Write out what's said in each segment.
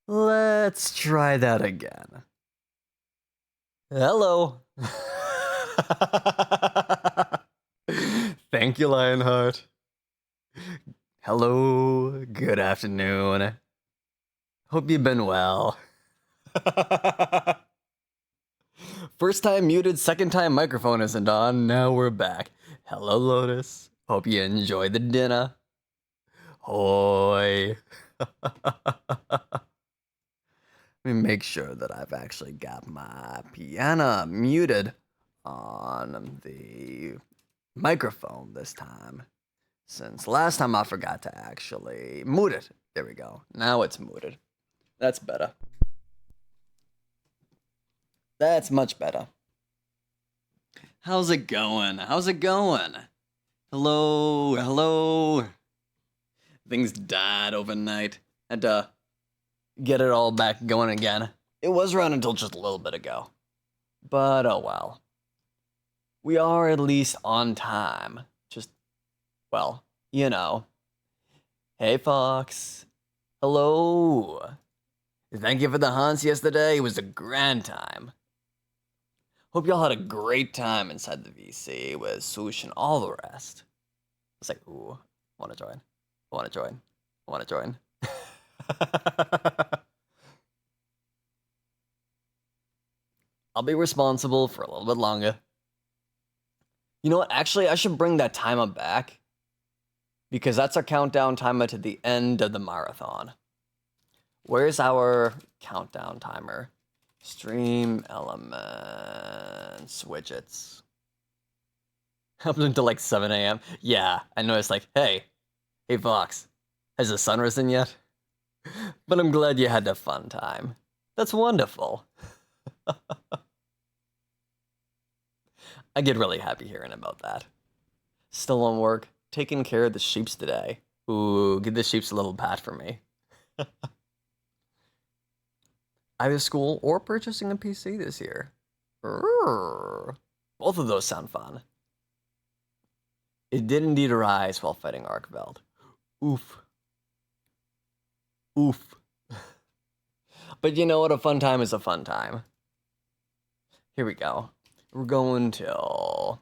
Let's try that again. Hello. Thank you, Lionheart. Hello, good afternoon. Hope you've been well. First time muted, second time microphone isn't on, now we're back. Hello, Lotus. Hope you enjoyed the dinner. Hoi. Let me make sure that I've actually got my piano muted on the microphone this time. Since last time I forgot to actually mute it. There we go. Now it's muted. That's better. That's much better. How's it going? How's it going? Hello, hello. Things died overnight. Had to get it all back going again. It was running until just a little bit ago. But oh well. We are at least on time. Just, well, you know. Hey, Fox. Hello. Thank you for the haunts yesterday. It was a grand time. Hope y'all had a great time inside the VC with Swoosh and all the rest. It's like, ooh, I want to join. I want to join. I want to join. I'll be responsible for a little bit longer. You know what? Actually, I should bring that timer back. Because that's our countdown timer to the end of the marathon. Where's our countdown timer? Stream elements, widgets. Up until like 7 a.m. Yeah, I know it's like, hey Fox, has the sun risen yet? But I'm glad you had a fun time. That's wonderful. I get really happy hearing about that. Still on work, taking care of the sheeps today. Ooh, give the sheeps a little pat for me. Either school or purchasing a PC this year. Both of those sound fun. It did indeed arise while fighting Arkveld. Oof. Oof. But you know what? A fun time is a fun time. Here we go. We're going till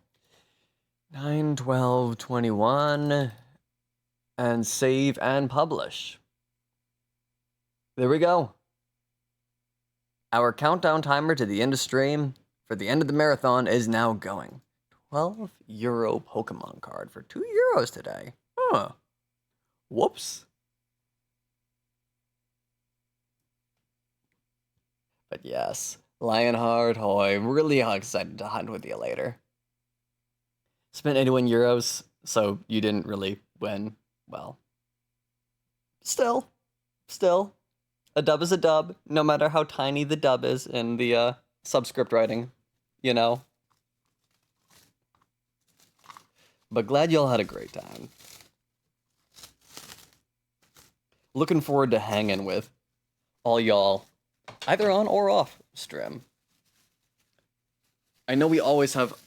9/12/21 and save and publish. There we go. Our countdown timer to the end of stream for the end of the marathon is now going. €12 Pokemon card for €2 today. Huh. Whoops. But yes, Lionheart, hoy, really excited to hunt with you later. Spent €81, so you didn't really win. Well, still, a dub is a dub, no matter how tiny the dub is in the subscript writing, you know. But glad y'all had a great time. Looking forward to hanging with all y'all, either on or off stream. I know we always have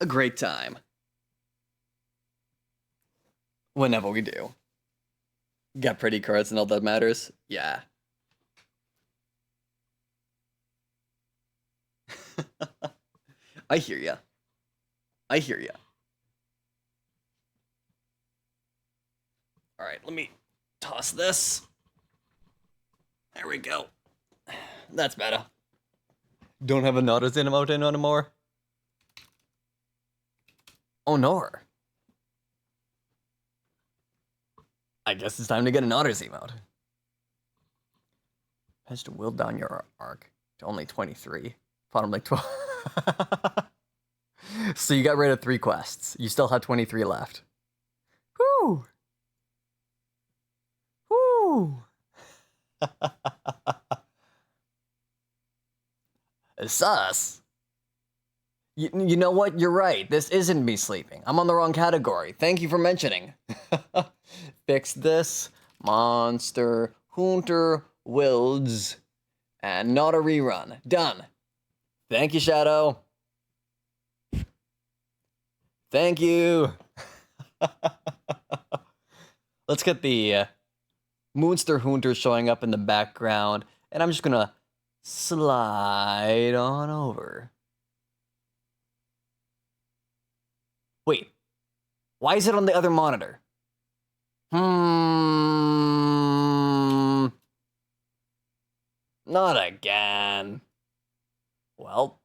a great time. Whenever we do. Got pretty cards and all that matters? Yeah. I hear ya. I hear ya. Alright, let me toss this. There we go. That's better. Don't have a Nautilus emote in anymore? Oh no. I guess it's time to get an Nautilus emote. Has to will down your arc to only 23. Bottom like 12. So you got rid of 3 quests. You still have 23 left. Whoo! Whoo! Sus. You know what? You're right. This isn't me sleeping. I'm on the wrong category. Thank you for mentioning. Fix this. Monster Hunter Wilds. And not a rerun. Done. Thank you, Shadow. Thank you. Let's get the Moonster Hunter showing up in the background, and I'm just gonna slide on over. Wait, why is it on the other monitor? Not again. Well.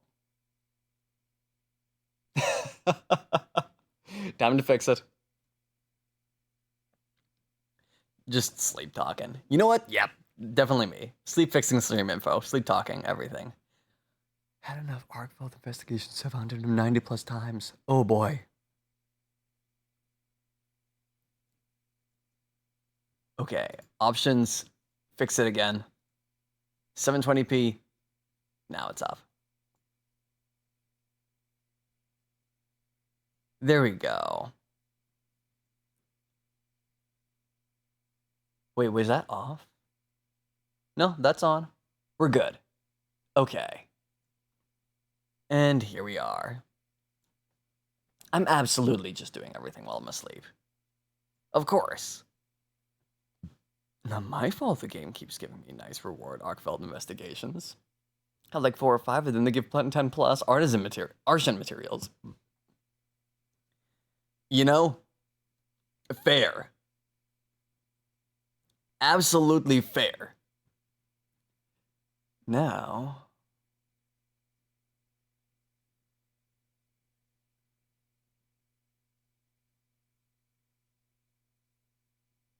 Time to fix it. Just sleep talking. You know what? Yep, definitely me. Sleep fixing stream info, sleep talking, everything. Had enough ArcVault investigation 790 plus times. Oh boy. Okay, options, fix it again. 720p, now it's off. There we go. Wait, was that off? No, that's on. We're good. Okay. And here we are. I'm absolutely just doing everything while I'm asleep. Of course. Not my fault the game keeps giving me nice reward ArcVault investigations. I had like 4 or 5 of them. They give 10 plus artisan materials. You know? Fair. Absolutely fair. Now...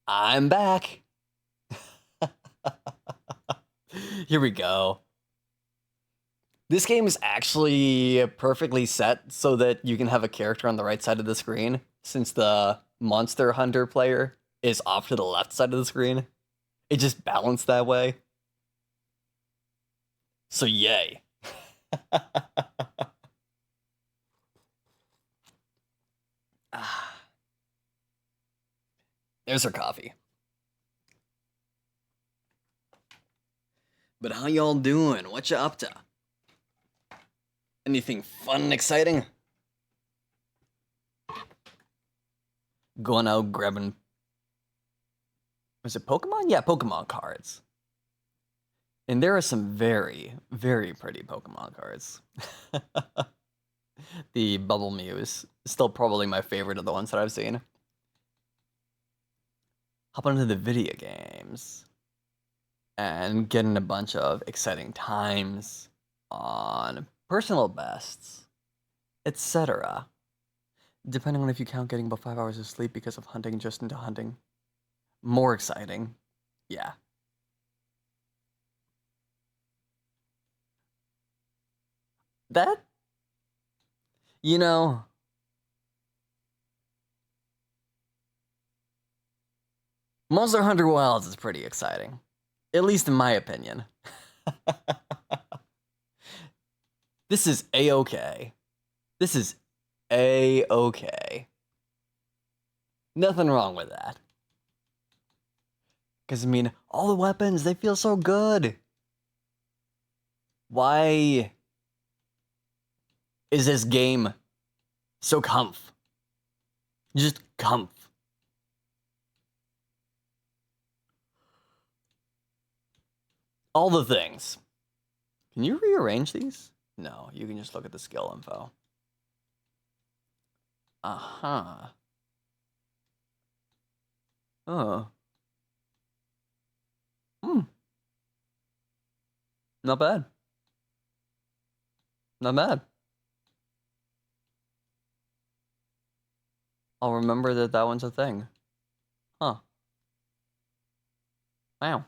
I'm back. Here we go. This game is actually perfectly set so that you can have a character on the right side of the screen, since the Monster Hunter player is off to the left side of the screen. It just balanced that way. So yay. There's her coffee. But how y'all doing? What you up to? Anything fun and exciting? Going out grabbing... Was it Pokemon? Yeah, Pokemon cards. And there are some very, very pretty Pokemon cards. The Bubble Mew is still probably my favorite of the ones that I've seen. Hop into the video games and getting a bunch of exciting times on personal bests, etc. Depending on if you count getting about 5 hours of sleep because of hunting just into hunting. More exciting. Yeah. That, you know, Monster Hunter Wilds is pretty exciting. At least in my opinion. This is A-okay. This is A-okay. Nothing wrong with that. Because, I mean, all the weapons, they feel so good. Why is this game so comf? Just comf. All the things. Can you rearrange these? No, you can just look at the skill info. Uh-huh. Oh. Not bad. Not bad. I'll remember that that one's a thing. Huh. Wow.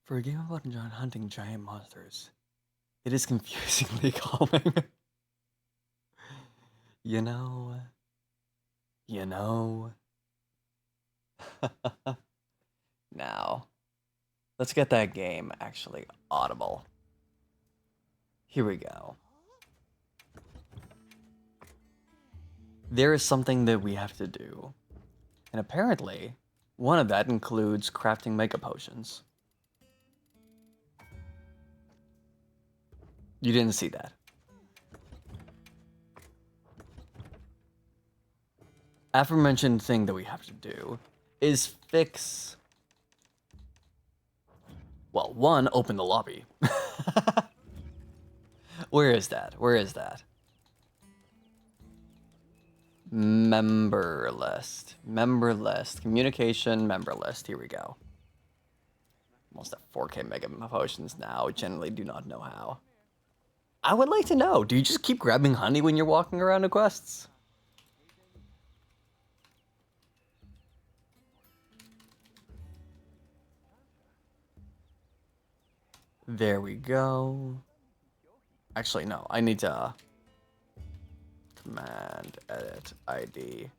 For a game about hunting giant monsters, it is confusingly calming. You know. Now, let's get that game actually audible. Here we go. There is something that we have to do. And apparently, one of that includes crafting mega potions. You didn't see that. aforementioned thing that we have to do is fix... Well, one, open the lobby. Where is that? Where is that? Member list. Member list. Communication member list. Here we go. Almost at 4K mega potions now. Generally do not know how. I would like to know. Do you just keep grabbing honey when you're walking around the quests? There we go. Actually, no. I need to... Command, edit, ID.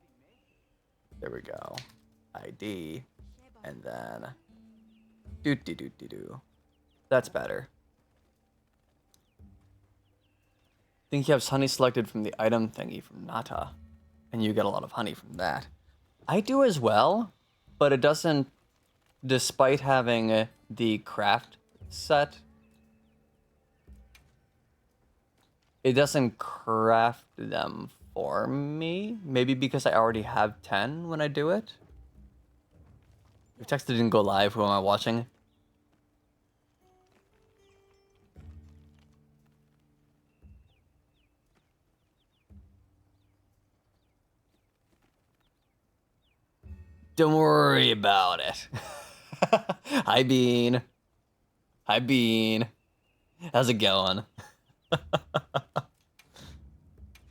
There we go. ID. And then... Do. That's better. I think you have honey selected from the item thingy from Nata. And you get a lot of honey from that. I do as well, but it doesn't... Despite having the craft set... It doesn't craft them for me. Maybe because I already have 10 when I do it. If text didn't go live, who am I watching? Don't worry about it. Hi, Bean. Hi, Bean. How's it going?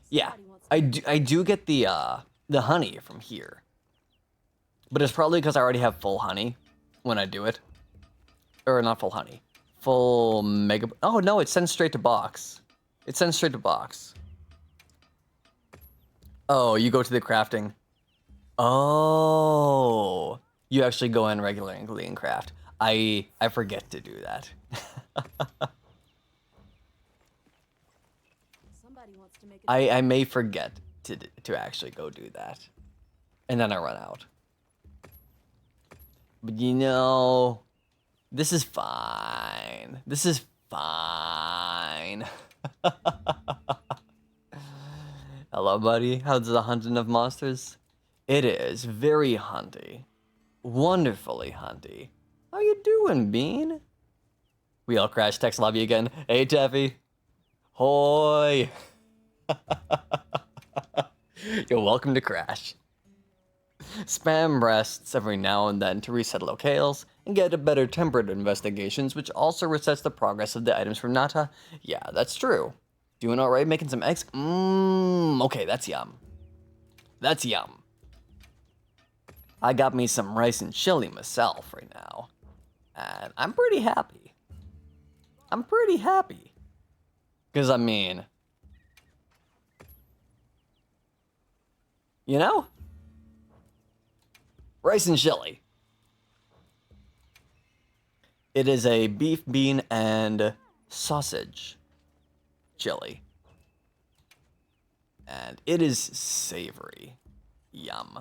Yeah, I do get the honey from here. But it's probably because I already have full honey when I do it. Or not full honey. Full mega... Oh, no, it sends straight to box. It sends straight to box. Oh, you go to the crafting. Oh. You actually go in regularly and craft. I forget to do that. I may forget to actually go do that. And then I run out. But you know, this is fine. This is fine. Hello, buddy. How's the hunting of monsters? It is very hunty. Wonderfully hunty. How you doing, Bean? We all crash text lobby again. Hey, Taffy. Hoi. You're welcome to crash. Spam rests every now and then to reset locales and get a better tempered investigations, which also resets the progress of the items from Nata. Yeah, that's true. Doing alright making some eggs? Okay, that's yum. That's yum. I got me some rice and chili myself right now. And I'm pretty happy. I'm pretty happy. Because, I mean... You know? Rice and chili. It is a beef, bean, and sausage chili. And it is savory. Yum.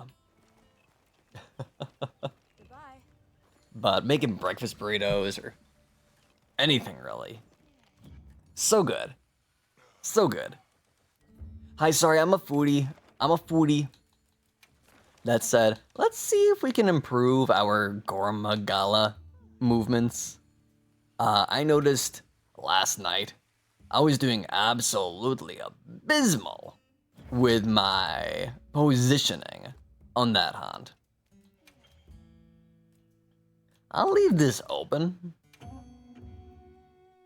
But making breakfast burritos or anything really. So good. So good. Hi, sorry, I'm a foodie. I'm a foodie. That said, let's see if we can improve our Gormagala movements. I noticed last night I was doing absolutely abysmal with my positioning on that hunt. I'll leave this open.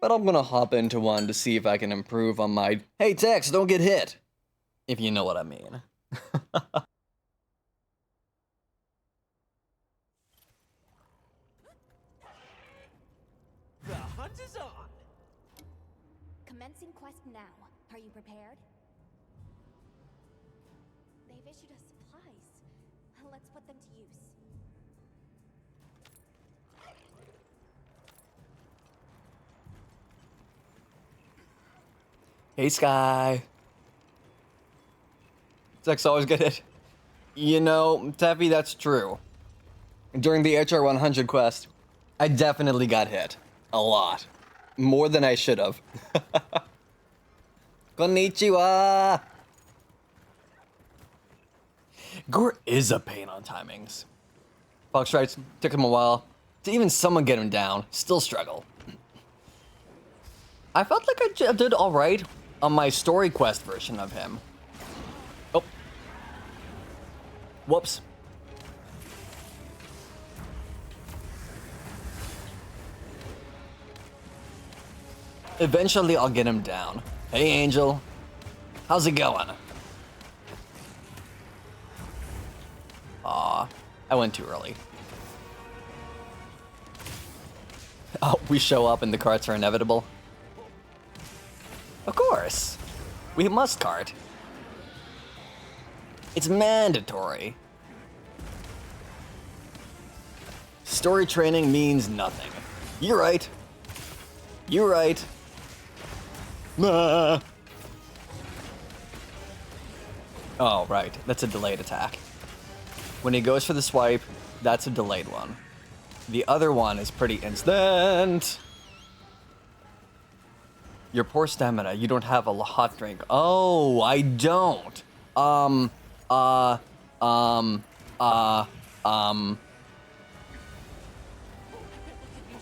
But I'm gonna hop into one to see if I can improve on my... Hey, Tex, don't get hit! If you know what I mean. The hunt is on! Commencing quest now. Are you prepared? They've issued us supplies. Let's put them to use. Hey, Sky. Tex always get hit. You know, Taffy, that's true. During the HR 100 quest, I definitely got hit. A lot. More than I should have. Konnichiwa! Gore is a pain on timings. Fox writes, took him a while to even someone get him down. Still struggle. I felt like I did all right on my story quest version of him. Oh. Whoops. Eventually, I'll get him down. Hey, Angel. How's it going? Aw, I went too early. Oh, we show up and the carts are inevitable. Of course. We must cart. It's mandatory. Story training means nothing. You're right. You're right. Oh, right. That's a delayed attack. When he goes for the swipe, that's a delayed one. The other one is pretty instant. Your poor stamina. You don't have a hot drink. Oh, I don't. There's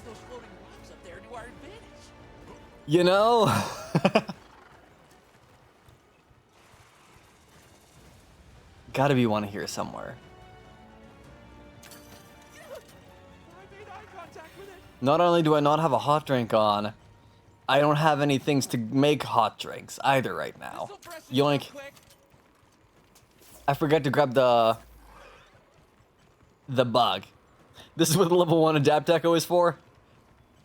those floating rocks up there to our advantage. You know? Gotta be one here somewhere. Not only do I not have a hot drink on, I don't have any things to make hot drinks either right now. Yoink. I forgot to grab the bug. This is what the level 1 adapt echo is for.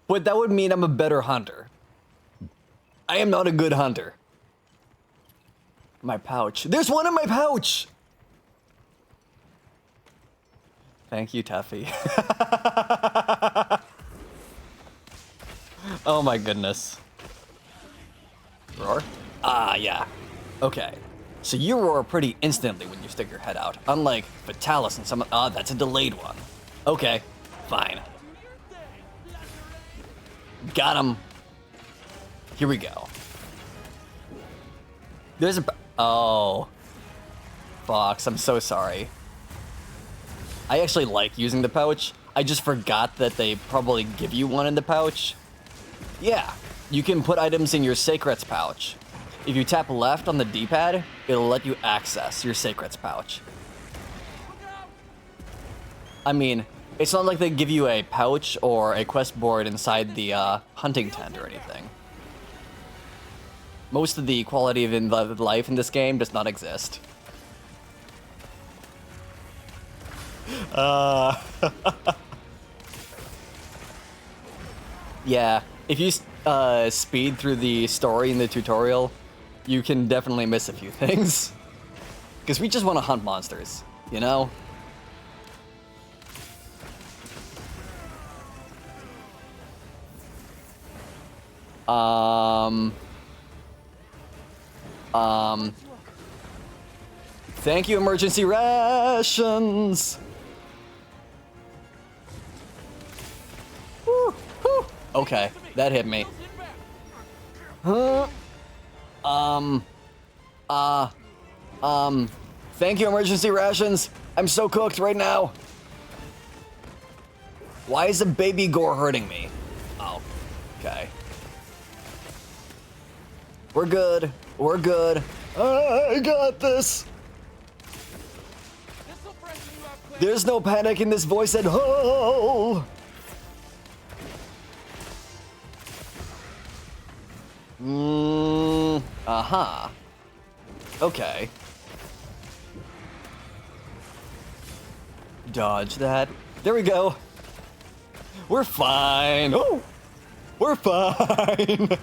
But that would mean I'm a better hunter. I am not a good hunter. My pouch. There's one in my pouch! Thank you, Tuffy. Oh my goodness. Roar? Ah, yeah. Okay. So you roar pretty instantly when you stick your head out. Unlike Vitalis and some... Ah, that's a delayed one. Okay. Fine. Got him. Here we go. There's a... Oh. Fox, I'm so sorry. I actually like using the pouch. I just forgot that they probably give you one in the pouch. Yeah, you can put items in your Sacred's pouch. If you tap left on the D-pad, it'll let you access your Sacred's pouch. I mean, it's not like they give you a pouch or a quest board inside the hunting tent or anything. Most of the quality of life in this game does not exist. Yeah, if you speed through the story in the tutorial, you can definitely miss a few things. Because we just want to hunt monsters, you know? Thank you, emergency rations! Woo, woo. Okay, that hit me. Thank you, emergency rations. I'm so cooked right now. Why is the baby gore hurting me? Oh, okay. We're good. We're good. I got this. There's no panic in this voice at all. Uh-huh. Okay. Dodge that. There we go. We're fine. Oh, we're fine.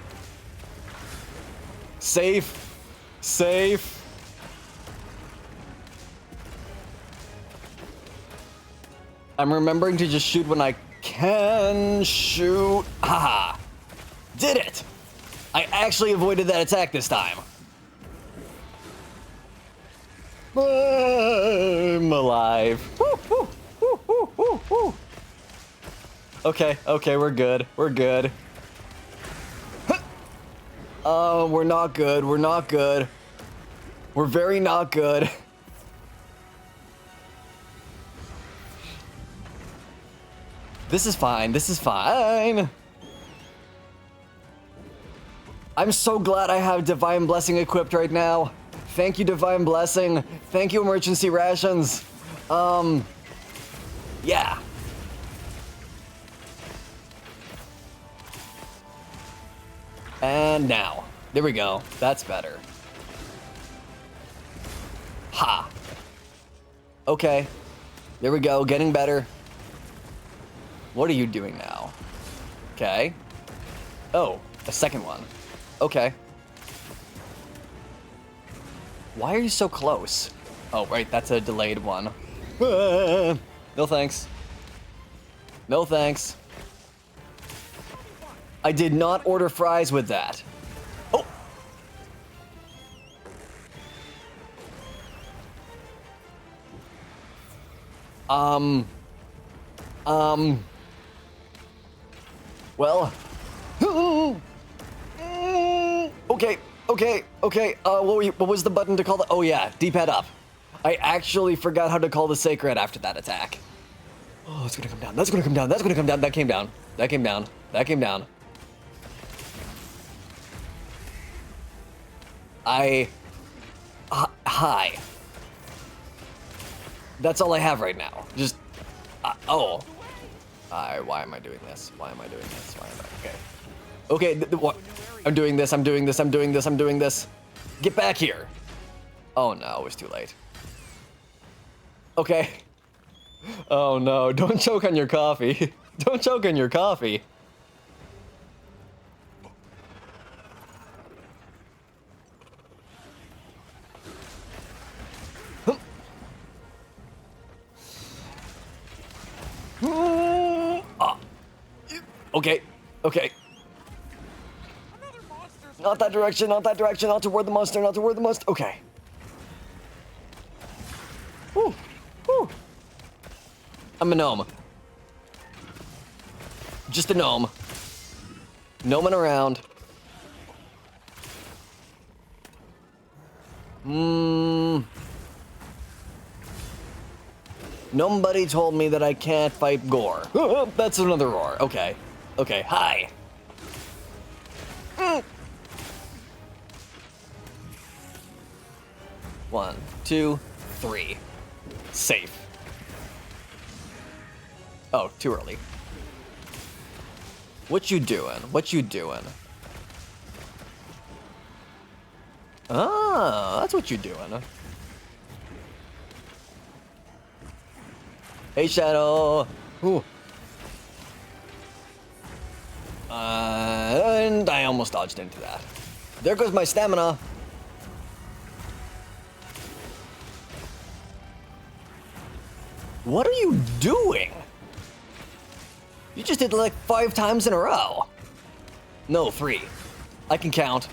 Safe. Safe. I'm remembering to just shoot when I can shoot. Ah, did it. I actually avoided that attack this time. I'm alive. Woo, woo, woo, woo, woo, woo. Okay, okay, we're good. We're good. We're not good. We're not good. We're very not good. This is fine. This is fine. I'm so glad I have Divine Blessing equipped right now. Thank you, Divine Blessing. Thank you, Emergency Rations. Yeah. And now. There we go. That's better. Ha. Okay. There we go. Getting better. What are you doing now? Okay. Oh, a second one. Okay. Why are you so close? Oh, right, that's a delayed one. No thanks. No thanks. I did not order fries with that. Oh! Well. Okay. What was the button to call the? Oh yeah, D-pad up. I actually forgot how to call the sacred after that attack. Oh, it's gonna come down. That's gonna come down. That's gonna come down. That came down. That came down. That came down. Hi. That's all I have right now. Just. Oh. Why am I doing this? Why am I doing this? Why am I? Okay. Okay. What? I'm doing this. I'm doing this. I'm doing this. I'm doing this. Get back here. Oh no, it was too late. Okay. Oh no, don't choke on your coffee. Don't choke on your coffee. Okay, okay. Not that direction, not that direction, not toward the monster, not toward the monster. Okay. Woo, woo. I'm a gnome. Just a gnome. Gnoming around. Nobody told me that I can't fight gore. That's another roar. Okay. Okay, hi. 1, 2, 3. Safe. Oh, too early. What you doing? What you doing? Ah, that's what you doing. Hey, Shadow. Ooh. And I almost dodged into that. There goes my stamina. What are you doing? You just did it like 5 times in a row. No, 3. I can count.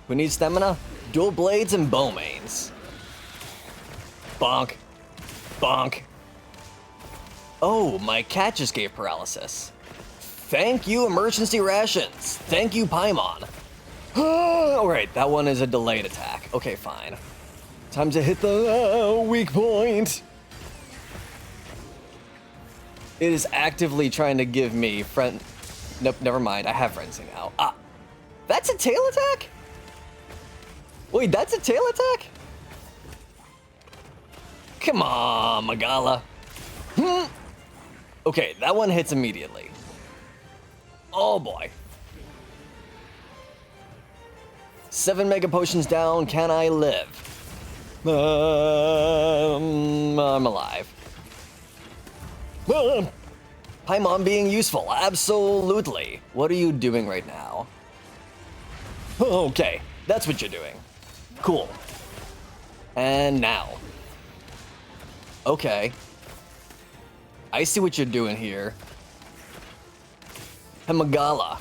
We need stamina, dual blades, and bow mains. Bonk. Bonk. Oh, my cat just gave paralysis. Thank you, emergency rations. Thank you, Paimon. Alright, that one is a delayed attack. Okay, fine. Time to hit the weak point. It is actively trying to give me friend. Nope, never mind. I have frenzy now. Ah, that's a tail attack? Wait, that's a tail attack? Come on, Magala. Okay, that one hits immediately. Oh boy. 7 mega potions down. Can I live? I'm alive. Paimon being useful. Absolutely. What are you doing right now? Okay, that's what you're doing. Cool. And now. Okay. I see what you're doing here. Hemagala.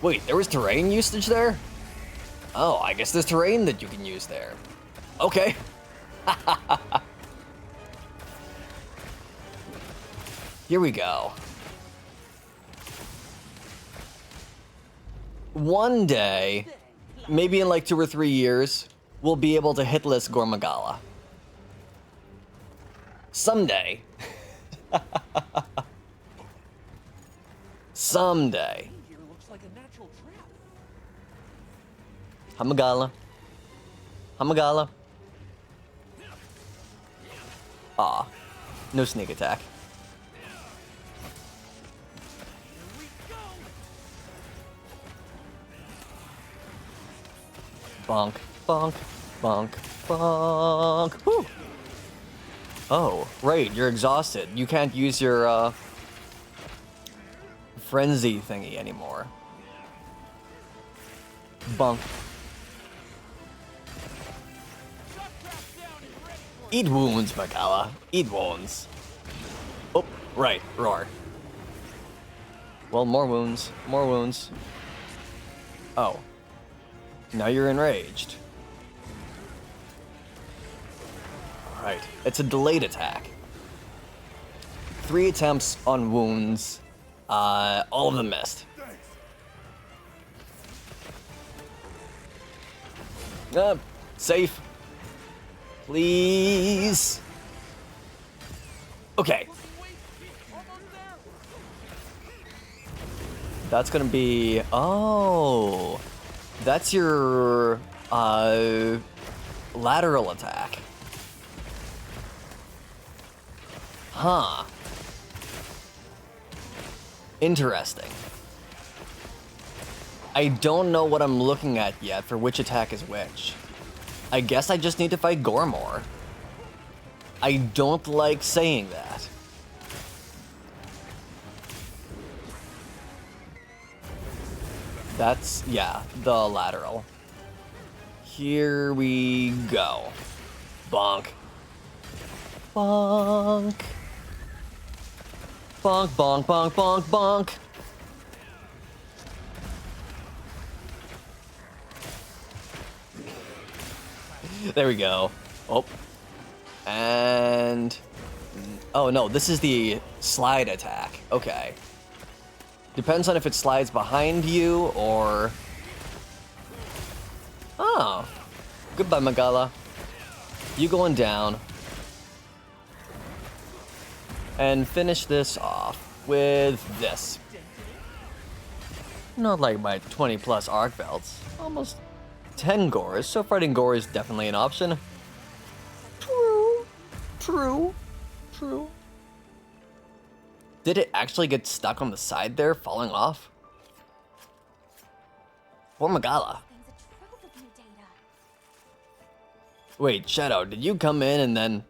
Wait, there was terrain usage there? Oh, I guess there's terrain that you can use there. Okay. Here we go. One day, maybe in like 2 or 3 years, we'll be able to hitless Gormagala. Someday. Someday. Here looks like a natural trap. Hamagala. Hamagala. Ah. No sneak attack. Here we go. Bonk, bonk, bonk, bonk. Woo! Oh, right, you're exhausted. You can't use your, frenzy thingy anymore. Bonk. Eat wounds, Magala. Eat wounds. Oh, right, roar. Well, more wounds, more wounds. Oh. Now you're enraged. Alright, it's a delayed attack. 3 attempts on wounds. All of them missed. Safe. Please. Okay. That's gonna be... Oh. That's your, lateral attack. Huh. Interesting. I don't know what I'm looking at yet for which attack is which. I guess I just need to fight Gormor. I don't like saying that. That's, yeah, the lateral. Here we go. Bonk. Bonk. Bonk, bonk, bonk, bonk, bonk. There we go. Oh. And... Oh, no, this is the slide attack. Okay. Depends on if it slides behind you or... Oh. Goodbye, Magala. You going down. And finish this off with this. Not like my 20 plus arc belts. Almost 10 gores, so fighting gore is definitely an option. True. True. True. Did it actually get stuck on the side there, falling off? Poor Magala. Things a trove of new data. Wait, Shadow, did you come in and then,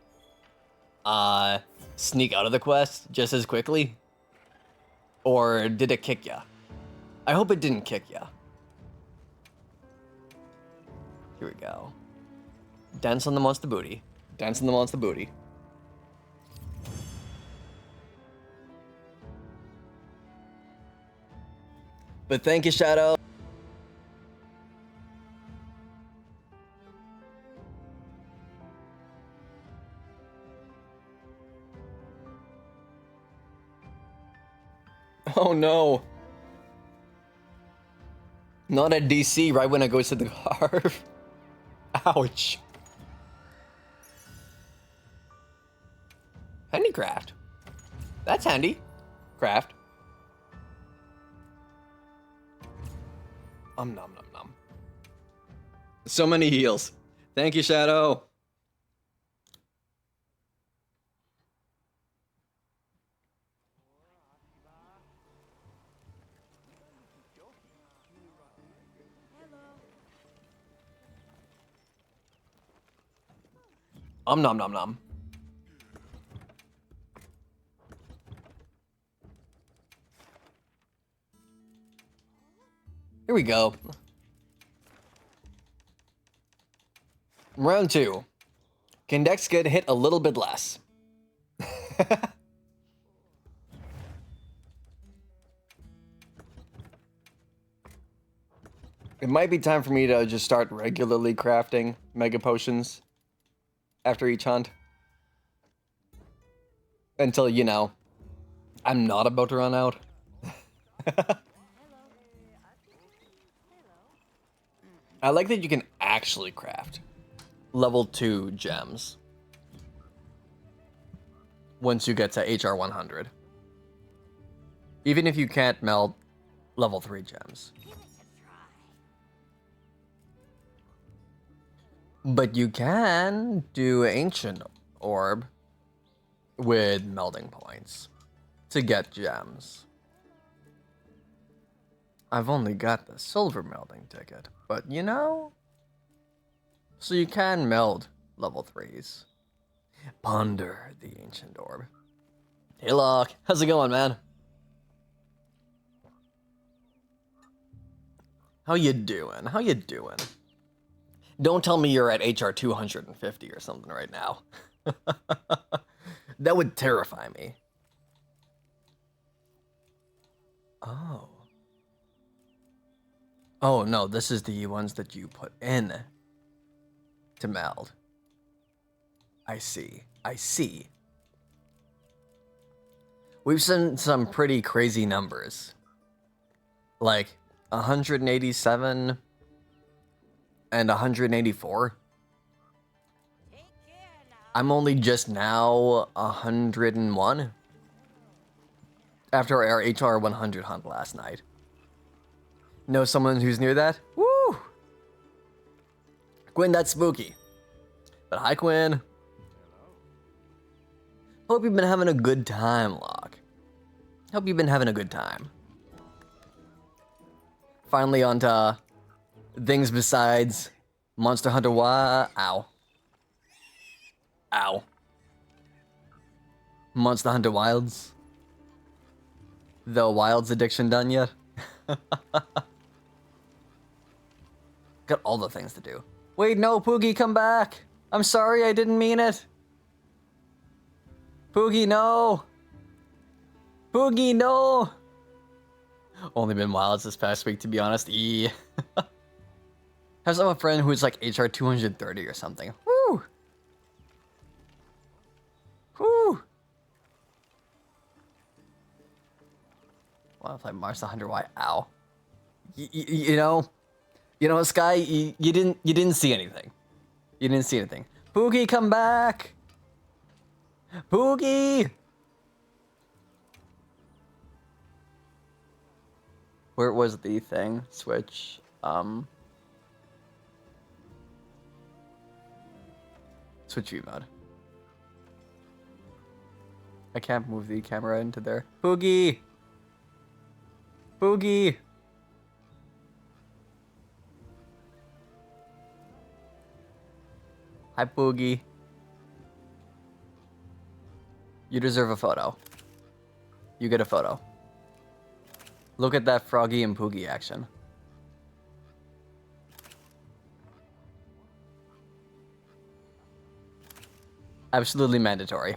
sneak out of the quest just as quickly? Or did it kick ya? I hope it didn't kick ya. Here we go. Dance on the monster booty. Dance on the monster booty. But thank you, Shadow. Oh no. Not at DC right when I go to the carve. Ouch. Handicraft. That's handy. Craft. Nom nom nom. So many heals. Thank you, Shadow. Nom nom nom. Here we go. Round 2. Can Dex get hit a little bit less? It might be time for me to just start regularly crafting mega potions after each hunt. Until, you know, I'm not about to run out. I like that you can actually craft level 2 gems. once you get to HR 100. Even if you can't meld level 3 gems. But you can do Ancient Orb with melding points to get gems. I've only got the silver melding ticket, but you know? So you can meld level 3s. Ponder the Ancient Orb. Hey Locke, how's it going, man? How you doing? How you doing? Don't tell me you're at HR 250 or something right now. That would terrify me. Oh. Oh, no, this is the ones that you put in to meld. I see. I see. We've seen some pretty crazy numbers. Like 187 and 184. I'm only just now 101 after our HR 100 hunt last night. Know someone who's near that? Woo! Quinn, that's spooky. But hi, Quinn. Hope you've been having a good time, Locke. Hope you've been having a good time. Finally onto things besides Monster Hunter Ow. Ow. Monster Hunter Wilds. The Wilds addiction done yet? Got all the things to do. Wait, no, Poogie, come back. I'm sorry, I didn't mean it. Poogie, no. Poogie, no. Only been Wilds this past week, to be honest. I have a friend who's like HR 230 or something. Woo. Woo. Want to play Monster Hunter Y? Ow. You know, Sky. You didn't see anything. You didn't see anything. Poogie, come back. Poogie. Where was the thing? Switch. Switch view mode. I can't move the camera into there. Poogie. Poogie. Hi, Poogie. You deserve a photo. You get a photo. Look at that Froggy and Poogie action. Absolutely mandatory.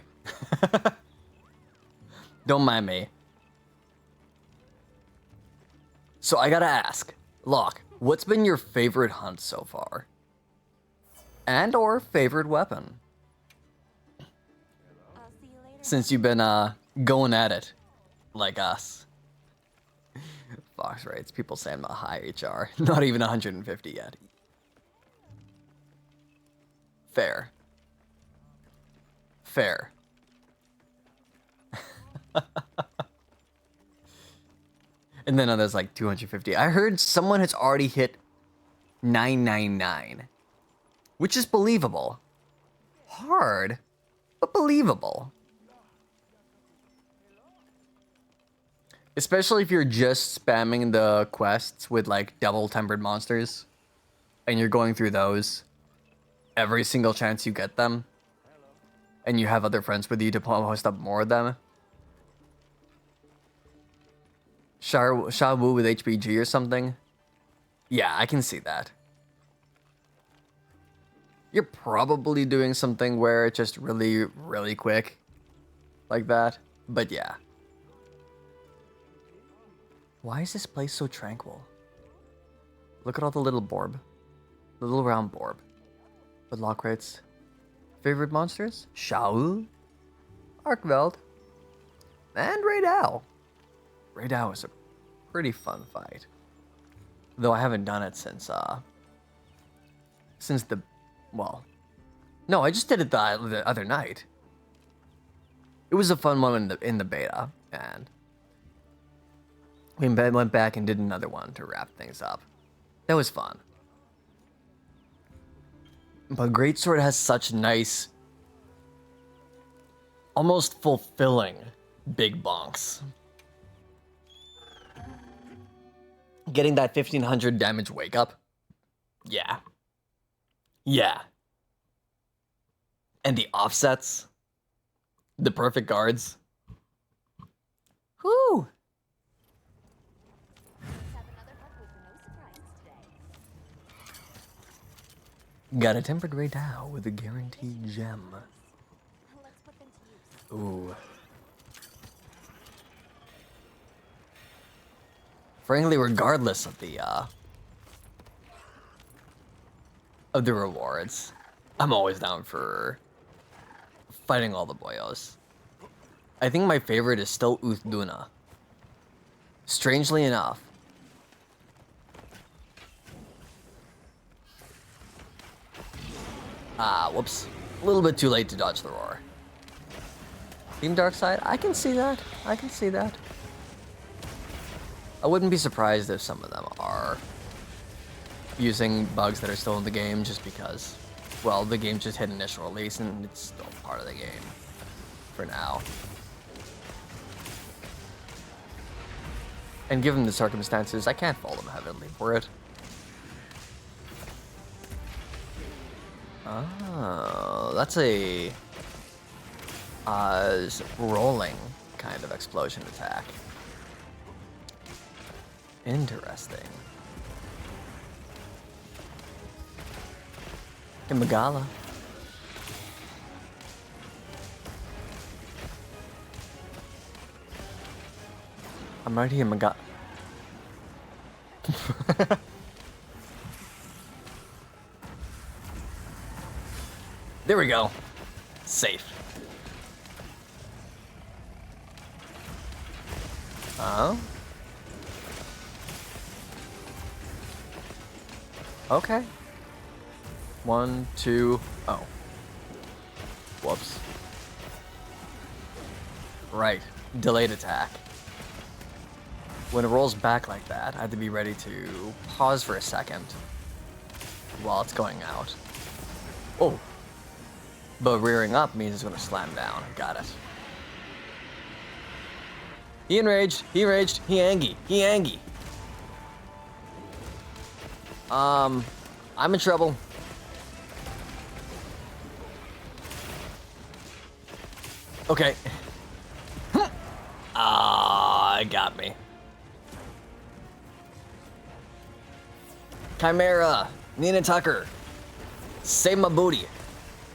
Don't mind me. So I gotta ask, Locke, what's been your favorite hunt so far? And or favorite weapon? I'll see you later. Since you've been going at it like us. Fox rates, people say I'm not high HR. Not even 150 yet. Fair. Fair. And then others like 250. I heard someone has already hit 999. Which is believable. Hard, but believable. Especially if you're just spamming the quests with like double tempered monsters and you're going through those every single chance you get them and you have other friends with you to post up more of them. Sha Wu with HBG or something. Yeah, I can see that. You're probably doing something where it's just really, really quick like that. But yeah. Why is this place so tranquil? Look at all the little borb. The little round borb. With lock rates. Favorite monsters? Shaul, Arkveld, and Raidao. Raidao is a pretty fun fight. Though I haven't done it since the... Well... No, I just did it the other night. It was a fun one in the beta, and we went back and did another one to wrap things up. That was fun. But Greatsword has such nice, almost fulfilling big bonks. Getting that 1500 damage wake up. Yeah. Yeah. And the offsets. The perfect guards. Whoo! Got a tempered ray Tao with a guaranteed gem. Let's put them to use. Ooh. Frankly, regardless of the rewards, I'm always down for fighting all the boyos. I think my favorite is still Uthduna. Strangely enough. Whoops. A little bit too late to dodge the roar. Team Darkside, I can see that. I can see that. I wouldn't be surprised if some of them are using bugs that are still in the game just because, well, the game just hit initial release and it's still part of the game for now. And given the circumstances, I can't fault them heavily for it. Oh, that's a rolling kind of explosion attack. Interesting. Hey, Magala. I'm right here, Magala. There we go. Safe. Oh? Okay. 1, 2, oh. Whoops. Right. Delayed attack. When it rolls back like that, I have to be ready to pause for a second while it's going out. Oh. But rearing up means it's gonna slam down. Got it. He enraged. He enraged. He angry. He angry. I'm in trouble. Okay. It got me. Chimera, Nina Tucker. Save my booty.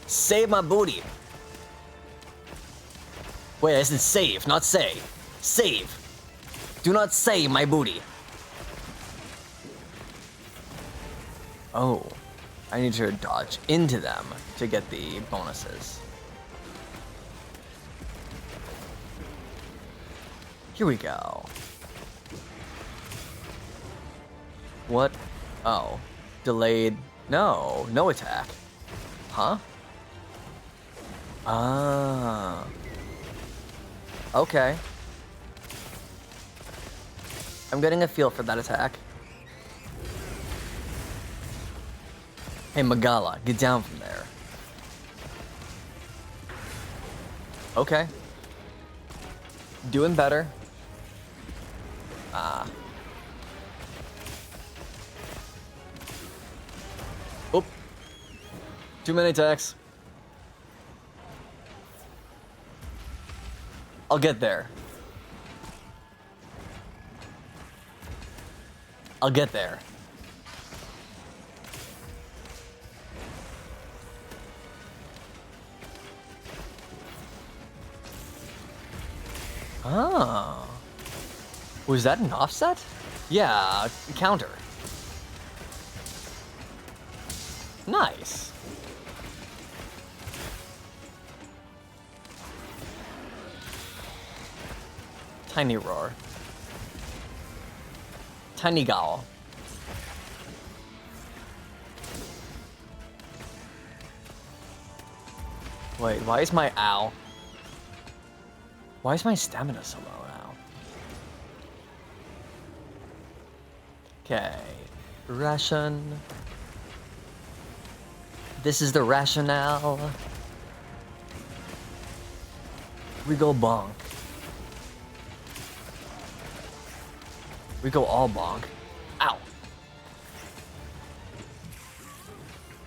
Save my booty. Wait, I said save, not say. Save. Do not say my booty. Oh, I need to dodge into them to get the bonuses. Here we go. What? Oh, delayed. No, no attack. Huh? Ah. Okay. I'm getting a feel for that attack. Hey, Magala, get down from there. Okay. Doing better. Ah. Oop. Too many attacks. I'll get there. I'll get there. Oh. Was that an offset? Yeah, counter. Nice. Tiny roar. Tiny growl. Wait, why is my owl? Why is my stamina so low now? Okay. Ration. This is the rationale. We go bonk. We go all bonk. Ow.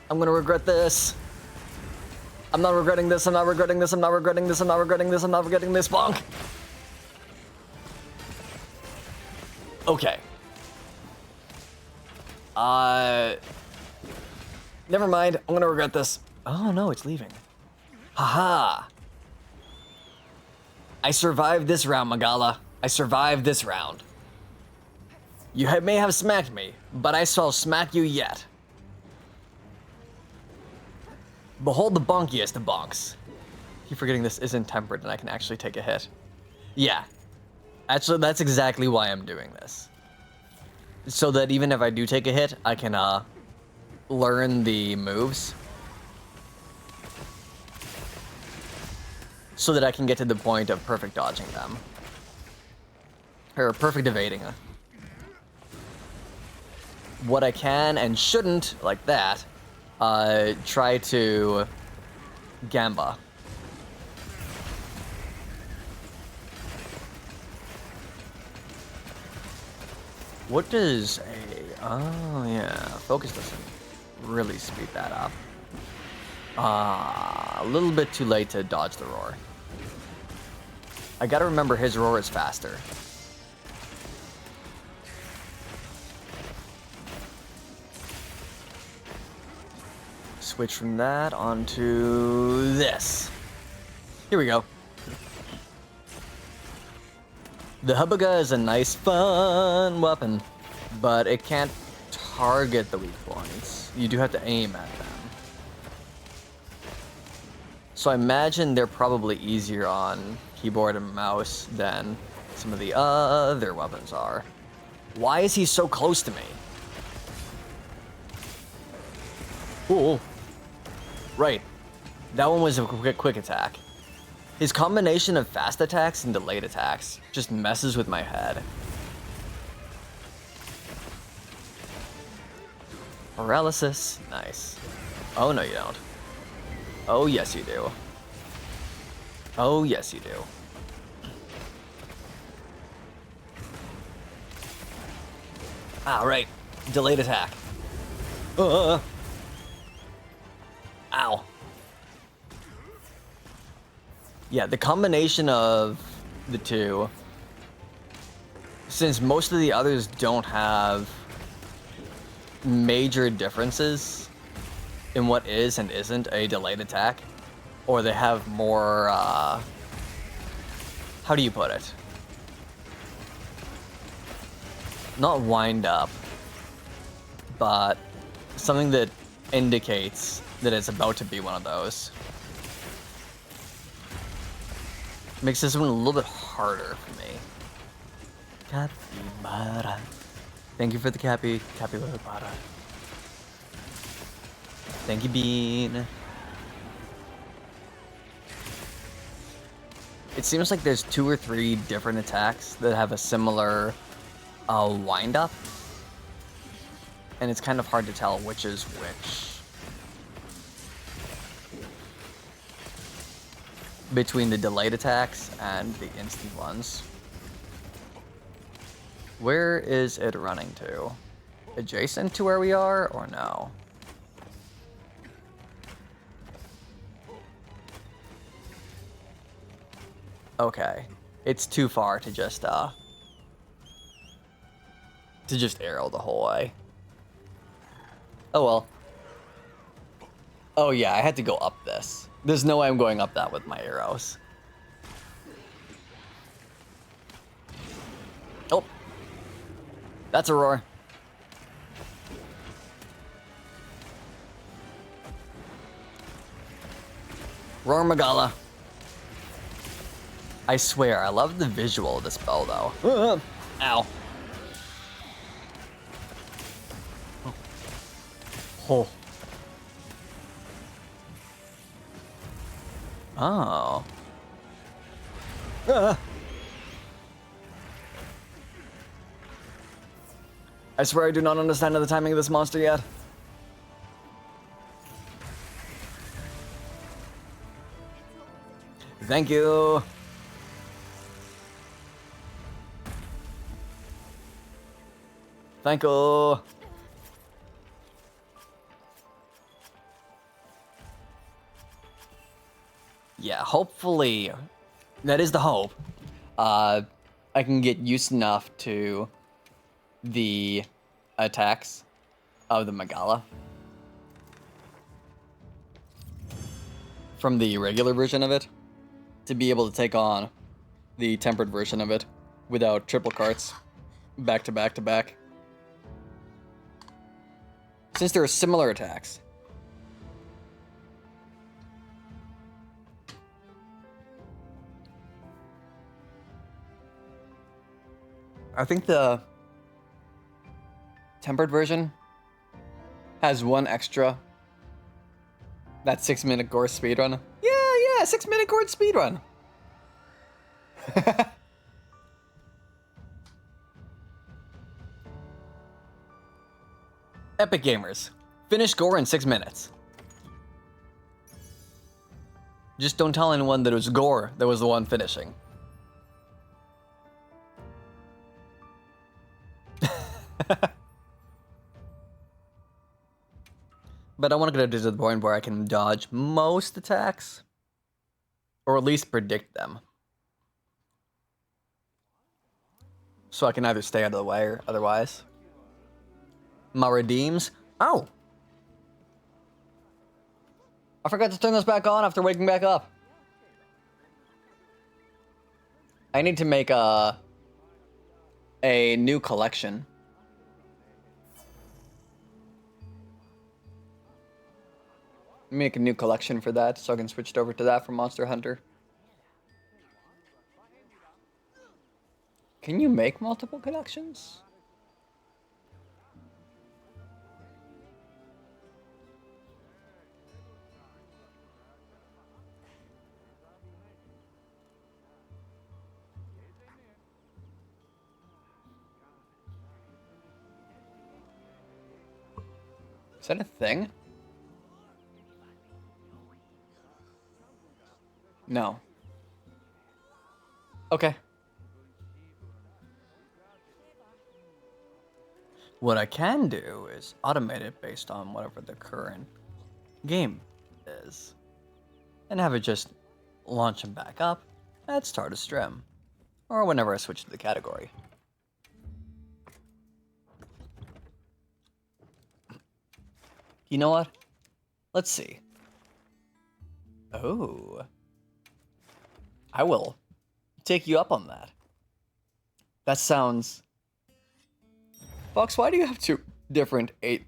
I'm gonna regret this. I'm not regretting this, I'm not regretting this, I'm not regretting this, I'm not regretting this, I'm not regretting this, bonk! Okay. Never mind, I'm gonna regret this. Oh no, it's leaving. Haha! I survived this round, Magala. I survived this round. You may have smacked me, but I shall smack you yet. Behold the bonkiest of bonks. Keep forgetting this isn't tempered and I can actually take a hit. Yeah. Actually, that's exactly why I'm doing this. So that even if I do take a hit, I can, learn the moves. So that I can get to the point of perfect dodging them. Or perfect evading. What I can and shouldn't, like that, try to Gamba. What does a... Oh, yeah. Focus doesn't really speed that up. A little bit too late to dodge the roar. I gotta remember his roar is faster. Switch from that onto this. Here we go. The Hubbaga is a nice, fun weapon, but it can't target the weak points. You do have to aim at them. So I imagine they're probably easier on keyboard and mouse than some of the other weapons are. Why is he so close to me? Ooh. Right. That one was a quick attack. His combination of fast attacks and delayed attacks just messes with my head. Paralysis. Nice. Oh, no, you don't. Oh, yes, you do. Oh, yes, you do. Ah, right. Delayed attack. Ow. Yeah, the combination of the two, since most of the others don't have major differences in what is and isn't a delayed attack, or they have more, how do you put it? Not wind up, but something that indicates that it's about to be one of those. Makes this one a little bit harder for me. Capybara. Thank you for the capybara. Thank you, Bean. It seems like there's 2 or 3 different attacks that have a similar wind up. And it's kind of hard to tell which is which. Between the delayed attacks and the instant ones. Where is it running to? Adjacent to where we are, or no? Okay. It's too far to just arrow the whole way. Oh well. Oh yeah, I had to go up this. There's no way I'm going up that with my arrows. Oh. That's a roar. Roar Magala. I swear, I love the visual of this bow though. Ow. Oh. Oh. I swear I do not understand the timing of this monster yet. Thank you. Thank you. Yeah, hopefully, that is the hope. I can get used enough to the attacks of the Megala from the regular version of it to be able to take on the tempered version of it without triple carts back to back to back. Since there are similar attacks. I think the tempered version has one extra. That 6-minute gore speedrun. Yeah, 6-minute gore speedrun. Epic Gamers. Finish gore in 6 minutes. Just don't tell anyone that it was gore that was the one finishing. But I want to get to the point where I can dodge most attacks. Or at least predict them. So I can either stay out of the way or otherwise. My redeems? Oh! I forgot to turn those back on after waking back up. I need to make a new collection. Make a new collection for that so I can switch it over to that for Monster Hunter. Can you make multiple collections? Is that a thing? No. Okay. What I can do is automate it based on whatever the current game is. And have it just launch them back up at start a stream. Or whenever I switch to the category. You know what? Let's see. Oh. I will take you up on that. That sounds... Fox, why do you have two different 8?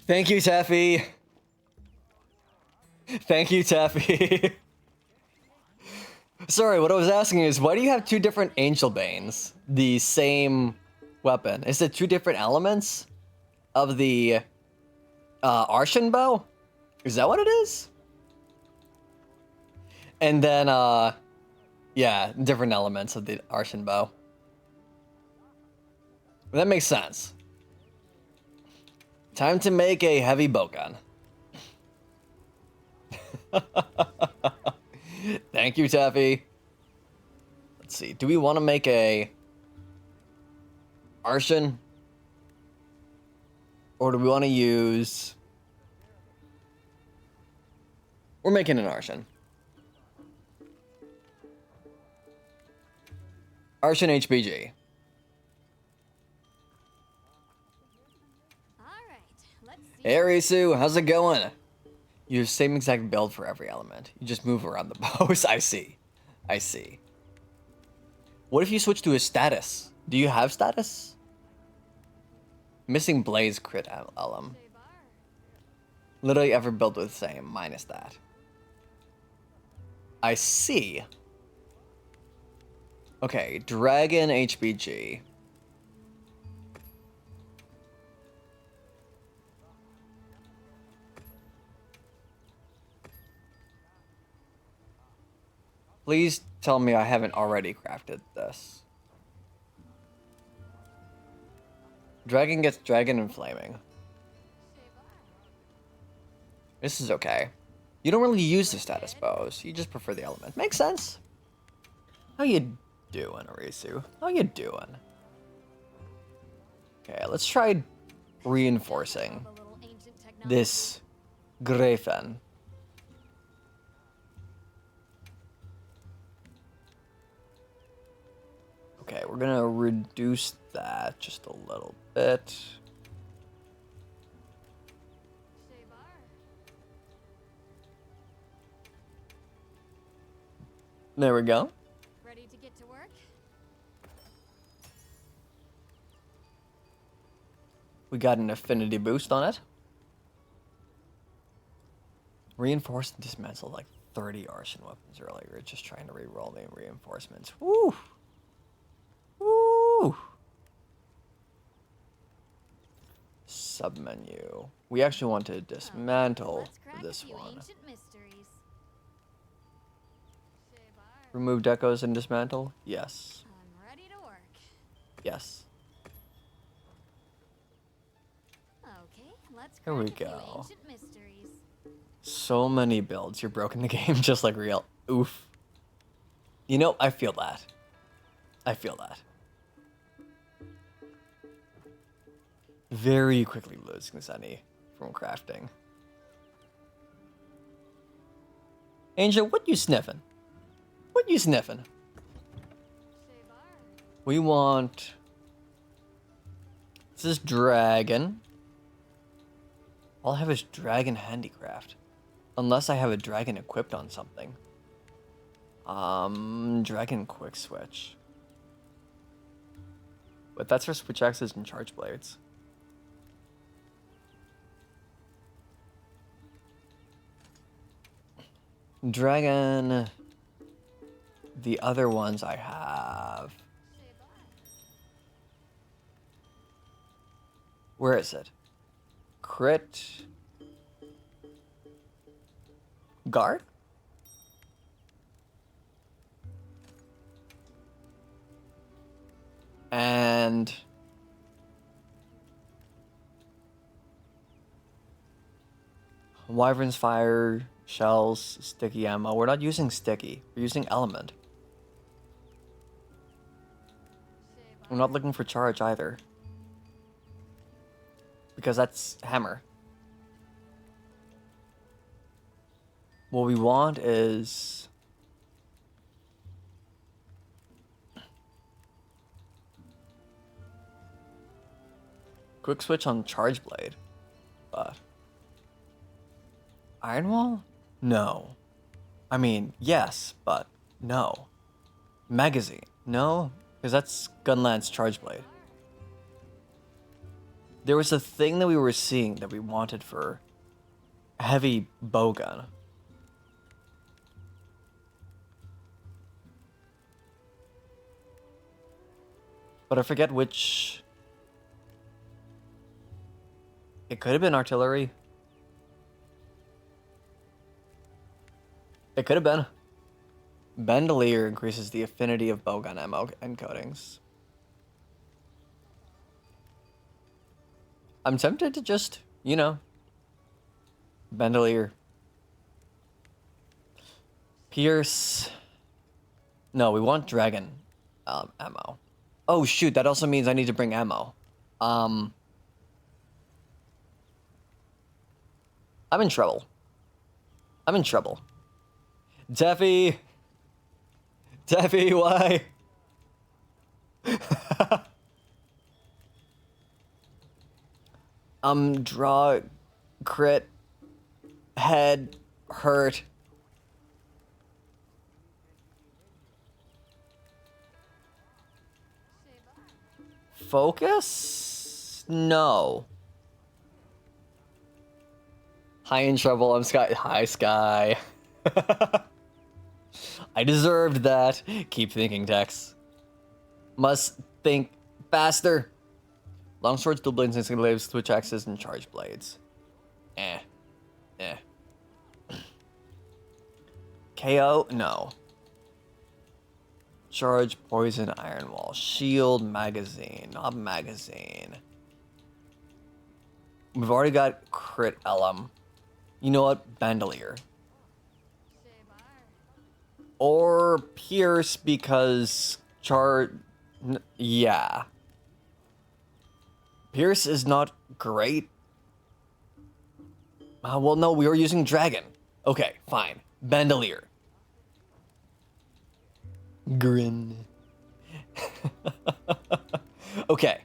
Thank you, Taffy. Thank you, Taffy. Sorry, what I was asking is, why do you have two different Angel Banes? The same weapon. Is it two different elements of the Arshan bow? Is that what it is? And then, yeah, different elements of the Arshan bow. That makes sense. Time to make a heavy bowgun. Thank you, Taffy. Let's see. Do we want to make a Arshan? Or do we want to use... We're making an Arshan. Arshan HBG. Hey, Arisu, how's it going? You have the same exact build for every element. You just move around the bows. I see. I see. What if you switch to a status? Do you have status? Missing Blaze crit alum. Literally every build with the same, minus that. I see. Okay, Dragon HBG. Please tell me I haven't already crafted this. Dragon gets dragon and flaming. This is okay. You don't really use the status bows. You just prefer the element. Makes sense. How you doing, Arisu? How you doing? Okay, let's try reinforcing this Greifen. Okay, we're gonna reduce that just a little bit. There we go. Ready to get to work? We got an affinity boost on it. Reinforced and dismantled like 30 arson weapons earlier, just trying to re-roll the reinforcements. Woo! Woo! Submenu. We actually want to dismantle Let's crack this a few one. ancient mysteries. Remove decos and dismantle? Yes. I'm ready to work. Yes. Okay, let's Here crack we a few go. ancient mysteries. So many builds. You're broken the game just like real. Oof. You know, I feel that. I feel that. Very quickly losing Zenny from crafting. Angel, what you sniffing? What you sniffing? We want... This is dragon. All I have is dragon handicraft. Unless I have a dragon equipped on something. Dragon quick switch. But that's for switch axes and charge blades. Dragon. The other ones I have. Where is it? Crit. Guard? And Wyvern's Fire, shells, sticky ammo. We're not using sticky. We're using element. I'm not looking for charge either. Because that's hammer. What we want is... quick switch on charge blade. But... Iron Wall? No. I mean, yes, but no. Magazine? No, because that's Gunlance charge blade. There was a thing that we were seeing that we wanted for heavy bowgun. But I forget which... It could have been artillery. It could have been. Bandolier increases the affinity of bowgun ammo encodings. I'm tempted to just, you know, Bandolier. Pierce. No, we want dragon ammo. Oh shoot, that also means I need to bring ammo. I'm in trouble. I'm in trouble. Taffy! Taffy, why? Draw, crit, head, hurt. Focus? No. High in trouble, I'm Sky. Hi, Sky. I deserved that. Keep thinking, Tex. Must think faster. Longswords, dual blades, instant glaives, switch axes, and charge blades. Eh. KO? No. Charge, poison, iron wall, shield, magazine, not magazine. We've already got crit elem. You know what? Bandolier. Or pierce because yeah. Pierce is not great. Well, no, we were using dragon. Okay, fine. Bandolier. Grin. Okay,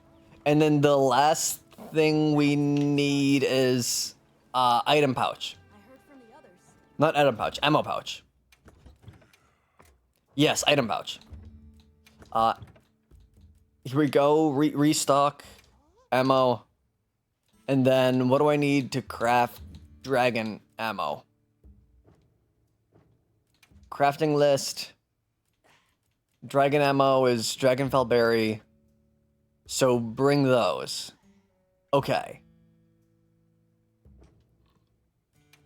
and then the last thing we need is item pouch. I heard from the others. Not item pouch, ammo pouch. Yes, item pouch. Here we go. Restock ammo, and then what do I need to craft dragon ammo? Crafting list. Dragon ammo is Dragonfell Berry. So bring those. Okay.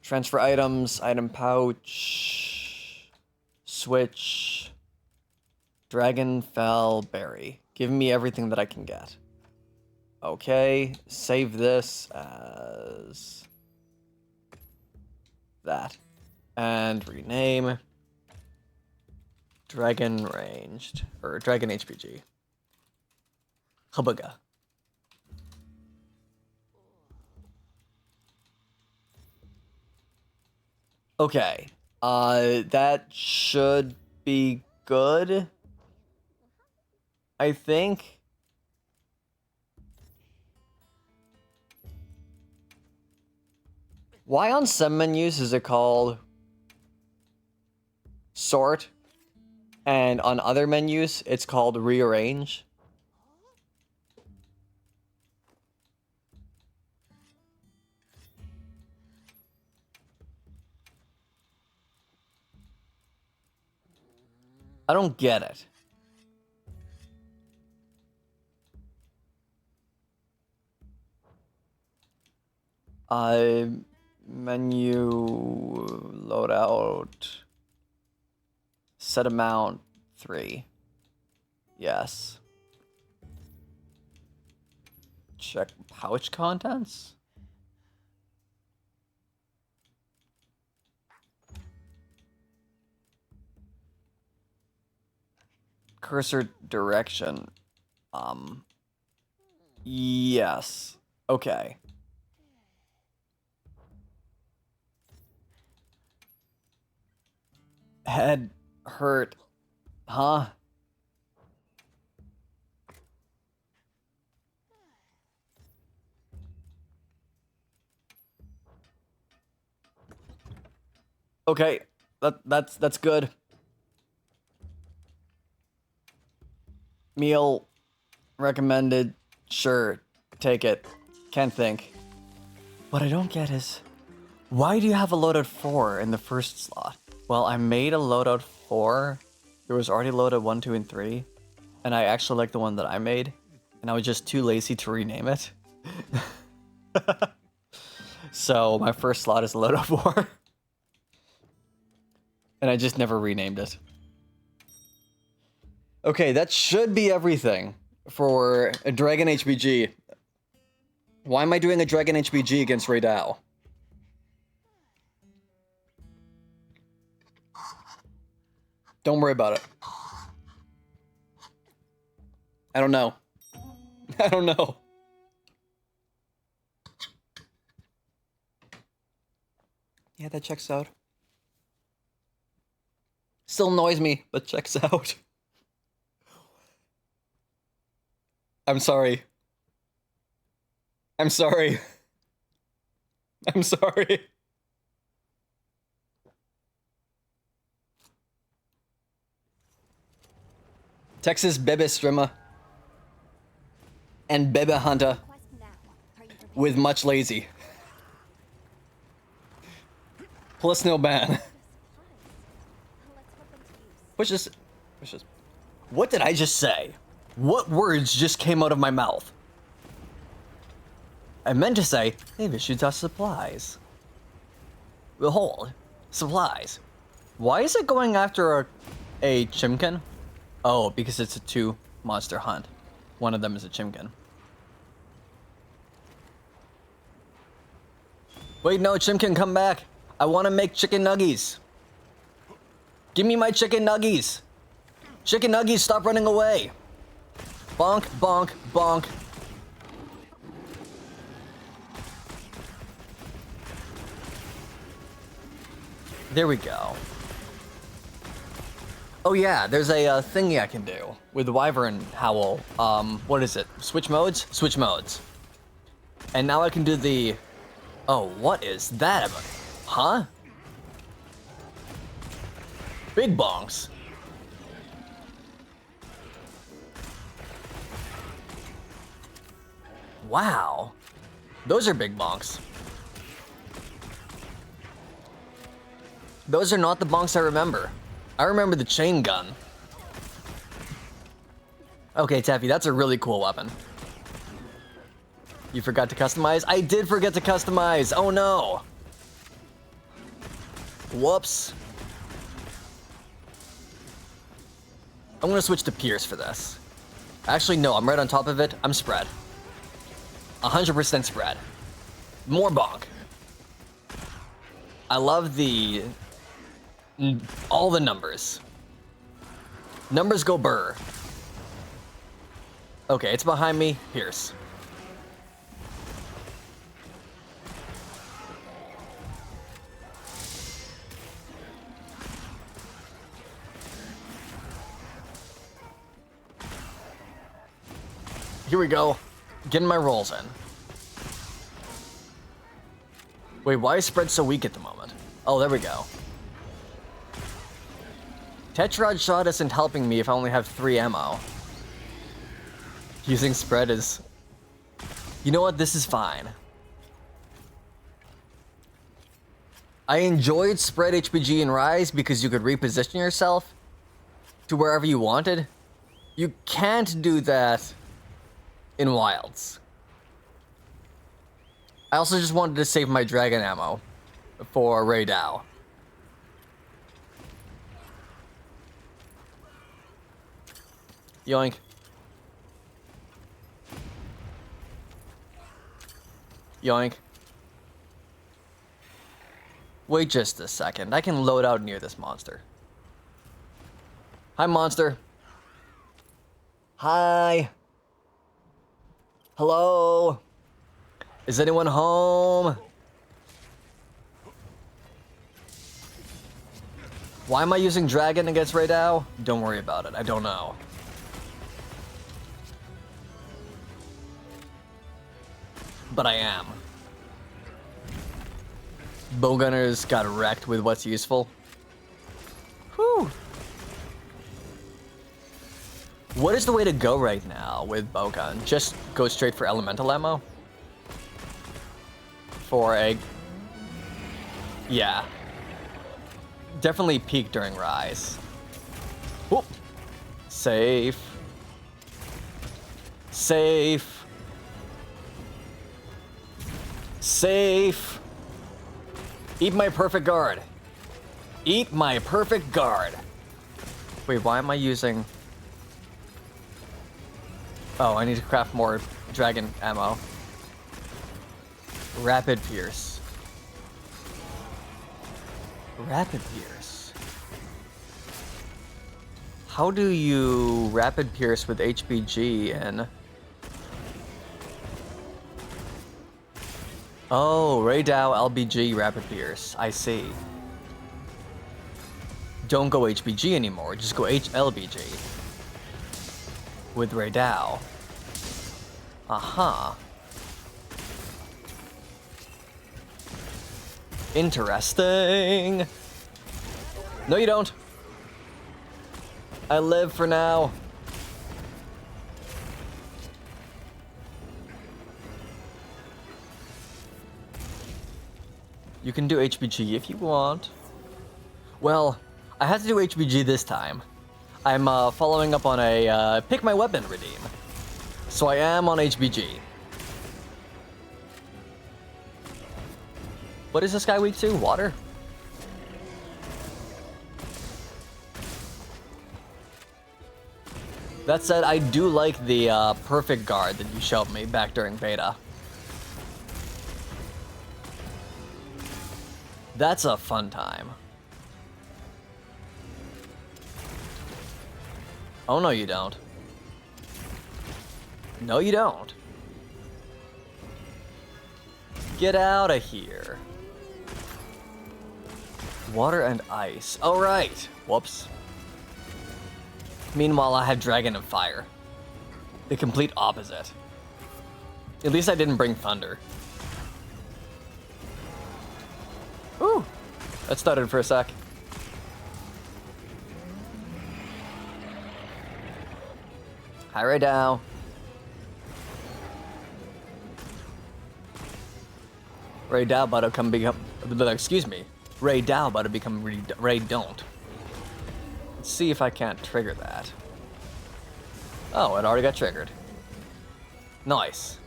Transfer items, item pouch, switch, Dragonfell Berry. Give me everything that I can get. Okay, save this as that. And rename. Dragon ranged, or Dragon HPG. Hubuga. Okay, that should be good, I think. Why on some menus is it called sort? And on other menus, it's called rearrange. I don't get it. Menu loadout. Set amount 3. Yes. Check pouch contents. Cursor direction. Yes. Okay. Head hurt. Huh? Okay. That's good. Meal recommended. Sure. Take it. Can't think. What I don't get is, why do you have a loadout 4 in the first slot? Well, I made a loadout 4. There was already loadout 1, 2, and 3. And I actually like the one that I made. And I was just too lazy to rename it. So my first slot is loadout 4. And I just never renamed it. Okay, that should be everything for a Dragon HBG. Why am I doing a Dragon HBG against Raidao? Don't worry about it. I don't know. I don't know. Yeah, that checks out. Still annoys me, but checks out. I'm sorry. I'm sorry. I'm sorry. Texas Bebe Streama and Bebe Hunter Quest now. Are you prepared? with much lazy. Plus no ban. Let's put them to use. Push this. Push this. What did I just say? What words just came out of my mouth? I meant to say, maybe shoots our supplies. Behold, supplies. Why is it going after a chimkin? Oh, because it's a 2 monster hunt. One of them is a chimkin. Wait, no, chimkin, come back. I want to make chicken nuggies. Give me my chicken nuggies. Chicken nuggies, stop running away. Bonk, bonk, bonk. There we go. Oh yeah, there's a thingy I can do with the Wyvern Howl. What is it? Switch modes? Switch modes. And now I can do the... Oh, what is that about? Huh? Big bonks. Wow. Those are big bonks. Those are not the bonks I remember. I remember the chain gun. Okay, Taffy, that's a really cool weapon. You forgot to customize? I did forget to customize! Oh no! Whoops. I'm gonna switch to Pierce for this. Actually, no, I'm right on top of it. I'm spread. 100% spread. More bonk. I love the... all the numbers. Numbers go burr. Okay, it's behind me. Pierce. Here we go. Getting my rolls in. Wait, why is spread so weak at the moment? Oh, there we go. Tetrad shot isn't helping me if I only have 3 ammo. Using spread is... You know what? This is fine. I enjoyed spread HPG in Rise because you could reposition yourself to wherever you wanted. You can't do that in Wilds. I also just wanted to save my dragon ammo for Ray Dow. Yoink. Yoink. Wait just a second. I can load out near this monster. Hi, monster. Hi. Hello. Is anyone home? Why am I using dragon against Ray Dow? Don't worry about it. I don't know. But I am. Bowgunners got wrecked with what's useful. Whew. What is the way to go right now with bowgun? Just go straight for elemental ammo? For a... Yeah. Definitely peak during Rise. Whoop. Safe. Safe. Safe. Eat my perfect guard. Eat my perfect guard. Wait, why am I using... Oh, I need to craft more dragon ammo. Rapid Pierce. Rapid Pierce. How do you Rapid Pierce with HPG in... Oh, Ray Dow LBG Rapid Pierce. I see. Don't go HBG anymore, just go HLBG. With Ray Dow. Aha. Interesting. No, you don't. I live for now. You can do HBG if you want. Well, I have to do HBG this time. I'm following up on a pick my weapon redeem. So I am on HBG. What is this guy weak to? Water? That said, I do like the perfect guard that you showed me back during beta. That's a fun time. Oh, no, you don't. No, you don't. Get out of here. Water and ice. Oh, right. Whoops. Meanwhile, I have dragon and fire. The complete opposite. At least I didn't bring thunder. Ooh. That stuttered for a sec. Hi, Ray Dow. Ray Dow about to come become. Excuse me. Ray Dow about to become Ray Don't. Let's see if I can't trigger that. Oh, it already got triggered. Nice.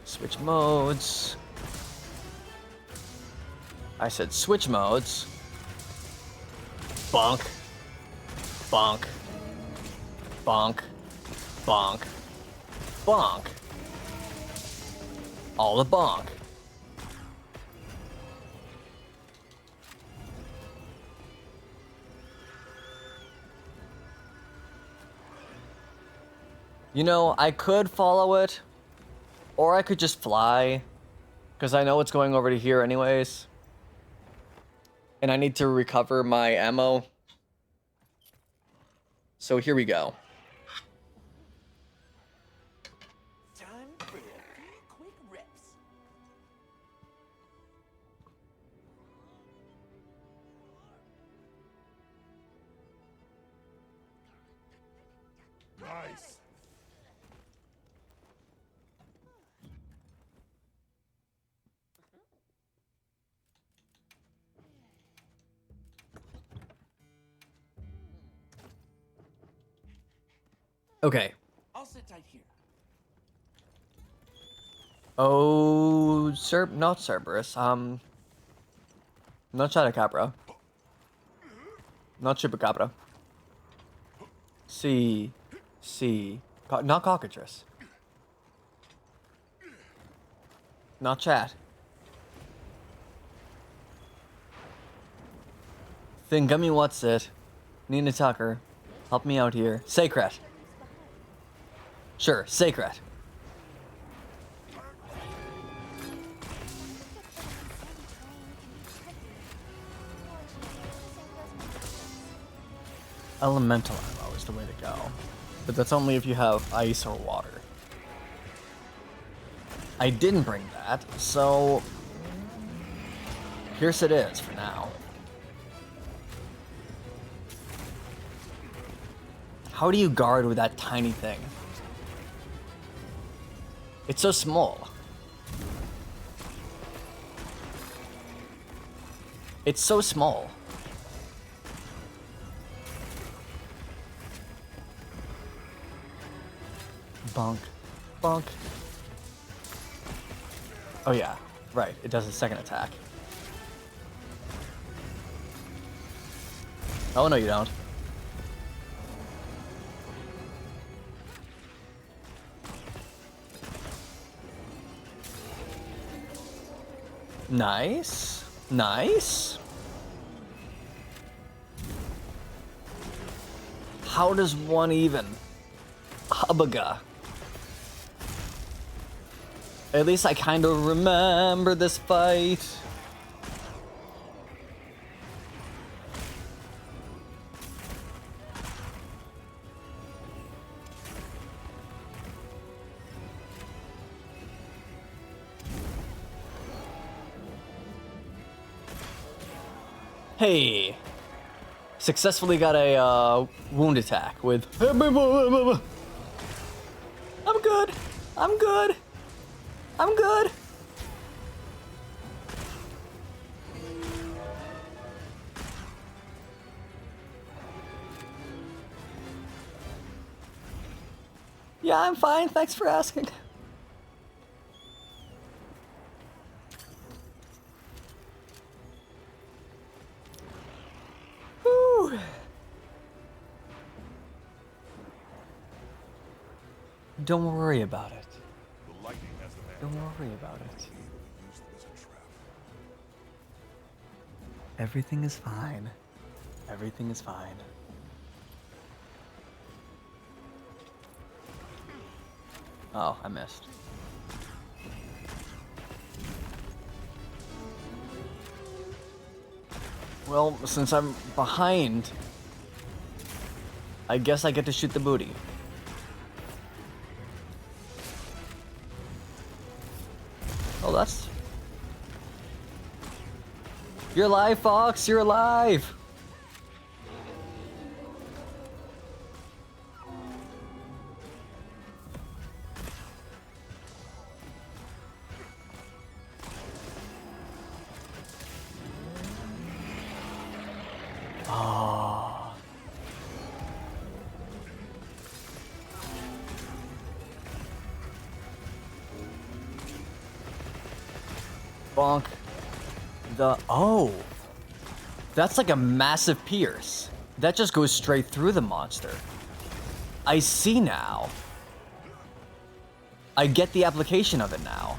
Switch modes. I said switch modes. Bonk. Bonk. Bonk. Bonk. Bonk. All the bonk. You know, I could follow it, or I could just fly, because I know it's going over to here anyways. And I need to recover my ammo. So here we go. Time for a few quick reps. Nice. Okay. I'll sit tight here. Oh, not Cerberus. Not Shadowcapra. Not Chupacabra. Not Cockatrice. Not Chat. Thingummy what's it? Nina Tucker. Help me out here. Sacred. Sure, Sacred. Elemental ammo is the way to go. But that's only if you have ice or water. I didn't bring that, so here's it is for now. How do you guard with that tiny thing? It's so small. It's so small. Bonk. Bonk. Oh yeah, right. It does a second attack. Oh no, you don't. Nice. Nice. How does one even? Hubbaga. At least I kind of remember this fight. Hey, successfully got a wound attack with. I'm good. I'm good. I'm good. Yeah, I'm fine. Thanks for asking. Whew. Don't worry about it. Don't worry about it. Everything is fine. Everything is fine. Oh, I missed. Well, since I'm behind, I guess I get to shoot the booty. Oh, that's... You're alive, Fox! You're alive! Oh. Bonk. Oh. That's like a massive pierce. That just goes straight through the monster. I see now. I get the application of it now.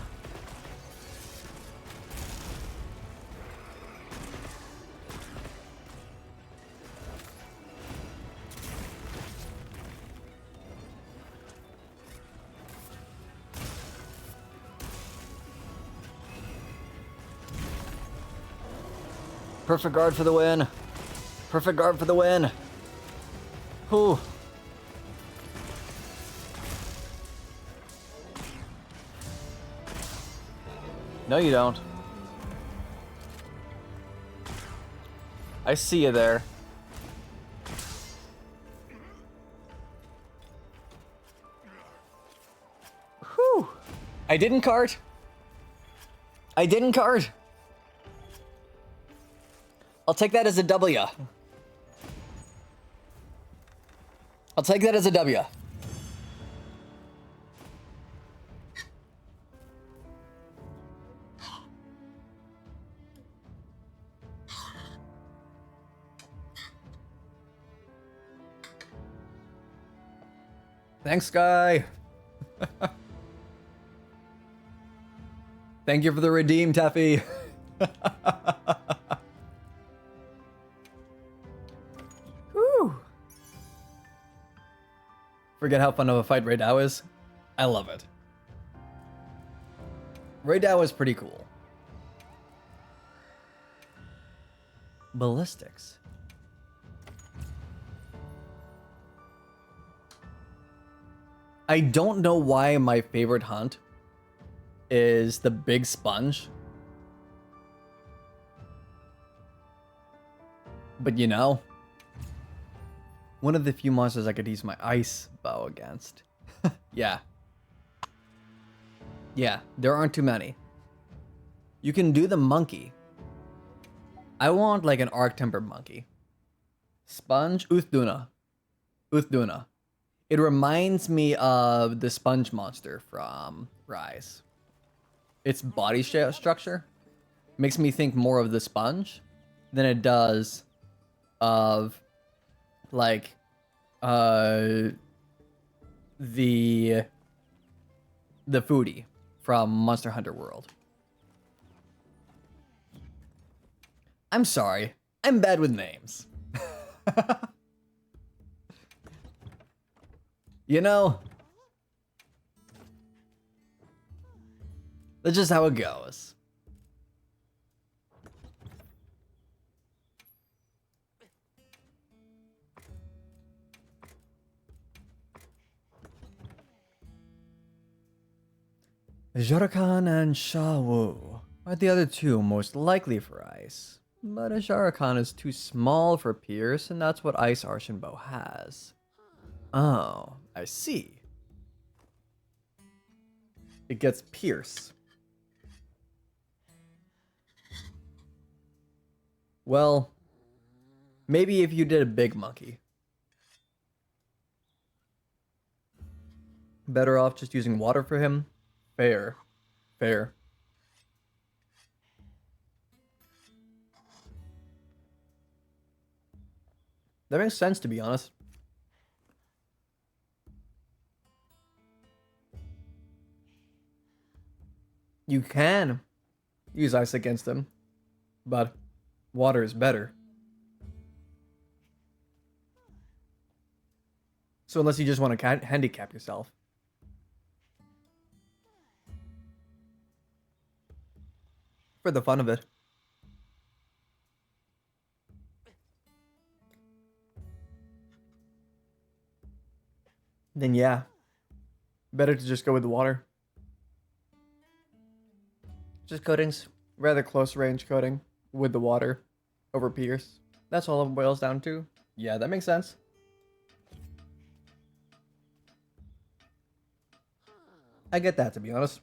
Perfect guard for the win. Perfect guard for the win. Whew. No, you don't. I see you there. Whew. I didn't cart. I didn't cart. I'll take that as a W. I'll take that as a W. Thanks, Sky. Thank you for the redeem, Taffy. Whew. Forget how fun of a fight Raid Dow is. I love it. Raid Dow is pretty cool. Ballistics. I don't know why my favorite hunt is the big sponge. But you know, one of the few monsters I could use my ice bow against. Yeah. Yeah, there aren't too many. You can do the monkey. I want like an arc tempered monkey. Sponge Uthduna. Uthduna. It reminds me of the sponge monster from Rise. Its body structure makes me think more of the sponge than it does of like the foodie from Monster Hunter World. I'm sorry. I'm bad with names. You know, that's just how it goes. Jarakan and Shawu are the other two most likely for ice, but a Jarakan is too small for Pierce, and that's what Ice Arshenbow has. Oh, I see. it gets pierce. Well, maybe if you did a big monkey. Better off just using water for him? Fair. Fair. That makes sense, to be honest. You can use ice against him, but water is better. So unless you just want to handicap yourself. For the fun of it. Then yeah. Better to just go with the water. Just coatings. Rather close range coating with the water over Pierce. That's all it boils down to. Yeah, that makes sense. I get that, to be honest.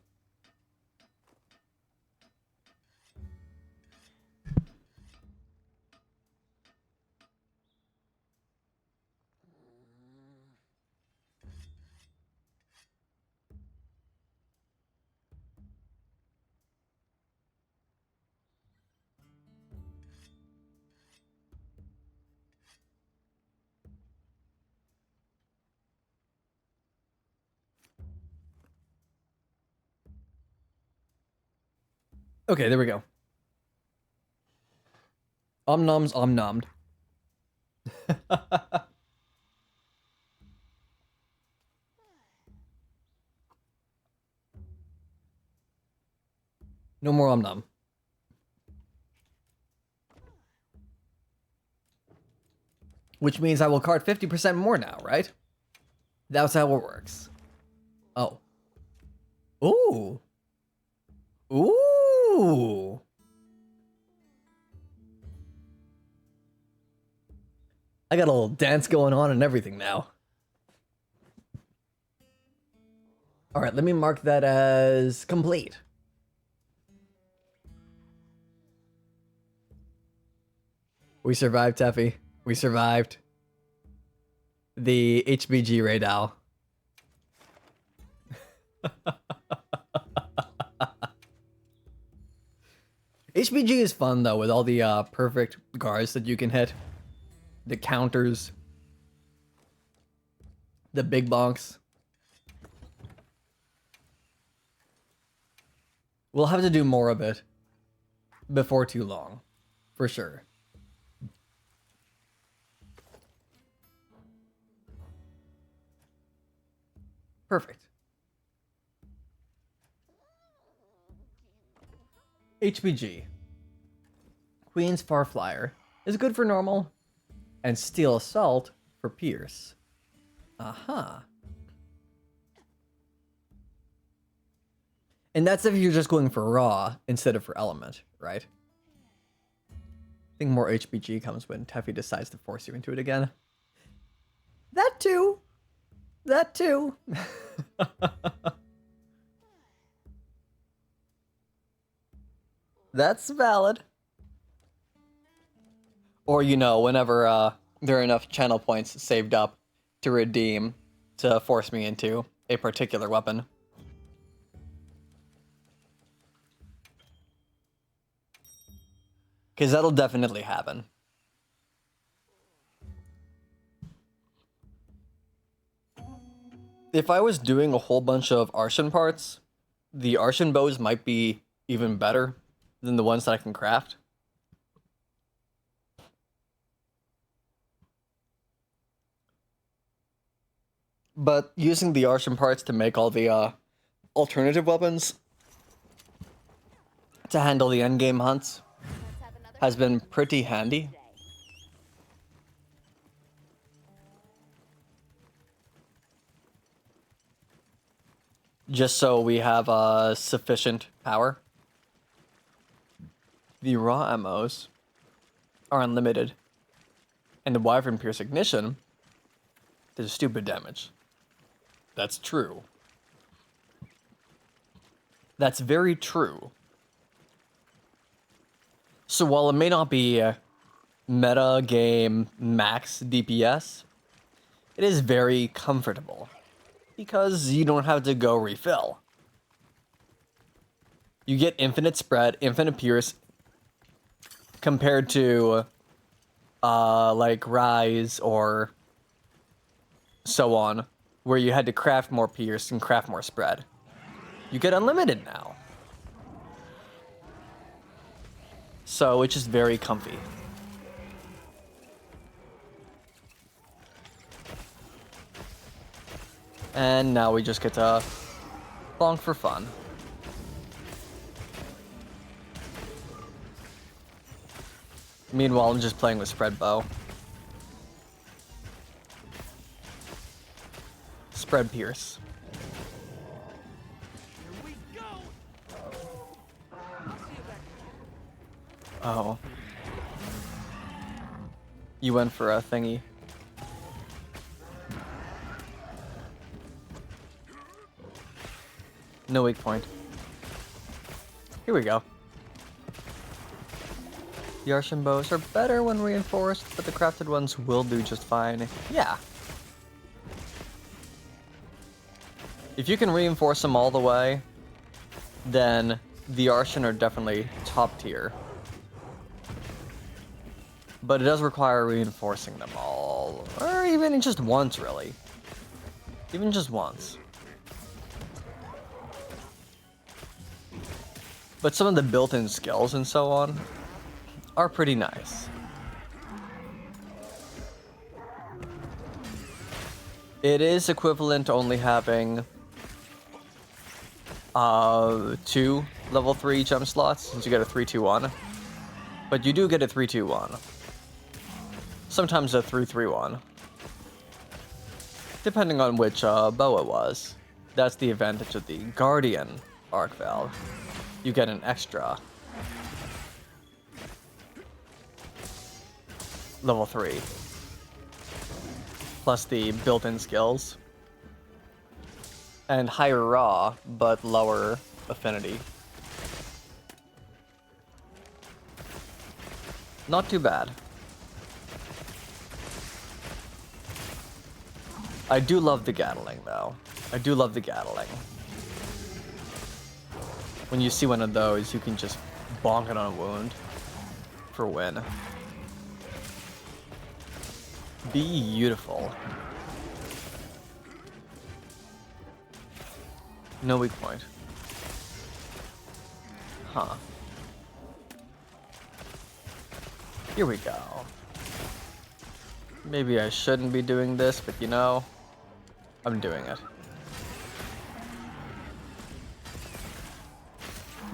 Okay, there we go. Omnoms omnommed. No more omnom. Which means I will cart 50% more now, right? That's how it works. Oh. Ooh. Ooh. I got a little dance going on and everything now. All right, let me mark that as complete. We survived, Teffy. We survived. The HBG raid owl. HBG is fun though, with all the perfect guards that you can hit. The counters. The big bonks. We'll have to do more of it before too long, for sure. Perfect. HBG. Queen's Farflyer is good for normal, and Steel Assault for Pierce. Aha. And that's if you're just going for raw instead of for element, right? I think more HBG comes when Teffy decides to force you into it again. That too. That too. That's valid. Or, you know, whenever there are enough channel points saved up to redeem to force me into a particular weapon. Because that'll definitely happen. If I was doing a whole bunch of Arshan parts, the Arshan bows might be even better than the ones that I can craft. But using the Arshan parts to make all the alternative weapons to handle the endgame hunts has been pretty handy. Just so we have sufficient power. The raw ammos are unlimited, and the Wyvern Pierce Ignition does stupid damage. That's true. That's very true. So while it may not be meta game max DPS, it is very comfortable because you don't have to go refill. You get infinite spread, infinite pierce, compared to like Rise or so on, where you had to craft more pierce and craft more spread. You get unlimited now. So it's just very comfy. And now we just get to bonk for fun. Meanwhile, I'm just playing with spread bow. Spread pierce. Here we go. Oh. You went for a thingy. No weak point. Here we go. The Arshan bows are better when reinforced, but the crafted ones will do just fine. Yeah. If you can reinforce them all the way, then the Arshan are definitely top tier. But it does require reinforcing them all, or even just once, really. Even just once. But some of the built-in skills and so on are pretty nice. It is equivalent to only having 2 level 3 gem slots, since you get a 3-2-1. But you do get a 3-2-1. Sometimes a 3-3-1. Depending on which bow it was. That's the advantage of the Guardian Arc Valve. You get an extra level 3. Plus the built-in skills. And higher raw, but lower affinity. Not too bad. I do love the Gatling, though. I do love the Gatling. When you see one of those, you can just bonk it on a wound for win. Beautiful. No weak point. Huh. Here we go. Maybe I shouldn't be doing this, but you know, I'm doing it.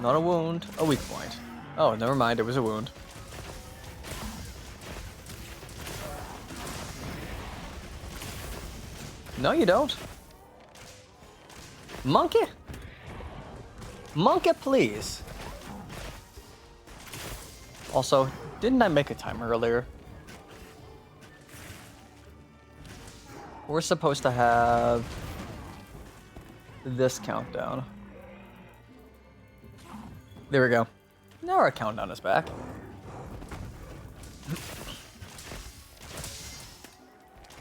Not a wound, a weak point. Oh, never mind, it was a wound. No, you don't. Monkey? Monkey, please. Also, didn't I make a timer earlier? We're supposed to have this countdown. There we go. Now our countdown is back.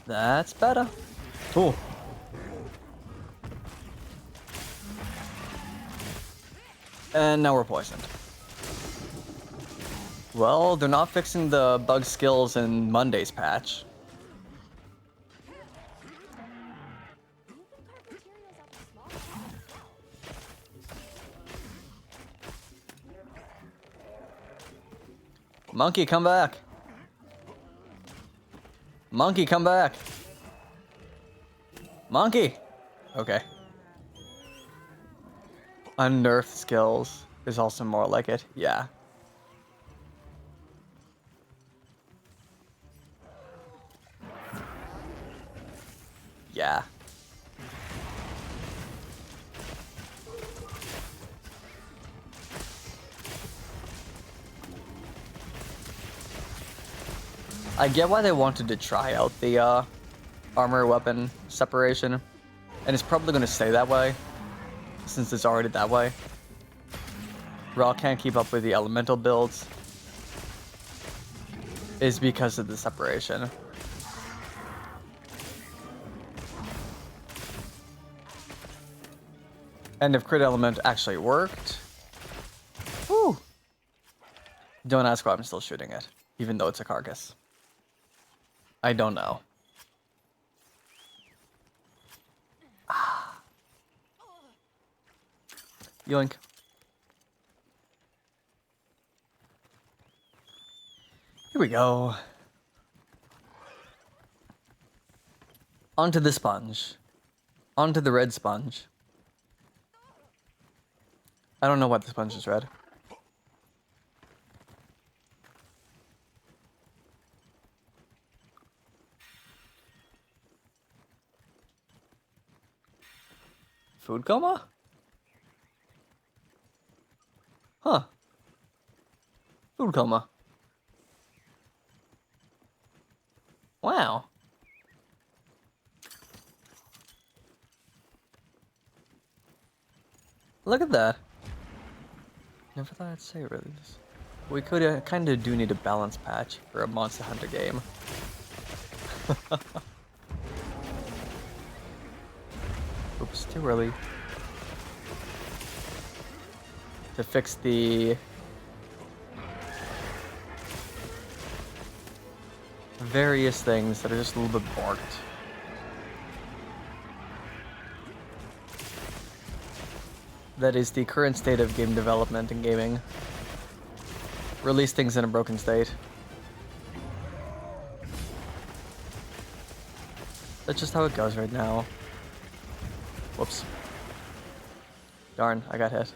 That's better. Cool. And now we're poisoned. Well, they're not fixing the bug skills in Monday's patch. Monkey, come back. Monkey, come back. Monkey. Okay. Unnerfed skills is also more like it. Yeah. Yeah. I get why they wanted to try out the armor weapon separation, and it's probably going to stay that way, since it's already that way. Raw can't keep up with the elemental builds is because of the separation. And if crit element actually worked, whew, don't ask why I'm still shooting it, even though it's a carcass. I don't know. Yoink. Here we go. Onto the sponge. Onto the red sponge. I don't know why the sponge is red. Food coma? Huh. Food coma. Wow. Look at that. Never thought I'd say really this. We could kind of do need a balance patch for a Monster Hunter game. Oops, too early. To fix the various things that are just a little bit borked. That is the current state of game development and gaming. Release things in a broken state. That's just how it goes right now. Whoops. Darn, I got hit.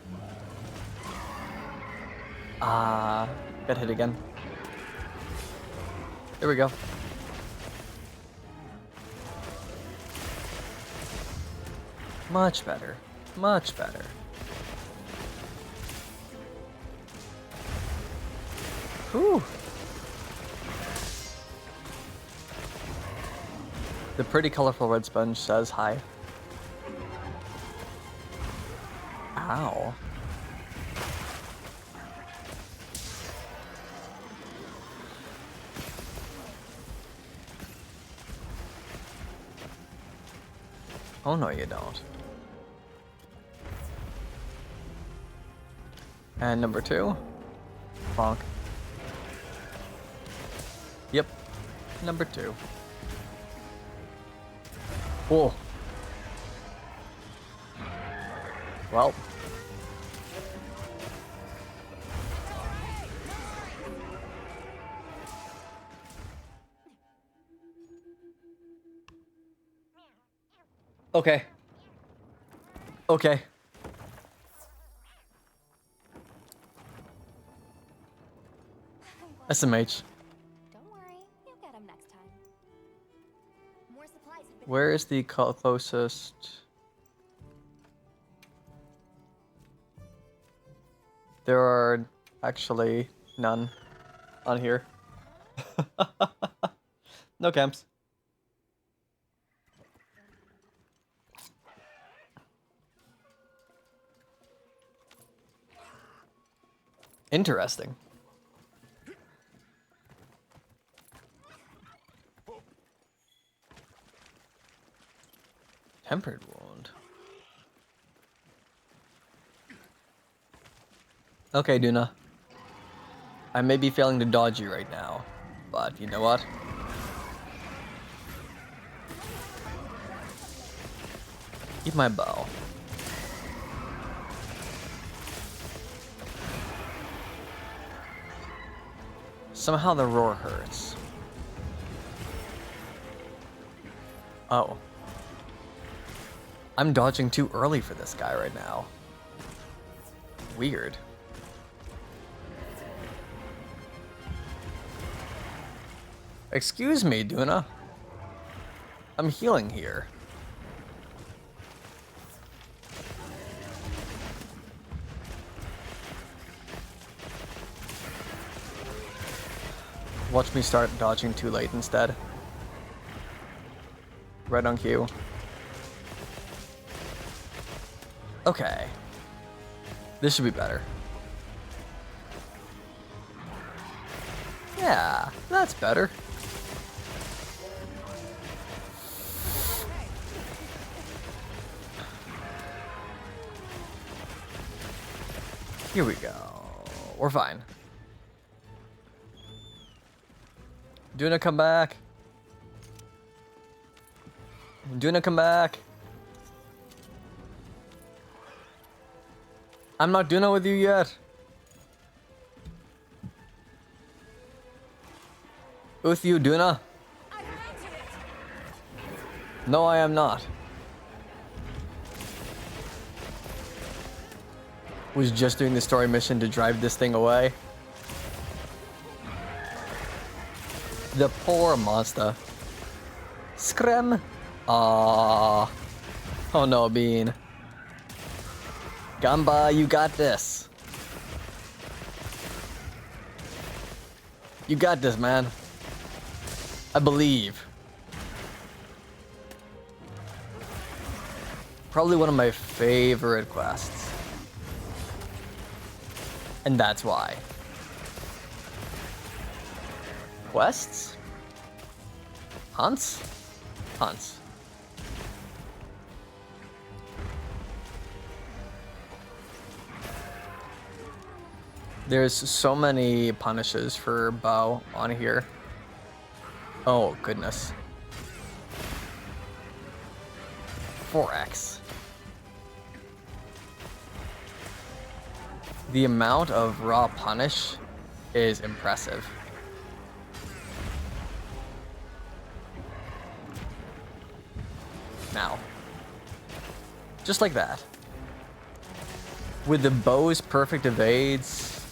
Got hit again. There we go. Much better. Much better. Whew. The pretty colorful red sponge says hi. Ow. Oh no, you don't. And number 2. Bonk. Yep. Number 2. Whoa. Well. Okay. Okay. SMH. Don't worry, you'll get him next time. More supplies have been. Where is the closest? There are actually none on here. No camps. Interesting. Tempered wound. Okay, Duna. I may be failing to dodge you right now, but you know what? Keep my bow. Somehow the roar hurts. Oh. I'm dodging too early for this guy right now. Weird. Excuse me, Duna. I'm healing here. Watch me start dodging too late instead. Right on cue. Okay. This should be better. Yeah, that's better. Here we go. We're fine. Duna, come back. Duna, come back. I'm not Duna with you yet. With you, Duna? No, I am not. Was just doing the story mission to drive this thing away. The poor monster. Scram. Ah. Oh no, Bean. Gamba, you got this. You got this, man. I believe. Probably one of my favorite quests. And that's why. Quests? Hunts? Hunts. There's so many punishes for bow on here. Oh, goodness. 4x. The amount of raw punish is impressive. Now, just like that. With the bow's perfect evades,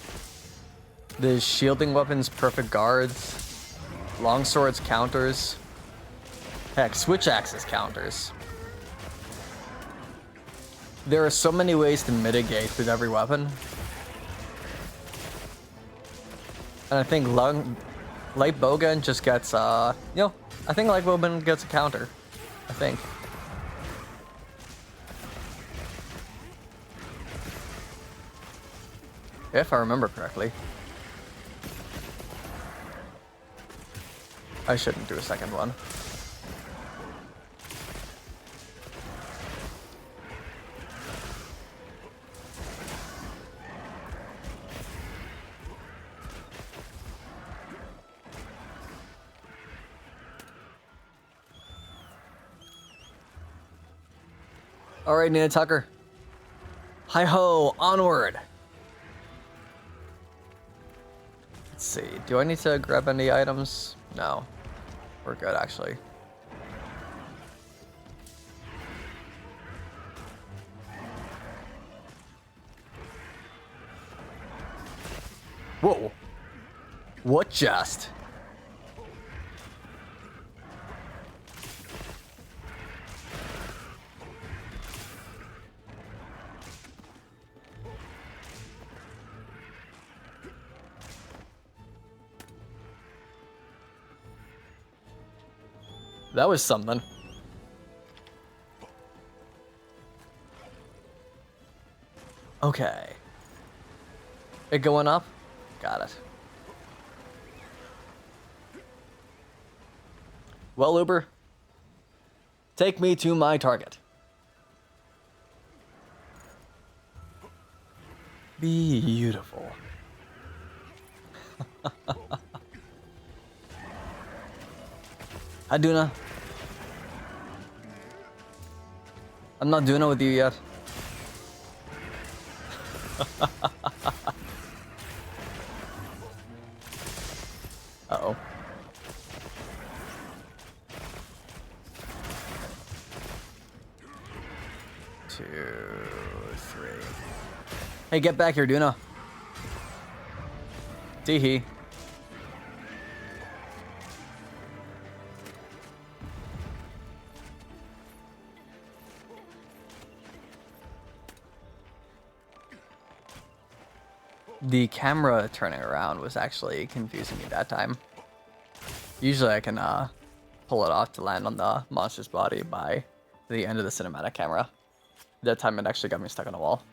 the shielding weapons perfect guards, longswords counters, heck, switch axes counters. There are so many ways to mitigate with every weapon. And I think light bowgun just gets, I think light bowgun gets a counter. I think. If I remember correctly. I shouldn't do a second one. All right, Nina Tucker. Hi ho, onward. Let's see. Do I need to grab any items? No. We're good, actually. Whoa. What just? That was something. Okay. It going up? Got it. Well, Uber, take me to my target. Beautiful. Hi, Duna. I'm not Duna with you yet. Uh-oh. Two, three. Hey, get back here, Duna. Teehee. The camera turning around was actually confusing me that time. Usually I can pull it off to land on the monster's body by the end of the cinematic camera. That time it actually got me stuck on a wall.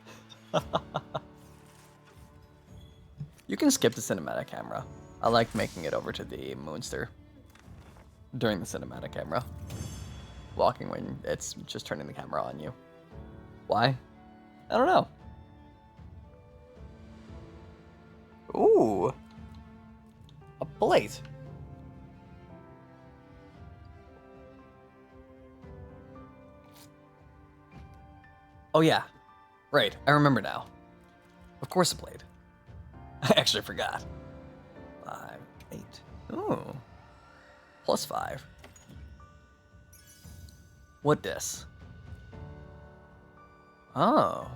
You can skip the cinematic camera. I like making it over to the Moonster during the cinematic camera. Walking when it's just turning the camera on you. Why? I don't know. Ooh. A plate. Oh yeah. Right, I remember now. Of course a plate. I actually forgot. 5, 8. Ooh. +5. What this? Oh.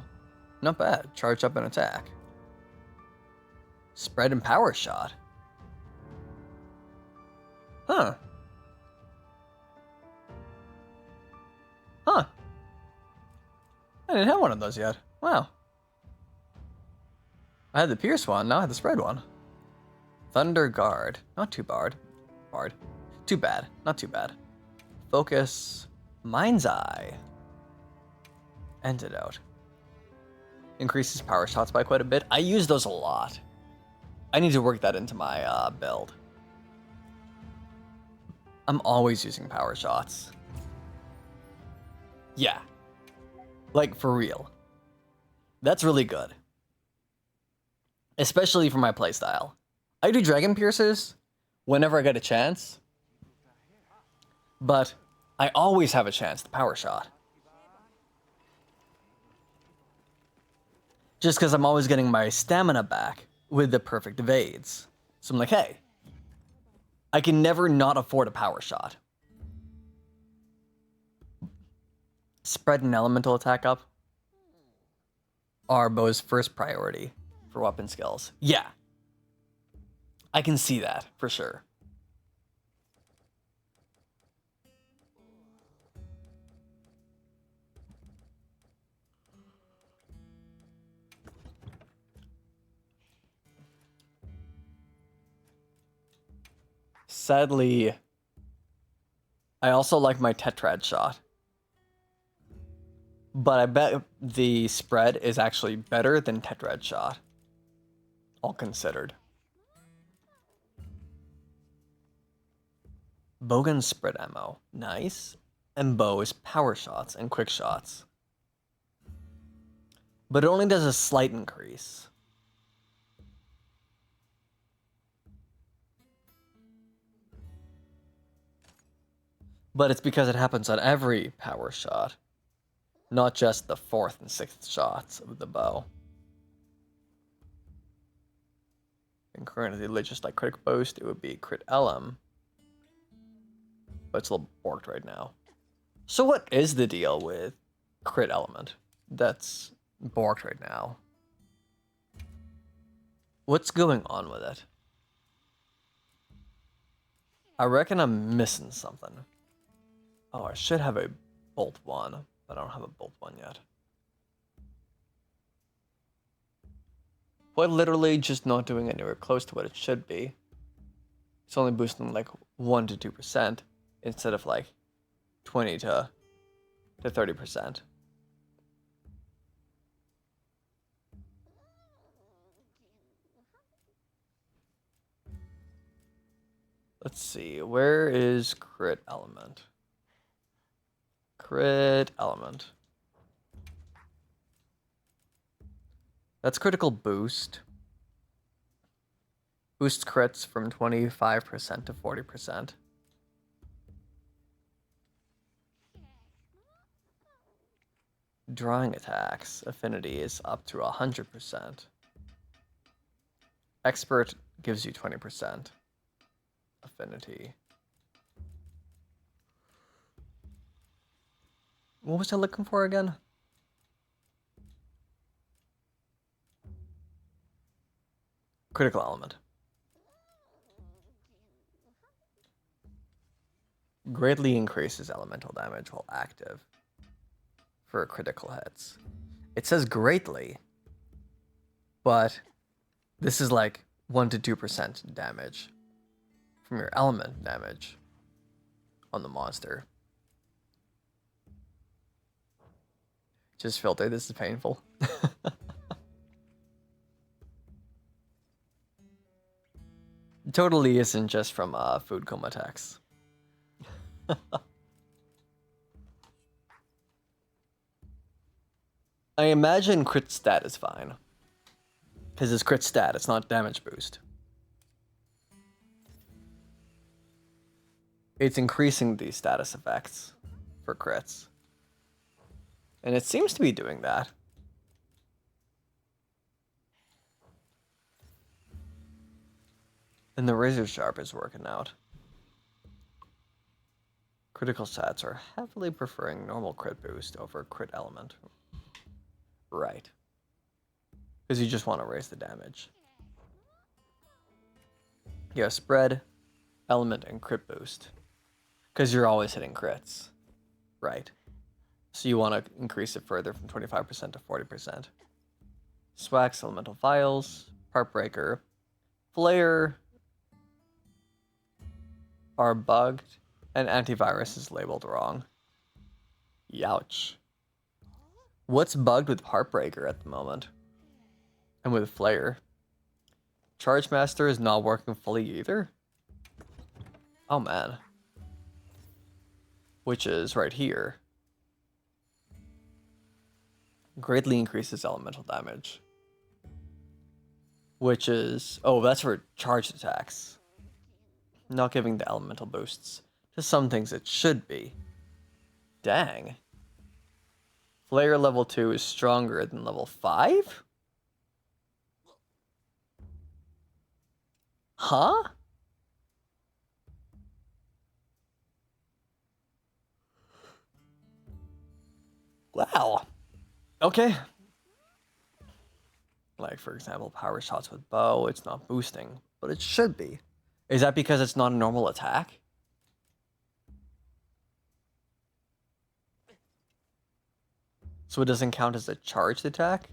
Not bad. Charge up and attack. Spread and power shot. Huh. Huh. I didn't have one of those yet. Wow. I had the Pierce one, now I have the Spread one. Thunder Guard. Not too bad. Too bad. Not too bad. Focus. Mind's Eye. Antidote. Increases power shots by quite a bit. I use those a lot. I need to work that into my build. I'm always using power shots. Yeah. Like, for real. That's really good. Especially for my playstyle. I do Dragon Pierces whenever I get a chance. But I always have a chance to power shot. Just because I'm always getting my stamina back with the perfect evades. So I'm like, hey, I can never not afford a power shot. Spread and elemental attack up are Bo's first priority for weapon skills. Yeah. I can see that, for sure. Sadly, I also like my Tetrad shot. But I bet the spread is actually better than Tetrad shot. All considered. Bogan's spread ammo. Nice. And Bo's power shots and quick shots. But it only does a slight increase. But it's because it happens on every power shot. Not just the 4th and 6th shots of the bow. And currently, just like Critic Boost, it would be Crit LM. But it's a little borked right now. So what is the deal with Crit Element that's borked right now? What's going on with it? I reckon I'm missing something. Oh, I should have a Bolt 1, but I don't have a Bolt 1 yet. Quite literally just not doing anywhere close to what it should be. It's only boosting like 1 to 2% instead of like 20 to 30%. Let's see, where is Crit Element? Crit Element. That's critical boost. Boosts crits from 25% to 40%. Drawing attacks. Affinity is up to 100%. Expert gives you 20%. Affinity. What was I looking for again? Critical element. Greatly increases elemental damage while active for critical hits. It says greatly, but this is like 1 to 2% damage from your element damage on the monster. Just filter, this is painful. It totally isn't just from food coma attacks. I imagine crit stat is fine. Because it's crit stat, it's not damage boost. It's increasing the status effects for crits. And it seems to be doing that. And the razor sharp is working out. Critical stats are heavily preferring normal crit boost over crit element. Right. Because you just want to raise the damage. Yeah, spread, element, and crit boost. Because you're always hitting crits. Right. So you want to increase it further from 25% to 40%. Swax, elemental vials, Heartbreaker, Flare are bugged, and antivirus is labeled wrong. Youch. What's bugged with Heartbreaker at the moment? And with Flare? Charge Master is not working fully either? Oh man. Which is right here. Greatly increases elemental damage. Which is... oh, that's for charged attacks. Not giving the elemental boosts to some things it should be. Dang. Flare level 2 is stronger than level 5? Huh? Wow. Okay. Like, for example, power shots with bow, it's not boosting, but it should be. Is that because it's not a normal attack? So it doesn't count as a charged attack?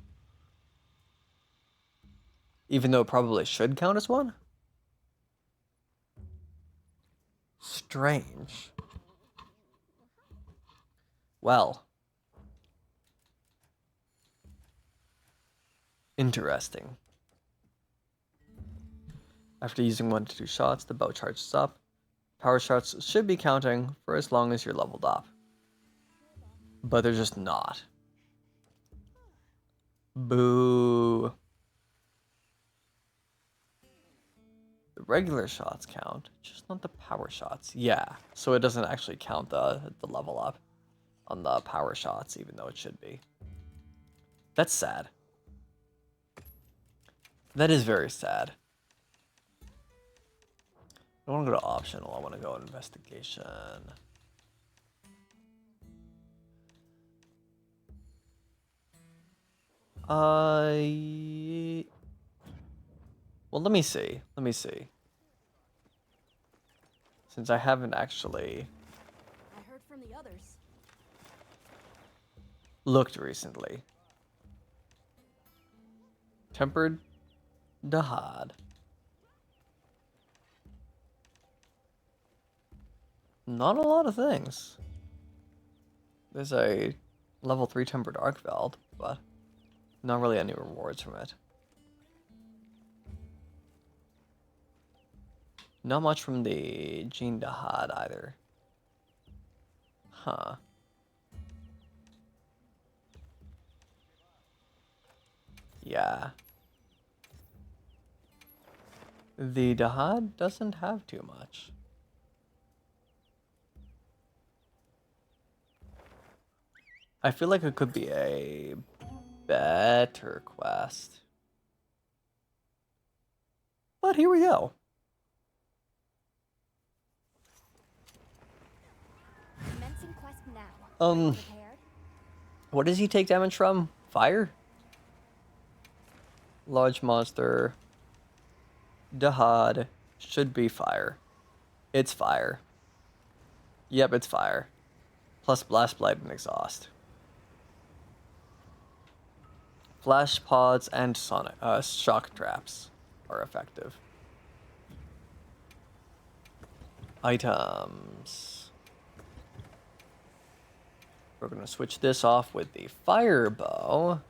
Even though it probably should count as one? Strange. Well. Interesting. After using 1 to 2 shots, the bow charges up. Power shots should be counting for as long as you're leveled up. But they're just not. Boo. The regular shots count, just not the power shots. Yeah, so it doesn't actually count the level up on the power shots, even though it should be. That's sad. That is very sad. I don't want to go to optional, I want to go investigation. Well, let me see. Since I haven't actually I heard from the others. looked recently. Tempered Dahad. Not a lot of things. There's a level 3 Tempered Arcveld, but not really any rewards from it. Not much from the Jean Dahad either. Huh. Yeah. The Dahad doesn't have too much. I feel like it could be a better quest. But here we go. Commencing quest now. Are you prepared? What does he take damage from? Fire? Large monster. Dahad. Should be fire. It's fire. Yep, it's fire. Plus blast blight and exhaust. Flash pods and sonic shock traps are effective. Items. We're gonna switch this off with the fire bow.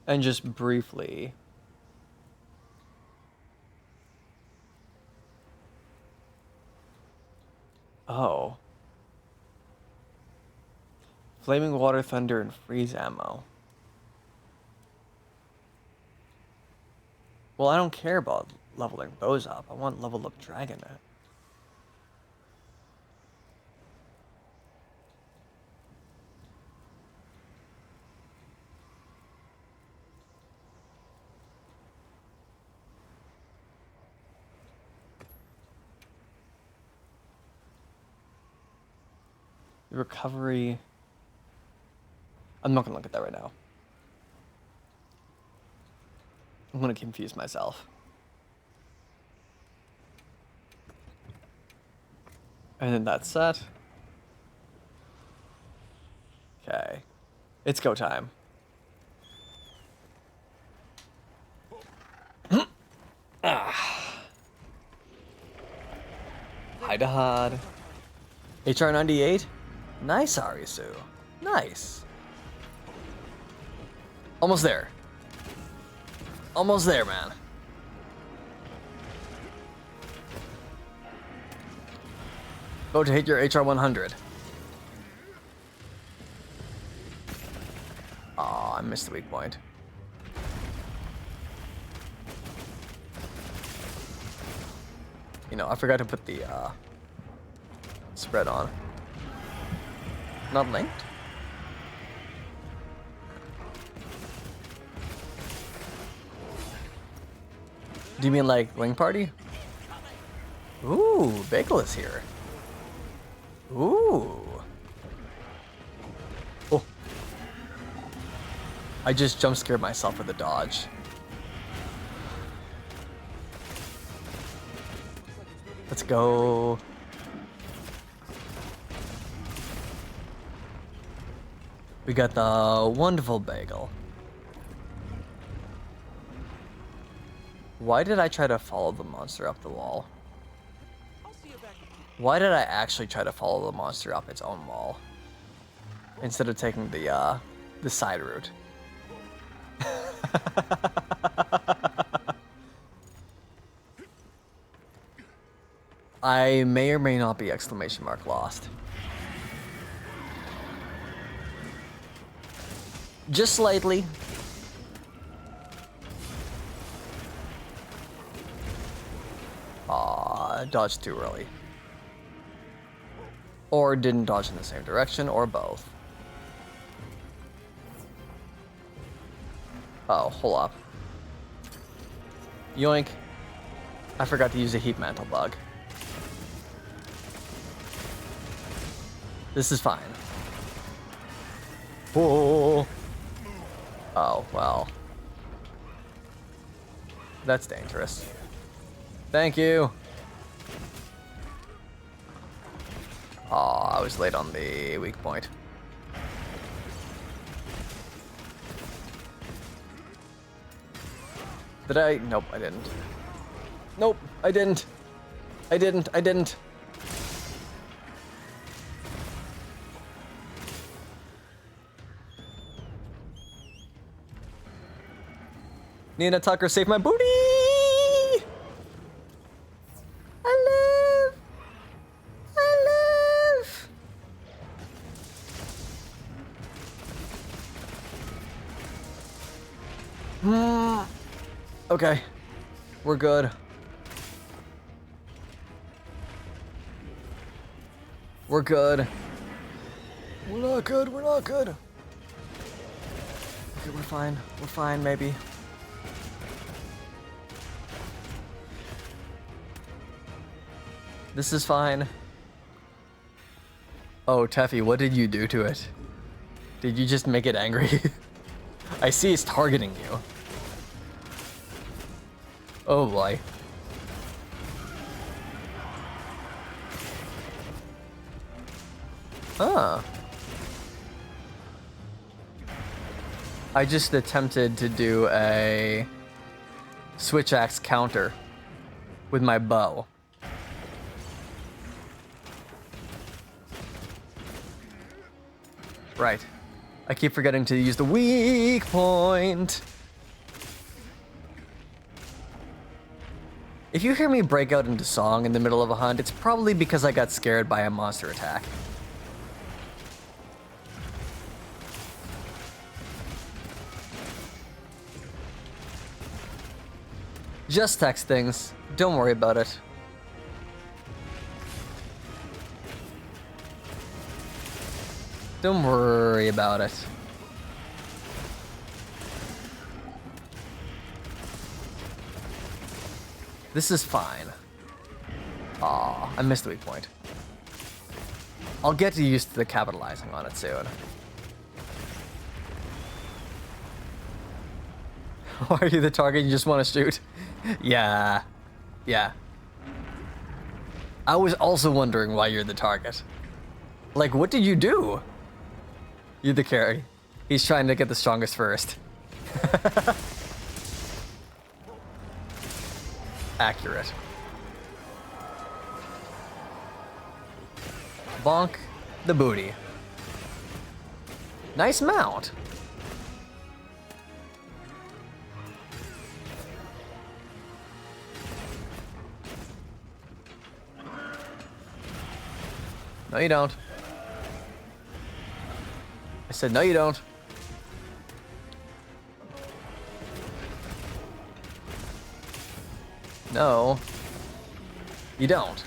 And just briefly. Oh. Flaming water, thunder, and freeze ammo. Well, I don't care about leveling those up. I want level up dragon. Recovery. I'm not gonna look at that right now. I'm gonna confuse myself. And then that's set. Okay. It's go time. Hide. HR 98? Nice, Arisu. Nice. Almost there. Almost there, man. About to hit your HR 100. Aw, I missed the weak point. You know, I forgot to put the spread on. Not linked? Do you mean like Link Party? Ooh, Bagel is here. Ooh. Oh. I just jump scared myself with a dodge. Let's go. We got the wonderful Bagel. Why did I try to follow the monster up the wall? Why did I actually try to follow the monster up its own wall? Instead of taking the side route. I may or may not be exclamation mark lost. Just slightly. Aw, dodged too early. Or didn't dodge in the same direction, or both. Oh, hold up. Yoink. I forgot to use a heat mantle bug. This is fine. Whoa. Oh, well. That's dangerous. Thank you. Aw, I was late on the weak point. Did I? Nope, I didn't. Nope, I didn't. I didn't. Nina Tucker saved my booty! I live! Okay. We're good. We're good. We're not good. Okay, we're fine. We're fine, maybe. This is fine. Oh, Teffy, what did you do to it? Did you just make it angry? I see it's targeting you. Oh boy. Huh. I just attempted to do a switch axe counter with my bow. Right. I keep forgetting to use the weak point. If you hear me break out into song in the middle of a hunt, it's probably because I got scared by a monster attack. Just text things. Don't worry about it. Don't worry about it. This is fine. Aw, I missed the weak point. I'll get used to the capitalizing on it soon. Are you the target you just want to shoot? Yeah. Yeah. I was also wondering why you're the target. Like, what did you do? You're the carry. He's trying to get the strongest first. Accurate. Bonk the booty. Nice mount. No, you don't. I said, no, you don't. No, you don't.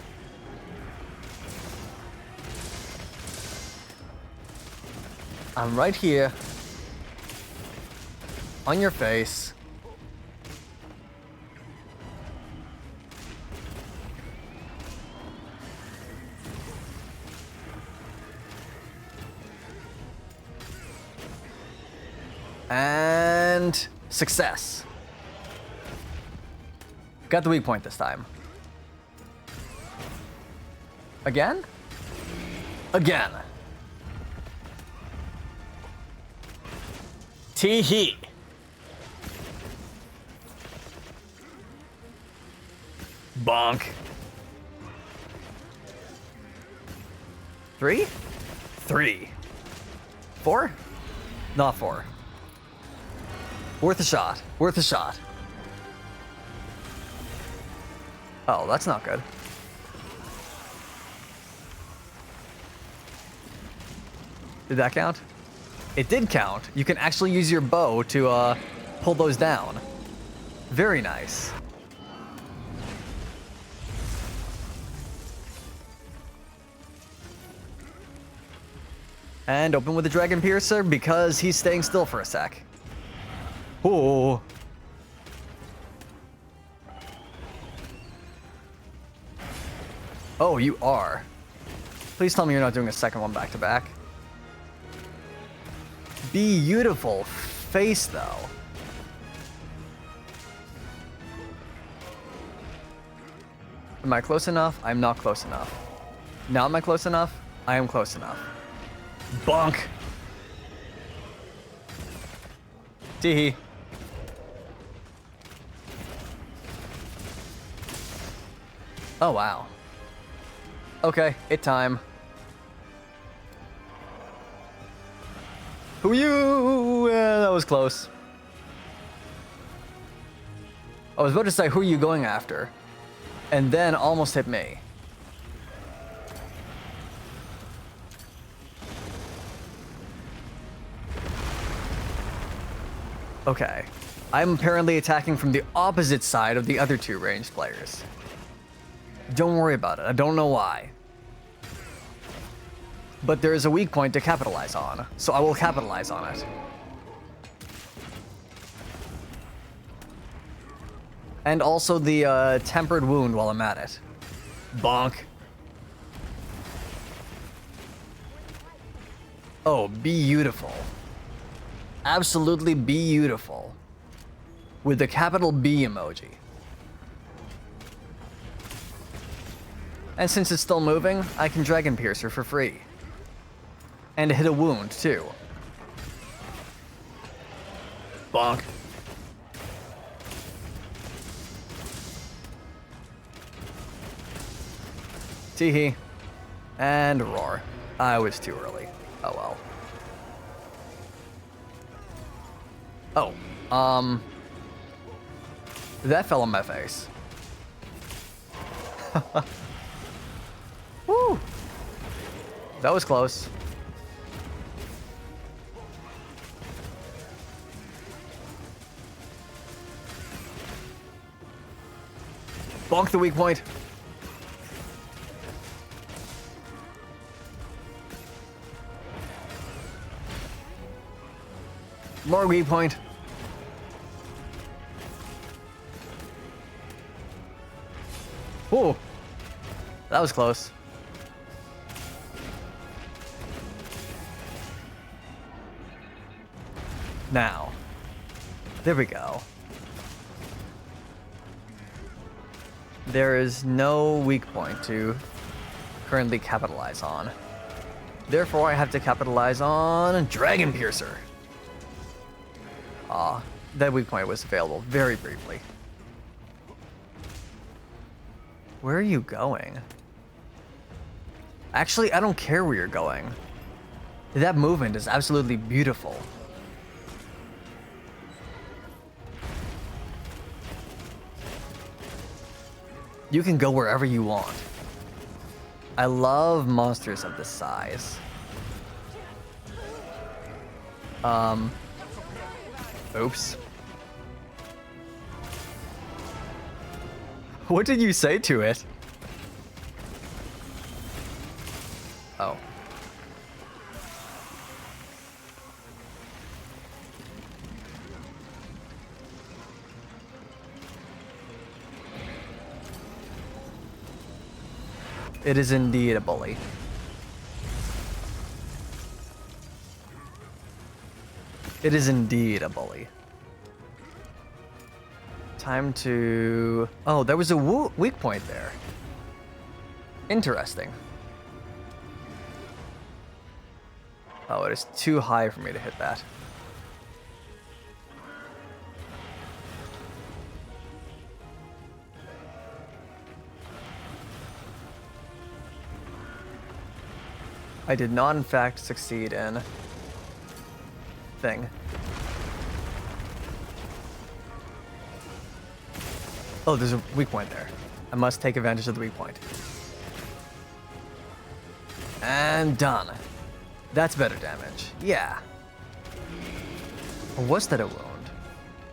I'm right here. On your face. And success. Got the weak point this time. Again? Again. Tee-hee. Bonk. 3? 3. 4? Not 4. Worth a shot. Worth a shot. Oh, that's not good. Did that count? It did count. You can actually use your bow to pull those down. Very nice. And open with the Dragon Piercer because he's staying still for a sec. Oh. Oh, you are. Please tell me you're not doing a second one back to back. Beautiful face, though. Am I close enough? I'm not close enough. Now am I close enough? I am close enough. Bonk. Tee-hee. Oh, wow. Okay, it time. Who you? That was close. I was about to say, who are you going after? And then almost hit me. Okay. I'm apparently attacking from the opposite side of the other two ranged players. Don't worry about it. I don't know why. But there is a weak point to capitalize on, so I will capitalize on it. And also the tempered wound while I'm at it. Bonk. Oh, beautiful. Absolutely beautiful. With the capital B emoji. And since it's still moving, I can Dragon Piercer for free. And hit a wound, too. Bonk. Tee-hee. And roar. I was too early. Oh well. Oh, that fell on my face. Woo! That was close. Bonk the weak point. More weak point. Ooh. That was close. Now. There we go. There is no weak point to currently capitalize on. Therefore, I have to capitalize on Dragon Piercer. That weak point was available very briefly. Where are you going? Actually, I don't care where you're going. That movement is absolutely beautiful. You can go wherever you want. I love monsters of this size. Oops. What did you say to it? Oh. It is indeed a bully. It is indeed a bully. Time to... Oh, there was a weak point there. Interesting. Oh, it is too high for me to hit that. I did not, in fact, succeed in... thing. Oh, there's a weak point there. I must take advantage of the weak point. And done. That's better damage. Yeah. Or was that a wound?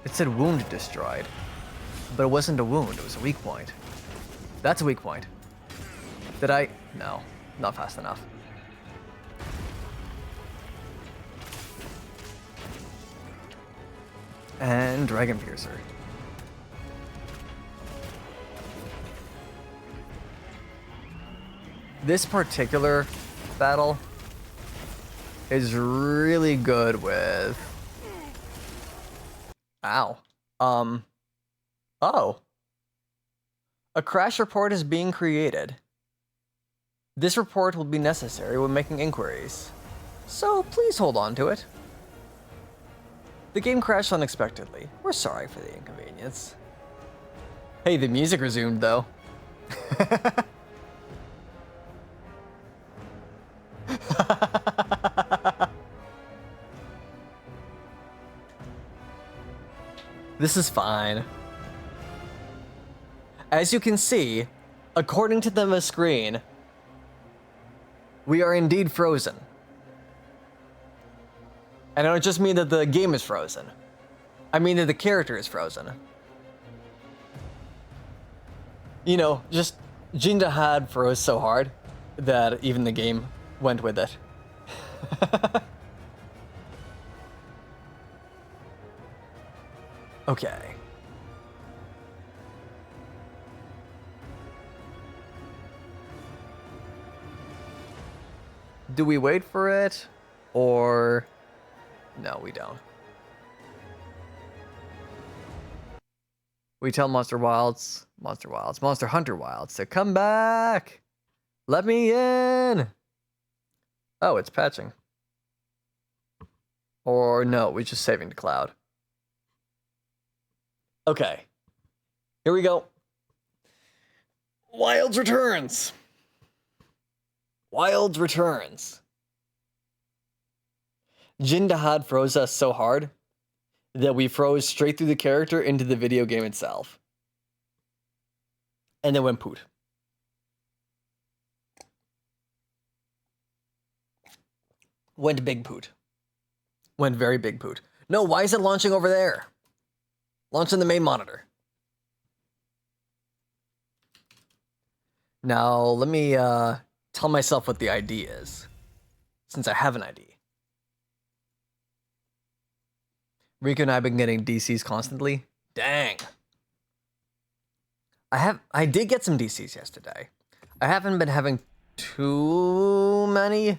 It said wound destroyed. But it wasn't a wound, it was a weak point. That's a weak point. Did I? No, not fast enough. And Dragon Piercer. This particular battle is really good with... Ow. Oh. A crash report is being created. This report will be necessary when making inquiries, so please hold on to it. The game crashed unexpectedly. We're sorry for the inconvenience. Hey, the music resumed though. This is fine. As you can see, according to the screen, we are indeed frozen. And I don't just mean that the game is frozen. I mean that the character is frozen. You know, just Jinda had froze so hard that even the game went with it. Okay. Do we wait for it, or... No, we don't. We tell Monster Hunter Wilds to come back! Let me in! Oh, it's patching. Or no, we're just saving to cloud. Okay. Here we go. Wilds returns! Wilds returns. Jindahad froze us so hard that we froze straight through the character into the video game itself. And then went poot. Went big poot. Went very big poot. No, why is it launching over there? Launch on the main monitor. Now, let me tell myself what the ID is, since I have an ID. Riku and I have been getting DCs constantly. Dang. I did get some DCs yesterday. I haven't been having too many,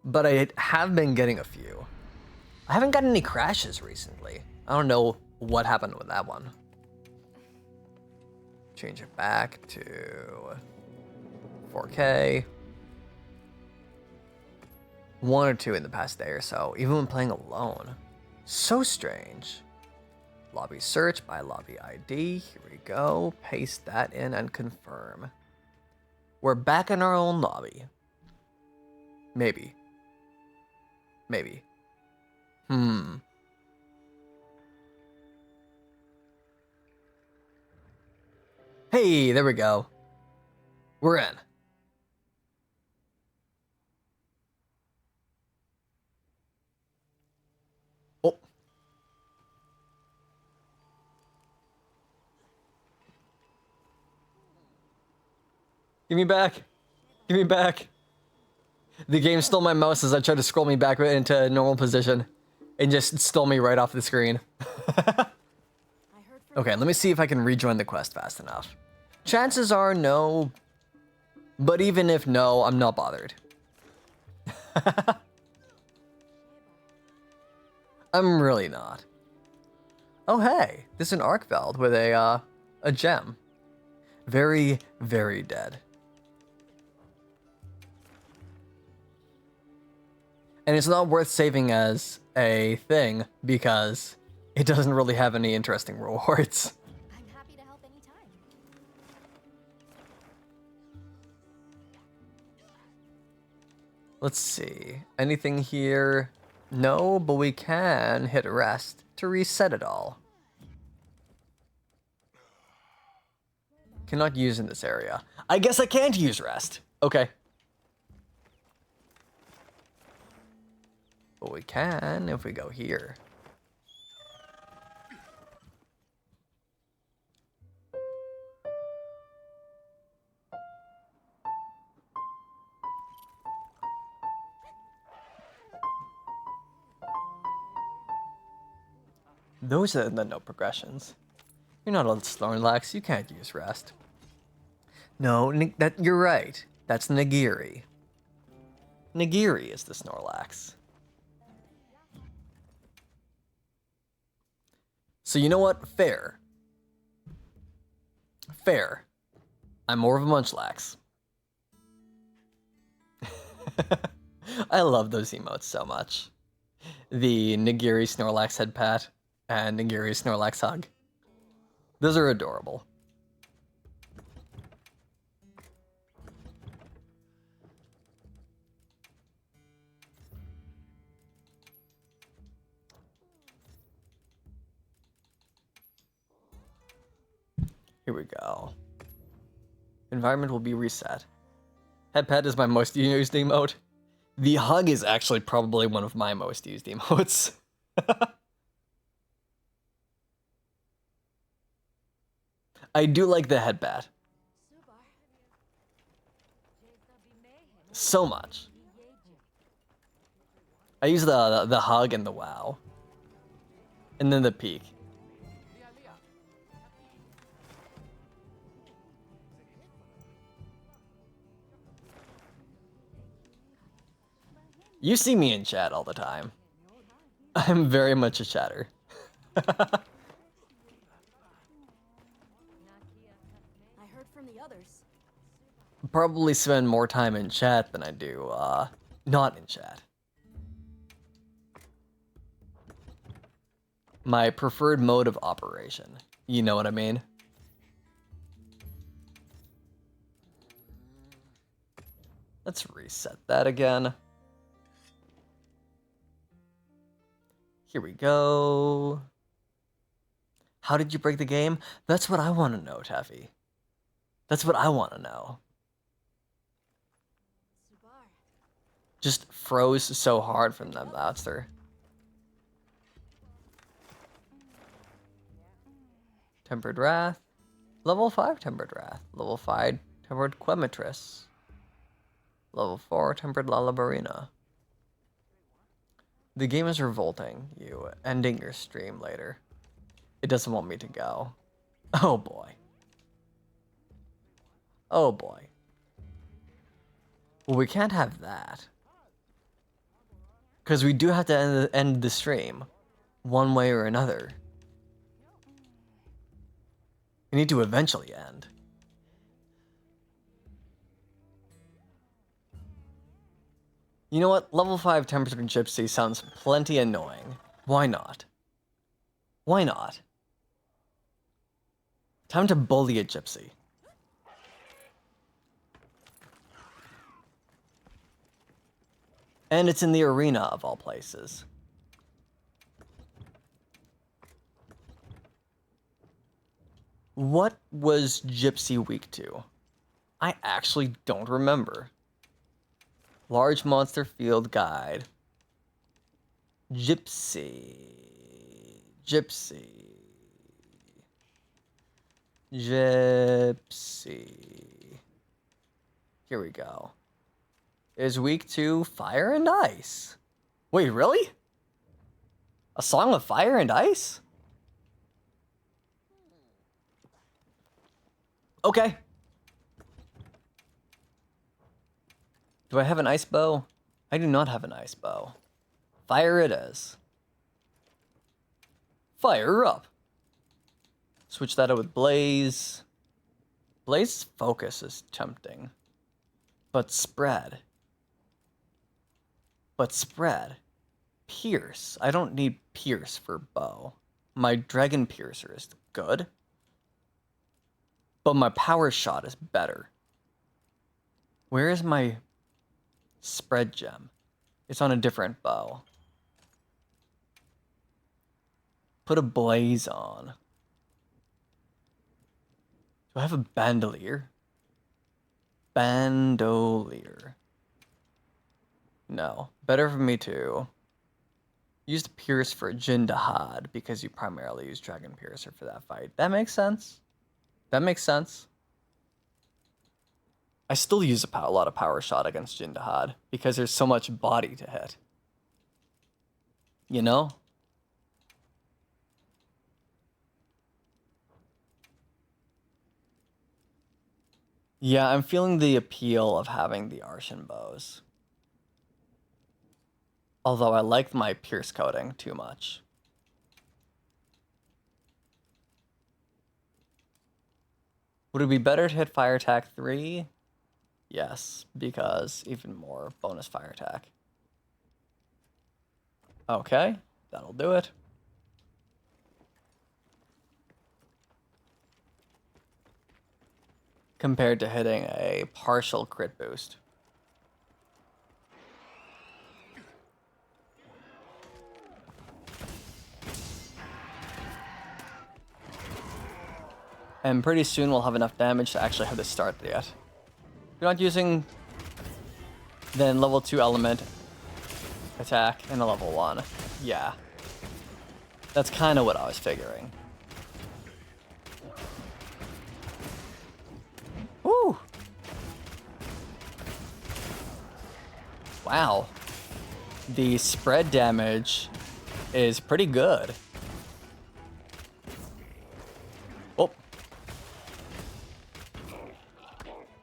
but I have been getting a few. I haven't gotten any crashes recently. I don't know what happened with that one. Change it back to 4K. One or two in the past day or so, even when playing alone. So strange. Lobby search by lobby ID. Here we go. Paste that in and confirm. We're back in our own lobby. Maybe. Maybe. Hey, there we go. We're in. Oh. Give me back. Give me back. The game stole my mouse as I tried to scroll me back into normal position and just stole me right off the screen. Okay, let me see if I can rejoin the quest fast enough. Chances are no, but even if no, I'm not bothered. I'm really not. Oh hey, there's an Arcveld with a gem. Very, very dead. And it's not worth saving as a thing because it doesn't really have any interesting rewards. I'm happy to help anytime. Let's see. Anything here? No, but we can hit rest to reset it all. Cannot use in this area. I guess I can't use rest. Okay. But we can if we go here. Those are the no progressions. You're not a Snorlax, you can't use rest. No, that you're right. That's Nagiri. Nagiri is the Snorlax. So you know what? Fair. Fair. I'm more of a Munchlax. I love those emotes so much. The Nagiri Snorlax head pat and Nagiri Snorlax hug. Those are adorable. Here we go. Environment will be reset. Head pet is my most used emote. The hug is actually probably one of my most used emotes. I do like the headbat. So much. I use the hug and the wow. And then the peek. You see me in chat all the time. I'm very much a chatter. I heard from the others. Probably spend more time in chat than I do, not in chat. My preferred mode of operation. You know what I mean? Let's reset that again. Here we go. How did you break the game? That's what I want to know, Taffy. That's what I want to know. just froze so hard from them monster. Tempered Wrath. Level 5 Tempered Wrath. Level 5 Tempered Quematress. Level 4 Tempered Lalabarina. The game is revolting you, ending your stream later. It doesn't want me to go. Oh boy. Oh boy. Well, we can't have that. Because we do have to end the stream. One way or another. We need to eventually end. You know what? Level 5 Temperature Gypsy sounds plenty annoying. Why not? Why not? Time to bully a gypsy. And it's in the arena of all places. What was Gypsy weak to? I actually don't remember. Large Monster Field Guide. Gypsy. Gypsy. Gypsy. Here we go. Is weak to fire and ice. Wait, really? A song of fire and ice? Okay. Do I have an ice bow? I do not have an ice bow. Fire it is. Fire up. Switch that out with Blaze. Blaze focus is tempting. But spread. Pierce. I don't need pierce for bow. My dragon piercer is good. But my power shot is better. Where is my spread gem? It's on a different bow. Put a blaze on. Do I have a bandolier? Bandolier. No. Better for me to use the Pierce for Jindahad because you primarily use Dragon Piercer for that fight. That makes sense. That makes sense. I still use a lot of power shot against Jindahad because there's so much body to hit. You know? Yeah, I'm feeling the appeal of having the Arshan bows. Although I like my Pierce coating too much. Would it be better to hit fire attack 3? Yes, because even more bonus fire attack. Okay, that'll do it. Compared to hitting a partial crit boost. And pretty soon we'll have enough damage to actually have this start yet. If you're not using, then level 2 element attack and a level 1. Yeah. That's kind of what I was figuring. Woo! Wow. The spread damage is pretty good.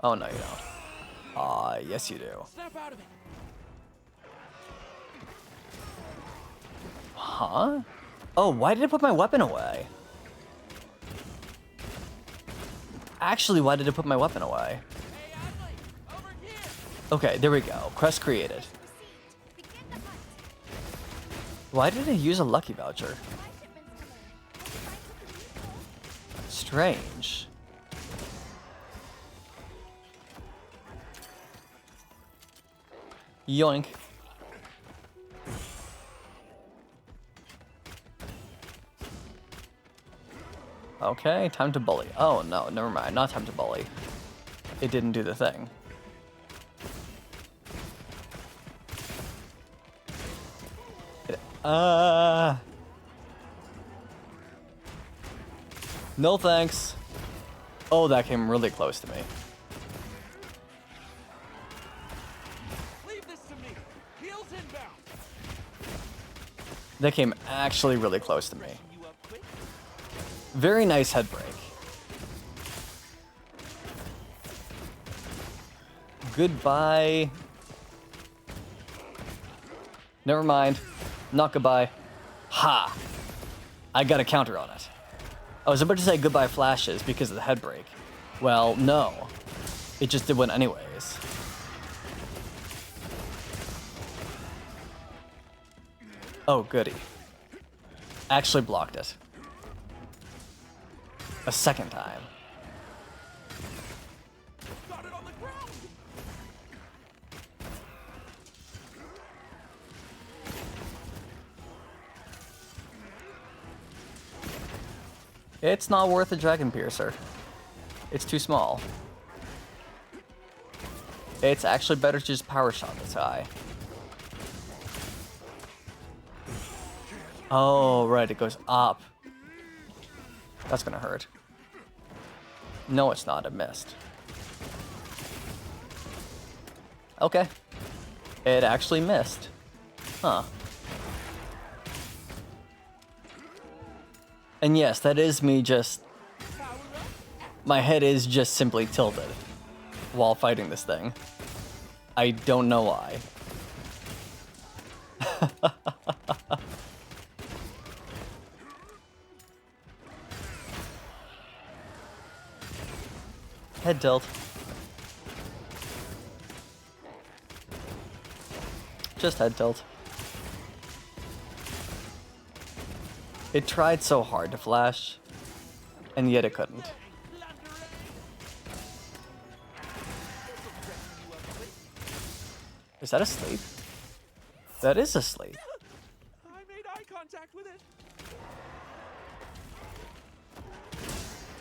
Oh, no, you don't. Yes, you do. Snap out of it. Huh? Oh, why did it put my weapon away? Actually, why did it put my weapon away? Hey, Adley, over here. Okay, there we go. Quest created. Begin the hunt. Why did it use a lucky voucher? My shipment's coming. Strange. Yoink. Okay, time to bully. Oh, no, never mind. Not time to bully. It didn't do the thing. No thanks. Oh, that came really close to me. Leave this to me. Heels inbound. That came actually really close to me. You up quick? Very nice head break. Goodbye. Never mind. Not goodbye. Ha! I got a counter on it. I was about to say goodbye flashes because of the head break. Well, no. It just did one anyways. Oh, goody. Actually blocked it. A second time. Got it on the ground. It's not worth a Dragon Piercer. It's too small. It's actually better to just power shot this guy. Oh, right, it goes up. That's gonna hurt. No, it's not. It missed. Okay. It actually missed. Huh. And yes, that is me just... My head is just simply tilted while fighting this thing. I don't know why. Head tilt. Just head tilt. It tried so hard to flash, and yet it couldn't. Is that a sleep? That is a sleep. I made eye contact with it.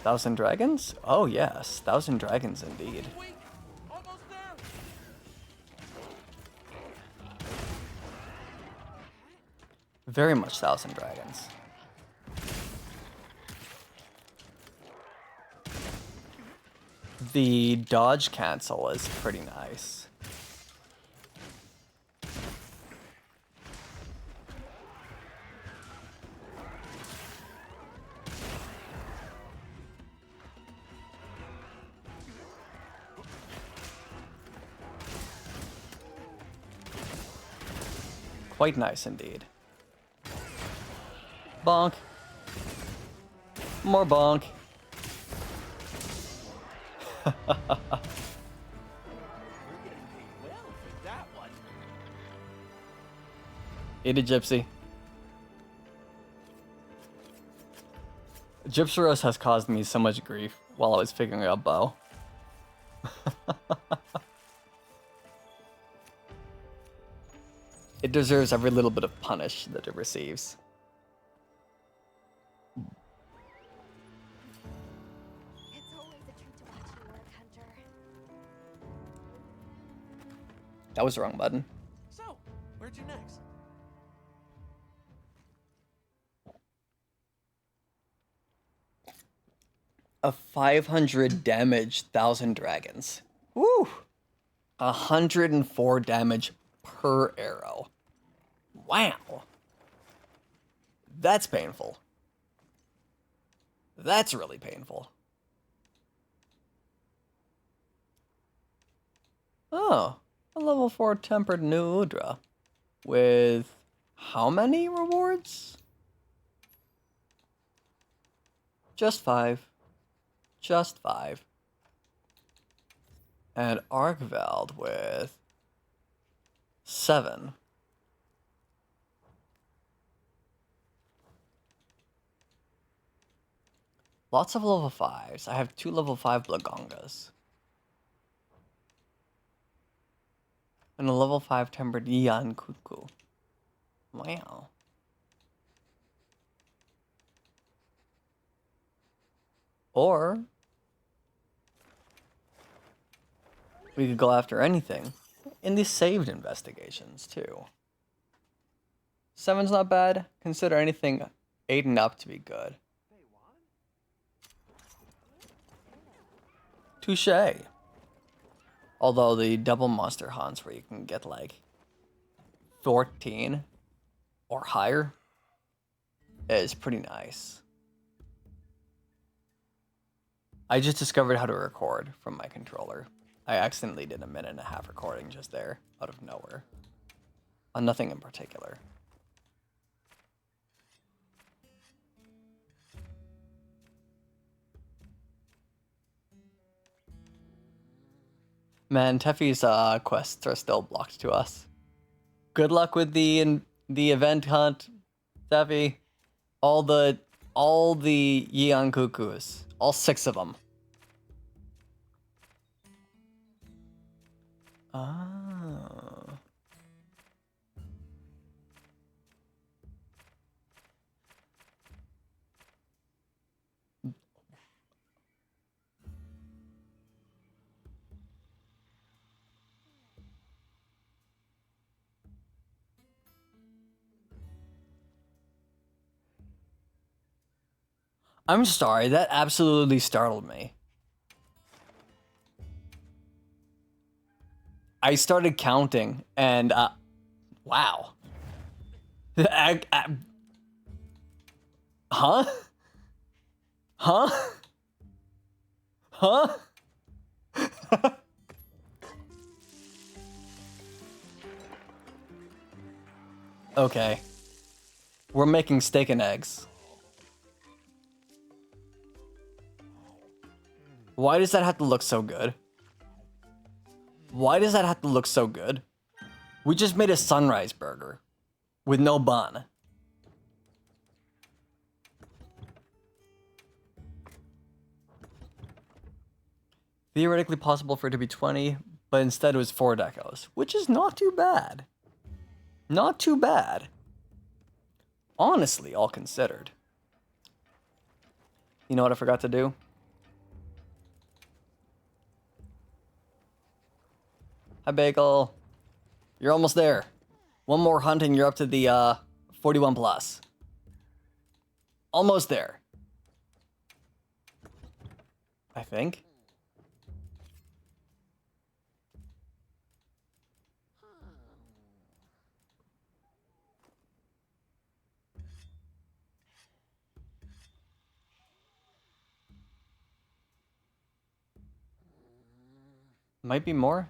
Thousand Dragons? Oh yes, Thousand Dragons indeed. Wait, almost there. Very much Thousand Dragons. The dodge cancel is pretty nice. Quite nice indeed. Bonk. More bonk. We're getting paid well for that one. Eat a gypsy. Gypsaros has caused me so much grief while I was figuring out bow. It deserves every little bit of punish that it receives. It's always a treat to watch you work, Hunter. That was the wrong button. So, where'd you next? A 500 damage Thousand Dragons. Woo! 104 damage per arrow. Wow. That's painful. That's really painful. Oh, a level 4 Tempered New Udra. With how many rewards? Just 5. Just 5. And Arkveld with 7. Lots of level 5s. I have 2 level 5 Blagongas. And a level 5 Tempered Yan Kuku. Wow. Or we could go after anything in these saved investigations too. 7's not bad. Consider anything 8 and up to be good. Touche. Although the double monster hunts where you can get like 14 or higher is pretty nice. I just discovered how to record from my controller. I accidentally did a 1.5-minute recording just there, out of nowhere. On nothing in particular. Man, Teffy's quests are still blocked to us. Good luck with the event hunt, Teffy. All the Yeon Cuckoos. All 6 of them. Oh. I'm sorry, that absolutely startled me. I started counting, and, wow. Huh? Huh? Huh? Okay. We're making steak and eggs. Why does that have to look so good? Why does that have to look so good? We just made a sunrise burger with no bun. Theoretically possible for it to be 20, but instead it was 4 decos, which is not too bad. Not too bad. Honestly, all considered. You know what I forgot to do? Hi, Bagel. You're almost there. One more hunt and you're up to the 41 plus. Almost there. I think. Might be more.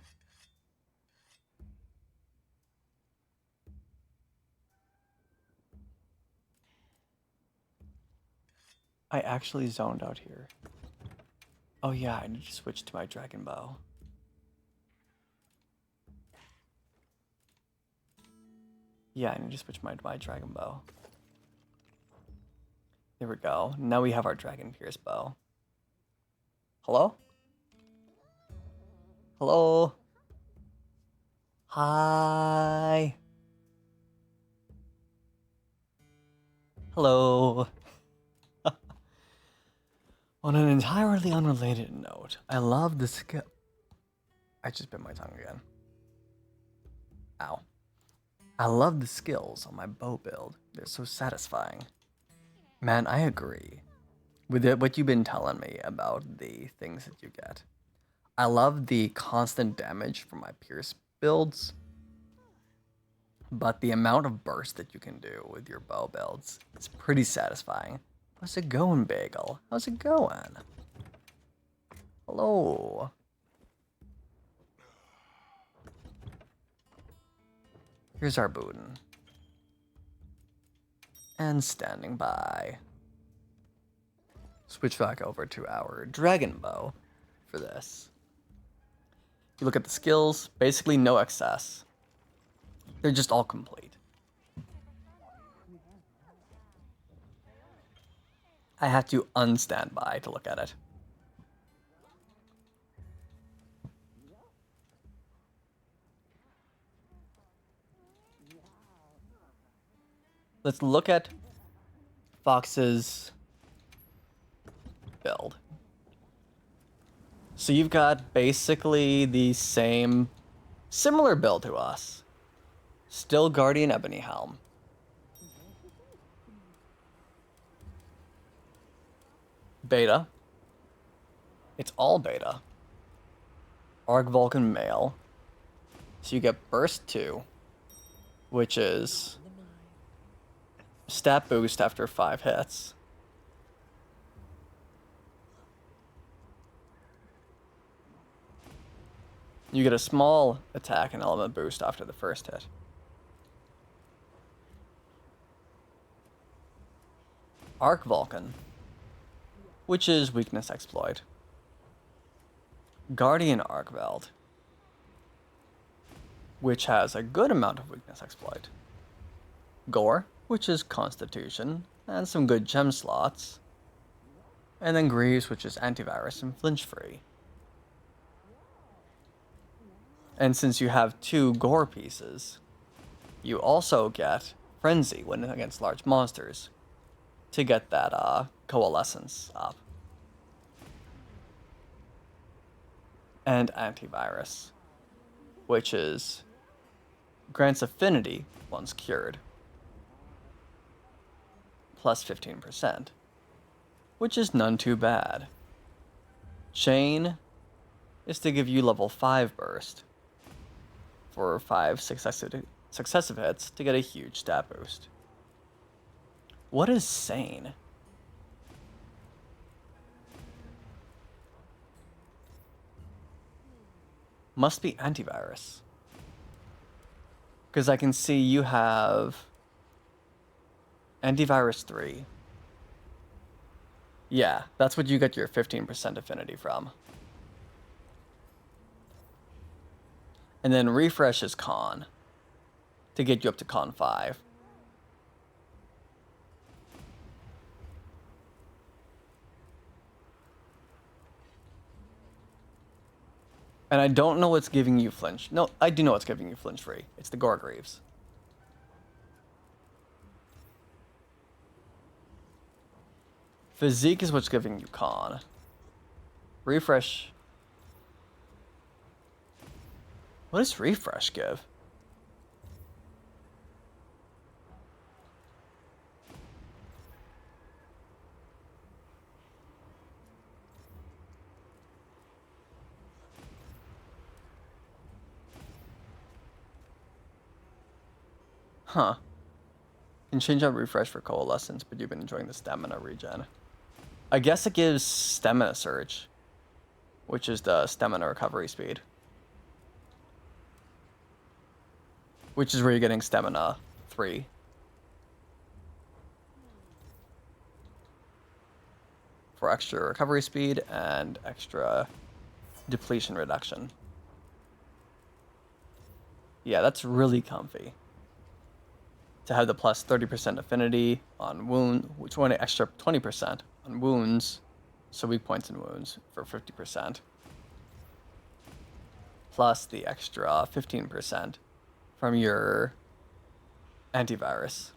I actually zoned out here. Oh yeah, I need to switch to my dragon bow. Yeah, I need to switch my dragon bow. There we go. Now we have our dragon pierce bow. Hello? Hello? Hi. Hello. On an entirely unrelated note, I love the skill. I just bit my tongue again. Ow. I love the skills on my bow build. They're so satisfying. Man, I agree with what you've been telling me about the things that you get. I love the constant damage from my pierce builds, but the amount of burst that you can do with your bow builds is pretty satisfying. How's it going, Bagel? How's it going? Hello. Here's our Booten. And standing by. Switch back over to our dragon bow for this. You look at the skills, basically no excess. They're just all complete. I had to unstand by to look at it. Let's look at Fox's build. So you've got basically the similar build to us. Still Guardian Ebony Helm. Beta. It's all beta. Arc Vulcan male. So you get burst 2, which is stat boost after 5 hits. You get a small attack and element boost after the first hit. Arc Vulcan, which is weakness exploit. Guardian Arcveld, which has a good amount of weakness exploit. Gore, which is constitution, and some good gem slots. And then Greaves, which is antivirus and flinch free. And since you have 2 gore pieces, you also get Frenzy when against large monsters to get that coalescence up. And antivirus, which is grants affinity once cured, plus 15%, which is none too bad. Chain is to give you level 5 burst for 5 successive hits to get a huge stat boost. What is Sane? Must be antivirus. Because I can see you have antivirus 3. Yeah, that's what you get your 15% affinity from. And then refresh is con to get you up to con 5. And I don't know what's giving you flinch. No, I do know what's giving you flinch free. It's the Gore Greaves. Physique is what's giving you con. Refresh. What does refresh give? Huh. Can change out refresh for coalescence, but you've been enjoying the stamina regen. I guess it gives stamina surge, which is the stamina recovery speed. Which is where you're getting stamina 3. For extra recovery speed and extra depletion reduction. Yeah, that's really comfy. To have the plus 30% affinity on wound, which one extra 20% on wounds, so weak points and wounds for 50%. Plus the extra 15% from your antivirus.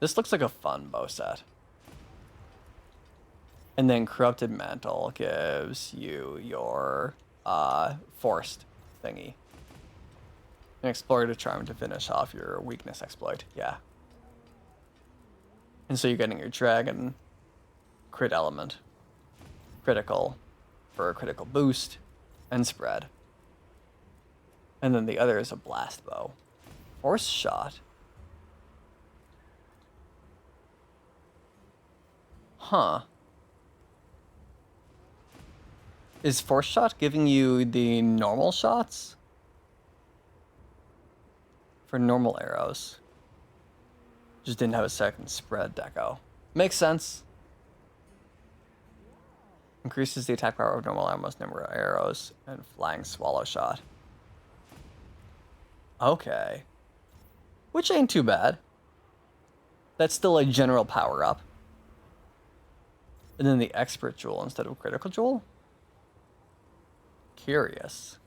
This looks like a fun bow set. And then Corrupted Mantle gives you your forced thingy. An Explorative Charm to finish off your weakness exploit, yeah. And so you're getting your dragon crit element, critical for a critical boost, and spread. And then the other is a blast bow. Force shot. Huh. Is force shot giving you the normal shots? For normal arrows. Just didn't have a second spread deco. Makes sense. Increases the attack power of normal arrows, number of arrows, and flying swallow shot. Okay. Which ain't too bad. That's still a general power up. And then the expert jewel instead of critical jewel? Curious.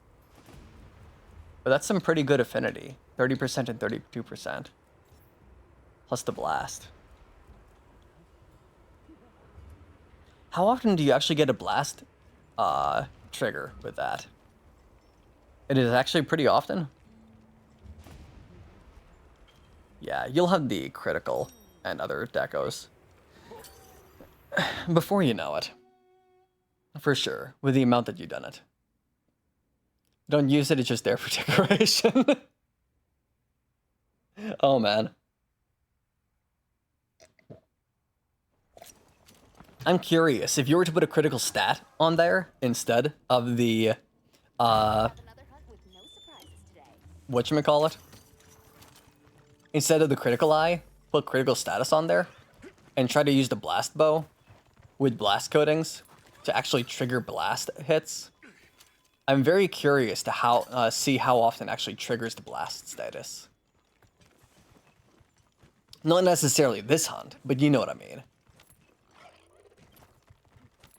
But that's some pretty good affinity. 30% and 32%. Plus the blast. How often do you actually get a blast trigger with that? It is actually pretty often. Yeah, you'll have the critical and other decos. Before you know it. For sure, with the amount that you've done it. Don't use it, it's just there for decoration. Oh man. I'm curious, if you were to put a critical stat on there instead of the, Another hunt with no surprises today. whatchamacallit? Instead of the critical eye, put critical status on there and try to use the blast bow with blast coatings to actually trigger blast hits. I'm very curious to see how often it actually triggers the blast status. Not necessarily this hunt, but you know what I mean.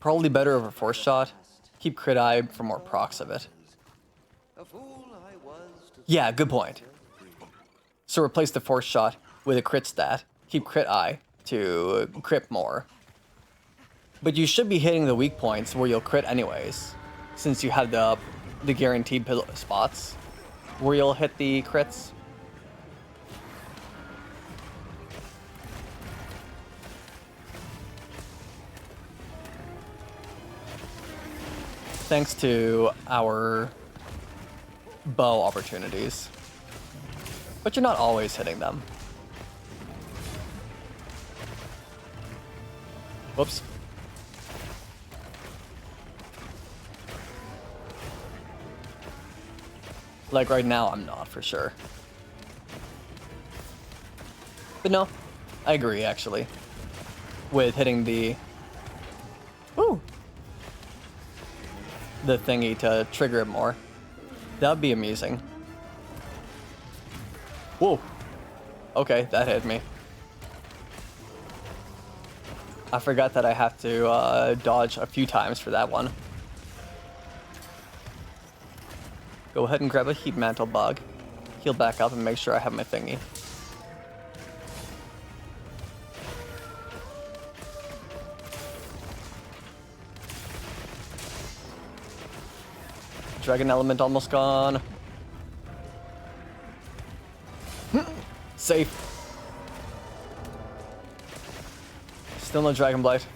Probably better over force shot. Keep crit eye for more procs of it. Yeah, good point. So replace the force shot with a crit stat. Keep crit eye to crit more. But you should be hitting the weak points where you'll crit anyways, since you have the guaranteed spots where you'll hit the crits. Thanks to our bow opportunities. But you're not always hitting them. Whoops. Like right now, I'm not for sure. But no, I agree actually. With hitting the... Woo! The thingy to trigger it more. That would be amusing. Whoa. Okay, that hit me. I forgot that I have to dodge a few times for that one. Go ahead and grab a heat mantle bug. Heal back up and make sure I have my thingy. Dragon element almost gone. Safe. Still no dragon blight.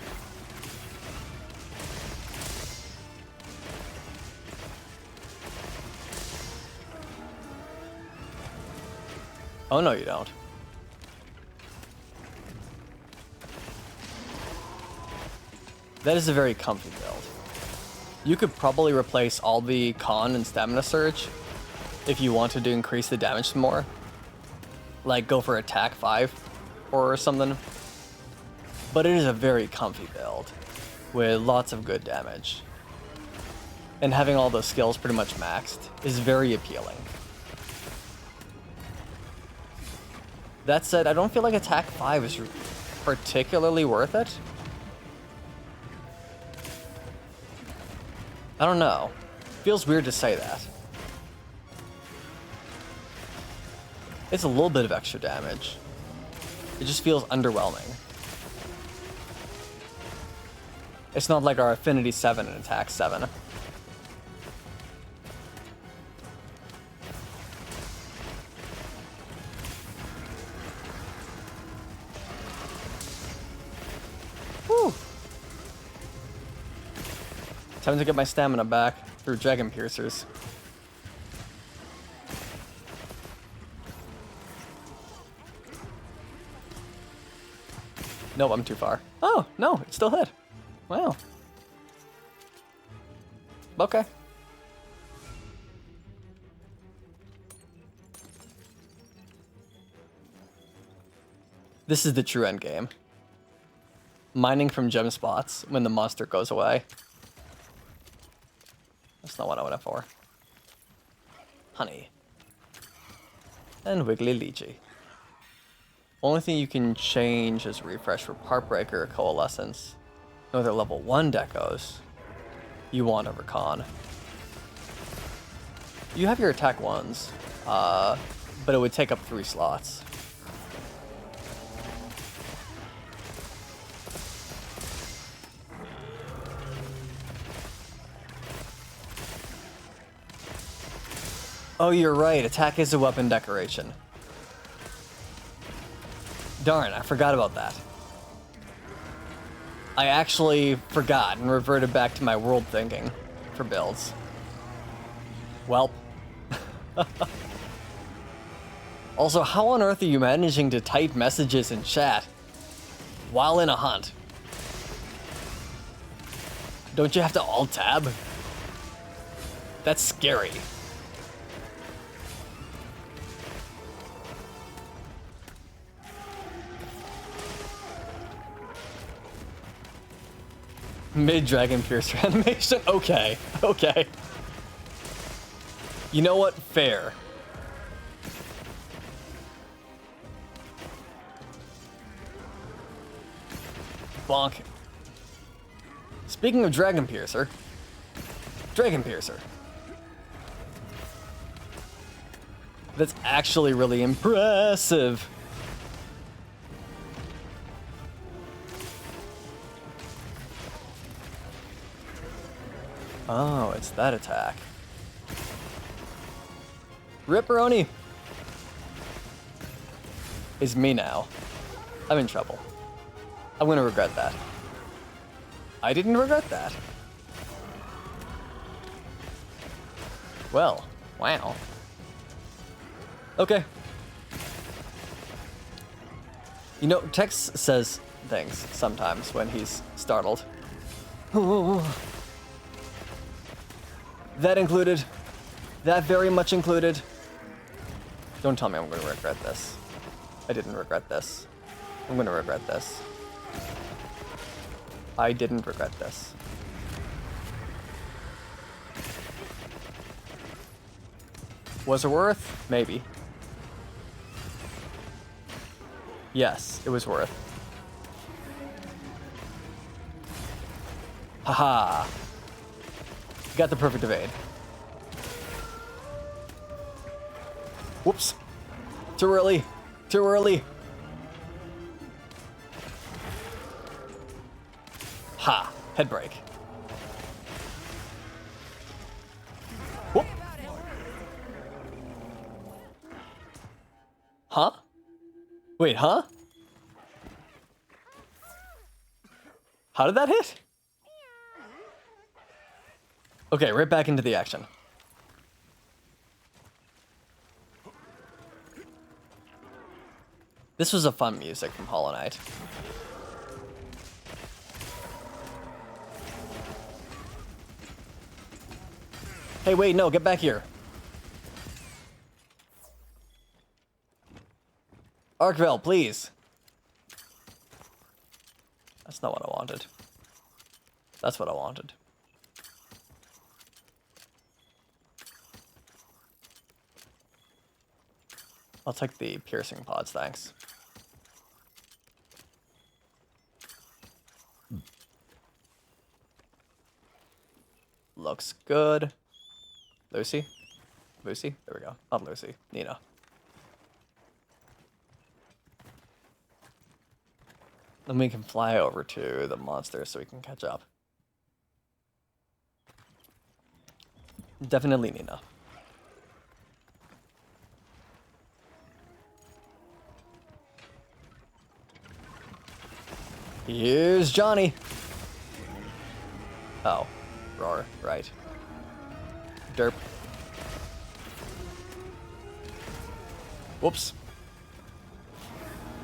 Oh no, you don't. That is a very comfy build. You could probably replace all the con and stamina surge if you wanted to increase the damage more. Like go for attack 5 or something. But it is a very comfy build with lots of good damage. And having all those skills pretty much maxed is very appealing. That said, I don't feel like attack 5 is particularly worth it. I don't know. Feels weird to say that. It's a little bit of extra damage. It just feels underwhelming. It's not like our Affinity 7 and Attack 7. Whew. Time to get my stamina back through Dragon Piercers. Nope, I'm too far. Oh, no, it still hit. Wow. Okay. This is the true end game. Mining from gem spots when the monster goes away. That's not what I went for. Honey. And Wiggly Lychee. Only thing you can change is refresh for Heartbreaker or Coalescence. No other level 1 decos you want over con. You have your attack 1s, but it would take up 3 slots. Oh, you're right. Attack is a weapon decoration. Darn, I forgot about that. I actually forgot and reverted back to my world thinking for builds. Welp. Also, how on earth are you managing to type messages in chat while in a hunt? Don't you have to alt-tab? That's scary. Mid-Dragon Piercer animation? Okay, okay. You know what? Fair. Bonk. Speaking of Dragon Piercer. Dragon Piercer. That's actually really impressive. Oh, it's that attack. Ripperoni! Is me now. I'm in trouble. I'm gonna regret that. I didn't regret that. Well, wow. Okay. You know, Tex says things sometimes when he's startled. That included. That very much included. Don't tell me I'm gonna regret this. I didn't regret this. I'm gonna regret this. I didn't regret this. Was it worth? Maybe. Yes, it was worth. Haha. Got the perfect evade. Whoops. Too early. Too early. Ha. Head break. Whoop. Huh? Wait, huh? How did that hit? Okay, right back into the action. This was a fun music from Hollow Knight. Hey, wait, no, get back here. Arkvale, please. That's not what I wanted. That's what I wanted. I'll take the piercing pods, thanks. Looks good. Lucy? Lucy? There we go. Not Lucy. Nina. Then we can fly over to the monster so we can catch up. Definitely Nina. Here's Johnny. Oh, roar, right. Derp. Whoops.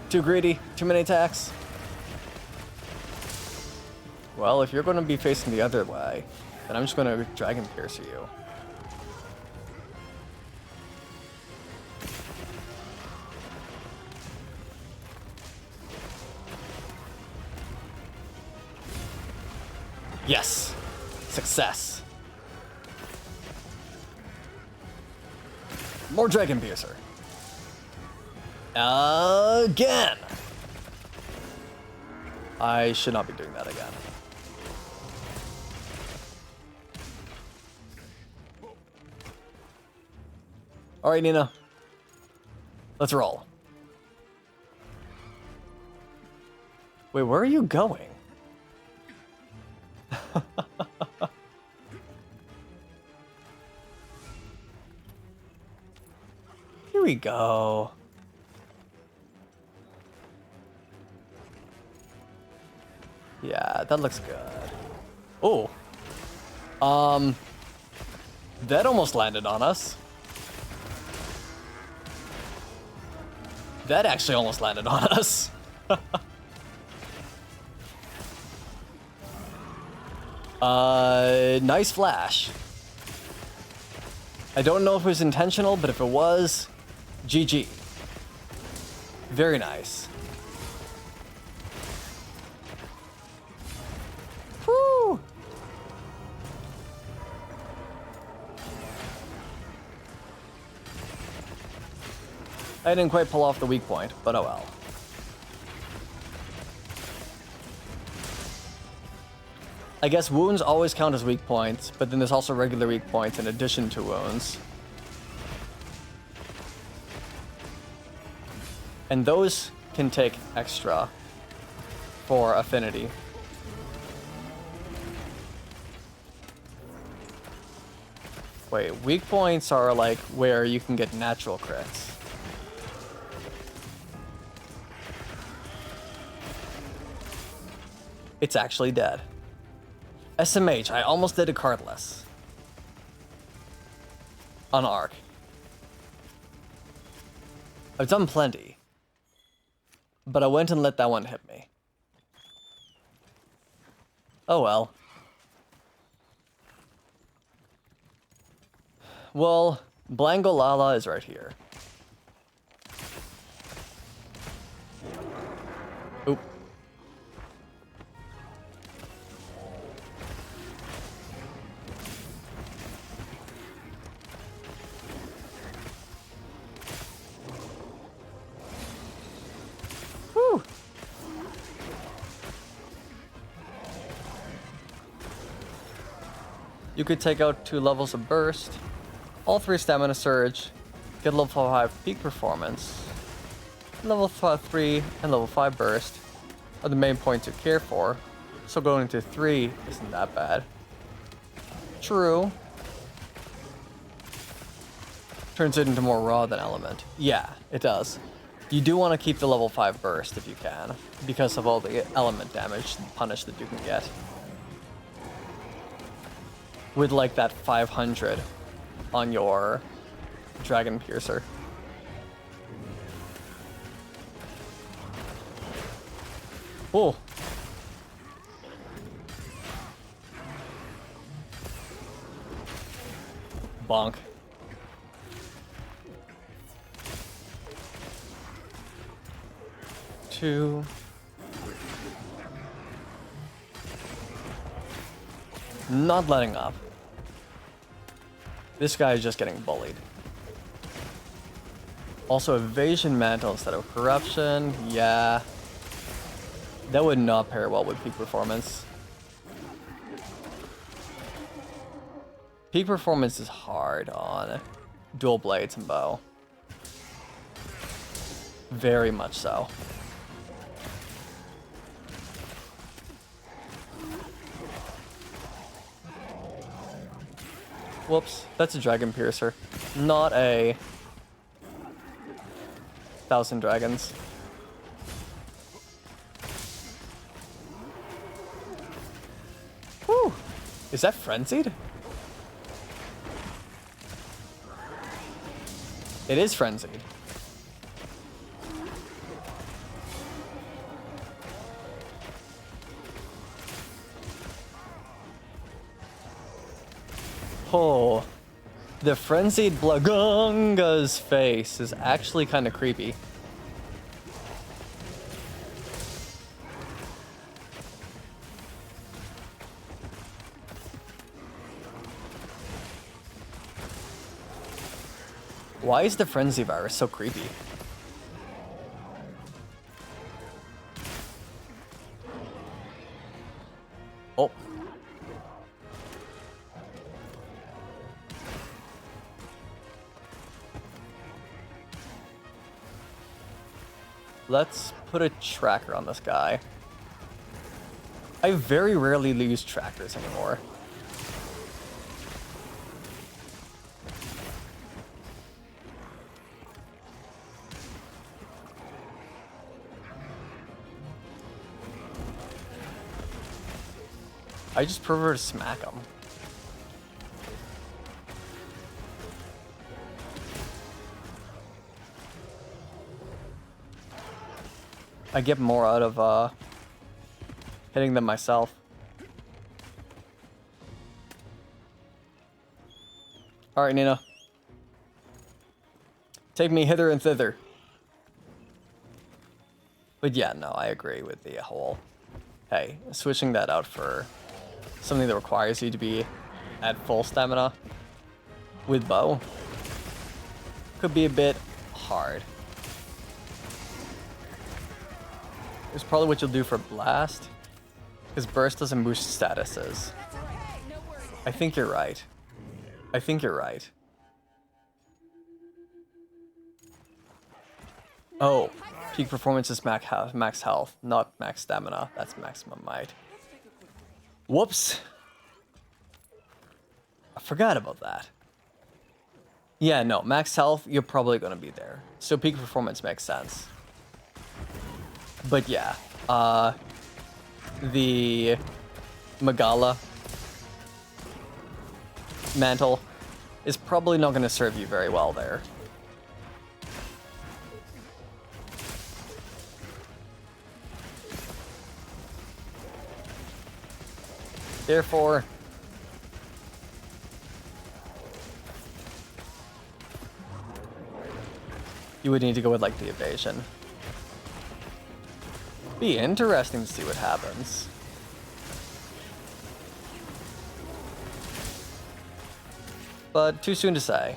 Too greedy, too many attacks. Well, if you're going to be facing the other way, then I'm just going to Dragon Pierce you. Yes! Success! More Dragon Piercer. Again! I should not be doing that again. Alright, Nina. Let's roll. Wait, where are you going? Here we go. that looks good. Oh. That almost landed on us. That actually almost landed on us. Nice flash. I don't know if it was intentional, but if it was, GG. Very nice. Woo! I didn't quite pull off the weak point, but oh well. I guess wounds always count as weak points, but then there's also regular weak points in addition to wounds. And those can take extra for affinity. Wait, weak points are like where you can get natural crits. It's actually dead. SMH, I almost did a cardless. On Arc. I've done plenty. But I went and let that one hit me. Oh well. Well, Blangolala is right here. Oop. Whew. You could take out 2 levels of burst, all 3 stamina surge, get level 5 peak performance, level 3 and level 5 burst are the main points you care for, so going into 3 isn't that bad. True. Turns it into more raw than element. Yeah, it does. You do want to keep the level 5 burst if you can, because of all the element damage and punish that you can get. With like that 500 on your Dragon Piercer. Oh. Bonk. Two. Not letting up. This guy is just getting bullied. Also, evasion mantle instead of corruption. Yeah. That would not pair well with peak performance. Peak performance is hard on dual blades and bow. Very much so. Whoops, that's a Dragon Piercer, not a 1,000 Dragons. Whew, is that Frenzied? It is Frenzied. Oh, the Frenzied Blagunga's face is actually kind of creepy. Why is the Frenzy virus so creepy? Oh. Let's put a tracker on this guy. I very rarely use trackers anymore. I just prefer to smack them. I get more out of hitting them myself. Alright, Nina. Take me hither and thither. But yeah, no, I agree with the whole... Hey, switching that out for something that requires you to be at full stamina with bow could be a bit hard. It's probably what you'll do for blast, because burst doesn't boost statuses. I think you're right. I think you're right. Oh, peak performance is max health, not max stamina. That's maximum might. Whoops. I forgot about that. Yeah, no, max health, you're probably gonna be there. So peak performance makes sense. But yeah, the Magala mantle is probably not gonna serve you very well there. Therefore, you would need to go with like the evasion. Be interesting to see what happens. But too soon to say.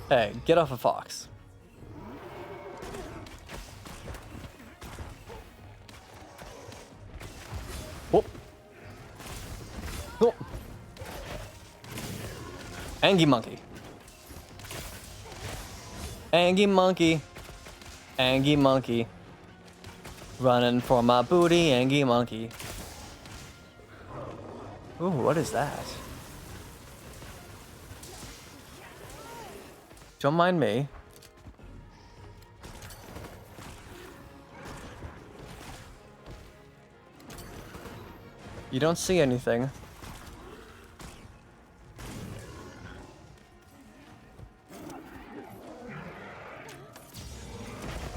Hey, get off a fox. Whoop. Whoop. Angie monkey. Angie monkey. Angie monkey. Running for my booty, Angie monkey. Ooh, what is that? Don't mind me. You don't see anything.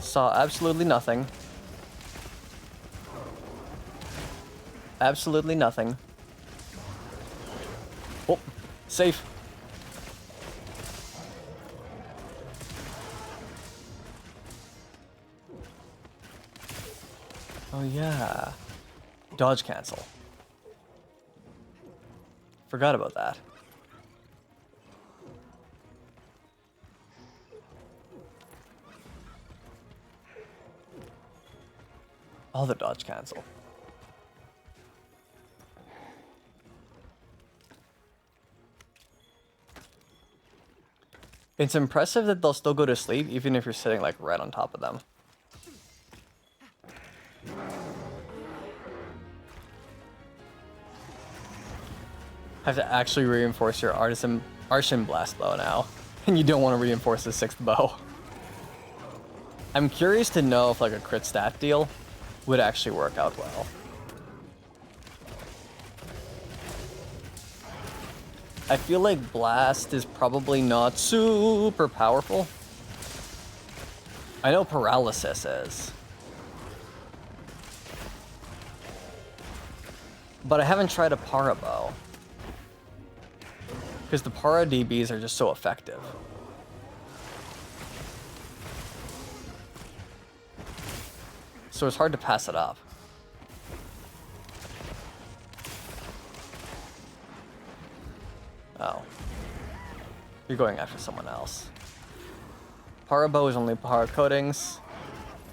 Saw absolutely nothing. Absolutely nothing. Oh, safe. Oh yeah. Dodge cancel. Forgot about that. All the dodge cancel. It's impressive that they'll still go to sleep even if you're sitting like right on top of them. Have to actually reinforce your Artisan Blast bow now. And you don't want to reinforce the 6th bow. I'm curious to know if like a crit stat deal would actually work out well. I feel like Blast is probably not super powerful. I know Paralysis is. But I haven't tried a Para bow. Because the Para DBs are just so effective. So it's hard to pass it up. Oh. You're going after someone else. Para bow is only para coatings.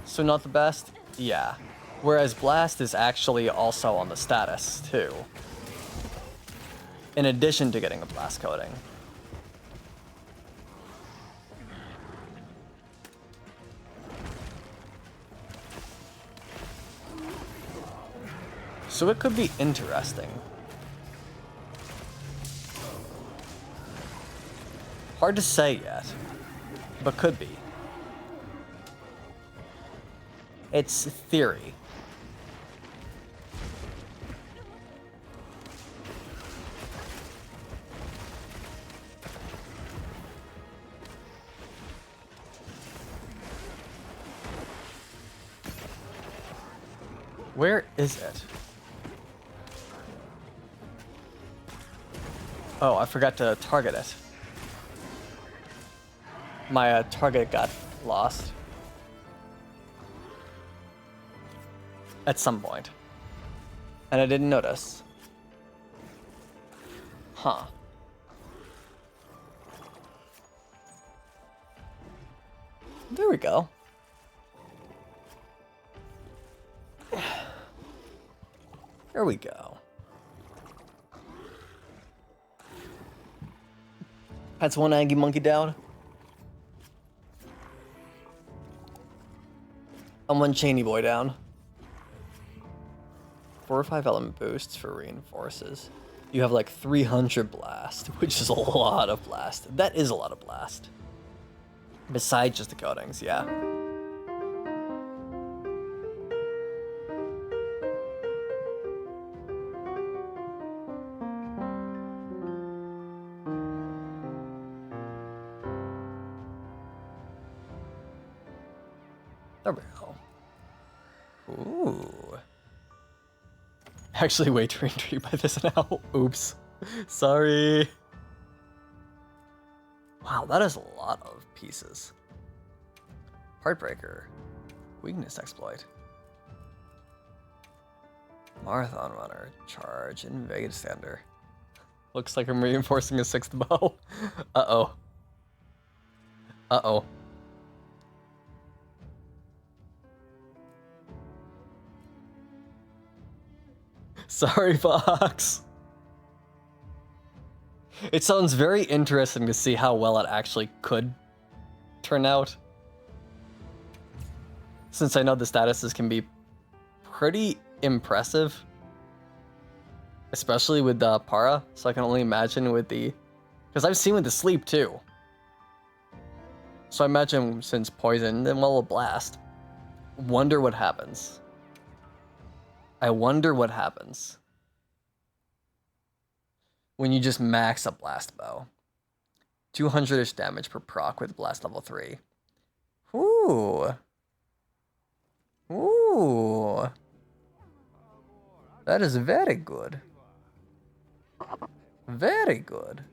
So not the best? Yeah. Whereas Blast is actually also on the status, too. In addition to getting a blast coating. So it could be interesting. Hard to say yet, but could be. It's theory. Where is it? Oh, I forgot to target it. My target got lost. At some point. And I didn't notice. Huh. There we go. There we go. That's one Aggie monkey down. And one Cheney boy down. 4 or 5 element boosts for reinforces. You have like 300 blast, which is a lot of blast. That is a lot of blast. Besides just the coatings, yeah. There we go. Ooh. Actually way too intrigued by this now. Oops. Sorry. Wow, that is a lot of pieces. Heartbreaker. Weakness exploit. Marathon runner. Charge. Invade stander. Looks like I'm reinforcing a 6th bow. Uh-oh. Uh-oh. Sorry, Fox. It sounds very interesting to see how well it actually could turn out. Since I know the statuses can be pretty impressive. Especially with the Para, so I can only imagine with the... Because I've seen with the sleep too. So I imagine since poison, then well, a blast. Wonder what happens. I wonder what happens when you just max a blast bow. 200-ish damage per proc with blast level 3. Ooh. Ooh. That is very good. Very good.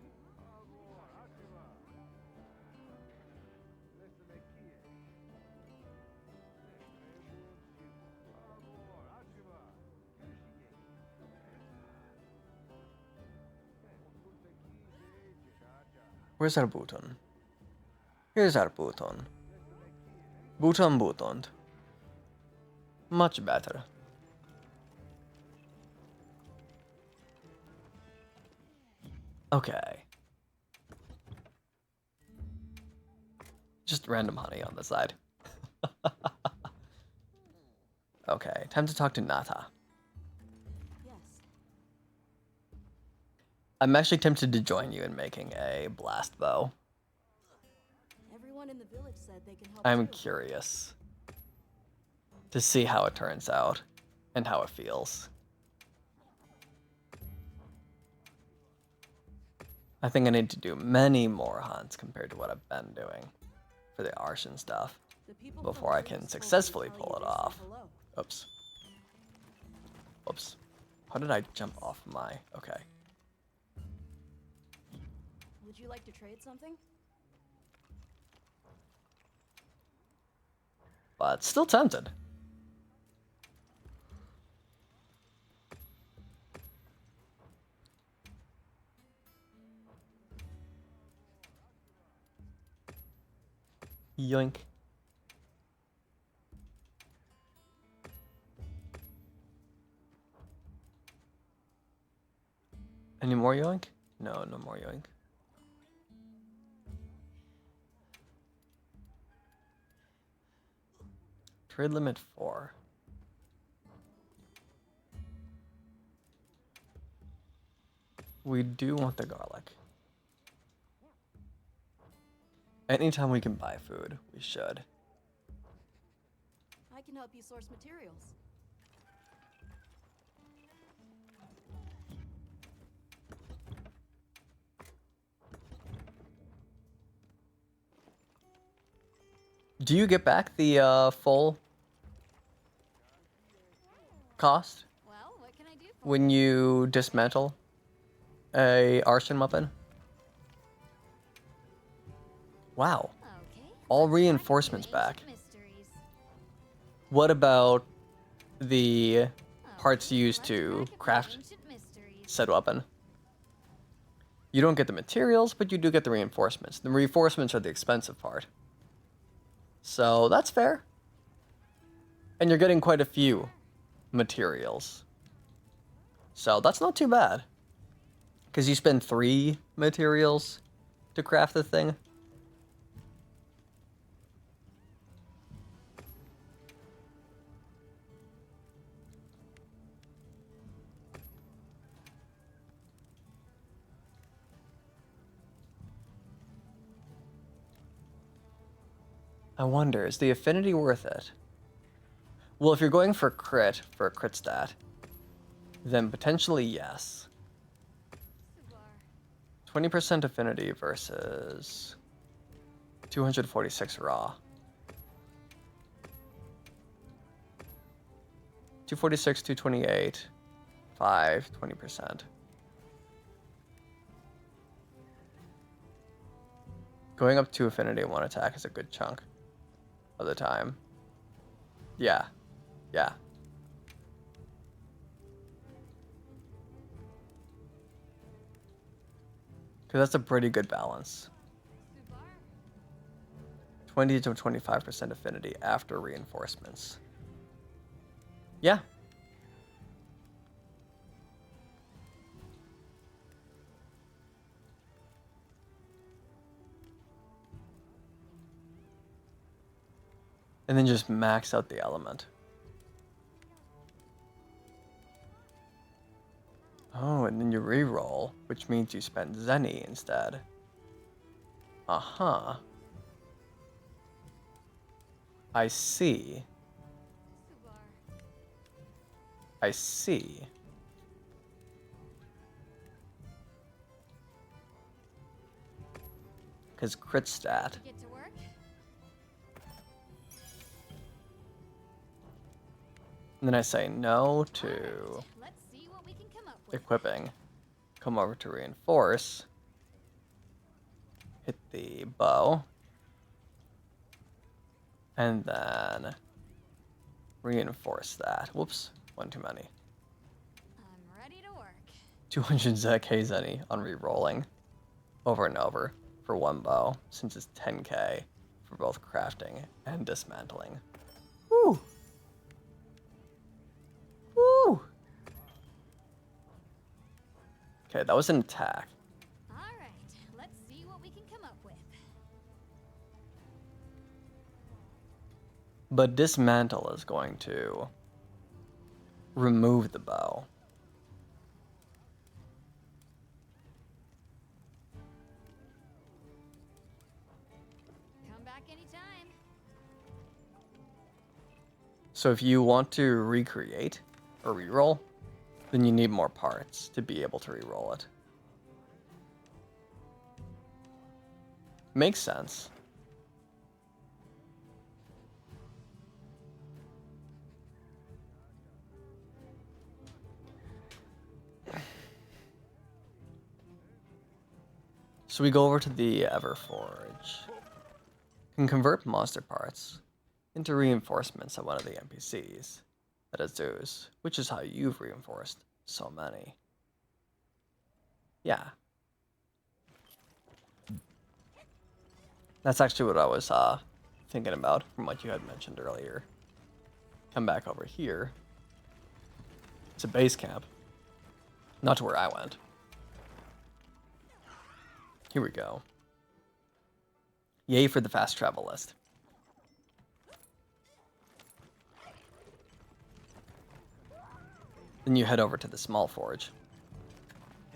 Where's our button? Here's our button. Buttoned. Much better. Okay. Just random honey on the side. Okay, time to talk to Nata. Yes. I'm actually tempted to join you in making a blast bow. Everyone in the village said they can help. I'm too. curious to see how it turns out and how it feels. I think I need to do many more hunts compared to what I've been doing for the Arshan stuff The people before from I the can village told me to successfully tell pull you it to say off. hello. Oops. Oops. How did I jump off my... Okay. Would you like to trade something? But still tempted. Yoink. Any more yoink? No, no more yoink. Trade limit 4. We do want the garlic. Anytime we can buy food, we should. I can help you source materials. Do you get back the full cost Well, what can I do for when you dismantle a arson weapon? Wow. Okay. All let's crack into reinforcements back. ancient mysteries. What about the parts Okay, used let's to crack into craft ancient mysteries. said weapon? You don't get the materials, but you do get the reinforcements. The reinforcements are the expensive part. So that's fair. And you're getting quite a few materials. So that's not too bad. Because you spend 3 materials to craft the thing. I wonder, is the affinity worth it? Well, if you're going for a crit stat, then potentially yes. 20% affinity versus 246 raw. 246, 228, 5, 20%. Going up 2 affinity in 1 attack is a good chunk of the time. Yeah. Yeah. Because that's a pretty good balance. 20 to 25% affinity after reinforcements. Yeah. And then just max out the element. Oh, and then you reroll, which means you spend Zenny instead. Uh-huh. I see. I see. Because crit stat. Get to work. And then I say no to Alright, let's see what we can come up with. equipping. Come over to reinforce. Hit the bow. And then reinforce that. Whoops, one too many. I'm ready to work. 200 ZK Zenny on rerolling over and over for 1 bow, since it's 10k for both crafting and dismantling. Woo! Woo! Okay, that was an attack. Alright, let's see what we can come up with. But dismantle is going to remove the bow. Come back anytime. So if you want to recreate or reroll, then you need more parts to be able to reroll it. Makes sense. So we go over to the Everforge. Can convert monster parts into reinforcements at one of the NPCs. That is Zeus, which is how you've reinforced so many. Yeah. That's actually what I was thinking about from what you had mentioned earlier. Come back over here. It's a base camp. Not to where I went. Here we go. Yay for the fast travel list. Then you head over to the small forge.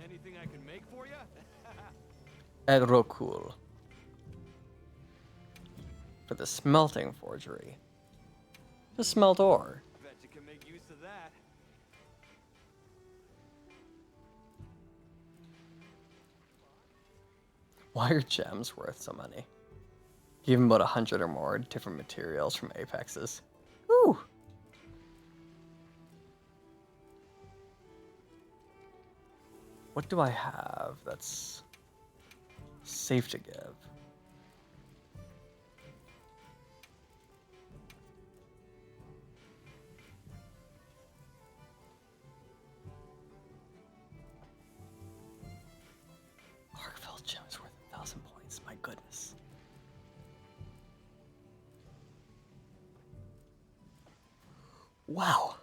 Anything I can make for you? At Rokul. For the smelting forgery. The smelt ore. Bet you can make use of that. Why are gems worth so many? Give them about 100 or more different materials from apexes. Ooh. What do I have that's safe to give? Arkveld gem is worth 1,000 points. My goodness. Wow.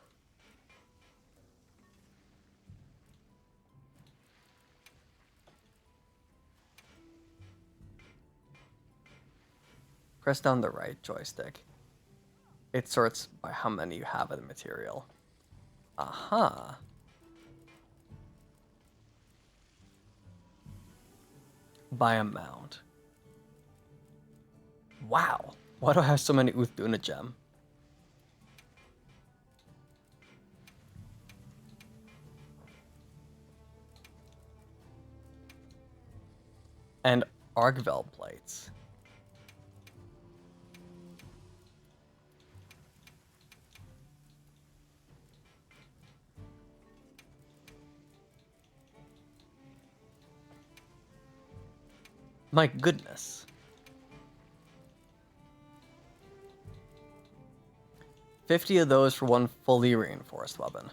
Press down the right joystick. It sorts by how many you have of the material. Aha. By amount. Wow. Why do I have so many Uthduna gem? And Arkveld plates. My goodness. $50 of those for one fully reinforced weapon.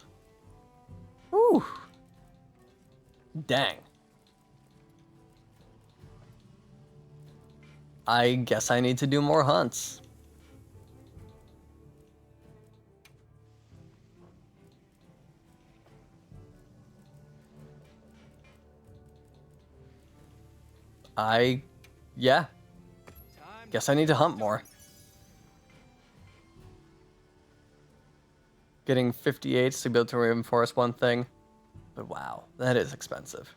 Ooh. Dang. I guess I need to do more hunts. Yeah. Guess I need to hunt more. Getting 58 to be able to reinforce one thing. But wow, that is expensive.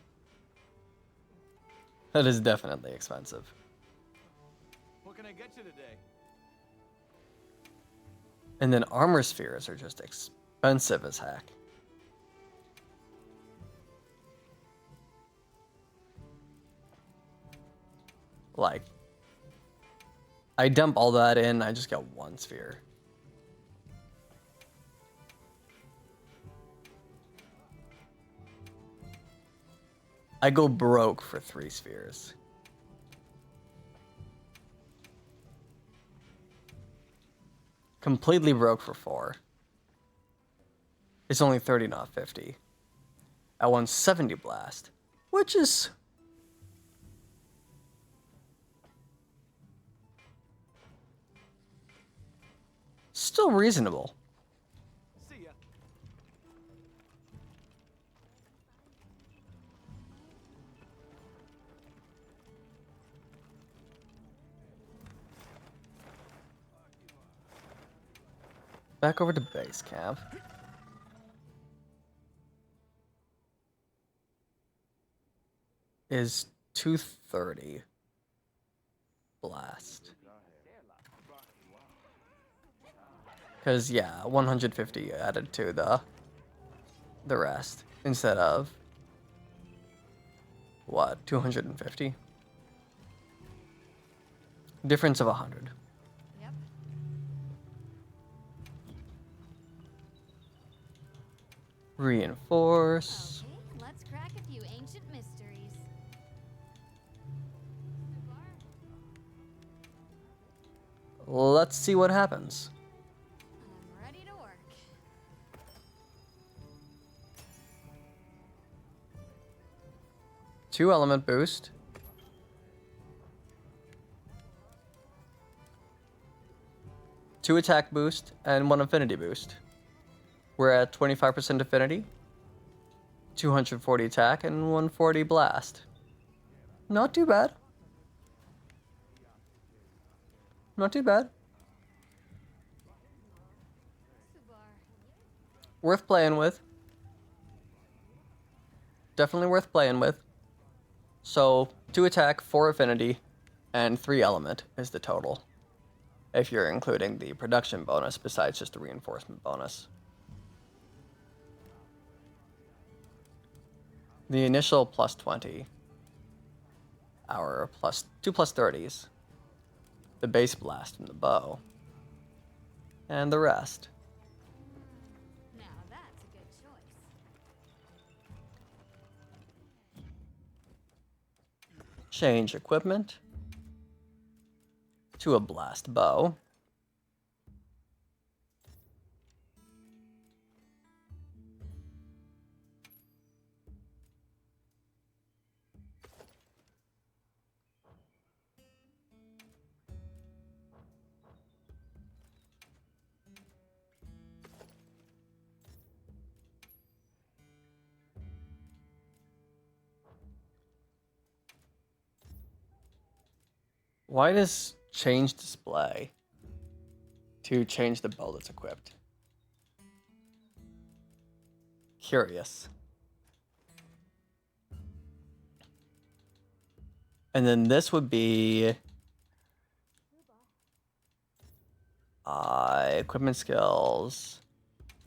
That is definitely expensive. What can I get you today? And then armor spheres are just expensive as heck. Like, I dump all that in, I just get one sphere. I go broke for 3 spheres. Completely broke for 4. It's only 30, not 50. At 170 blast, which is still reasonable. See ya. Back over to base camp. Is 230 blast. Because, yeah, 150 added to the rest instead of, what, 250? Difference of 100. Yep. Reinforce. Okay, let's crack a few ancient mysteries. Let's see what happens. I'm ready to work. Two element boost. Two attack boost and one affinity boost. We're at 25% affinity, 240 attack, and 140 blast. Not too bad. Not too bad. Worth playing with. Definitely worth playing with. So, 2 attack, 4 affinity, and 3 element is the total. if you're including the production bonus besides just the reinforcement bonus. The initial plus 20, our plus 2 plus 30s, the base blast from the bow, and the rest. Now that's a good choice. Change equipment to a blast bow. Why does change display to change the bow that's equipped? Curious. And then this would be equipment skills,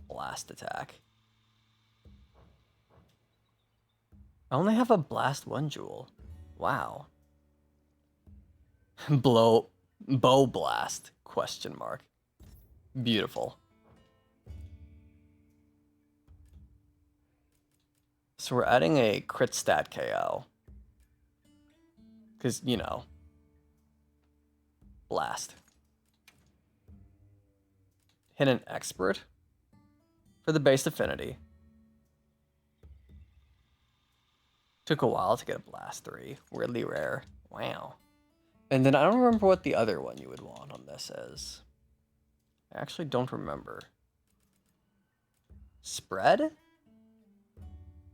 blast attack. I only have a blast 1 jewel. Wow. Bow blast, question mark. Beautiful. So we're adding a crit stat KO. Because, you know, blast. Hit an expert for the base affinity. Took a while to get a blast 3. Really rare. Wow. And then I don't remember what the other one you would want on this is. I actually don't remember. Spread?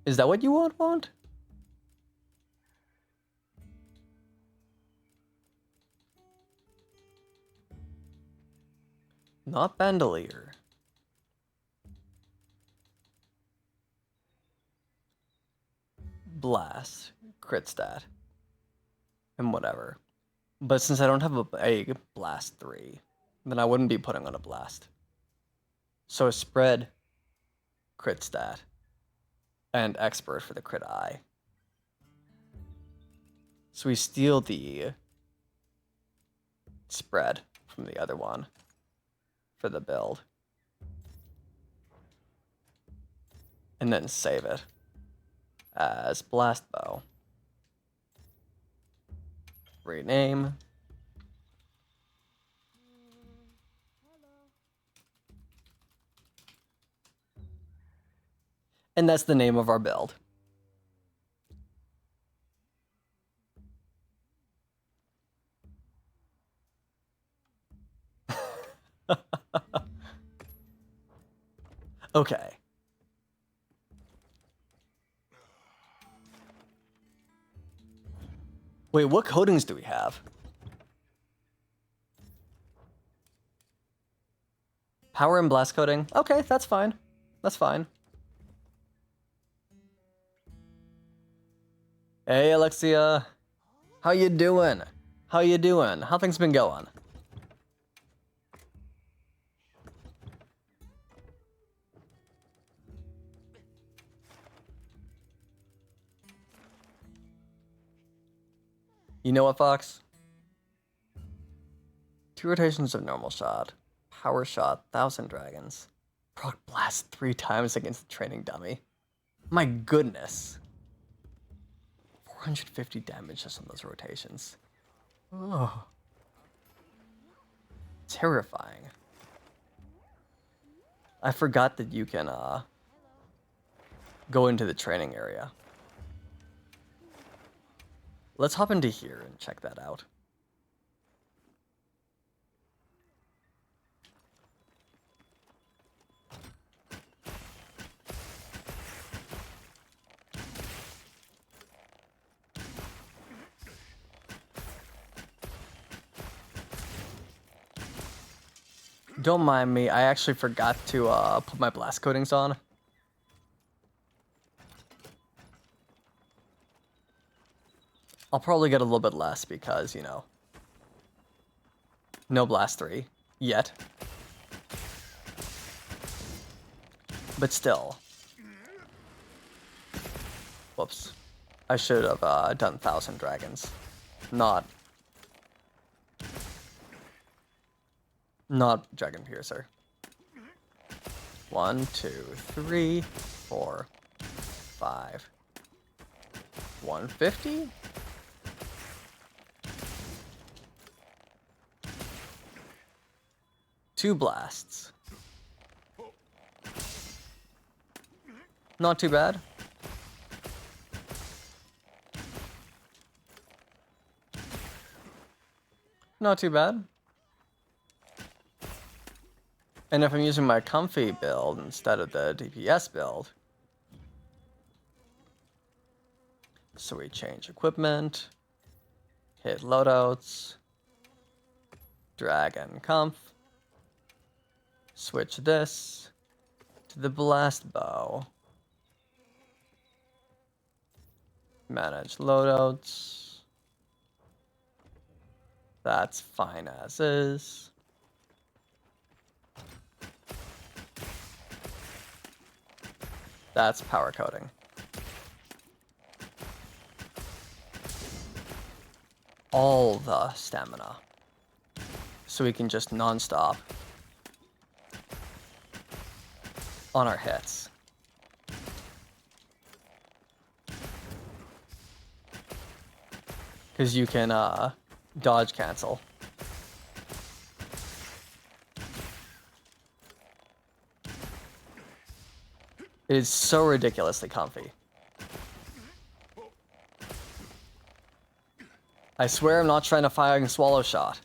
Is that what you want? Not bandolier. Blast, crit stat, and whatever. But since I don't have a blast 3, then I wouldn't be putting on a blast. So spread, crit stat, and expert for the crit eye. So we steal the spread from the other one for the build. And then save it as blast bow. Rename. And that's the name of our build. Okay. Wait, what coatings do we have? Power and blast coating? Okay, that's fine. That's fine. Hey, Alexia. How you doing? How you doing? How things been going? You know what, Fox? 2 rotations of normal shot. Power shot, 1,000 dragons. Proc blast 3 times against the training dummy. My goodness. 450 damage just on those rotations. Oh. Terrifying. I forgot that you can go into the training area. Let's hop into here and check that out. Don't mind me, I actually forgot to put my blast coatings on. I'll probably get a little bit less because, you know, No blast 3 yet. But still. Whoops. I should have done 1,000 dragons. Not Dragon Piercer. 1, 2, 3, 4, 5. 150? Two blasts. Not too bad. Not too bad. And if I'm using my comfy build instead of the DPS build, so we change equipment, hit loadouts, drag and comf, switch this to the blast bow, manage loadouts. That's fine as is. That's power coding. All the stamina. So we can just non-stop on our hits. Because you can dodge cancel. It is so ridiculously comfy. I swear I'm not trying to fire a swallow shot.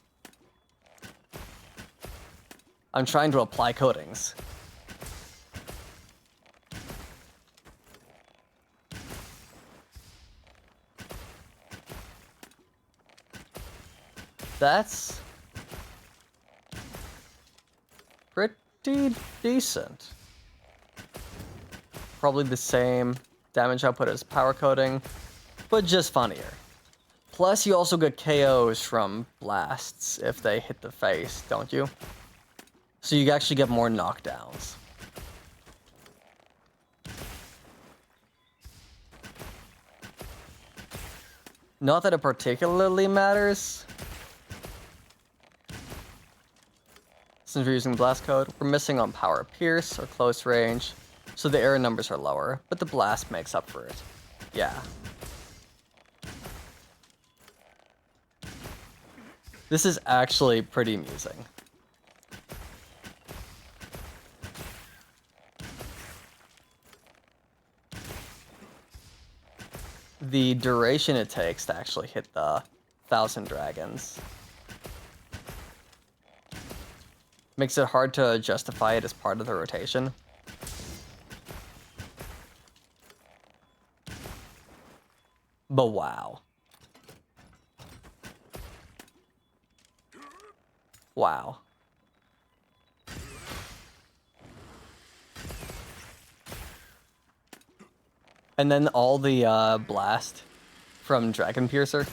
I'm trying to apply coatings. That's pretty decent. Probably the same damage output as power coating, but just funnier. Plus, you also get KOs from blasts if they hit the face, don't you? So you actually get more knockdowns. Not that it particularly matters. Since we're using blast code, we're missing on power pierce or close range, so the error numbers are lower, but the blast makes up for it. Yeah. This is actually pretty amusing. The duration it takes to actually hit the 1,000 dragons makes it hard to justify it as part of the rotation. But wow. Wow. And then all the blast from Dragon Piercer.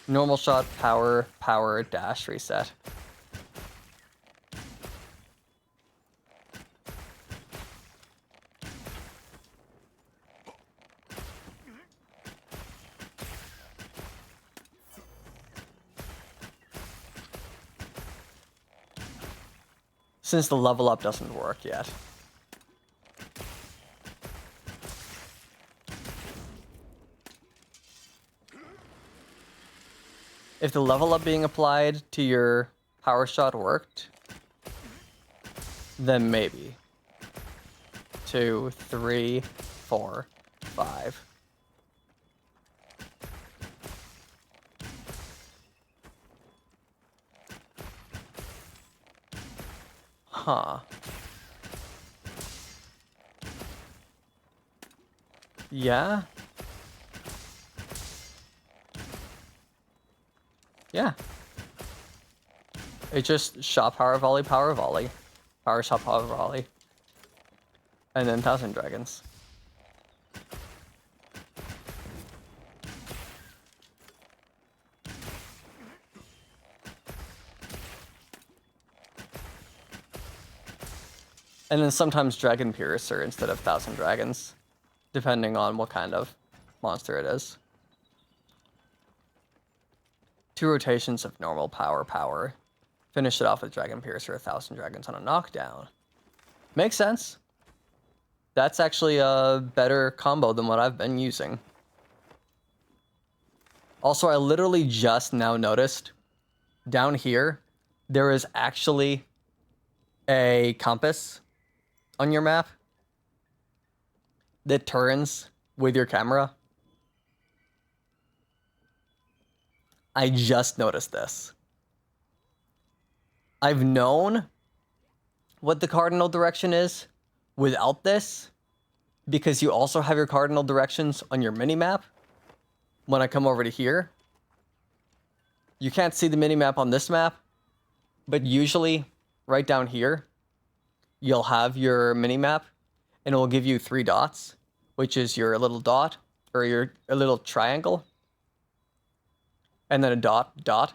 Normal shot, power, power, dash, reset. Since the level up doesn't work yet. If the level up being applied to your power shot worked, then maybe. 2, 3, 4, 5. Huh. Yeah? Yeah. It just shot power volley, power shot power volley, and then 1,000 dragons. And then sometimes Dragon Piercer instead of Thousand Dragons, depending on what kind of monster it is. 2 rotations of normal power. Finish it off with Dragon Piercer, 1,000 Dragons on a knockdown. Makes sense. That's actually a better combo than what I've been using. Also, I literally just now noticed down here, there is actually a compass on your map that turns with your camera. I just noticed this. I've known what the cardinal direction is without this, because you also have your cardinal directions on your minimap. When I come over to here, you can't see the minimap on this map, but usually right down here, you'll have your minimap and it will give you 3 dots, which is your little dot or a little triangle, and then a dot,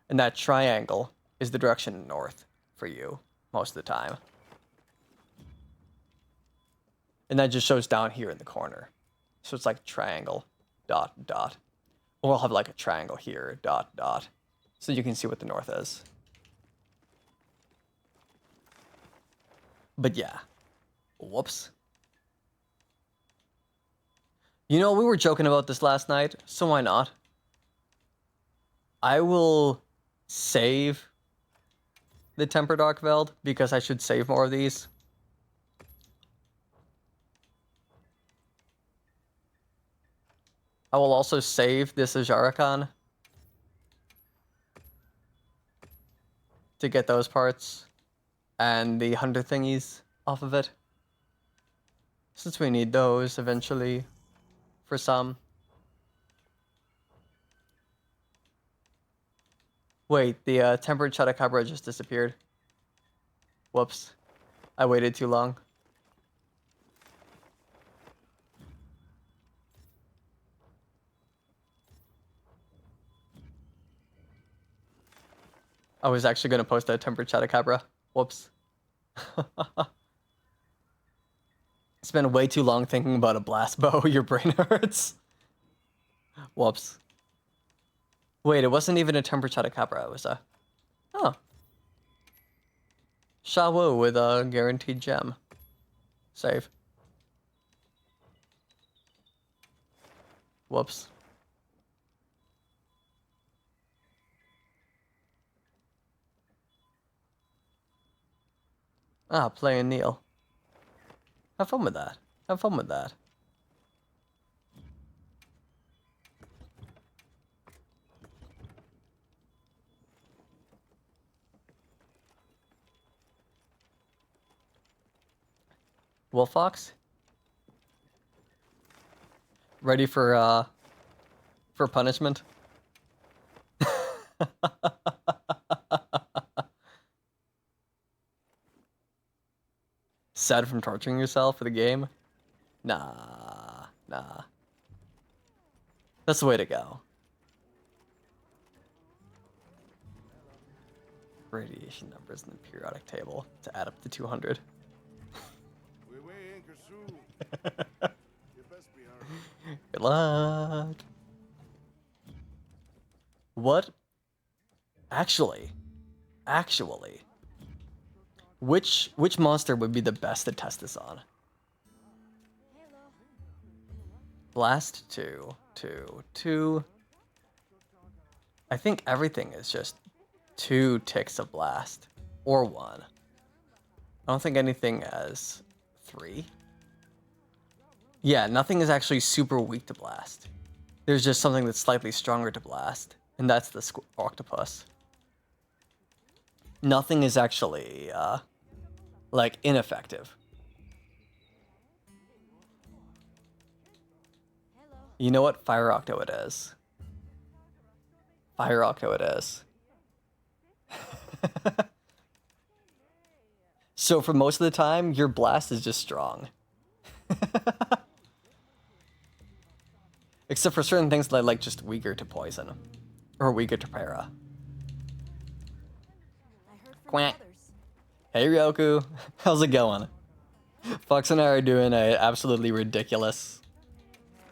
and that triangle is the direction north for you most of the time. And that just shows down here in the corner. So it's like triangle, dot. Or I'll have like a triangle here, dot. So you can see what the north is. But yeah. Whoops. You know, we were joking about this last night, so why not? I will save the Tempered Archveld because I should save more of these. I will also save this Ajaricon to get those parts and the hunter thingies off of it, since we need those eventually for some. Wait, the tempered Chotacabra just disappeared. Whoops. I waited too long. I was actually going to post a tempered Chotacabra. Whoops. It's been way too long thinking about a blast bow. Your brain hurts. Whoops. Wait, it wasn't even a tempered Chotacabra. It was a... Oh. Shawu with a guaranteed gem. Save. Whoops. Ah, play and kneel. Have fun with that. Have fun with that. Wolfox? Ready for punishment? Sad from torturing yourself for the game? Nah. That's the way to go. Radiation numbers in the periodic table to add up to 200. Good luck. What? Actually, which monster would be the best to test this on? Blast 2. I think everything is just 2 ticks of blast, or 1. I don't think anything has 3. Yeah, nothing is actually super weak to blast. There's just something that's slightly stronger to blast, and that's the octopus. Nothing is actually, like, ineffective. You know what? Fire Octo it is. Fire Octo it is. So for most of the time, your blast is just strong. Except for certain things that I like just weaker to poison. Or weaker to para. I heard from Quack. others. Hey Ryoku, how's it going? Fox and I are doing a absolutely ridiculous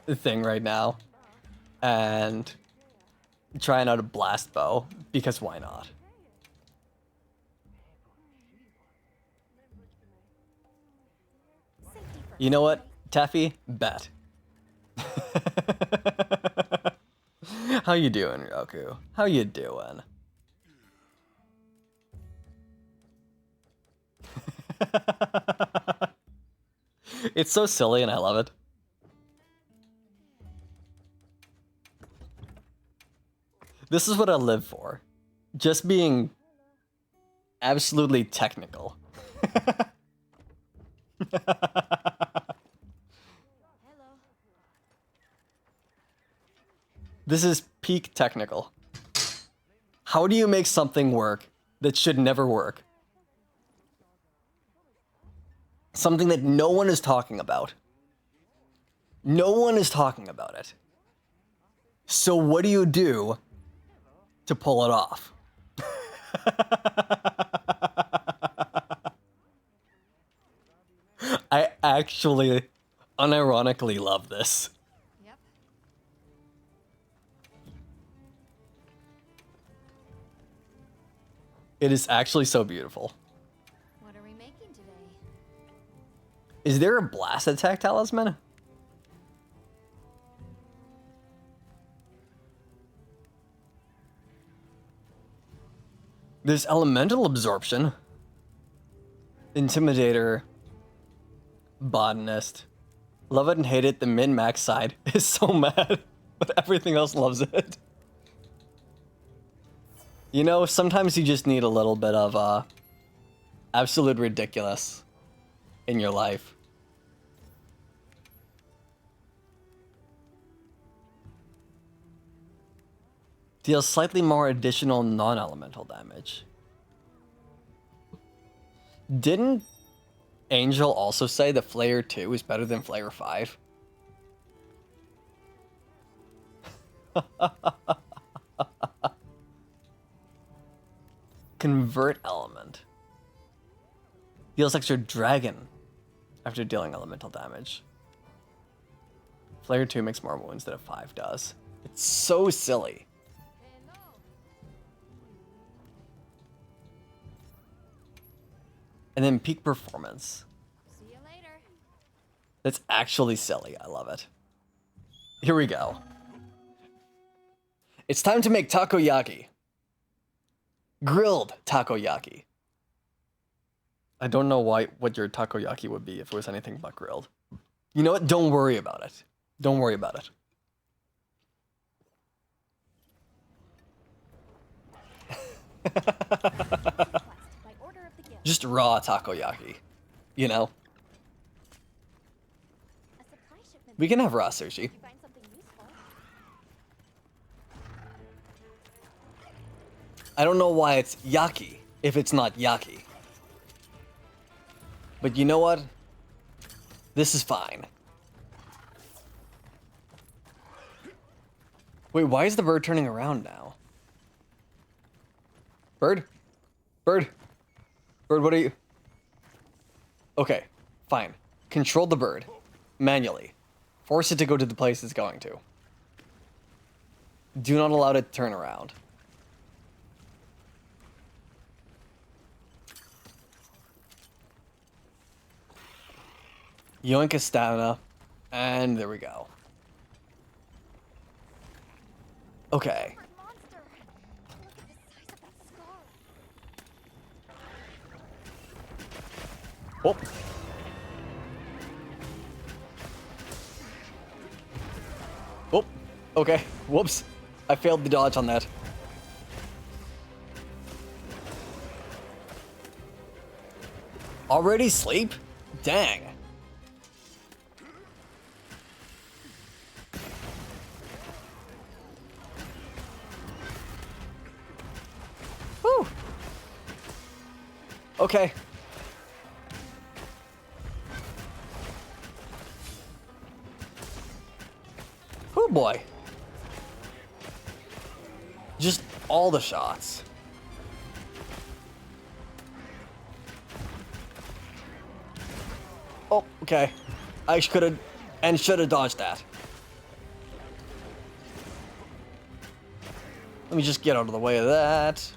thing right now. And trying out a blast bow, because why not? Safety first. You know what, Taffy? Bet. How you doing, Roku? How you doing? It's so silly and I love it. This is what I live for. Just being absolutely technical. This is peak technical. How do you make something work that should never work? Something that no one is talking about. No one is talking about it. So what do you do to pull it off? I actually unironically love this. Yep. It is actually so beautiful. What are we making today? Is there a blast attack talisman? There's elemental absorption. Intimidator. Botanist. Love it and hate it. The min-max side is so mad, but everything else loves it. You know, sometimes you just need a little bit of absolute ridiculous in your life. Deals slightly more additional non-elemental damage. Didn't Angel also say that Flayer 2 is better than Flayer 5? Convert element. Deals extra dragon after dealing elemental damage. Flayer 2 makes more wounds than a 5 does. It's so silly. And then peak performance. See you later. That's actually silly. I love it. Here we go. It's time to make takoyaki. Grilled takoyaki. I don't know what your takoyaki would be if it was anything but grilled. You know what? Don't worry about it. Don't worry about it. By order of the guild. Just raw takoyaki. You know? A supply shipment. We can have raw sushi. You find something useful. I don't know why it's yaki if it's not yaki. But you know what? This is fine. Wait, why is the bird turning around now? Bird? Bird? Bird, what are you? Okay, fine. Control the bird. Manually. Force it to go to the place it's going to. Do not allow it to turn around. Yoink his stamina. And there we go. Okay. Monster. Look at the size of that scar. Whoop. Whoop. Okay. Whoops. I failed the dodge on that. Already sleep? Dang. Whew. Okay. Oh boy. Just all the shots. Oh, okay. I could have and should have dodged that. Let me just get out of the way of that.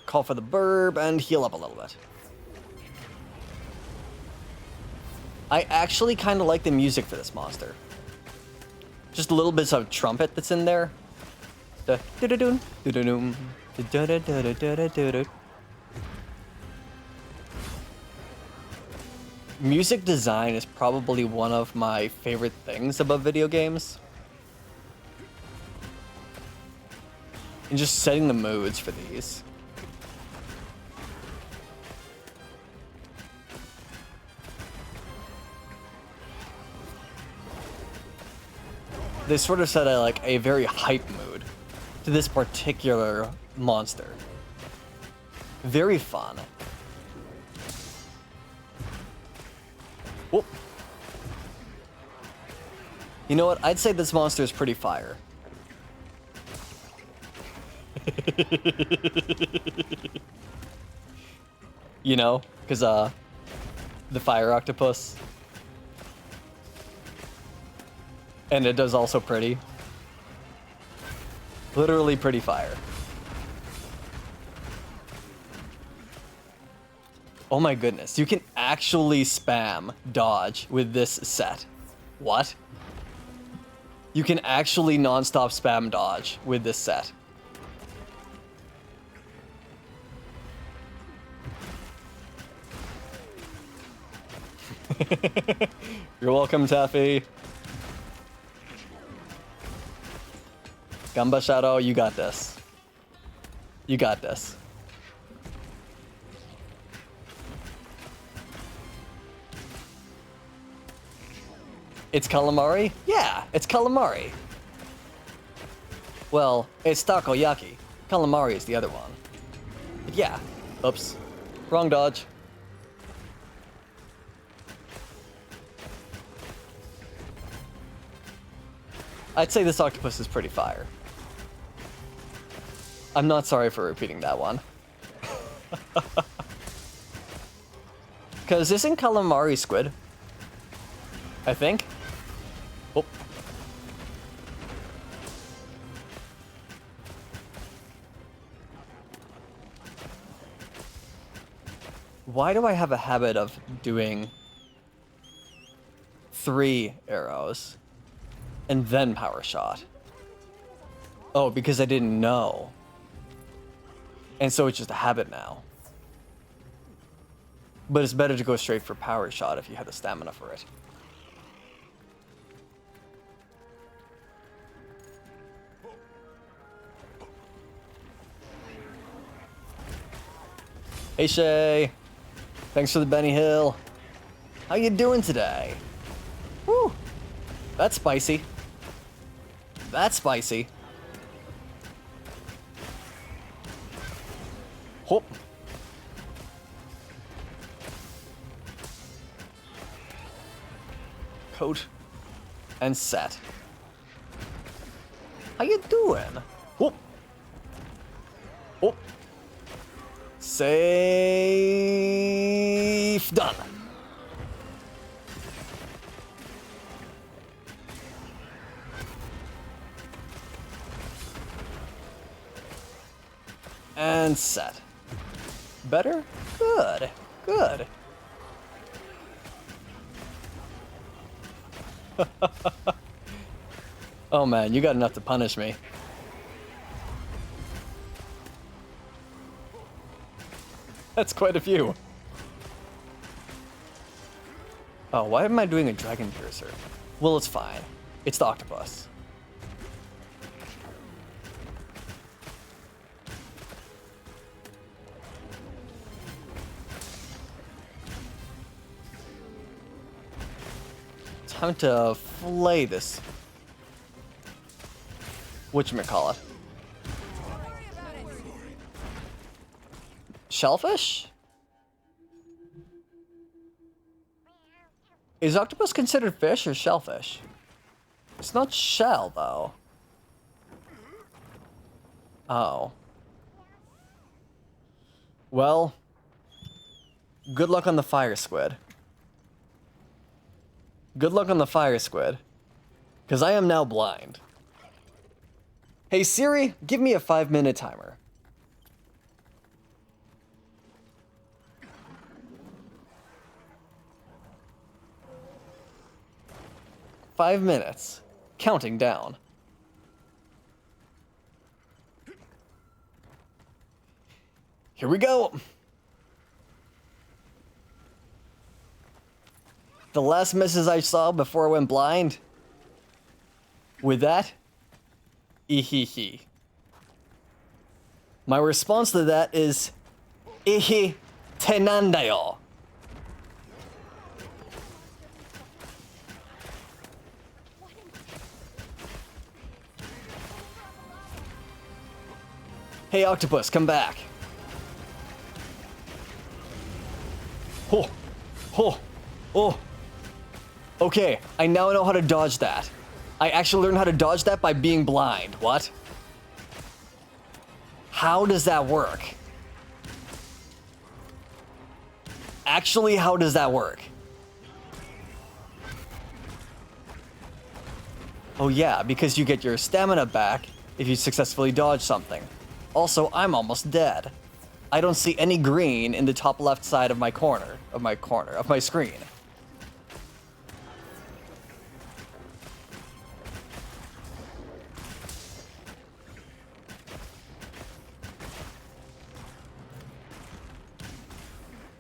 Call for the burb and heal up a little bit. I actually kind of like the music for this monster. Just a little bits of trumpet that's in there. Music design is probably one of my favorite things about video games. And just setting the moods for these. They sort of set a very hype mood to this particular monster. Very fun. Whoop. You know what? I'd say this monster is pretty fire. You know, because the fire octopus. And it does also pretty. Literally pretty fire. Oh my goodness, you can actually spam dodge with this set. What? You can actually non-stop spam dodge with this set. You're welcome, Taffy. Gamba Shadow, you got this. You got this. It's calamari? Yeah, it's calamari. Well, it's takoyaki. Calamari is the other one. But yeah. Oops. Wrong dodge. I'd say this octopus is pretty fire. I'm not sorry for repeating that one. Because isn't calamari squid? I think. Oh. Why do I have a habit of doing 3 arrows and then power shot? Oh, because I didn't know. And so it's just a habit now. But it's better to go straight for power shot if you have the stamina for it. Hey Shay, thanks for the Benny Hill. How you doing today? Woo, that's spicy. That's spicy. Hop. Coat and set. How you doing? Whoop. Whoop. Safe. Done. And set. Better? Good. Good. Oh man, you got enough to punish me. That's quite a few. Oh, why am I doing a dragon piercer? Well, it's fine. It's the octopus. Time to flay this. Whatchamacallit? Shellfish? Is octopus considered fish or shellfish? It's not shell, though. Oh. Well, good luck on the fire squid. Good luck on the fire squid. Because I am now blind. Hey Siri, give me a 5-minute timer. Five minutes. Counting down. Here we go. The last message I saw before I went blind. With that, ihihi. My response to that is, ihi tenandayo. Hey octopus, come back. Oh, oh, oh. Okay, I now know how to dodge that. I actually learned how to dodge that by being blind. What? How does that work? Actually, how does that work? Oh yeah, because you get your stamina back if you successfully dodge something. Also, I'm almost dead. I don't see any green in the top left side of my screen.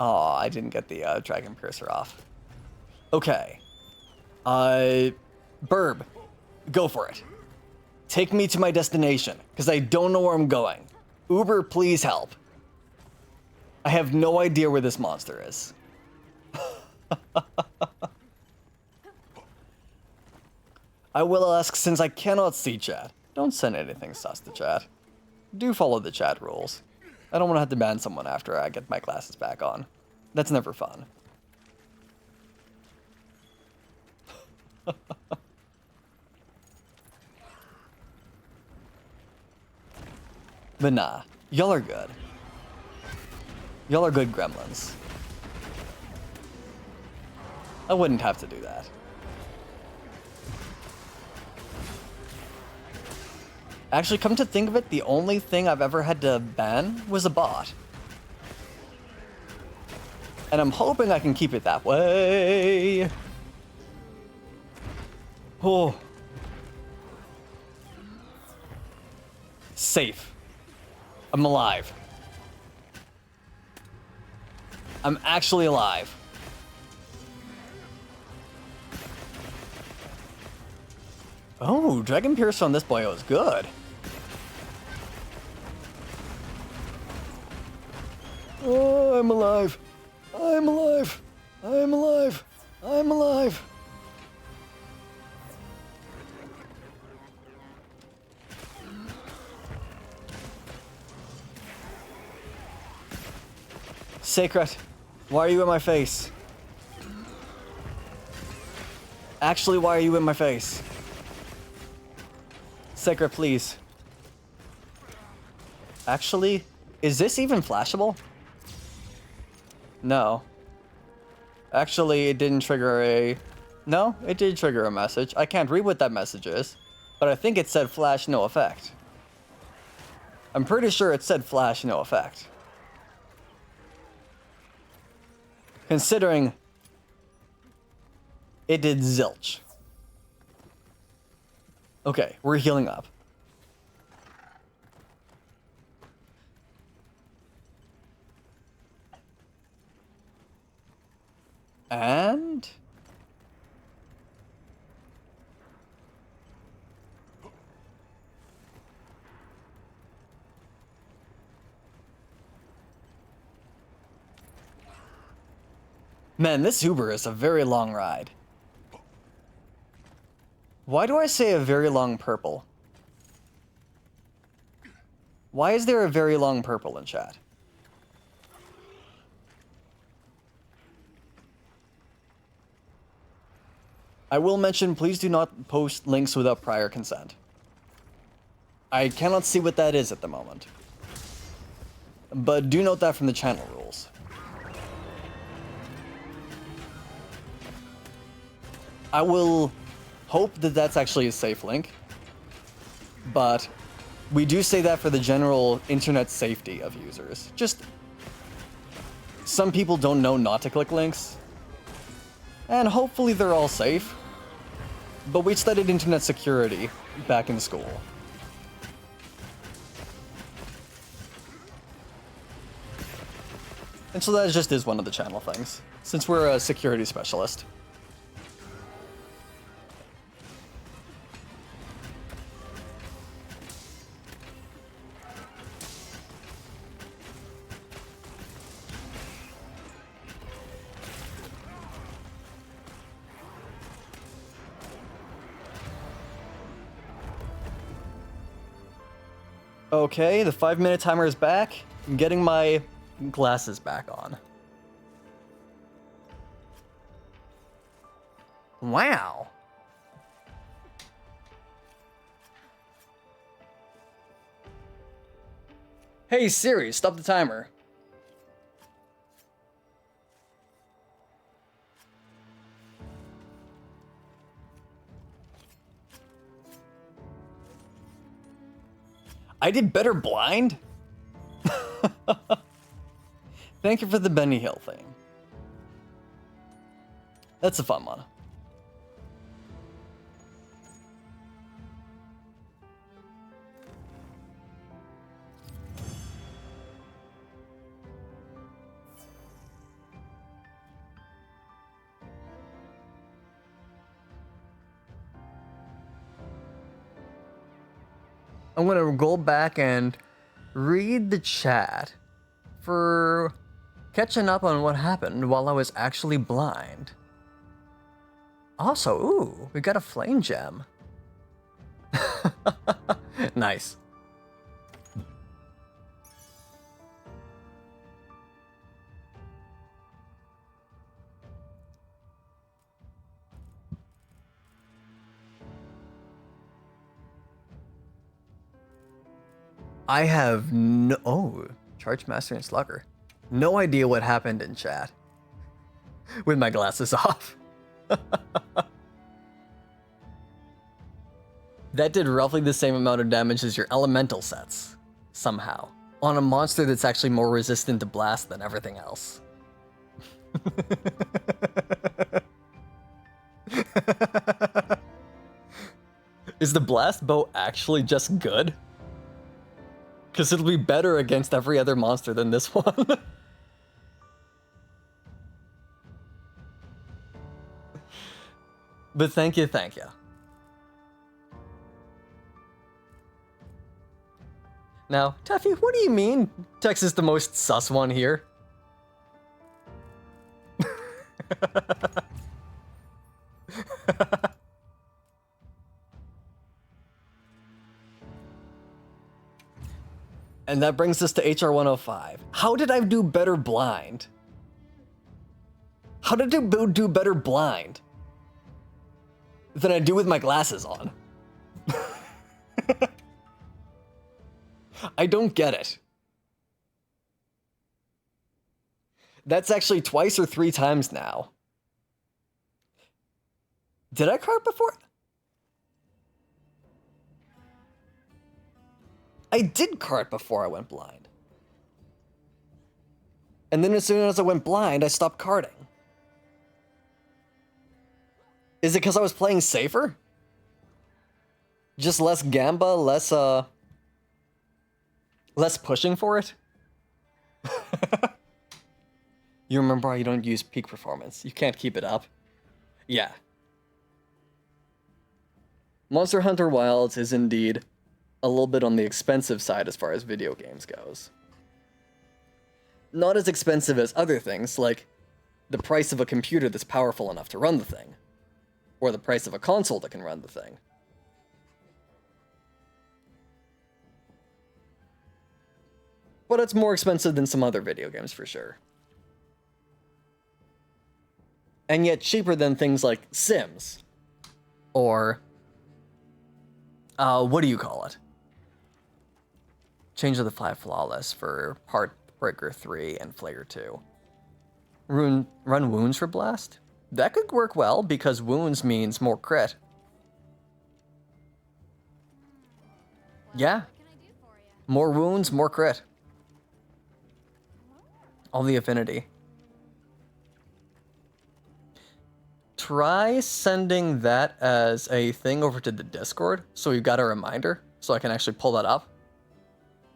Oh, I didn't get the dragon piercer off. Okay. Burb, go for it. Take me to my destination, because I don't know where I'm going. Uber, please help. I have no idea where this monster is. I will ask since I cannot see chat. Don't send anything sus to chat. Do follow the chat rules. I don't want to have to ban someone after I get my glasses back on. That's never fun. But nah, y'all are good. Y'all are good gremlins. I wouldn't have to do that. Actually, come to think of it, the only thing I've ever had to ban was a bot. And I'm hoping I can keep it that way. Oh. Safe. I'm alive. I'm actually alive. Oh, Dragon Pierce on this boyo is good. Oh, I'm alive. I'm alive. I'm alive. I'm alive. Sacred, why are you in my face? Actually, why are you in my face? Sacred, please. Actually, is this even flashable? No. Actually, it didn't trigger a... No, it did trigger a message. I can't read what that message is, but I think it said flash no effect. I'm pretty sure it said flash no effect. Considering it did zilch. Okay, we're healing up. And... Man, this Uber is a very long ride. Why do I say a very long purple? Why is there a very long purple in chat? I will mention, please do not post links without prior consent. I cannot see what that is at the moment. But do note that from the channel rules. I will hope that that's actually a safe link, but we do say that for the general internet safety of users. Just some people don't know not to click links, and hopefully they're all safe. But we studied internet security back in school. And so that just is one of the channel things, since we're a security specialist. Okay, the 5-minute timer is back. I'm getting my glasses back on. Wow. Hey Siri, stop the timer. I did better blind? Thank you for the Benny Hill thing. That's a fun one. I'm gonna go back and read the chat for catching up on what happened while I was actually blind. Also, ooh, we got a flame gem. Nice. I have no... Oh, Charge Master and Slugger. No idea what happened in chat. With my glasses off. That did roughly the same amount of damage as your elemental sets, somehow. On a monster that's actually more resistant to blast than everything else. Is the blast bow actually just good? Because it'll be better against every other monster than this one. But thank you, thank you. Now, Taffy, what do you mean Tex is the most sus one here? And that brings us to HR 105. How did I do better blind? How did I do better blind than I do with my glasses on? I don't get it. That's actually twice or 3 times now. Did I cart before? I did cart before I went blind. And then as soon as I went blind, I stopped carting. Is it because I was playing safer? Just less gamba, less pushing for it? You remember how you don't use peak performance. You can't keep it up. Yeah. Monster Hunter Wilds is indeed a little bit on the expensive side as far as video games goes. Not as expensive as other things, like the price of a computer that's powerful enough to run the thing, or the price of a console that can run the thing. But it's more expensive than some other video games for sure. And yet cheaper than things like Sims, or what do you call it? Change of the Five Flawless for Heartbreaker 3 and Flayer 2. Run wounds for blast? That could work well because wounds means more crit. Yeah. More wounds, more crit. All the affinity. Try sending that as a thing over to the Discord so we've got a reminder so I can actually pull that up.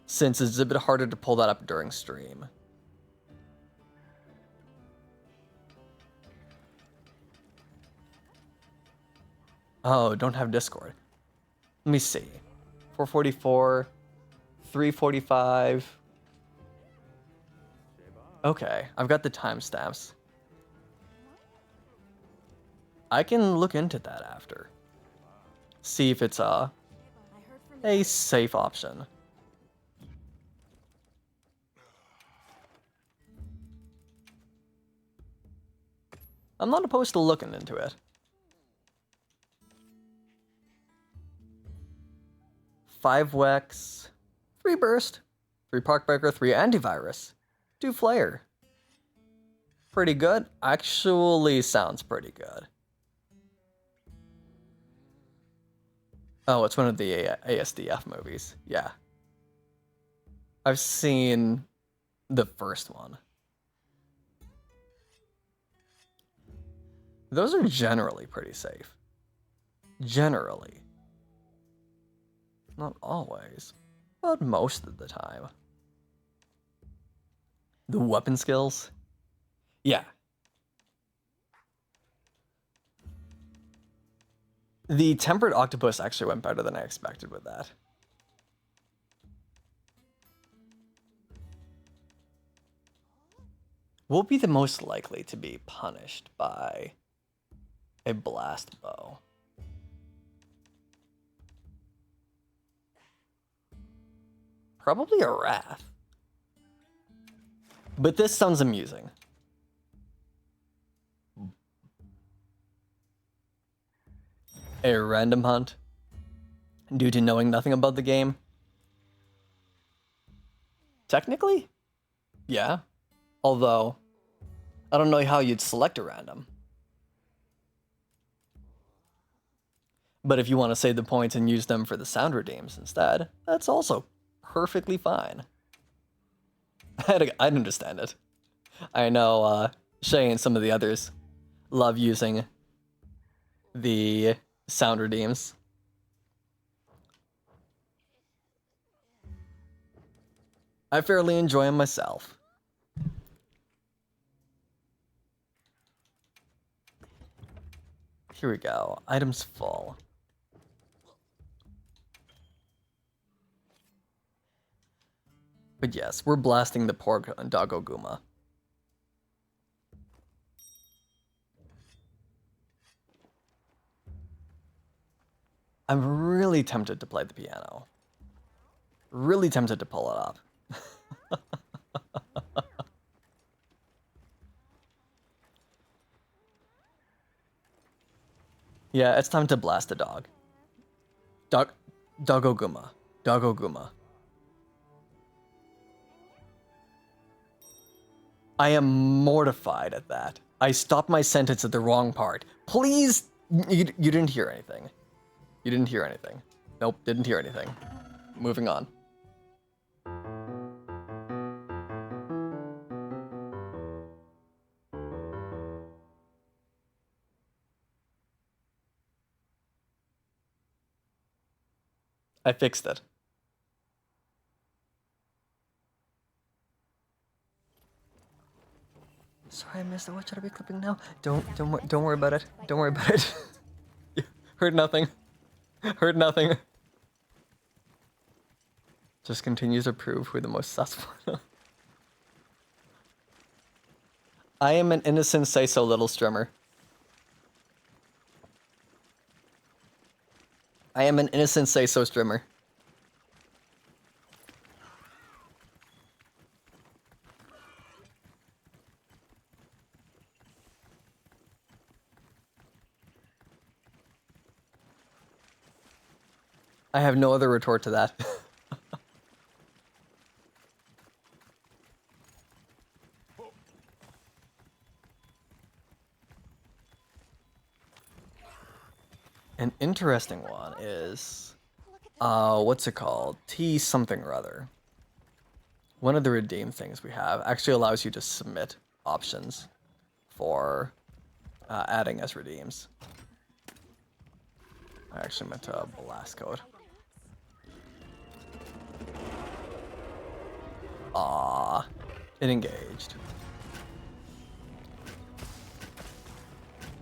Since it's a bit harder to pull that up during stream. Oh, don't have Discord. Let me see. 444, 345. Okay, I've got the timestamps. I can look into that after. See if it's a safe option. I'm not opposed to looking into it. 5 Wex, 3 Burst, 3 Park Breaker, 3 Antivirus, 2 Flare. Pretty good. Actually sounds pretty good. Oh, it's one of the ASDF movies. Yeah. I've seen the first one. Those are generally pretty safe. Generally. Not always, but most of the time. The weapon skills? Yeah. The Tempered Octopus actually went better than I expected with that. Will be the most likely to be punished by a blast bow? Probably a wrath. But this sounds amusing. A random hunt due to knowing nothing about the game? Technically, yeah. Although, I don't know how you'd select a random. But if you want to save the points and use them for the sound redeems instead, that's also perfectly fine. I'd understand it. I know Shay and some of the others love using the sound redeems. I fairly enjoy them myself. Here we go. Items full. But yes, we're blasting the pork on Doggo Guma. I'm really tempted to play the piano. Really tempted to pull it up. Yeah, it's time to blast a dog. Doggo Guma. Doggo Guma. I am mortified at that. I stopped my sentence at the wrong part. Please, you didn't hear anything. You didn't hear anything. Nope, didn't hear anything. Moving on. I fixed it. Sorry, I missed it. What should I be clipping now? Don't worry about it. Don't worry about it. Heard nothing. Heard nothing. Just continues to prove who the most sus one. I am an innocent say-so little streamer. I am an innocent say-so streamer. I have no other retort to that. An interesting one is, what's it called? T something or other. One of the redeem things we have actually allows you to submit options for adding as redeems. I actually meant to blast code. Ah, it engaged.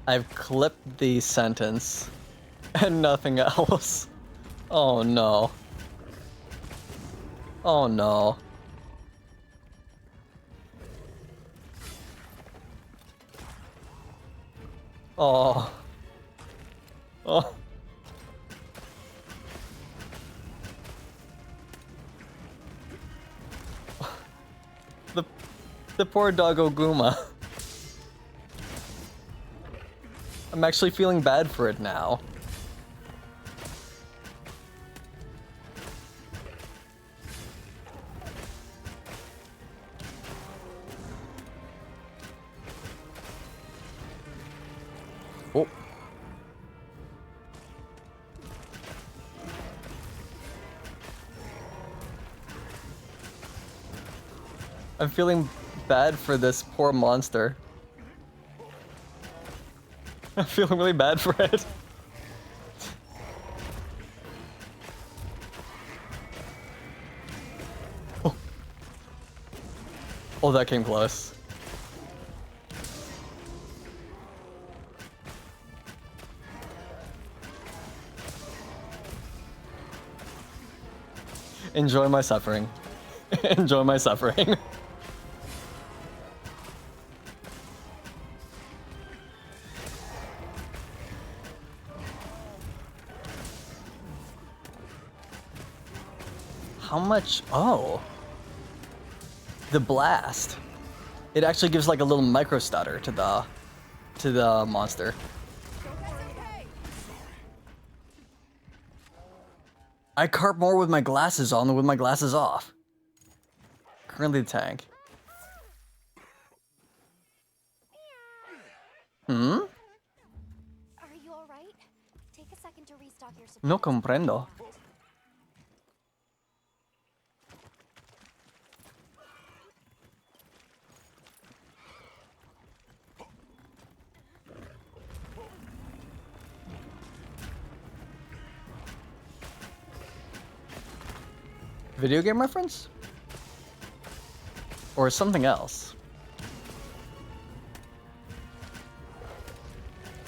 I've clipped the sentence and nothing else. Oh no. Oh no. Oh. Oh. The poor doggo Guma. I'm actually feeling bad for it now. Oh. I'm feeling bad for this poor monster. I'm feeling really bad for it. Oh. Oh, that came close. Enjoy my suffering. Enjoy my suffering. How much? Oh. The blast. It actually gives like a little micro stutter to the monster. I carp more with my glasses on than with my glasses off. Currently the tank. Hmm? Are you alright? Take a second to restock your No supplies. comprendo. Video game reference? Or something else?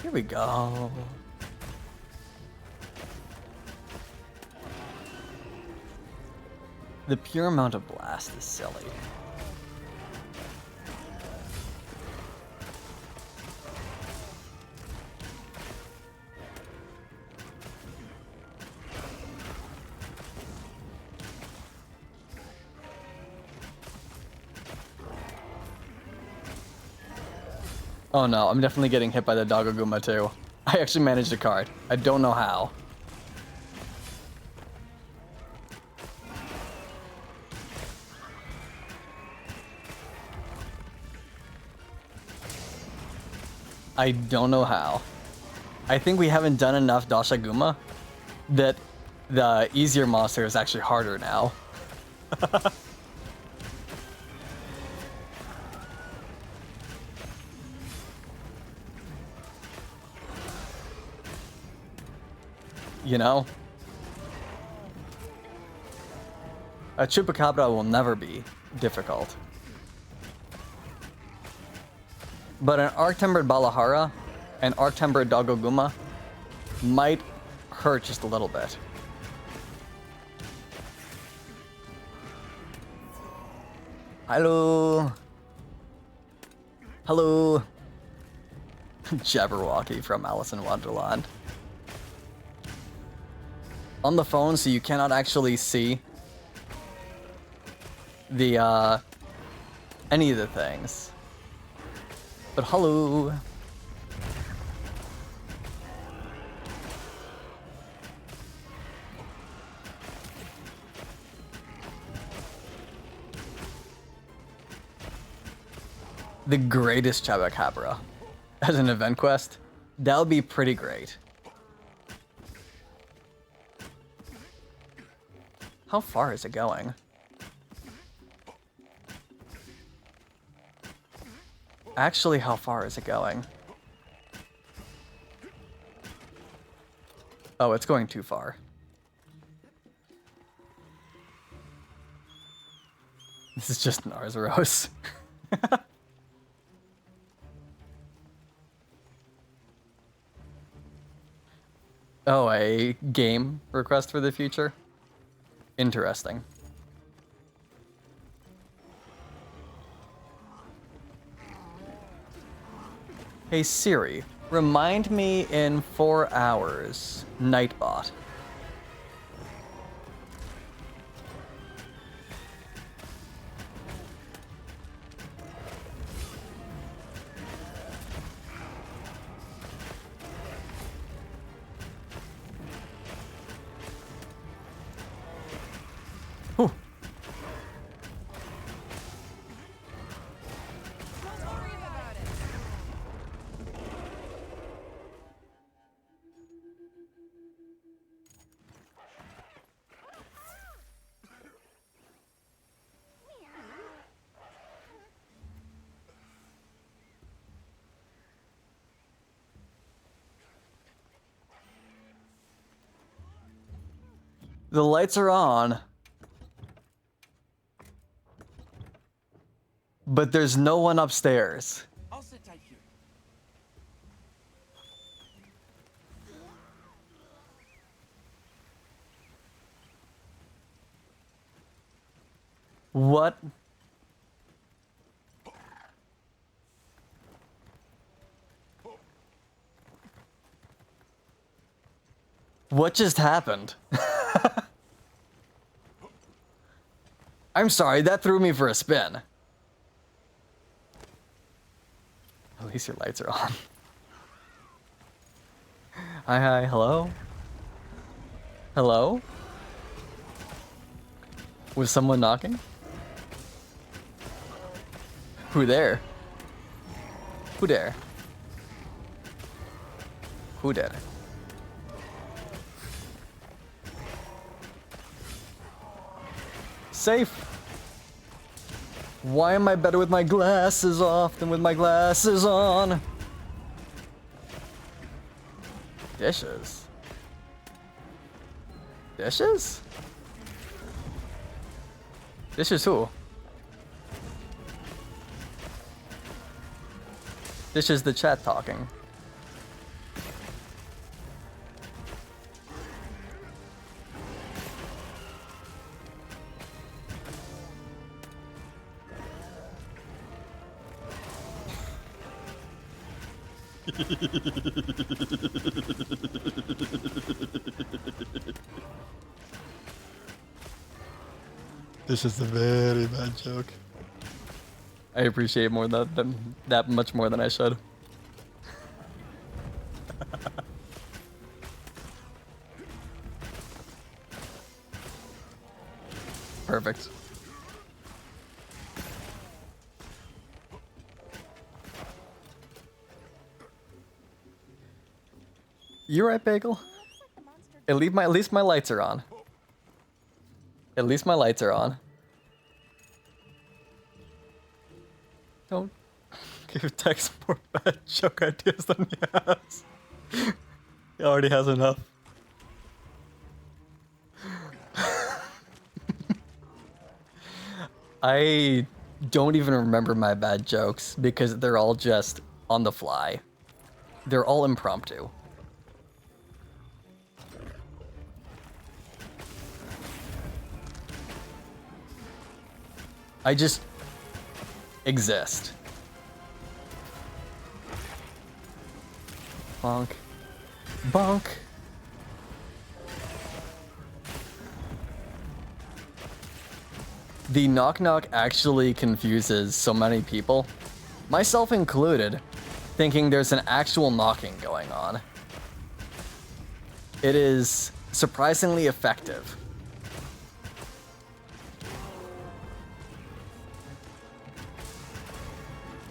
Here we go. The pure amount of blast is silly. Oh no, I'm definitely getting hit by the Dogoguma too. I actually managed a card. I don't know how. I don't know how. I think we haven't done enough Dashaguma that the easier monster is actually harder now. You know? A Chupacabra will never be difficult. But an Arc-Tempered Balahara and Arc-Tempered Dogoguma might hurt just a little bit. Hello. Hello. Jabberwocky from Alice in Wonderland. On the phone, so you cannot actually see the any of the things. But hello. The greatest Chabacabra as an event quest. That would be pretty great. How far is it going? Actually, how far is it going? Oh, it's going too far. This is just an Arzuros. Oh, a game request for the future? Interesting. Hey Siri, remind me in 4 hours, Nightbot. Whew. The lights are on. But there's no one upstairs. I'll sit tight here. What? What just happened? I'm sorry, that threw me for a spin. At least your lights are on. Hi, hello? Hello? Was someone knocking? Who there? Who there? Who there? Safe. Why am I better with my glasses off than with my glasses on? Dishes. Dishes? Dishes who? This is the chat talking. This is a very bad joke. I appreciate more that much more than I should. Perfect. You right, Bagel? At least my lights are on. At least my lights are on. Don't give Tex more bad joke ideas than he has. He already has enough. I don't even remember my bad jokes because they're all just on the fly. They're all impromptu. I just exist. Bonk. Bonk. The knock knock actually confuses so many people, myself included, thinking there's an actual knocking going on. It is surprisingly effective.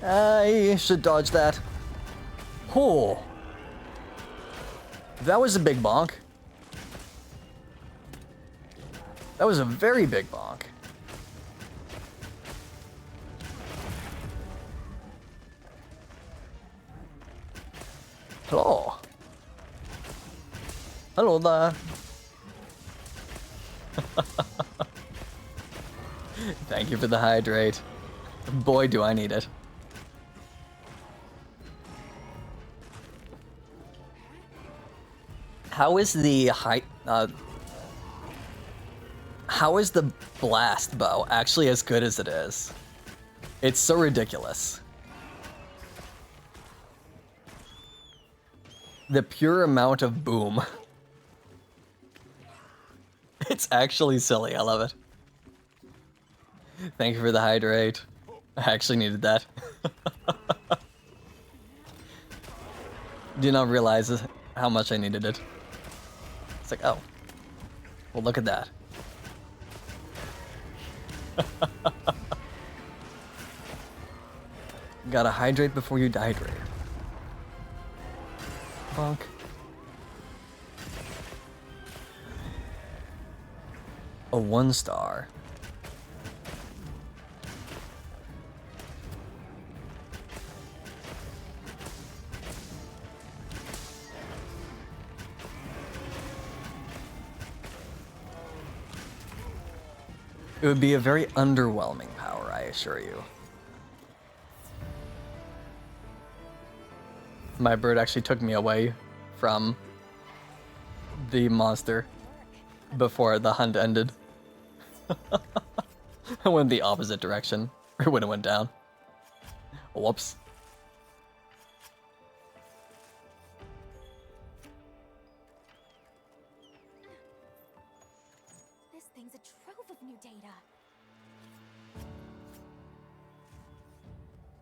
I should dodge that. Oh. That was a big bonk. That was a very big bonk. Hello. Hello there. Thank you for the hydrate. Boy, do I need it. How is the how is the blast bow actually as good as it is? It's so ridiculous. The pure amount of boom. It's actually silly. I love it. Thank you for the hydrate. I actually needed that. Did not realize how much I needed it. It's like, oh. Well, look at that. Gotta hydrate before you dehydrate. Bonk. A 1-star. It would be a very underwhelming power, I assure you. My bird actually took me away from the monster before the hunt ended. I went the opposite direction when it went down. Whoops. This thing's a trove of new data.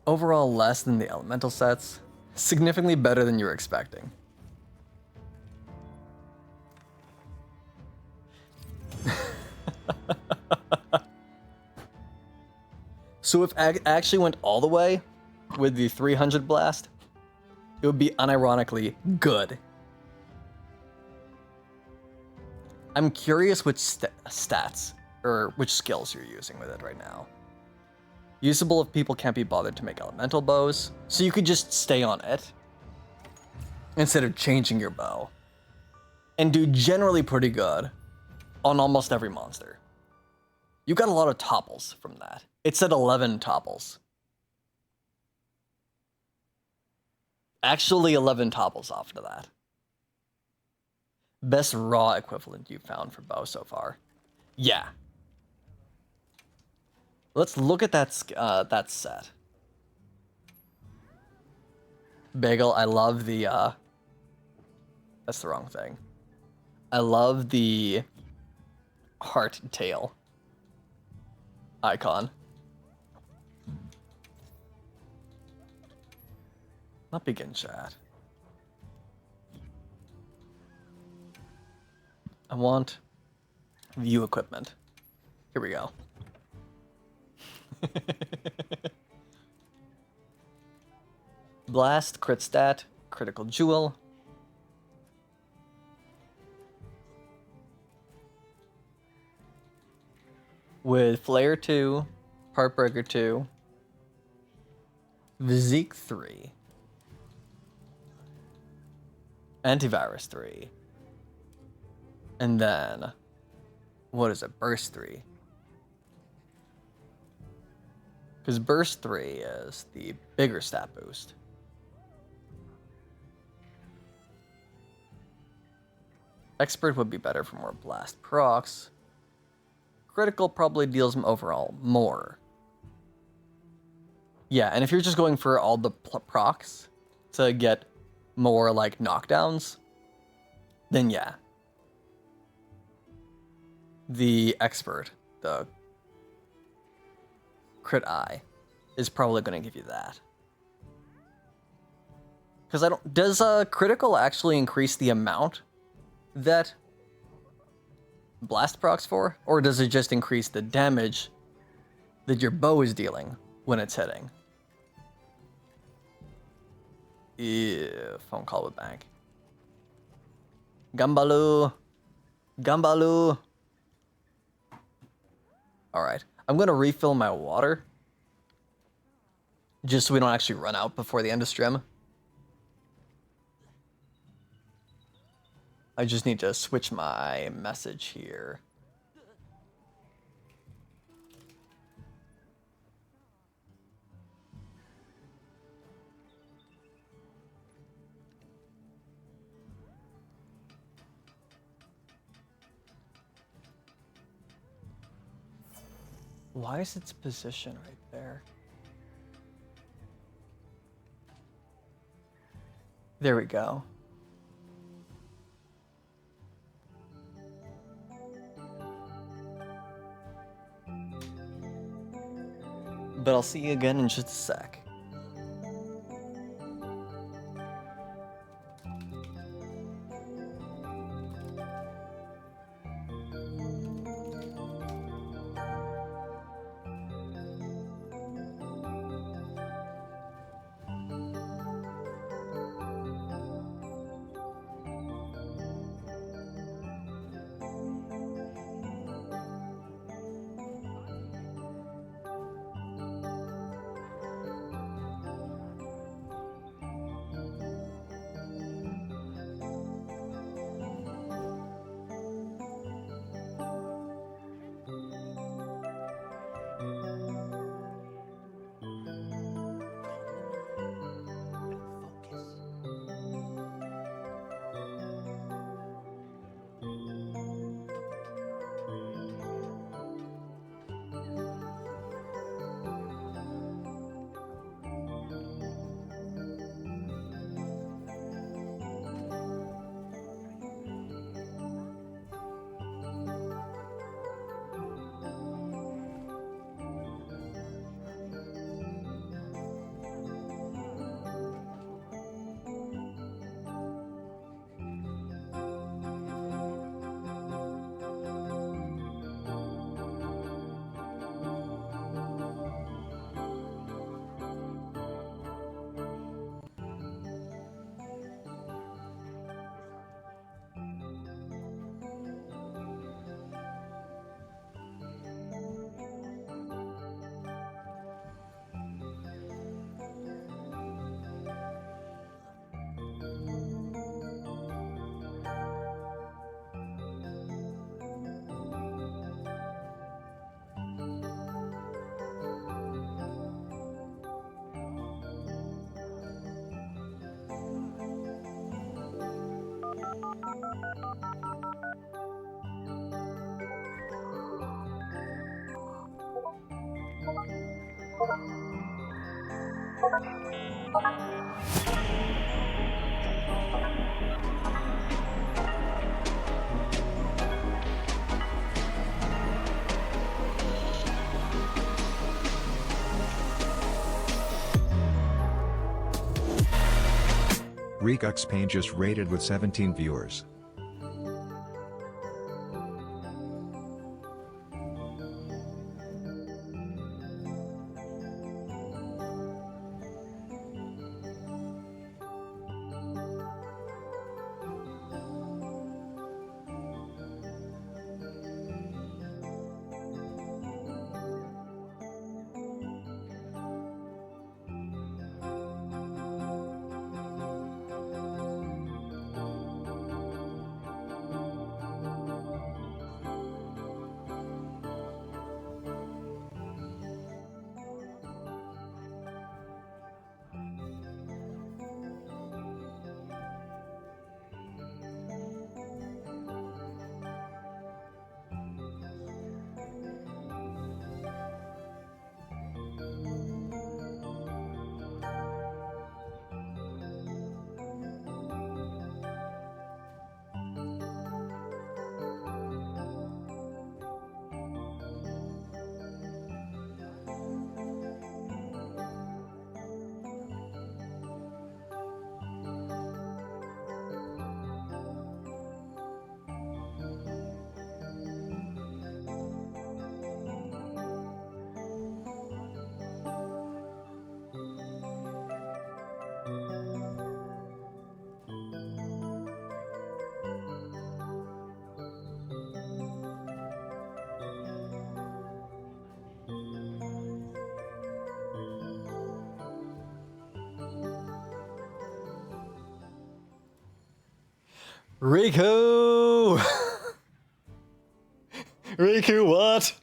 Overall, less than the elemental sets. Significantly better than you were expecting. So if I actually went all the way with the 300 blast, it would be unironically good. I'm curious which stats or which skills you're using with it right now. Usable if people can't be bothered to make elemental bows, so you could just stay on it instead of changing your bow and do generally pretty good on almost every monster. You got a lot of topples from that. It said 11 topples. Actually 11 topples off to that. Best raw equivalent you've found for bow so far. Yeah. Let's look at that set. Bagel, I love the, that's the wrong thing. I love the heart tail icon. Not begin chat. I want view equipment. Here we go. Blast, crit stat, critical jewel. With Flare 2, Heartbreaker 2, Physique 3, Antivirus 3, and then, what is it, Burst 3? Because Burst 3 is the bigger stat boost. Expert would be better for more blast procs. Critical probably deals them overall more. Yeah, and if you're just going for all the procs to get more like knockdowns, then yeah. The expert, the crit eye, is probably going to give you that. Because I don't. Does critical actually increase the amount that blast procs for, or does it just increase the damage that your bow is dealing when it's hitting? Yeah, phone call with bank. Gambalu. Gambalu. All right, I'm gonna refill my water, just so we don't actually run out before the end of stream. I just need to switch my message here. Why is its position right there? There we go. But I'll see you again in just a sec. Regux Pain just rated with 17 viewers. Riku! Riku, what?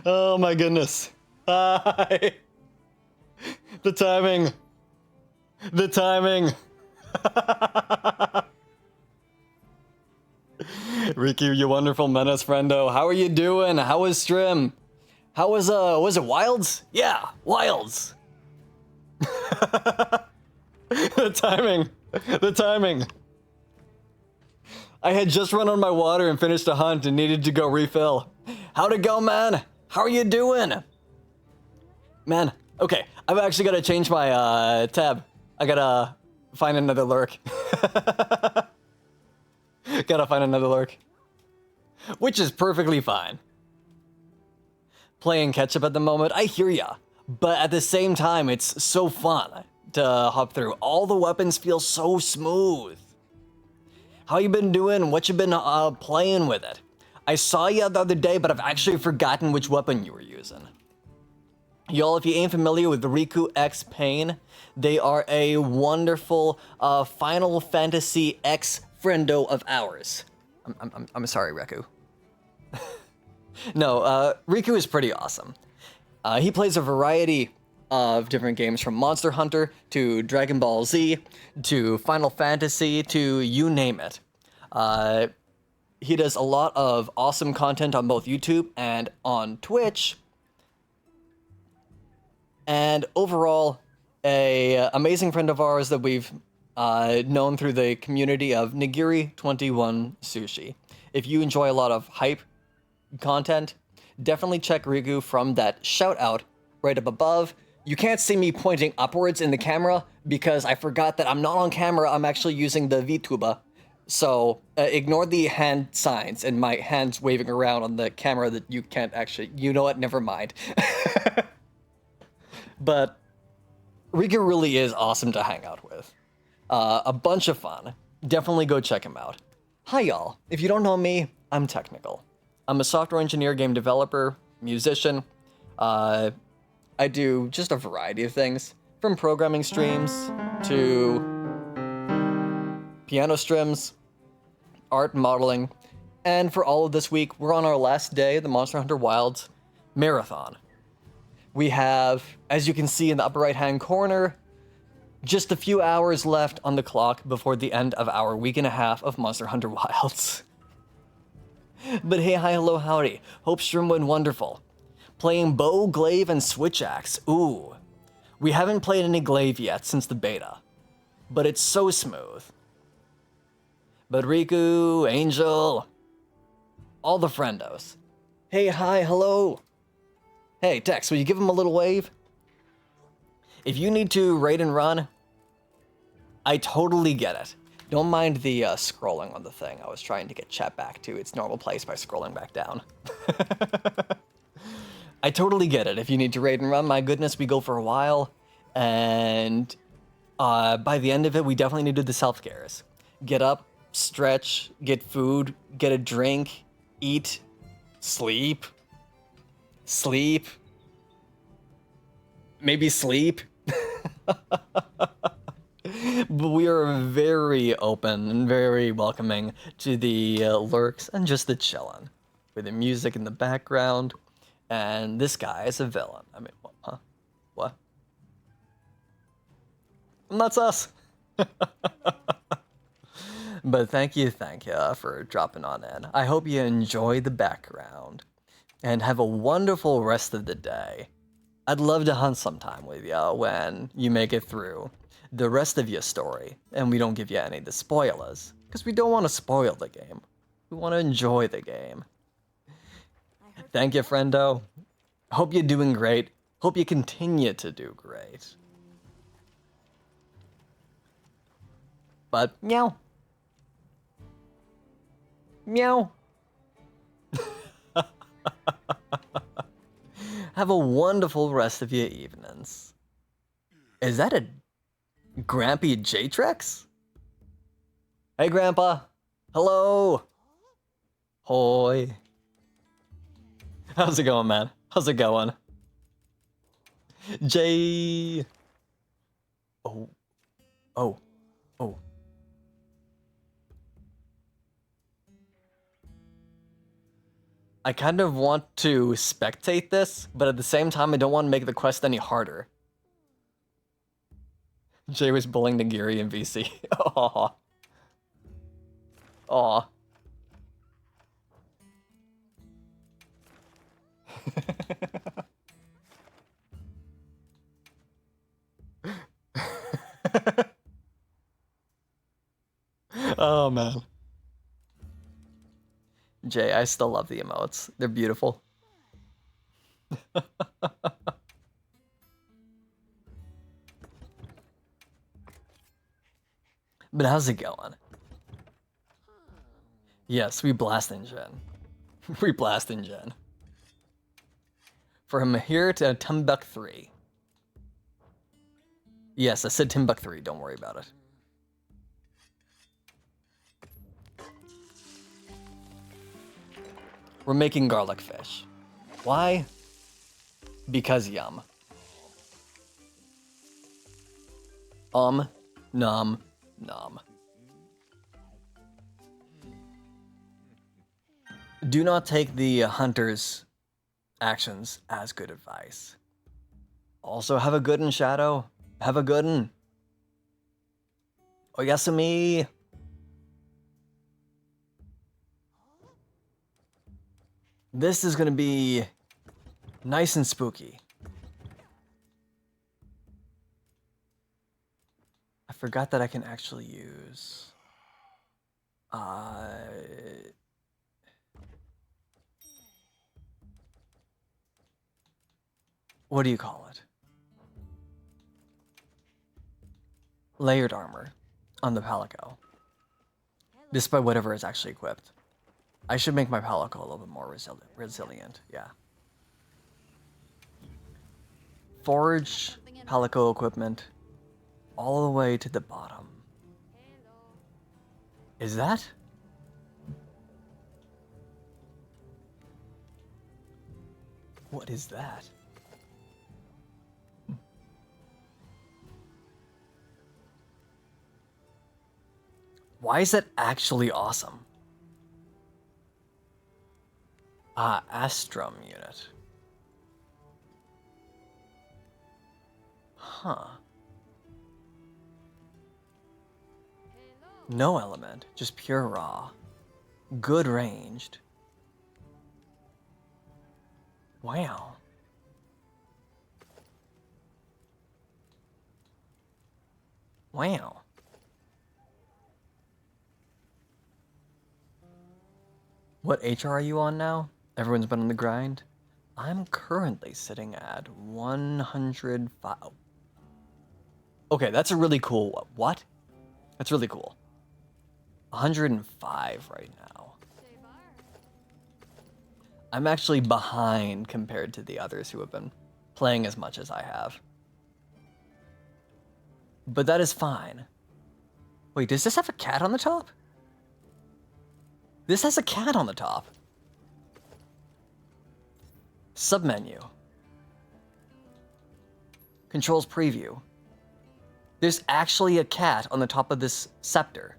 Oh my goodness. Hi! The timing! The timing! Riku, you wonderful menace friendo. How are you doing? How was stream? How was it Wilds? Yeah, Wilds! The timing! The timing! I had just run on my water and finished a hunt and needed to go refill. How'd it go, man? How are you doing? Man, okay, I've actually got to change my tab. I gotta find another lurk. Gotta find another lurk. Which is perfectly fine. Playing catch up at the moment, I hear ya. But at the same time, it's so fun to hop through. All the weapons feel so smooth. How you been doing? What you been playing with it? I saw you the other day, but I've actually forgotten which weapon you were using. Y'all, if you ain't familiar with the Riku X Pain, they are a wonderful Final Fantasy X friendo of ours. I'm sorry, Riku. No, Riku is pretty awesome. He plays a variety of different games, from Monster Hunter to Dragon Ball Z to Final Fantasy to you name it. He does a lot of awesome content on both YouTube and on Twitch. And overall, a amazing friend of ours that we've known through the community of Nigiri21 Sushi. If you enjoy a lot of hype content, definitely check Riku from that shout out right up above. You can't see me pointing upwards in the camera because I forgot that I'm not on camera. I'm actually using the VTuber. So ignore the hand signs and my hands waving around on the camera that you can't actually, you know what, never mind. But Riku really is awesome to hang out with. A bunch of fun. Definitely go check him out. Hi y'all, if you don't know me, I'm Technical. I'm a software engineer, game developer, musician. I do just a variety of things, from programming streams to piano streams, art modeling, and for all of this week, we're on our last day of the Monster Hunter Wilds Marathon. We have, as you can see in the upper right-hand corner, just a few hours left on the clock before the end of our week and a half of Monster Hunter Wilds. But hey, hi, hello, howdy. Hope stream went wonderful. Playing bow, glaive, and switch axe. Ooh. We haven't played any glaive yet since the beta, but it's so smooth. But Riku, Angel, all the friendos. Hey, hi, hello. Hey, Tex, will you give him a little wave? If you need to raid and run, I totally get it. Don't mind the scrolling on the thing. I was trying to get chat back to its normal place by scrolling back down. I totally get it. If you need to raid and run, my goodness, we go for a while. And by the end of it, we definitely need to do the self-cares. Get up, stretch, get food, get a drink, eat, sleep, maybe sleep. But we are very open and very welcoming to the lurks and just the chillin', with the music in the background. And this guy is a villain. I mean, huh? What? And that's us. But thank you for dropping on in. I hope you enjoy the background and have a wonderful rest of the day. I'd love to hunt sometime with you when you make it through the rest of your story and we don't give you any of the spoilers, because we don't want to spoil the game. We want to enjoy the game. Thank you, friendo. Hope you're doing great. Hope you continue to do great. But, meow. Meow. Have a wonderful rest of your evenings. Is that a Grampy J-Trex? Hey, Grandpa. Hello. Hoi. How's it going, man? How's it going? J... Oh. I kind of want to spectate this, but at the same time, I don't want to make the quest any harder. Jay was bullying Nagiri in VC. Aw. Aw. Oh, man. Jay, I still love the emotes. They're beautiful. But how's it going? Yes, we blast in Gen. We blast in Gen. From here to Timbuk 3. Yes, I said Timbuk 3, don't worry about it. We're making garlic fish. Why? Because yum. Nom, nom. Do not take the hunter's actions as good advice. Also, have a good one, Shadow. Have a good one. Oyasumi. This is gonna be nice and spooky. I forgot that I can actually use... what do you call it? Layered armor on the Palico. Despite whatever is actually equipped. I should make my Palico a little bit more resilient, yeah. Forge Palico equipment all the way to the bottom. Is that? What is that? Why is that actually awesome? Ah, Astrum unit. Huh. No element, just pure raw. Good ranged. Wow. Wow. What HR are you on now? Everyone's been on the grind? I'm currently sitting at 105. Okay, that's a really cool... What? That's really cool. 105 right now. I'm actually behind compared to the others who have been playing as much as I have. But that is fine. Wait, does this have a cat on the top? This has a cat on the top. Submenu. Controls preview. There's actually a cat on the top of this scepter.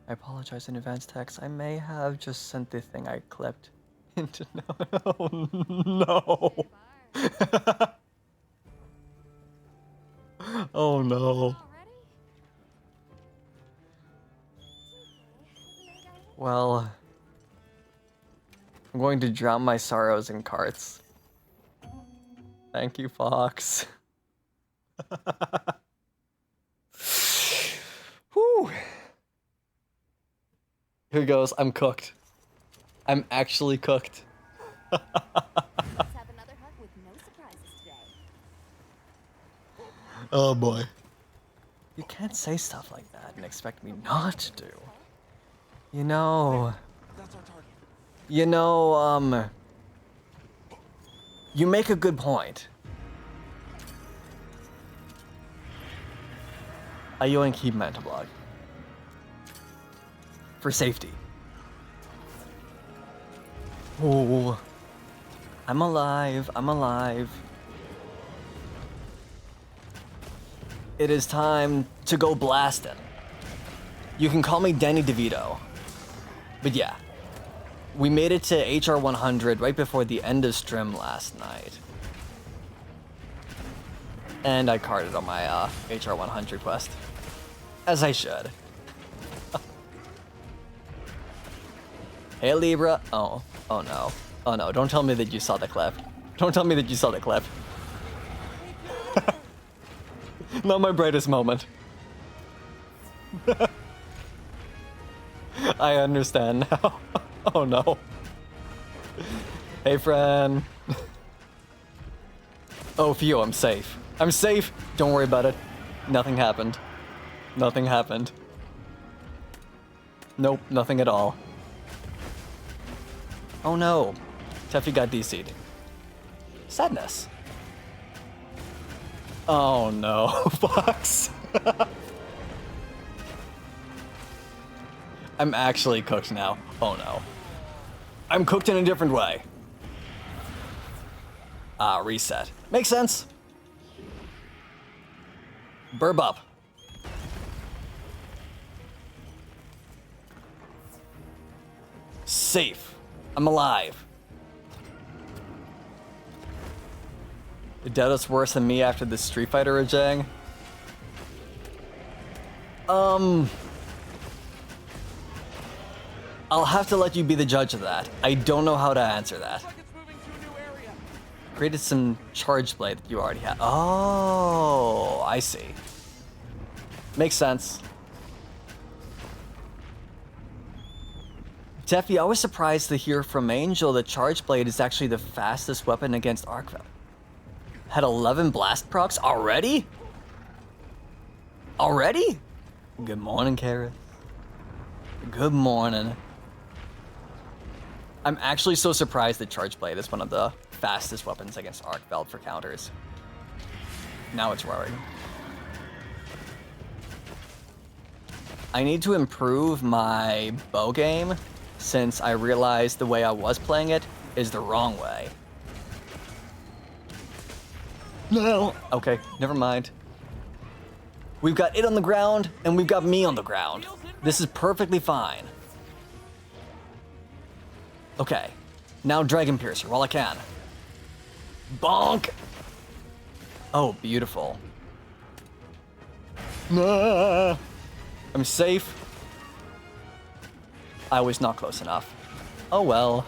I apologize in advance, Tex. I may have just sent the thing I clipped into... No. No. Oh no. Well, I'm going to drown my sorrows in carts. Thank you, Fox. Whew. Here goes. I'm cooked. I'm actually cooked. Let's have another hug with no surprises today. Oh boy. You can't say stuff like that and expect me not to. You know... That's our target. You know, you make a good point. I yoink keep Mantablog. For safety. Oh. I'm alive, I'm alive. It is time to go blasting. You can call me Danny DeVito. But yeah. We made it to HR 100 right before the end of stream last night. And I carded on my HR 100 quest. As I should. Hey Libra. Oh no. Oh no, don't tell me that you saw the clip. Don't tell me that you saw the clip. Not my brightest moment. I understand now. Oh no. Hey friend. Oh, Theo, I'm safe. I'm safe. Don't worry about it. Nothing happened. Nothing happened. Nope, nothing at all. Oh no. Teffy got DC'd. Sadness. Oh no, Fox. I'm actually cooked now. Oh no. I'm cooked in a different way. Ah, reset. Makes sense. Burb up. Safe. I'm alive. The Dead's worse than me after the Street Fighter rejang. I'll have to let you be the judge of that. I don't know how to answer that. Created some charge blade that you already had. Oh, I see. Makes sense. Teffy, I was surprised to hear from Angel that charge blade is actually the fastest weapon against Arcveld. Had 11 blast procs already? Already? Good morning, Karis. Good morning. I'm actually so surprised that Charge Blade is one of the fastest weapons against Arcveld for counters. Now it's worrying. I need to improve my bow game since I realized the way I was playing it is the wrong way. No. Okay, never mind. We've got it on the ground and we've got me on the ground. This is perfectly fine. Okay, now Dragon Piercer while I can. Bonk! Oh, beautiful. I'm safe. I was not close enough. Oh well.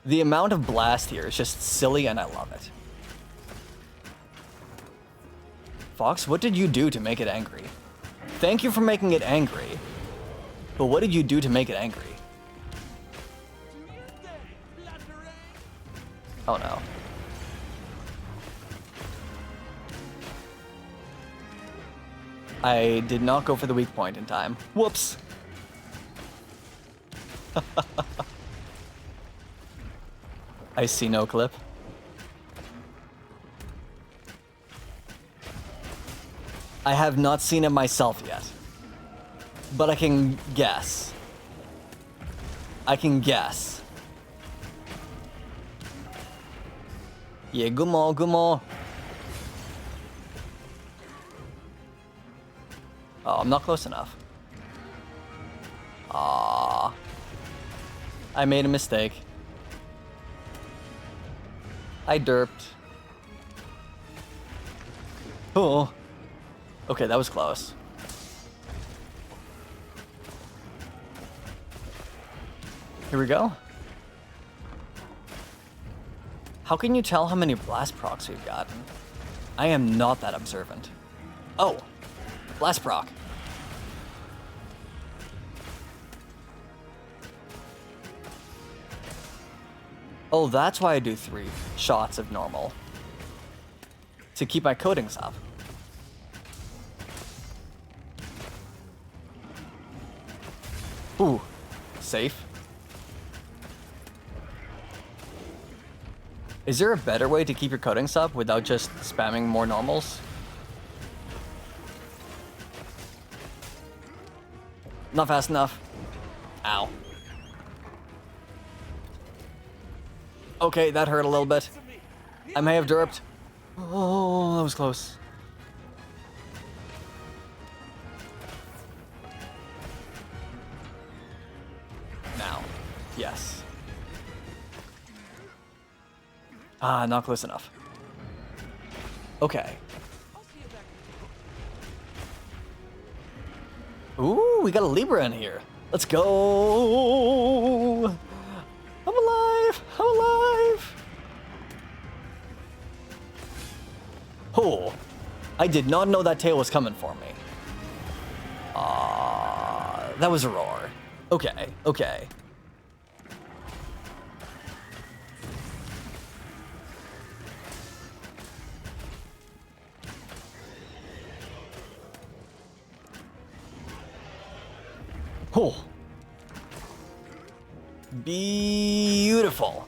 The amount of blast here is just silly and I love it. Fox, what did you do to make it angry? Thank you for making it angry. But what did you do to make it angry? Oh no. I did not go for the weak point in time. Whoops. I see no clip. I have not seen it myself yet. But I can guess. I can guess. Yeah, good more, good more. Oh, I'm not close enough. Ah, I made a mistake. I derped. Oh. Okay, that was close. Here we go. How can you tell how many blast procs we've gotten? I am not that observant. Oh, blast proc. Oh, that's why I do 3 shots of normal. To keep my coatings up. Ooh, safe. Is there a better way to keep your coatings up without just spamming more normals? Not fast enough. Ow. Okay, that hurt a little bit. I may have derped. Oh, that was close. Yes. Ah, not close enough. Okay. Ooh, we got a Libra in here. Let's go. I'm alive. I'm alive. Oh, I did not know that tail was coming for me. That was a roar. Okay, okay. Oh. Beautiful.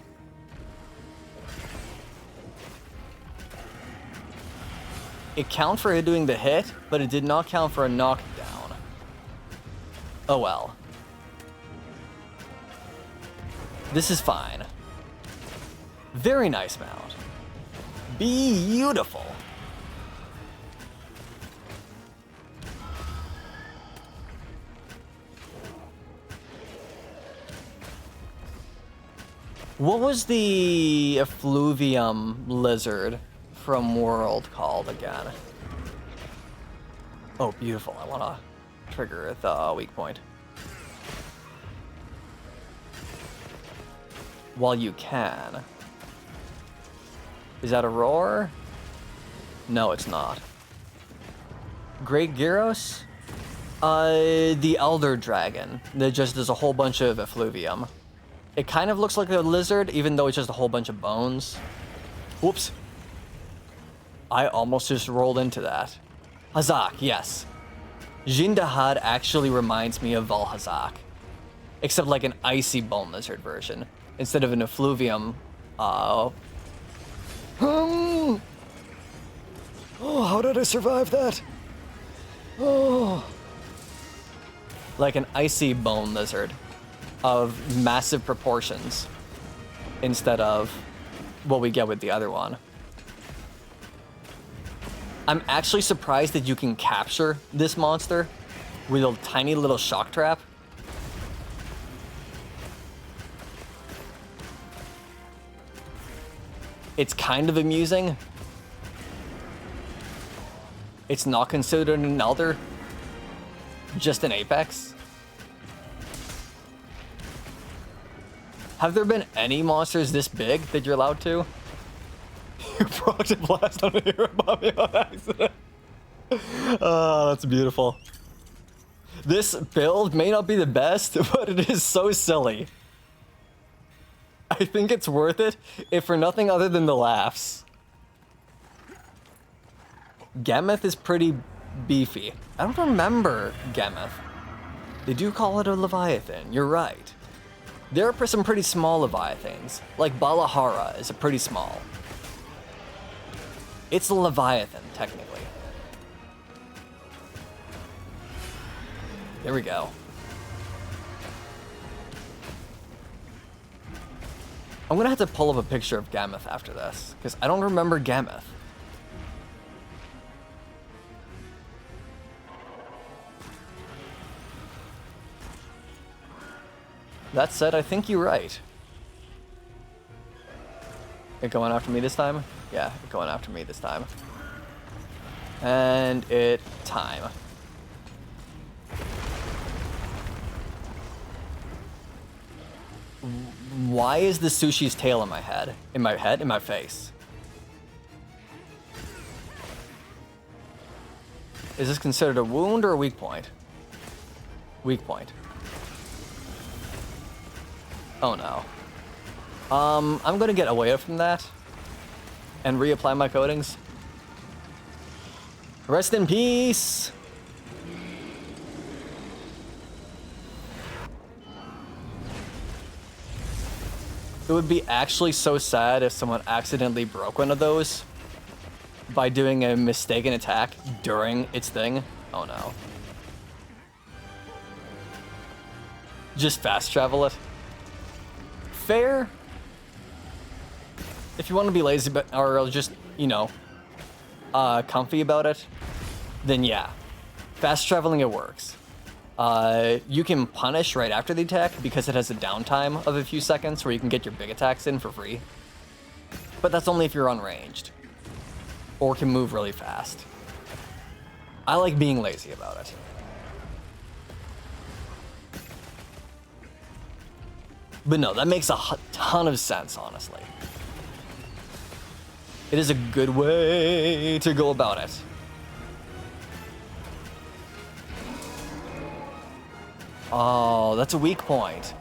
It counted for it doing the hit, but it did not count for a knockdown. Oh well. This is fine. Very nice mount. Beautiful. What was the effluvium lizard from World called again? Oh, beautiful. I want to trigger the weak point. While you can. Is that a roar? No, it's not. Great Gyros? The Elder Dragon. That just does a whole bunch of effluvium. It kind of looks like a lizard, even though it's just a whole bunch of bones. Whoops. I almost just rolled into that. Hazak, yes. Jindahad actually reminds me of Valhazak. Except like an icy bone lizard version. Instead of an effluvium. Oh, how did I survive that? Oh. Like an icy bone lizard. Of massive proportions instead of what we get with the other one. I'm actually surprised that you can capture this monster with a tiny little shock trap. It's kind of amusing. It's not considered an elder, just an apex. Have there been any monsters this big that you're allowed to? You procced a blast on a hero bomb on accident. Oh, that's beautiful. This build may not be the best, but it is so silly. I think it's worth it, if for nothing other than the laughs. Gameth is pretty beefy. I don't remember Gameth. They do call it a Leviathan, you're right. There are some pretty small Leviathans, like Balahara is a pretty small. It's a Leviathan, technically. There we go. I'm gonna have to pull up a picture of Gameth after this, because I don't remember Gameth. That said, I think you're right. It going after me this time? Yeah, it going after me this time. And it time. Why is the sushi's tail in my head? In my head? In my face? Is this considered a wound or a weak point? Weak point. Oh no. I'm gonna get away from that and reapply my coatings. Rest in peace. It would be actually so sad if someone accidentally broke one of those by doing a mistaken attack during its thing. Oh no. Just fast travel it. Fair. If you want to be lazy or just, you know, comfy about it, then yeah. Fast traveling, it works. you can punish right after the attack because it has a downtime of a few seconds where you can get your big attacks in for free. But that's only if you're unranged or can move really fast. I like being lazy about it. But no, that makes a ton of sense, honestly. It is a good way to go about it. Oh, that's a weak point.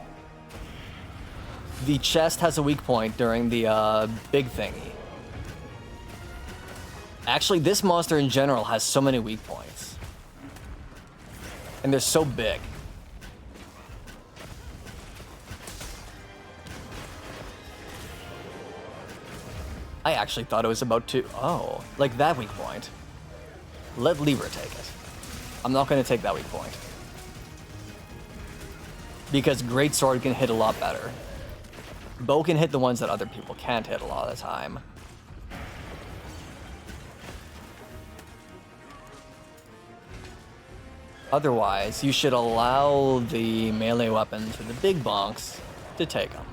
The chest has a weak point during the big thingy. Actually, this monster in general has so many weak points. And they're so big. I actually thought it was about to... Oh, like that weak point. Let Libra take it. I'm not going to take that weak point. Because Greatsword can hit a lot better. Bow can hit the ones that other people can't hit a lot of the time. Otherwise, you should allow the melee weapons or the big bonks to take them.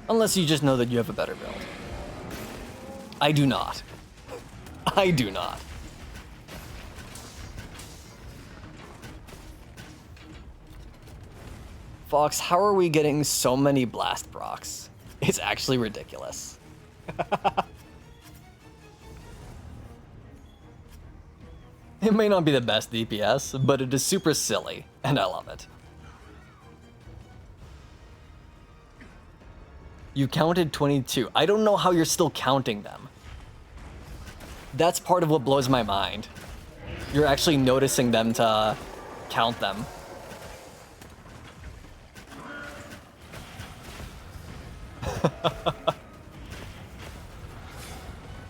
Unless you just know that you have a better build. I do not. I do not. Fox, how are we getting so many blast procs? It's actually ridiculous. It may not be the best DPS, but it is super silly, and I love it. You counted 22. I don't know how you're still counting them. That's part of what blows my mind. You're actually noticing them to count them.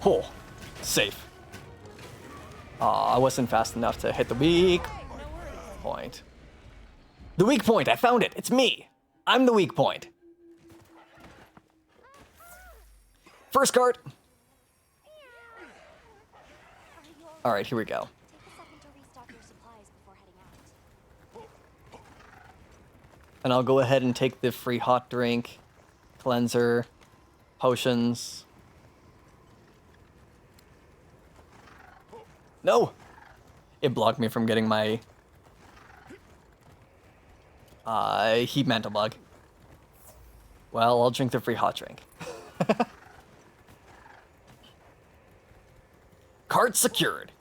Oh, safe. Aw, I wasn't fast enough to hit the weak point. The weak point, I found it. It's me. I'm the weak point. First card. All right, here we go. Take a second to restock your supplies before heading out. And I'll go ahead and take the free hot drink, cleanser, potions. No! It blocked me from getting my heat mantle bug. Well, I'll drink the free hot drink. Card secured.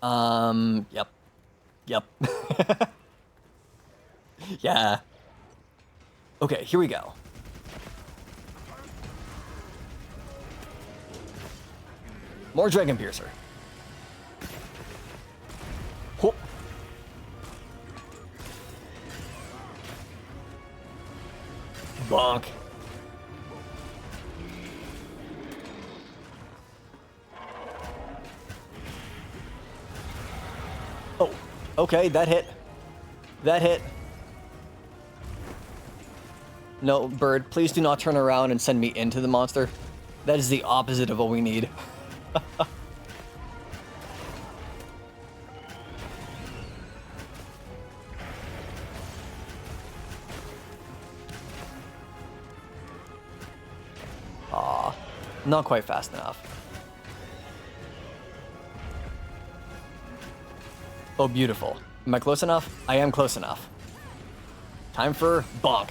Yep. Yep. Yeah. Okay, here we go. More Dragon Piercer. Whoop. Bonk. Oh, okay, that hit. That hit. No, bird, please do not turn around and send me into the monster. That is the opposite of what we need. Aw, not quite fast enough. Oh, beautiful. Am I close enough? I am close enough. Time for bonk.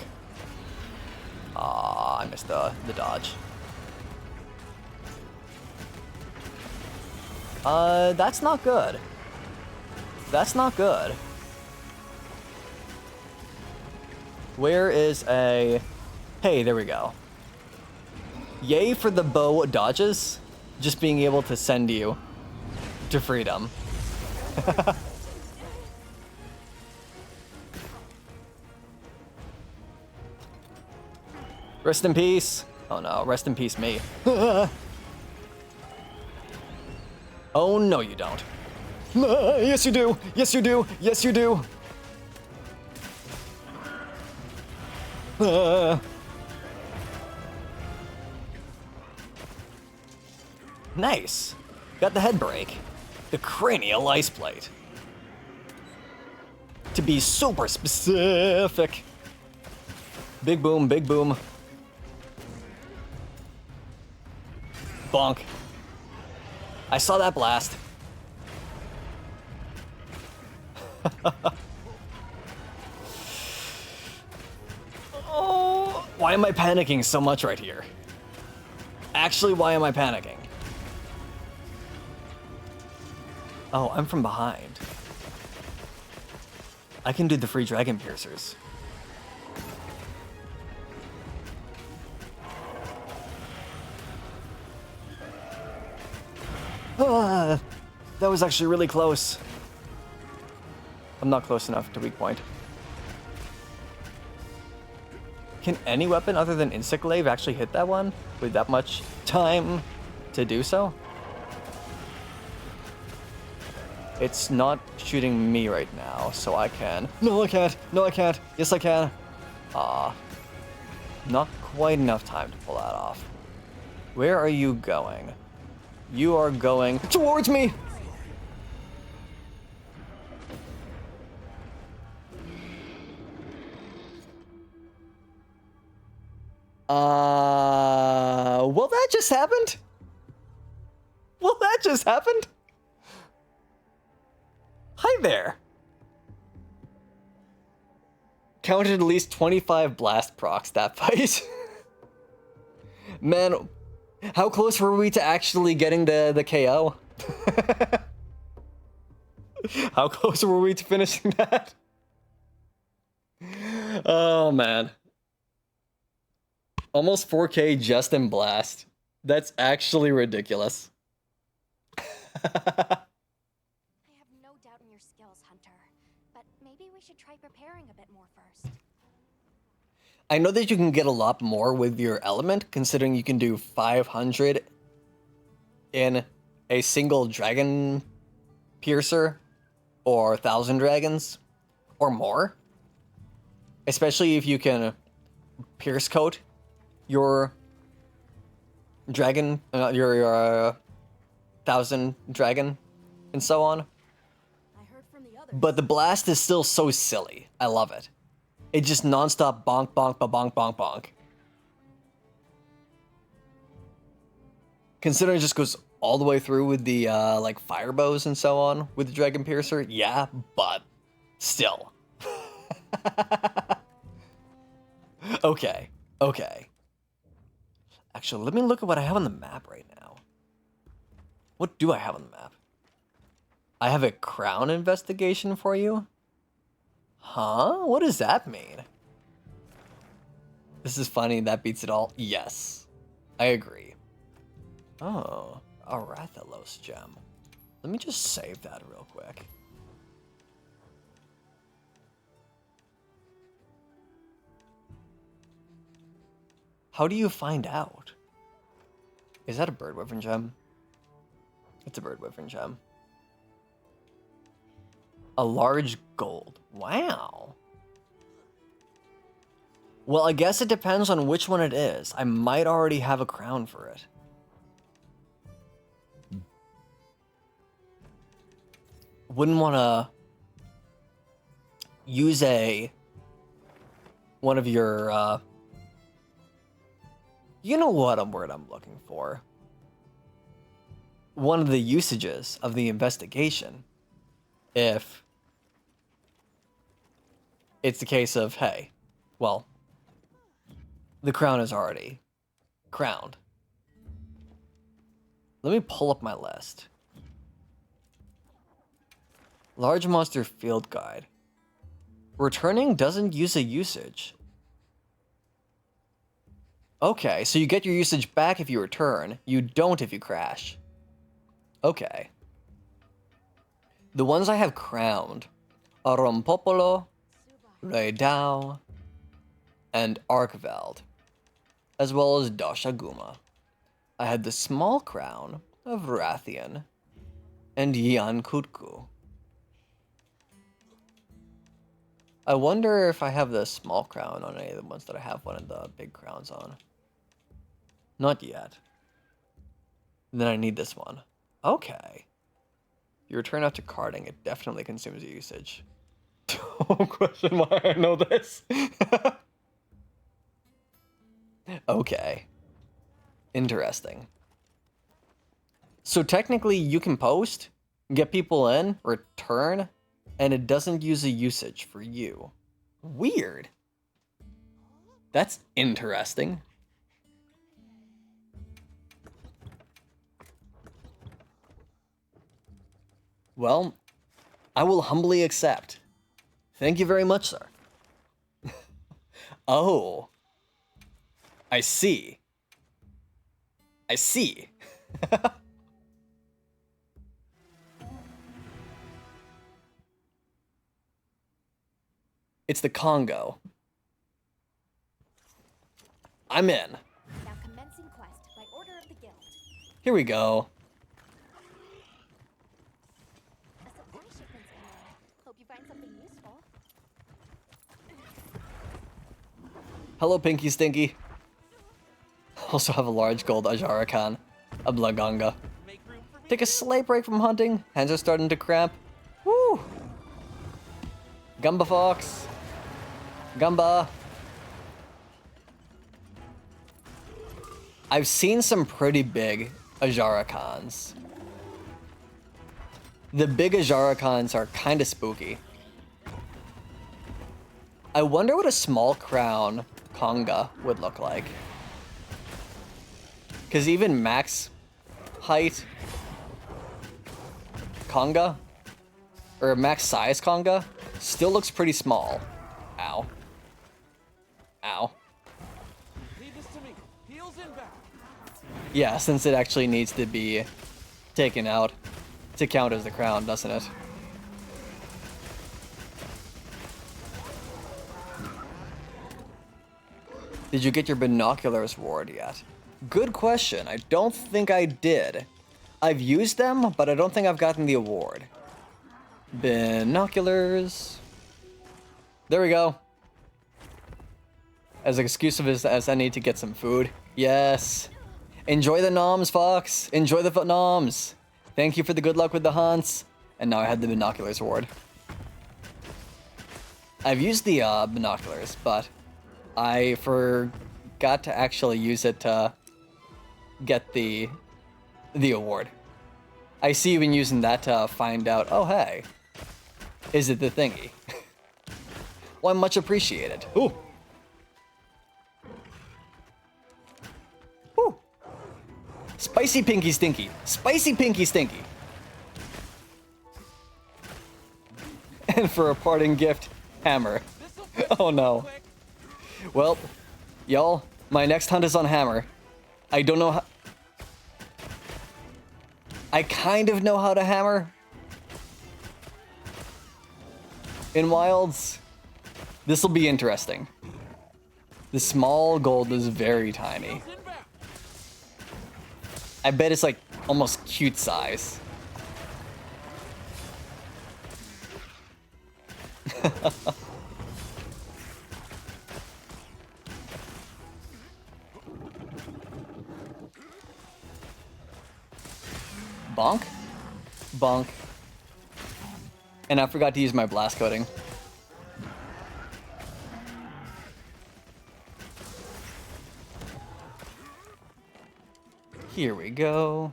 Ah, I missed the dodge. That's not good. That's not good. Where is a... Hey, there we go. Yay for the bow dodges. Just being able to send you to freedom. Rest in peace. Oh no, rest in peace me. Oh no you don't. Yes you do. Yes you do. Yes you do. Nice. Got the head break. The cranial ice plate. To be super specific. Big boom, big boom. Bonk. I saw that blast. Oh, why am I panicking so much right here? Actually, why am I panicking? Oh, I'm from behind. I can do the free dragon piercers. Ah, that was actually really close. I'm not close enough to weak point. Can any weapon other than Insect Glaive actually hit that one with that much time to do so? It's not shooting me right now, so I can. No, I can't. No, I can't. Yes, I can. Not quite enough time to pull that off. Where are you going? You are going towards me! Well, that just happened? Well, that just happened? Hi there. Counted at least 25 blast procs that fight. Man, how close were we to actually getting the KO? How close were we to finishing that? Oh, man. Almost 4K just in blast. That's actually ridiculous. I have no doubt in your skills, Hunter. But maybe we should try preparing a bit more first. I know that you can get a lot more with your element, considering you can do 500 in a single dragon piercer, or 1,000 dragons, or more. Especially if you can pierce coat your dragon, your 1,000 dragon, and so on. I heard from the others. But the blast is still so silly. I love it. It just nonstop bonk, bonk, bonk, bonk, bonk. Considering it just goes all the way through with the like fire bows and so on with the dragon piercer, yeah, but still. Okay. Actually, let me look at what I have on the map right now. What do I have on the map? I have a crown investigation for you? Huh? What does that mean? This is funny, that beats it all. Yes, I agree. Oh, a Rathalos gem. Let me just save that real quick. How do you find out? Is that a bird wyvern gem? It's a bird wyvern gem. A large gold. Wow. Well, I guess it depends on which one it is. I might already have a crown for it. Wouldn't want to use one of your, you know what word I'm looking for. One of the usages of the investigation, if it's the case of, hey, well, the crown is already crowned. Let me pull up my list. Large monster field guide. Returning doesn't use a usage. Okay, so you get your usage back if you return. You don't if you crash. Okay. The ones I have crowned are Rompopolo, Reidao, and Arkveld, as well as Doshaguma. I had the small crown of Rathian and Yankutku. I wonder if I have the small crown on any of the ones that I have one of the big crowns on. Not yet. Then I need this one. Okay. You return after carding, it definitely consumes usage. Don't question why I know this. Okay. Interesting. So technically you can post, get people in, return, and it doesn't use a usage for you. Weird. That's interesting. Well, I will humbly accept. Thank you very much, sir. Oh. I see. I see. It's the Congo. I'm in. Now commencing quest by order of the guild. Here we go. A supply shipment's coming. Hope you find something useful. Hello, Pinky Stinky. Also have a large gold Ajarakan, a Blaganga. Make room for me. Take a slight break from hunting. Hands are starting to cramp. Woo! Gumba Fox. Gumba. I've seen some pretty big Ajarakans. The big Ajarakans are kind of spooky. I wonder what a small crown Conga would look like. Because even max height Conga, or max size Conga, still looks pretty small. Ow. Ow. Leave this to me. Heels inbound. Yeah, since it actually needs to be taken out to count as the crown, doesn't it? Did you get your binoculars award yet? Good question. I don't think I did. I've used them, but I don't think I've gotten the award. Binoculars. There we go. As exclusive as I need to get some food. Yes. Enjoy the noms, Fox. Enjoy the noms. Thank you for the good luck with the hunts. And now I had the binoculars award. I've used the binoculars, but I forgot to actually use it to get the award. I see you've been using that to find out, oh hey, is it the thingy? Well, much appreciated. Ooh. Ooh. Spicy Pinky Stinky. Spicy Pinky Stinky. And for a parting gift, hammer. Oh no. Well, y'all, my next hunt is on hammer. I don't know how... I kind of know how to hammer. In Wilds. This'll be interesting. The small gold is very tiny. I bet it's like almost cute size. Bonk? Bonk. And I forgot to use my blast coating. Here we go.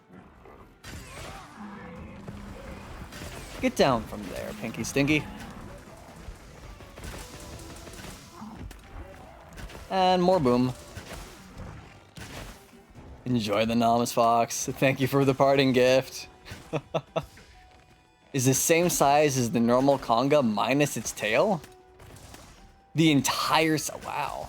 Get down from there, Pinky Stinky. And more boom. Enjoy the noms, Fox. Thank you for the parting gift. Is the same size as the normal Conga minus its tail? The entire... Wow.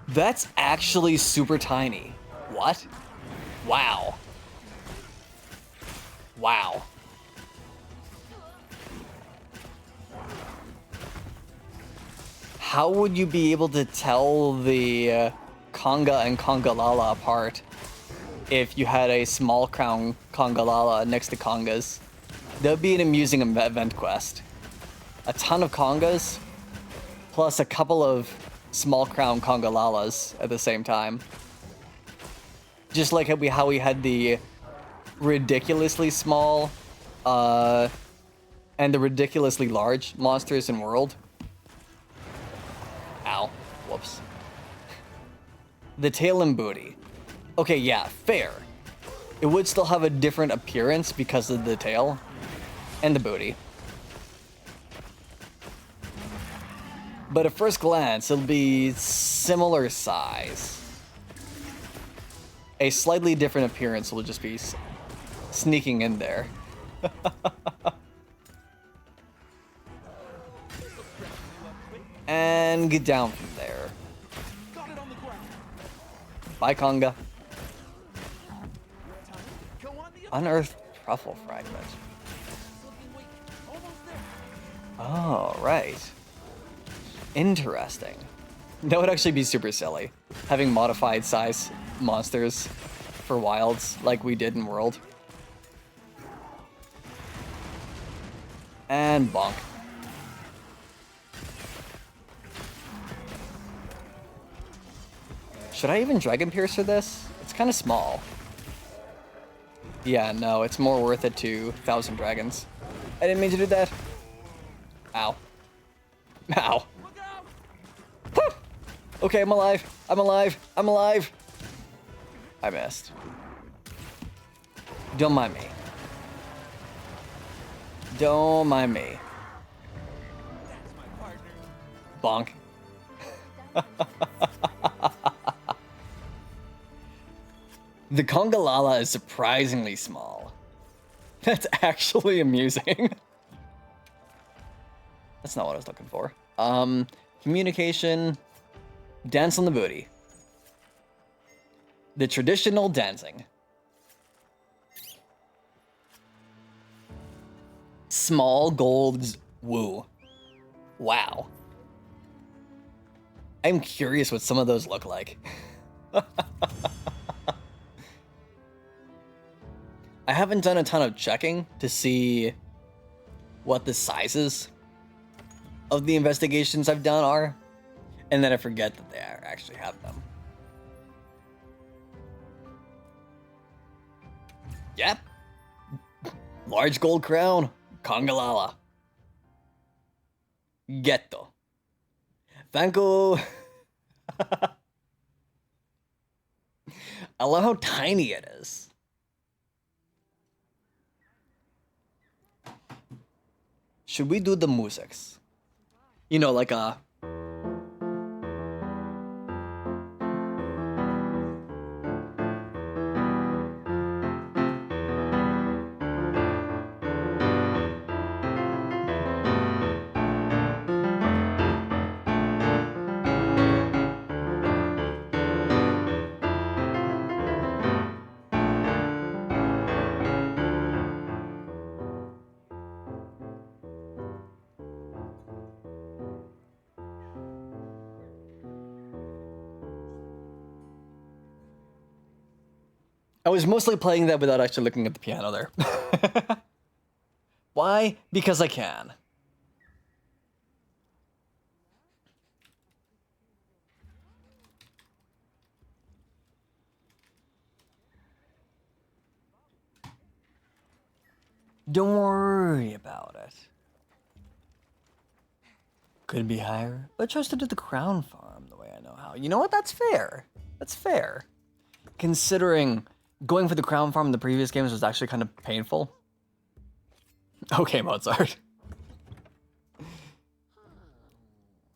That's actually super tiny. What? Wow. Wow. How would you be able to tell the Conga and Congalala apart if you had a small crown Congalala next to Congas? That would be an amusing event quest. A ton of Congas, plus a couple of small crown Congalalas at the same time. Just like how we had the ridiculously small and the ridiculously large monsters in World. Ow. Whoops. The tail and booty. Okay, yeah, fair. It would still have a different appearance because of the tail and the booty. But at first glance, it'll be similar size. A slightly different appearance will just be sneaking in there. And get down from there. Bye, Conga. Unearthed truffle fragment. Oh, right. Interesting. That would actually be super silly. Having modified size monsters for wilds like we did in World. And bonk. Should I even Dragon Piercer this? It's kind of small. Yeah, no, it's more worth it to 1,000 dragons. I didn't mean to do that. Ow. Ow. Woo! Okay, I'm alive. I'm alive. I'm alive. I missed. Don't mind me. Don't mind me. Bonk. The Congalala is surprisingly small. That's actually amusing. That's not what I was looking for. Communication. Dance on the booty. The traditional dancing. Small golds woo. Wow. I'm curious what some of those look like. I haven't done a ton of checking to see what the sizes of the investigations I've done are, and then I forget that they actually have them. Yep. Large gold crown, Congalala. Ghetto. Thanko. I love how tiny it is. Should we do the musics? You know, like a... I was mostly playing that without actually looking at the piano there. Why? Because I can. Don't worry about it. Could be higher, but chose to do the crown farm the way I know how. You know what? That's fair. That's fair. Considering going for the crown farm in the previous games was actually kind of painful. Okay, Mozart.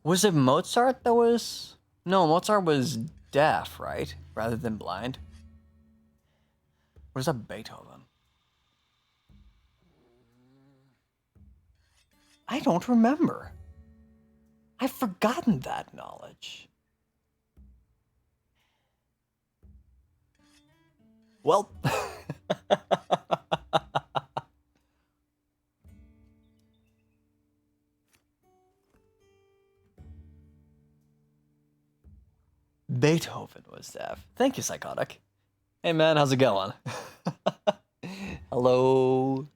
Was it Mozart that was... No, Mozart was deaf, right? Rather than blind. Or is that Beethoven? I don't remember. I've forgotten that knowledge. Well... Beethoven was deaf. Thank you, Psychotic. Hey man, how's it going? Hello?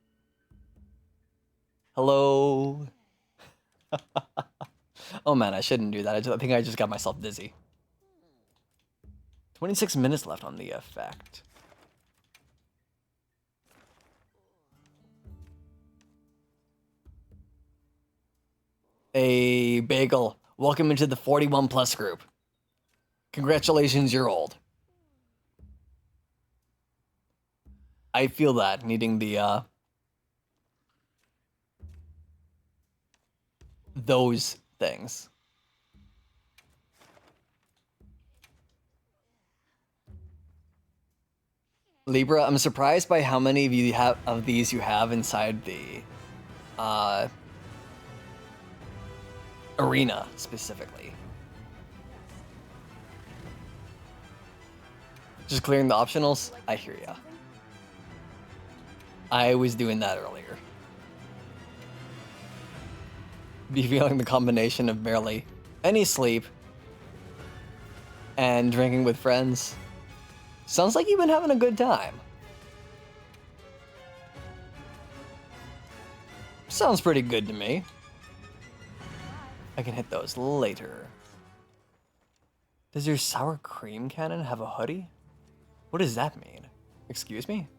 Hello? Oh man, I shouldn't do that. I think I just got myself dizzy. 26 minutes left on the effect. A bagel. Welcome into the 41 plus group. Congratulations, you're old. I feel that, needing the, those things. Libra, I'm surprised by how many of you have of these you have inside the arena specifically. Just clearing the optionals? I hear ya. I was doing that earlier. Be feeling the combination of barely any sleep and drinking with friends. Sounds like you've been having a good time. Sounds pretty good to me. I can hit those later. Does your sour cream cannon have a hoodie? What does that mean? Excuse me?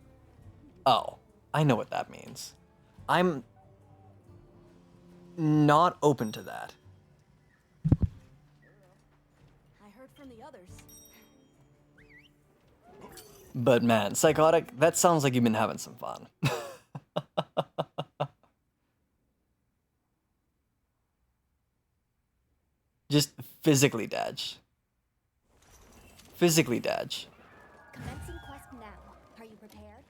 Oh, I know what that means. I'm not open to that. I heard from the others. But man, Psychotic, that sounds like you've been having some fun. Just physically dodge. Physically dodge. Commencing quest now. Are you prepared?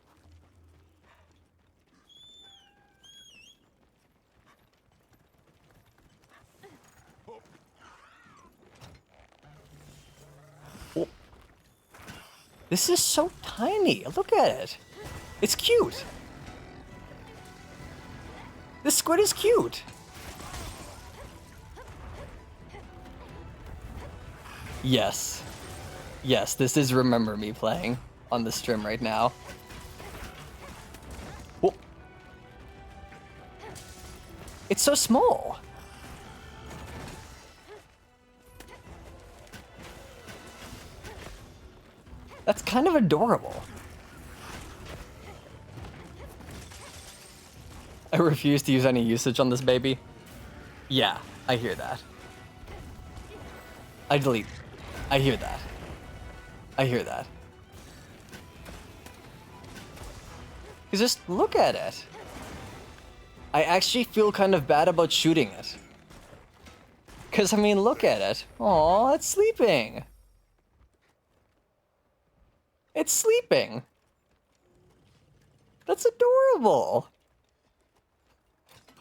This is so tiny. Look at it. It's cute. This squid is cute. Yes. Yes, this is Remember Me playing on the stream right now. Whoa. It's so small. That's kind of adorable. I refuse to use any usage on this baby. Yeah, I hear that. I delete. I hear that. I hear that. Just look at it. I actually feel kind of bad about shooting it. Cause I mean, look at it. Aw, it's sleeping. It's sleeping. That's adorable.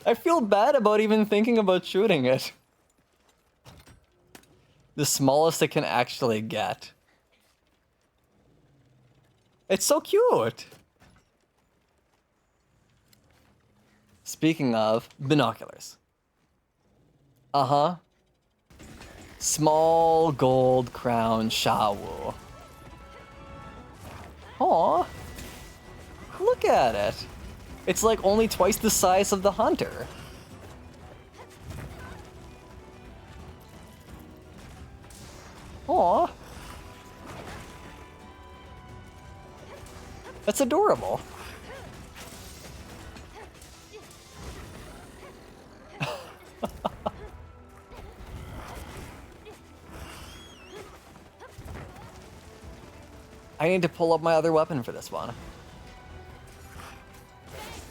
I feel bad about even thinking about shooting it. The smallest it can actually get. It's so cute. Speaking of binoculars. Uh-huh. Small gold crown Shawu. Aw. Look at it. It's like only twice the size of the hunter. Aw. That's adorable. I need to pull up my other weapon for this one.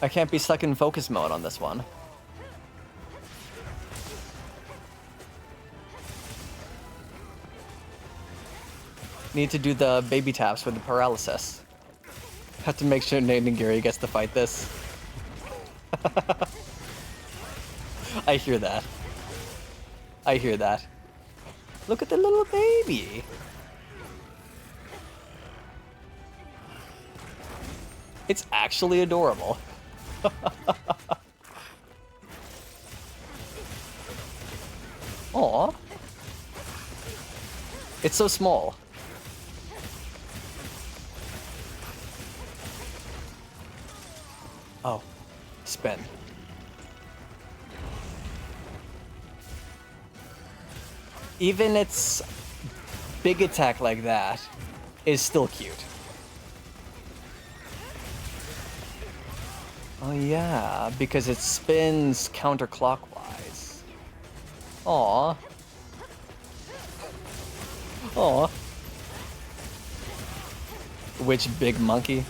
I can't be stuck in focus mode on this one. Need to do the baby taps with the paralysis. Have to make sure Nate Nagiri gets to fight this. I hear that. I hear that. Look at the little baby. It's actually adorable. Aw. It's so small. Oh, spin. Even its big attack like that is still cute. Oh yeah, because it spins counterclockwise. Aw. Aw. Which big monkey?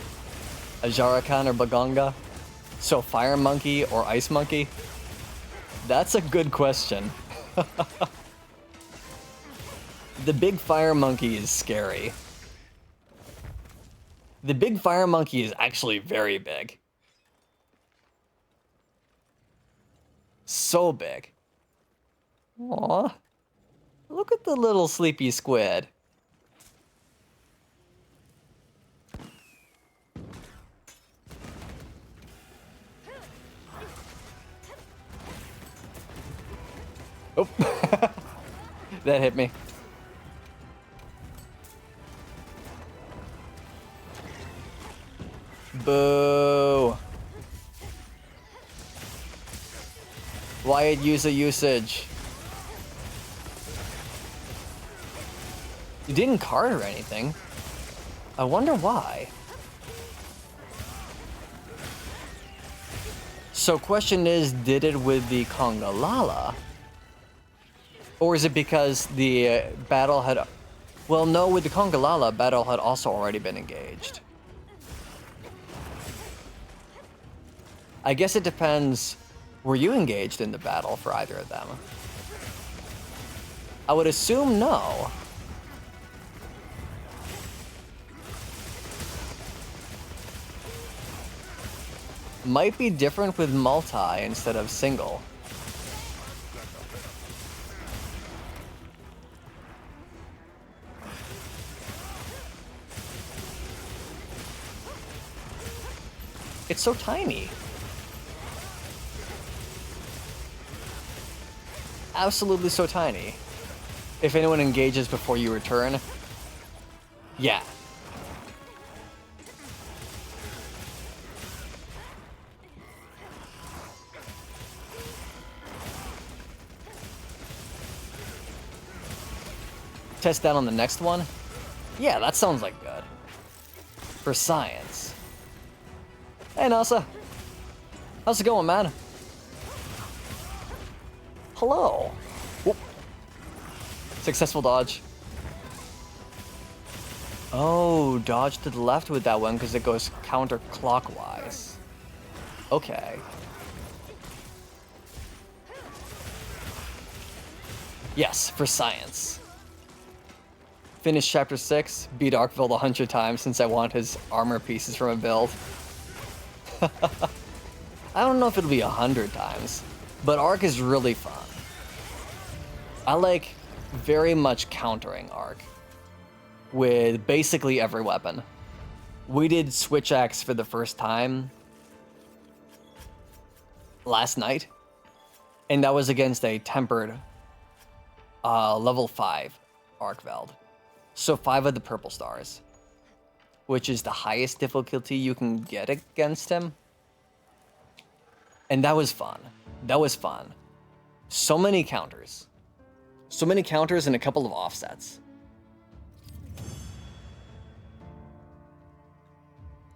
A Jarakan or Baganga? So fire monkey or ice monkey? That's a good question. The big fire monkey is scary. The big fire monkey is actually very big. So big. Aw. Look at the little sleepy squid. Oh. That hit me. Boo. Wyatt usage. You didn't card or anything. I wonder why. So question is, did it with the Kongalala? Or is it because the battle had... Well, no, with the Kongalala, battle had also already been engaged. I guess it depends. Were you engaged in the battle for either of them? I would assume no. Might be different with multi instead of single. It's so tiny. Absolutely so tiny. If anyone engages before you return, yeah. Test that on the next one? Yeah, that sounds like good. For science. Hey, Nasa. How's it going, man? Hello. Whoop. Successful dodge. Oh, dodge to the left with that one because it goes counterclockwise. Okay. Yes, for science. Finish chapter 6, beat Arkveld 100 times since I want his armor pieces from a build. I don't know if it'll be 100 times, but Arc is really fun. I like very much countering Arc with basically every weapon. We did Switch Axe for the first time last night, and that was against a tempered level 5 Arkveld. So 5 of the purple stars, which is the highest difficulty you can get against him. And that was fun. That was fun. So many counters. So many counters and a couple of offsets.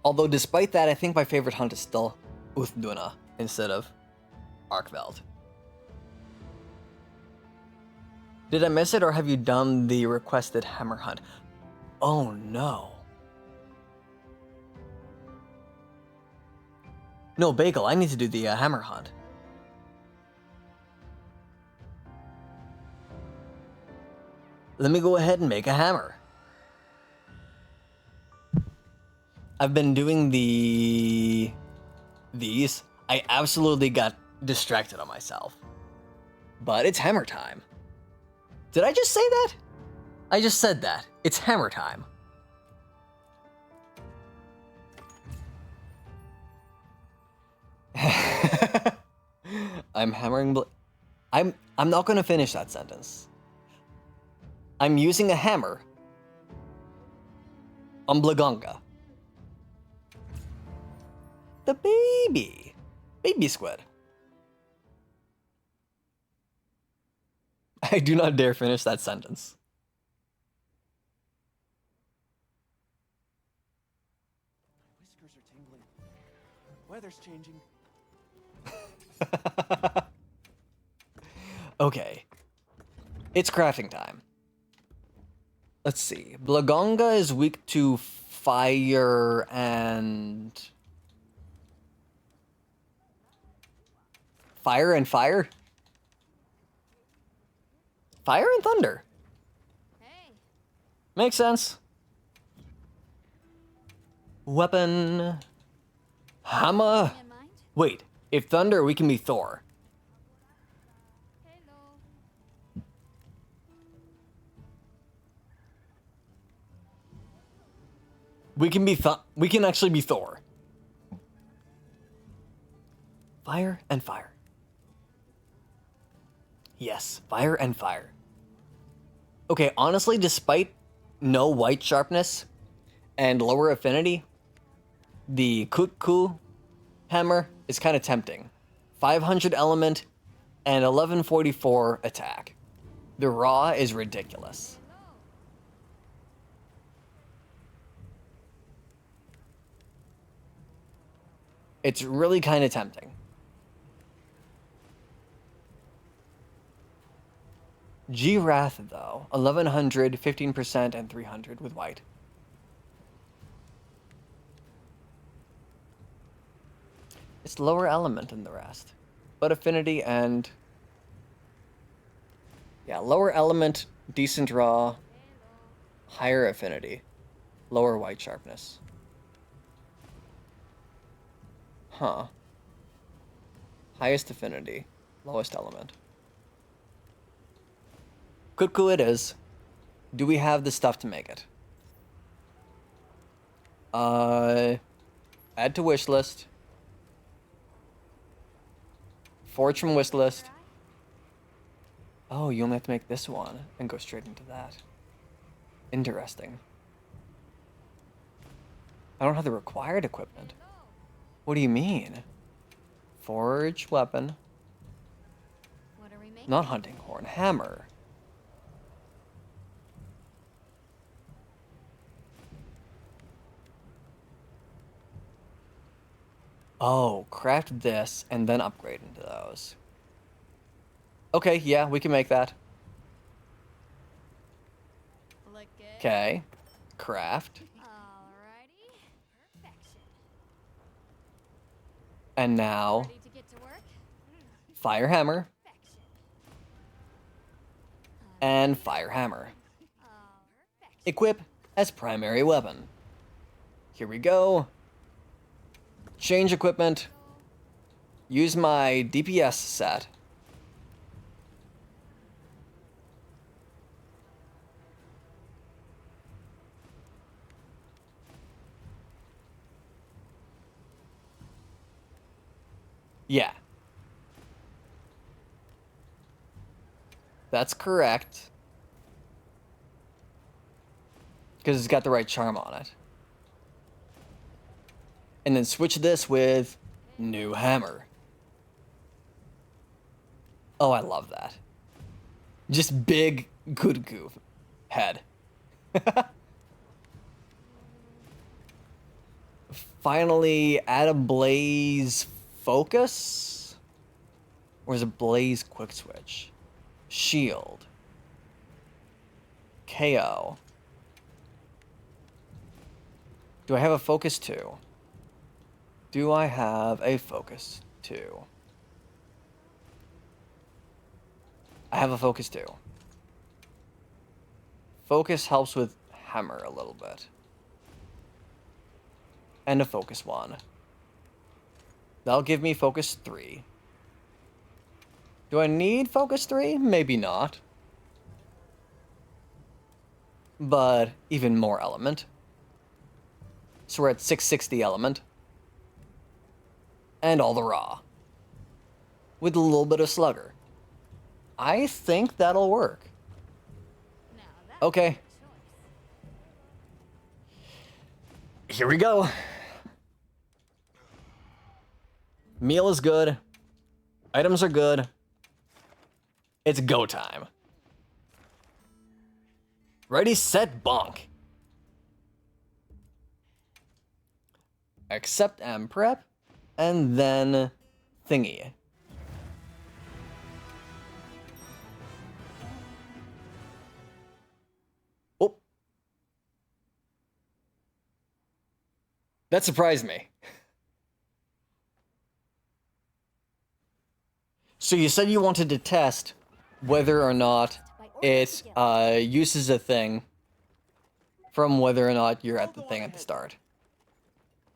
Although despite that, I think my favorite hunt is still Uthduna instead of Arkveld. Did I miss it, or have you done the requested hammer hunt? Oh no. No, Bagel, I need to do the hammer hunt. Let me go ahead and make a hammer. I've been doing these. I absolutely got distracted on myself. But it's hammer time. Did I just say that? I just said that. It's hammer time. I'm hammering. I'm not going to finish that sentence. I'm using a hammer on Blaganga. The baby squid. I do not dare finish that sentence. Whiskers are tingling. Weather's changing. Okay, It's crafting time. Let's see. Blagonga is weak to fire and... Fire and fire? Fire and thunder. Hey, Makes sense. Weapon... Hammer. in mind? Wait, if thunder, we can be Thor. Hello. We can actually be Thor. Fire and fire. Yes, fire and fire. Okay, honestly, despite no white sharpness and lower affinity, the Kutku hammer is kind of tempting. 500 element and 1144 attack. The raw is ridiculous. It's really kind of tempting. G-Wrath, though. 1100, 15%, and 300 with white. It's lower element than the rest. But affinity and... Yeah, lower element, decent raw, higher affinity, lower white sharpness. Huh. Highest affinity, lowest element. Kutku it is. Do we have the stuff to make it? Add to wish list. Forge from wish list. Oh, you only have to make this one and go straight into that. Interesting. I don't have the required equipment. What do you mean? Forge weapon. What are we making? Not hunting horn. Hammer. Oh, craft this and then upgrade into those. Okay, yeah, we can make that. Look good. Okay. Craft. Alrighty. Perfection. And now, Ready to get to work? fire hammer Perfection. and fire hammer. Perfection. Equip as primary weapon. Here we go. Change equipment. Use my DPS set. Yeah. That's correct. Because it's got the right charm on it. And then switch this with new hammer. Oh, I love that. Just big Kutku head. Finally, add a blaze focus? Or is it blaze quick switch? Shield. KO. Do I have a focus 2? Do I have a focus 2? I have a focus 2. Focus helps with hammer a little bit. And a focus 1. That'll give me focus 3. Do I need focus 3? Maybe not. But even more element. So we're at 660 element. And all the raw. With a little bit of slugger. I think that'll work. Now that's Okay. a good choice. Here we go. Meal is good. Items are good. It's go time. Ready, set, bonk. Accept M prep, and then thingy. That surprised me. So you said you wanted to test whether or not it uses a thing from whether or not you're at the thing at the start.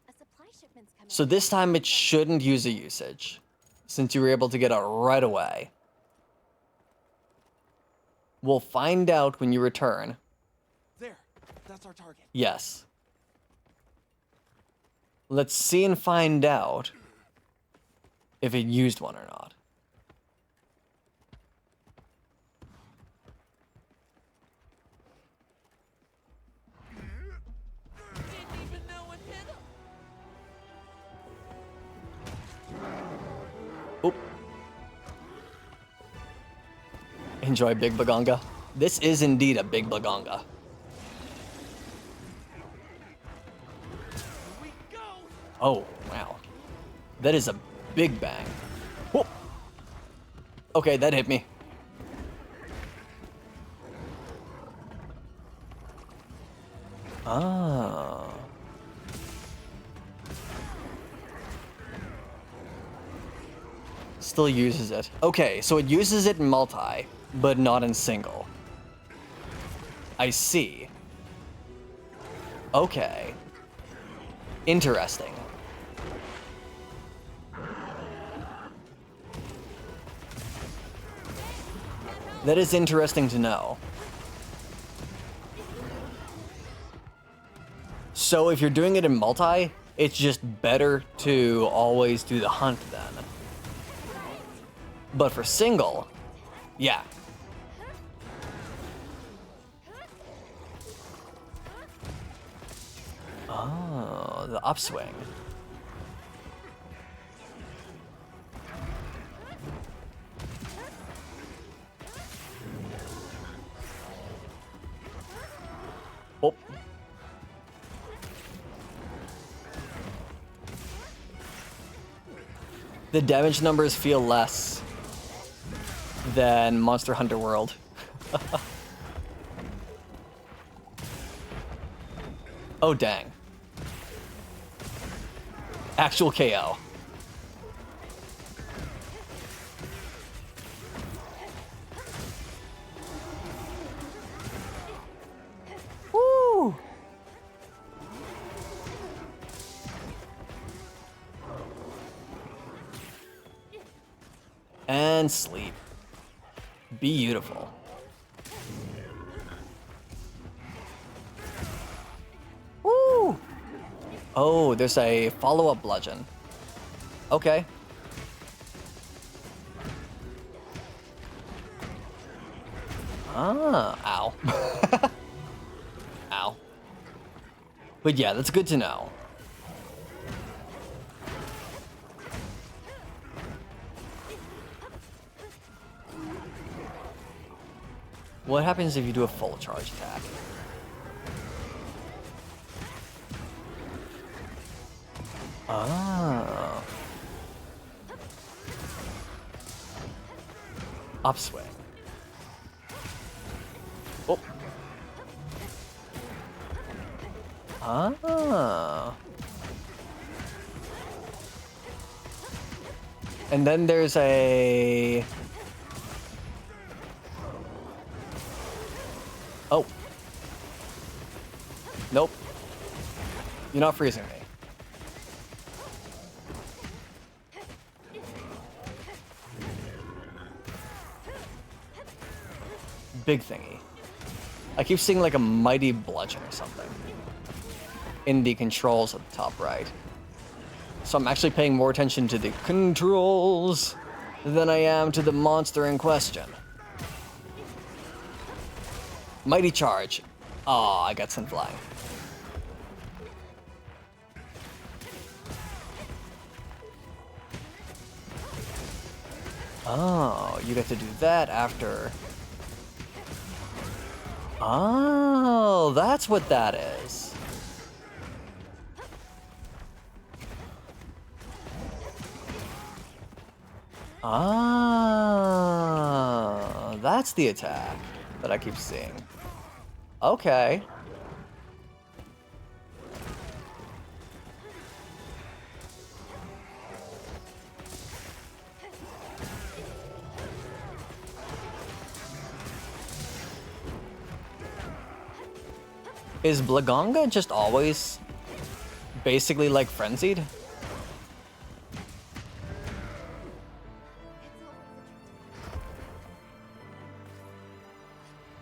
A supply shipment's coming. So this time it shouldn't use a usage, since you were able to get out right away. We'll find out when you return. There. That's our target. Yes. Let's see and find out if it used one or not. Didn't even know it hit him. Oop. Enjoy Big Baganga. This is indeed a Big Baganga. Here we go. Oh, wow. That is a big bang. Whoa. Okay, that hit me. Ah. Still uses it. Okay, so it uses it in multi, but not in single. I see. Okay. Interesting. That is interesting to know. So if you're doing it in multi, it's just better to always do the hunt then. But for single, yeah. Oh, the upswing. Oh. The damage numbers feel less than Monster Hunter World. Oh, dang. Actual KO. Woo! And sleep. Beautiful. Woo! Oh, there's a follow-up bludgeon. Okay. Ah, ow. Ow. But yeah, that's good to know. What happens if you do a full charge attack? Ah. Upswing. Oh. Ah. And then there's a... Oh. Nope. You're not freezing me. Big thingy. I keep seeing like a mighty bludgeon or something in the controls at the top right. So I'm actually paying more attention to the controls than I am to the monster in question. Mighty charge. Aw, I got sent flying. Oh, you get to do that after. Oh, that's what that is. Ah, that's the attack that I keep seeing. Okay. Is Blagonga just always basically like frenzied?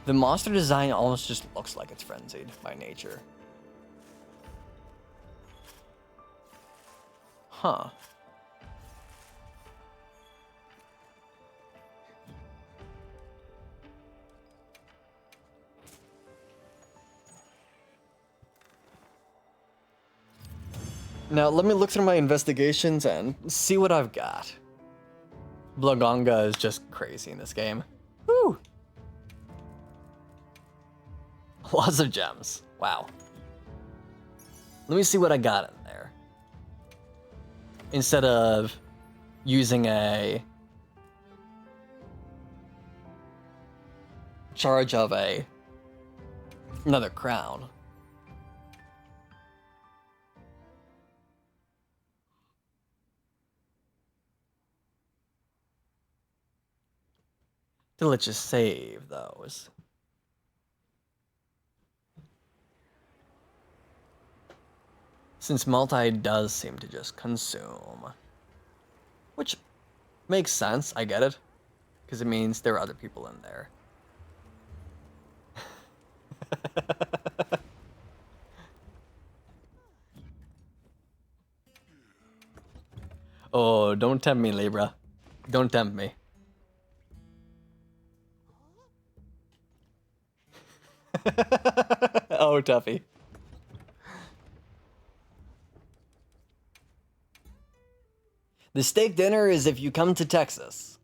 The monster design almost just looks like it's frenzied by nature. Huh. Now, let me look through my investigations and see what I've got. Blagonga is just crazy in this game. Woo! Lots of gems. Wow. Let me see what I got in there. Instead of using a charge of another crown. Let's just save those. Since multi does seem to just consume. Which makes sense, I get it. Because it means there are other people in there. Oh, don't tempt me, Libra. Don't tempt me. Oh, Tuffy. The steak dinner is if you come to Texas.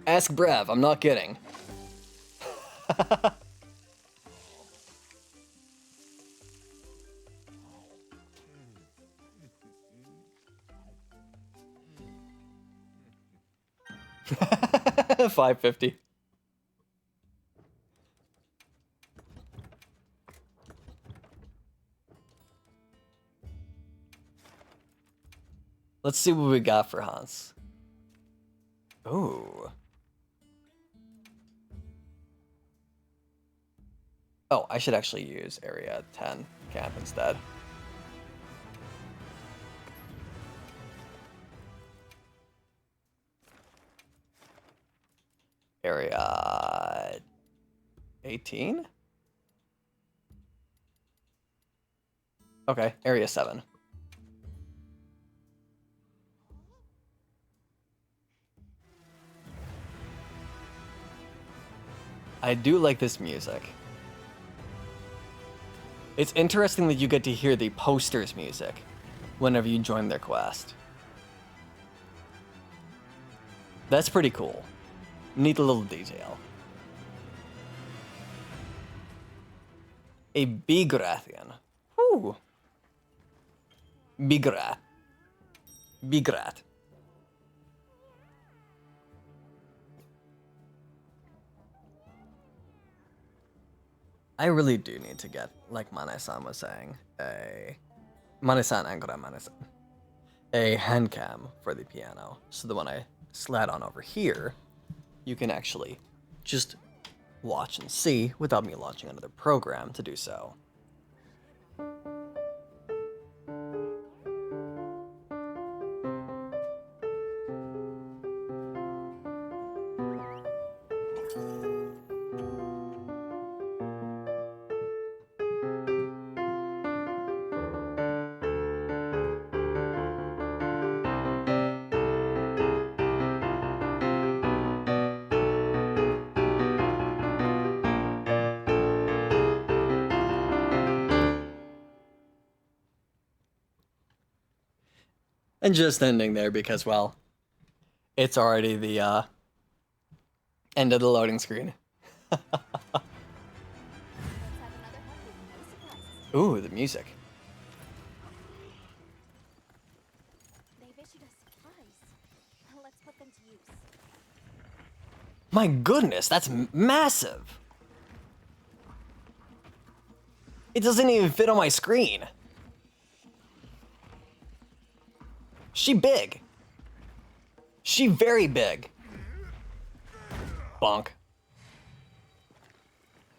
Ask Brev, I'm not kidding. 550. Let's see what we got for Hans. Ooh. Oh, I should actually use Area 10 camp instead. Area 18? Okay, Area 7. I do like this music. It's interesting that you get to hear the posters music whenever you join their quest. That's pretty cool. Neat little detail. A Bigrathian. Woo. Bigrat. Bigrat. I really do need to get, like Mane-san was saying, Mane-san and Mane-san, a hand cam for the piano. So that when I slide on over here, you can actually just watch and see without me launching another program to do so. And just ending there because, well, it's already the end of the loading screen. Let's have another hunt with no surprises. Ooh, the music. They've issued us supplies. Let's put them to use. My goodness, that's massive. It doesn't even fit on my screen. She she very big? Bonk.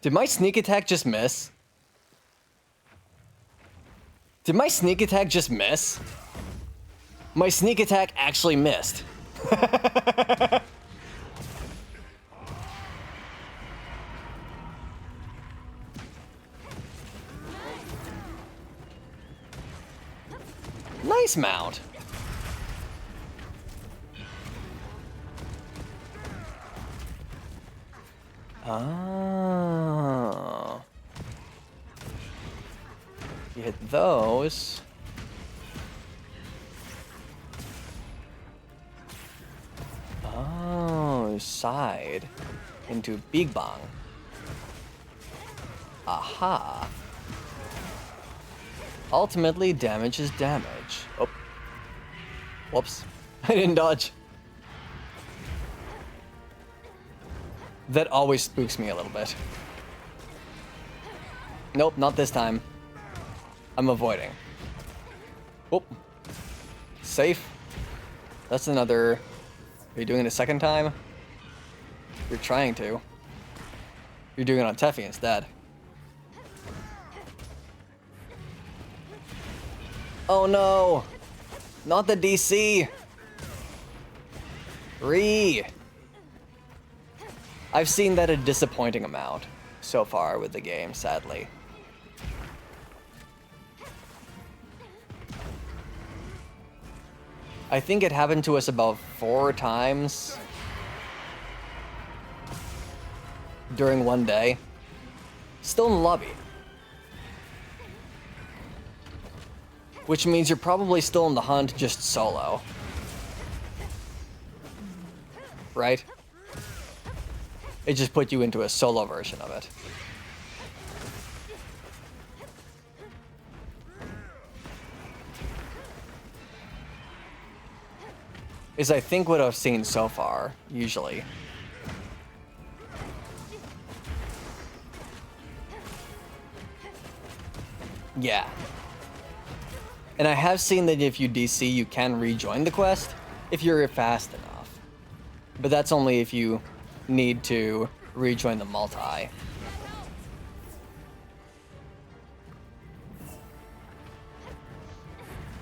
Did my sneak attack just miss? Did my sneak attack just miss? My sneak attack actually missed. Nice mount. Oh. You hit those. Oh, side into Big Bang. Aha. Ultimately, damage is damage. Oh. Whoops. I didn't dodge. That always spooks me a little bit. Nope, not this time. I'm avoiding. Oh. Safe. That's another... Are you doing it a second time? You're trying to. You're doing it on Teffy instead. Oh no! Not the DC! I've seen that a disappointing amount so far with the game, sadly. I think it happened to us about 4 times during one day. Still in the lobby. Which means you're probably still in the hunt, just solo. Right? It just put you into a solo version of it. Is I think what I've seen so far, usually. Yeah. And I have seen that if you DC, you can rejoin the quest if you're fast enough. But that's only if you need to rejoin the multi.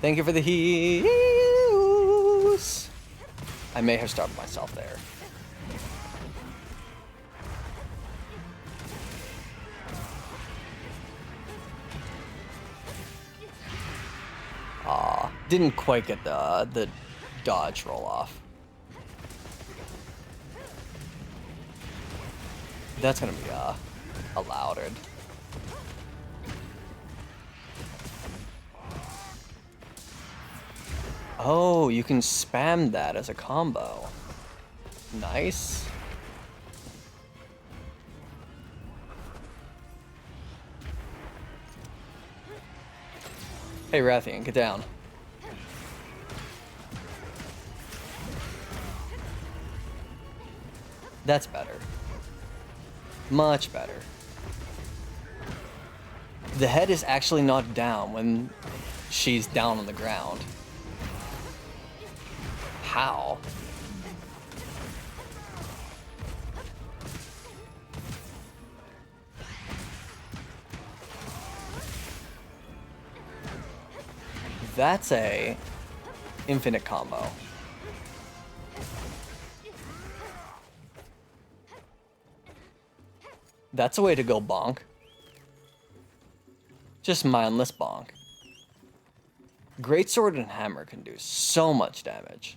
Thank you for the heals. I may have started myself there. Didn't quite get the dodge roll off. That's gonna be allowed. Oh, you can spam that as a combo. Nice. Hey, Rathian, get down. That's better. Much better. The head is actually not down when she's down on the ground. How? That's a infinite combo. That's a way to go bonk. Just mindless bonk. Greatsword and hammer can do so much damage.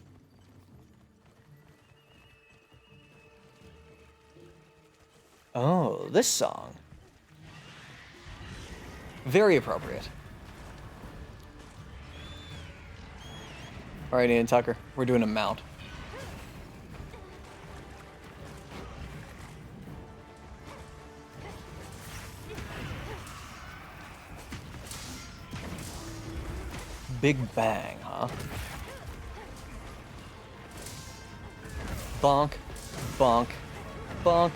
Oh, this song. Very appropriate. Alright, Ian Tucker, we're doing a mount. Big bang, huh? Bonk, bonk, bonk.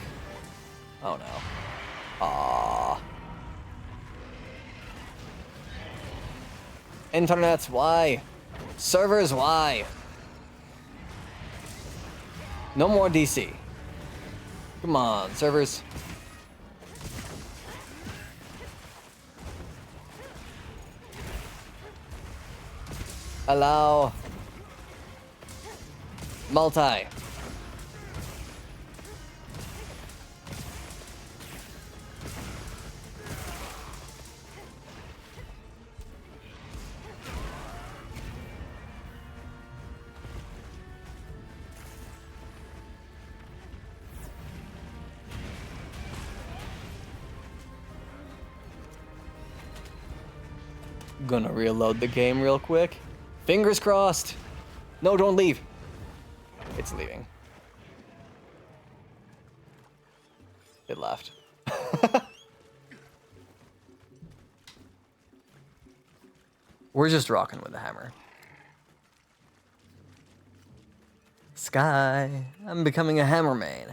Oh no. Aww. Internets, why? Servers, why? No more DC. Come on, servers. Allow multi. Gonna reload the game real quick. Fingers crossed. No, don't leave. It's leaving. It left. We're just rocking with the hammer. Sky, I'm becoming a hammer main.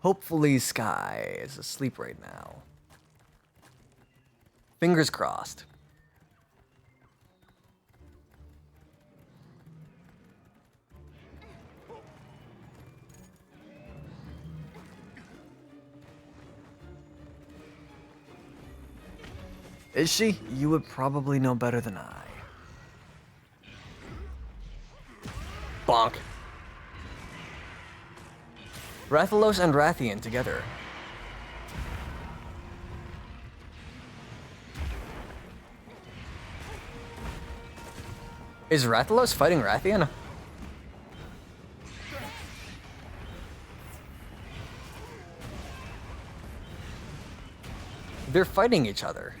Hopefully Sky is asleep right now. Fingers crossed. Is she? You would probably know better than I. Bonk. Rathalos and Rathian together. Is Rathalos fighting Rathian? They're fighting each other.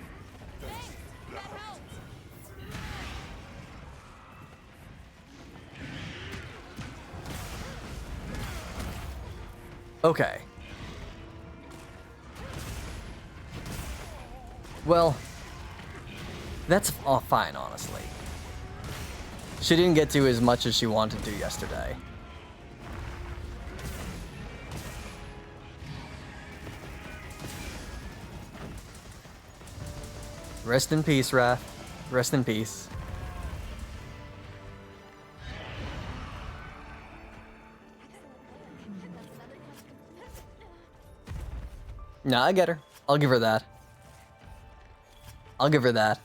Okay. Well, that's all fine, honestly. She didn't get to as much as she wanted to yesterday. Rest in peace, Wrath. Rest in peace. Nah, I get her. I'll give her that. I'll give her that.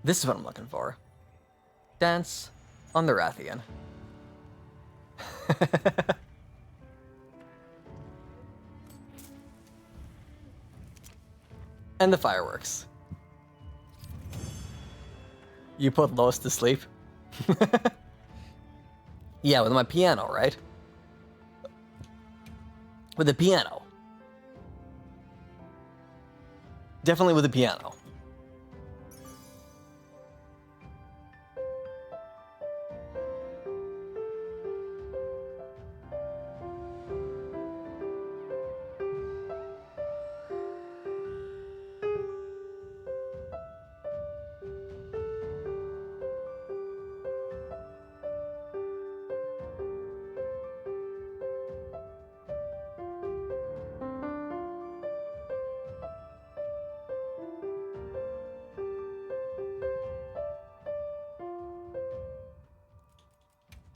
This is what I'm looking for. Dance on the Rathian. And the fireworks. You put Lois to sleep? Yeah, with my piano, right? With the piano. Definitely with the piano.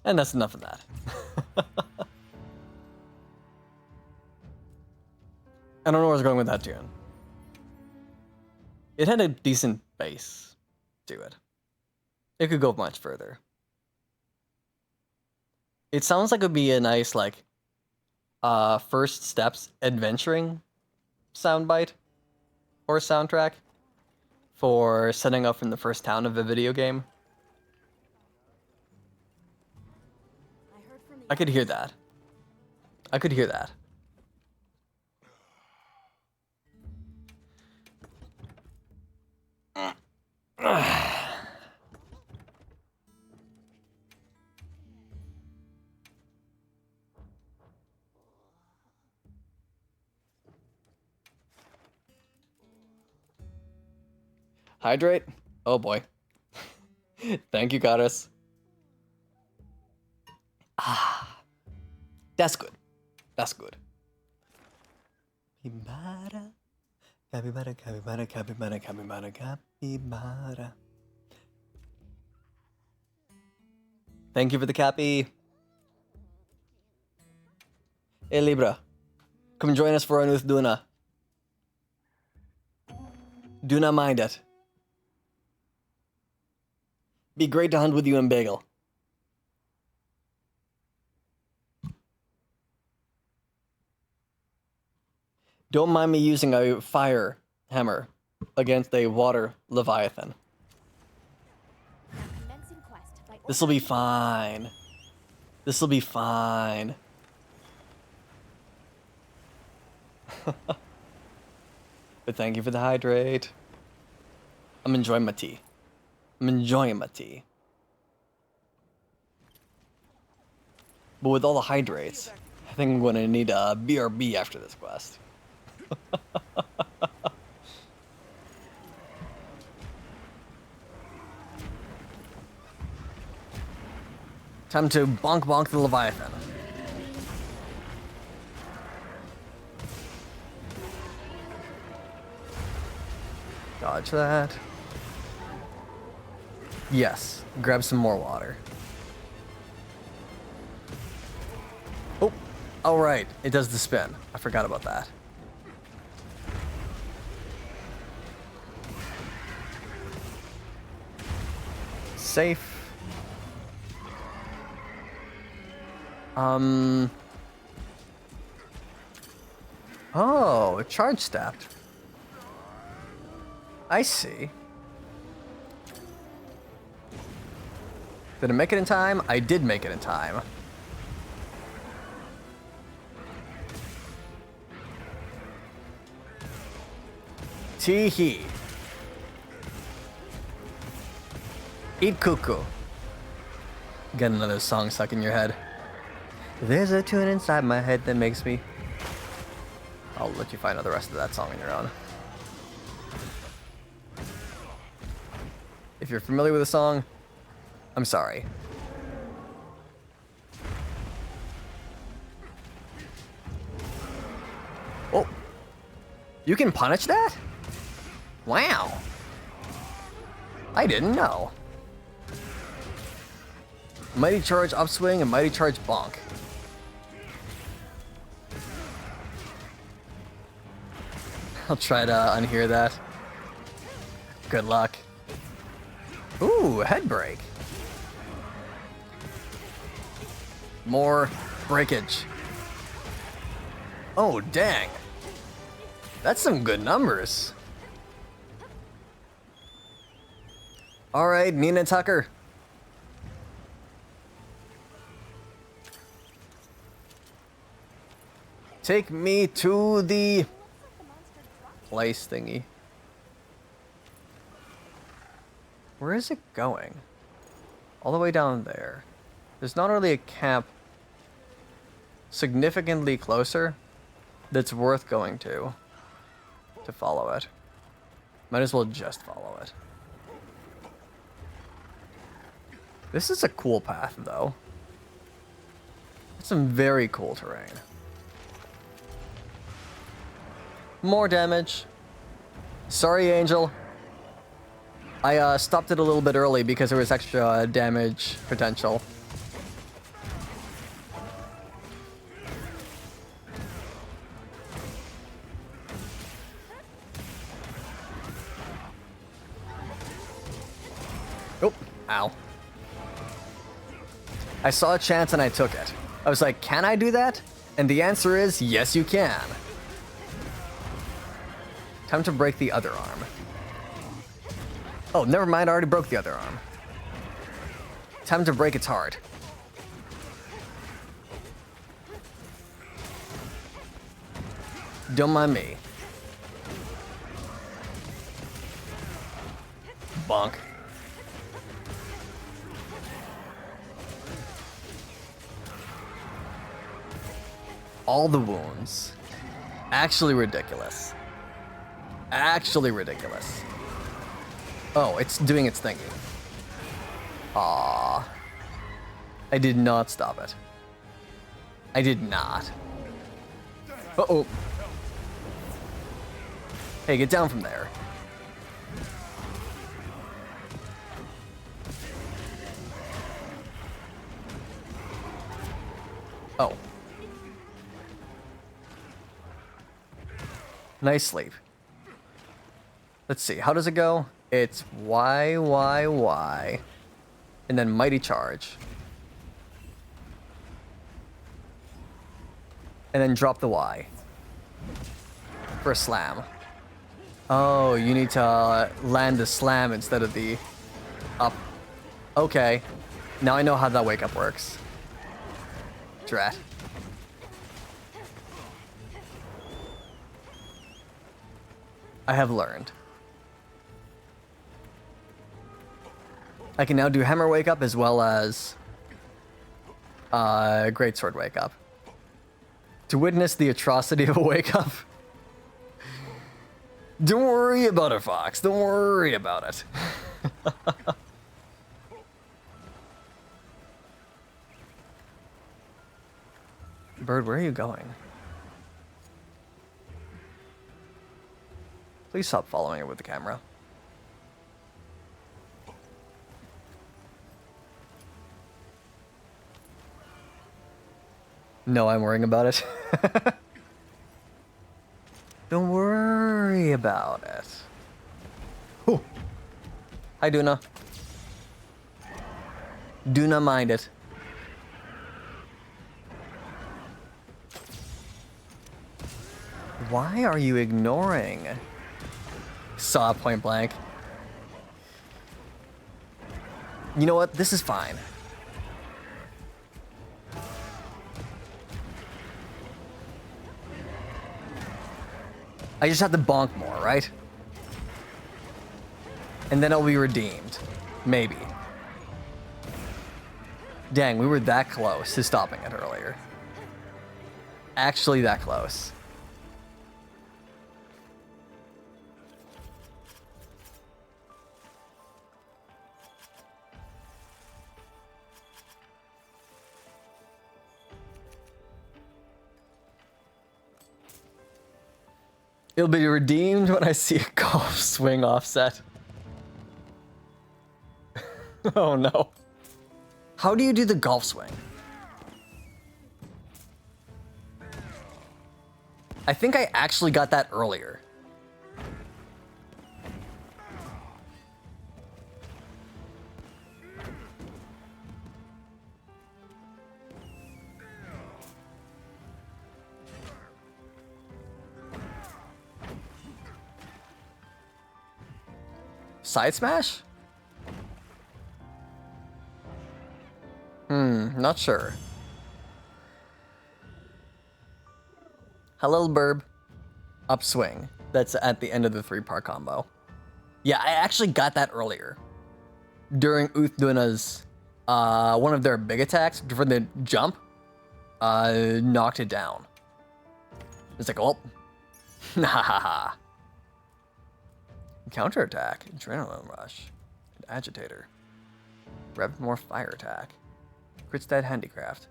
And that's enough of that. I don't know where I was going with that tune. It had a decent bass to it. It could go much further. It sounds like it would be a nice, like, first steps adventuring soundbite or soundtrack for setting up in the first town of a video game. I could hear that. I could hear that. Hydrate? Oh boy. Thank you, goddess. Ah. That's good. That's good. Capybara. Capybara, capybara, capybara, capybara, capybara. Thank you for the cappy. Hey Libra, come join us for run with Duna. Do not mind it. Be great to hunt with you and Bagel. Don't mind me using a fire hammer against a water leviathan. Commencing quest by This'll be fine. This'll be fine. But thank you for the hydrate. I'm enjoying my tea. I'm enjoying my tea. But with all the hydrates, I think I'm gonna need a BRB after this quest. Time to bonk bonk the Leviathan. Dodge that. Yes, grab some more water. Oh, all right, it does the spin. I forgot about that. Safe. Oh, charge stepped. I see. Did I make it in time? I did make it in time. Tee-hee. Eat cuckoo. Get another song stuck in your head. There's a tune inside my head that makes me... I'll let you find out the rest of that song on your own. If you're familiar with the song, I'm sorry. Oh, you can punish that? Wow. I didn't know. Mighty Charge Upswing and Mighty Charge Bonk. I'll try to unhear that. Good luck. Ooh, head break. More breakage. Oh, dang. That's some good numbers. All right, Nina Tucker. Take me to the place thingy. Where is it going? All the way down there. There's not really a camp significantly closer that's worth going to follow it. Might as well just follow it. This is a cool path, though. It's some very cool terrain. More damage. Sorry, Angel. I stopped it a little bit early because there was extra damage potential. Oh, ow. I saw a chance and I took it. I was like, can I do that? And the answer is, yes, you can. Time to break the other arm. Oh, never mind, I already broke the other arm. Time to break its heart. Don't mind me. Bonk. All the wounds. Actually ridiculous. Actually ridiculous. Oh, it's doing its thingy. Aww. I did not stop it. I did not. Uh-oh. Hey, get down from there. Oh. Nice sleep. Let's see, how does it go? It's Y, and then Mighty Charge. And then drop the Y. For a slam. Oh, you need to land the slam instead of the up. Okay. Now I know how that wake up works. Drat. I have learned. I can now do Hammer Wake Up as well as Greatsword Wake Up. To witness the atrocity of a Wake Up. Don't worry about it, Fox. Don't worry about it. Bird, where are you going? Please stop following it with the camera. No, I'm worrying about it. Don't worry about it. Ooh. Hi, Duna. Duna, mind it. Why are you ignoring? Saw point blank. You know what? This is fine. I just have to bonk more, right? And then it'll be redeemed. Maybe. Dang, we were that close to stopping it earlier. Actually that close. It'll be redeemed when I see a golf swing offset. Oh no. How do you do the golf swing? I think I actually got that earlier. Side smash? Not sure. Hello, Burb. Upswing. That's at the end of the 3-part combo. Yeah, I actually got that earlier. During Uthduna's, one of their big attacks, for the jump, knocked it down. It's like, oh. Nah. Counterattack, Adrenaline Rush, Agitator, Rev more Fire Attack, Crit Stat Handicraft.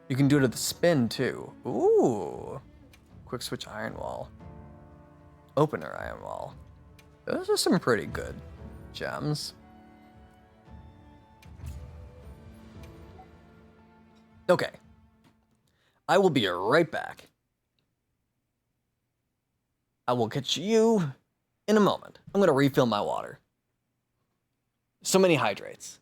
You can do it at the spin too. Ooh, Quick Switch Iron Wall, Opener Iron Wall. Those are some pretty good gems. Okay, I will be right back. I will catch you in a moment. I'm gonna refill my water. So many hydrates.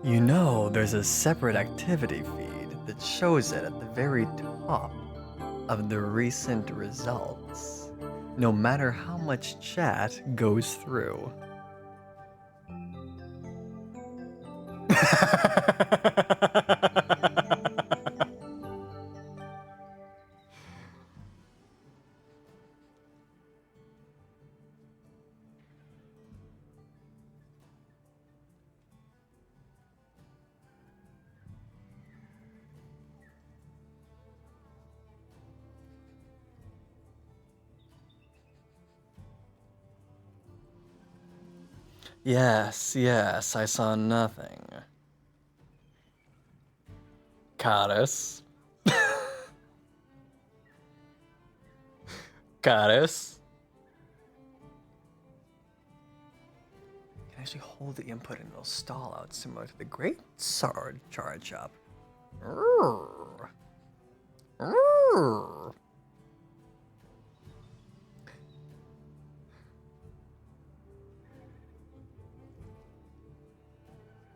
You know, there's a separate activity feed that shows it at the very top of the recent results, no matter how much chat goes through. Yes, yes, I saw nothing. Caddis. Caddis. Can actually hold the input and it'll stall out similar to the Great Sword charge up. Urgh. Urgh.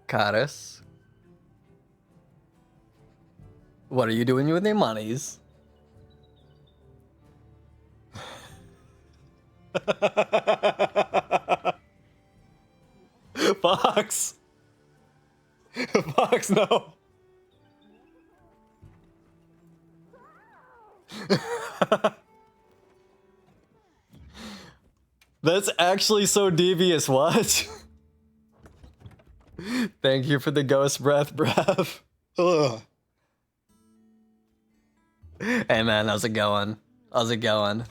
Caddis. What are you doing with your monies? Fox! Fox, no! That's actually so devious, what? Thank you for the ghost breath. Ugh. Hey man, how's it going? How's it going?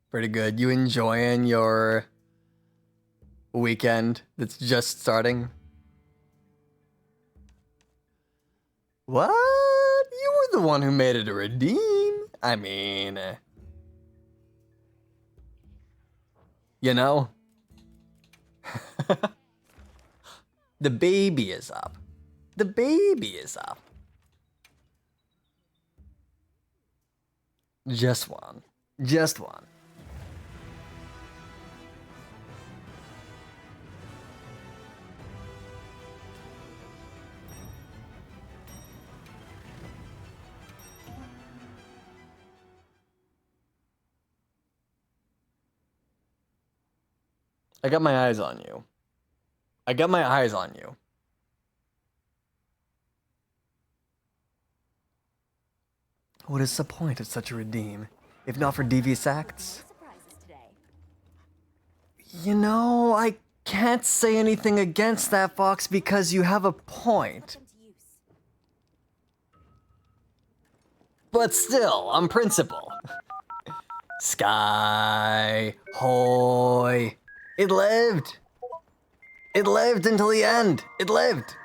Pretty good. You enjoying your weekend that's just starting? What? You were the one who made it a redeem. I mean, you know, the baby is up. The baby is up. Just one. Just one. I got my eyes on you. I got my eyes on you. What is the point of such a redeem, if not for devious acts? Surprises today. You know, I can't say anything against that, Fox, because you have a point. Put them to use. But still, on principle. Sky, hoy. It lived. It lived until the end. It lived.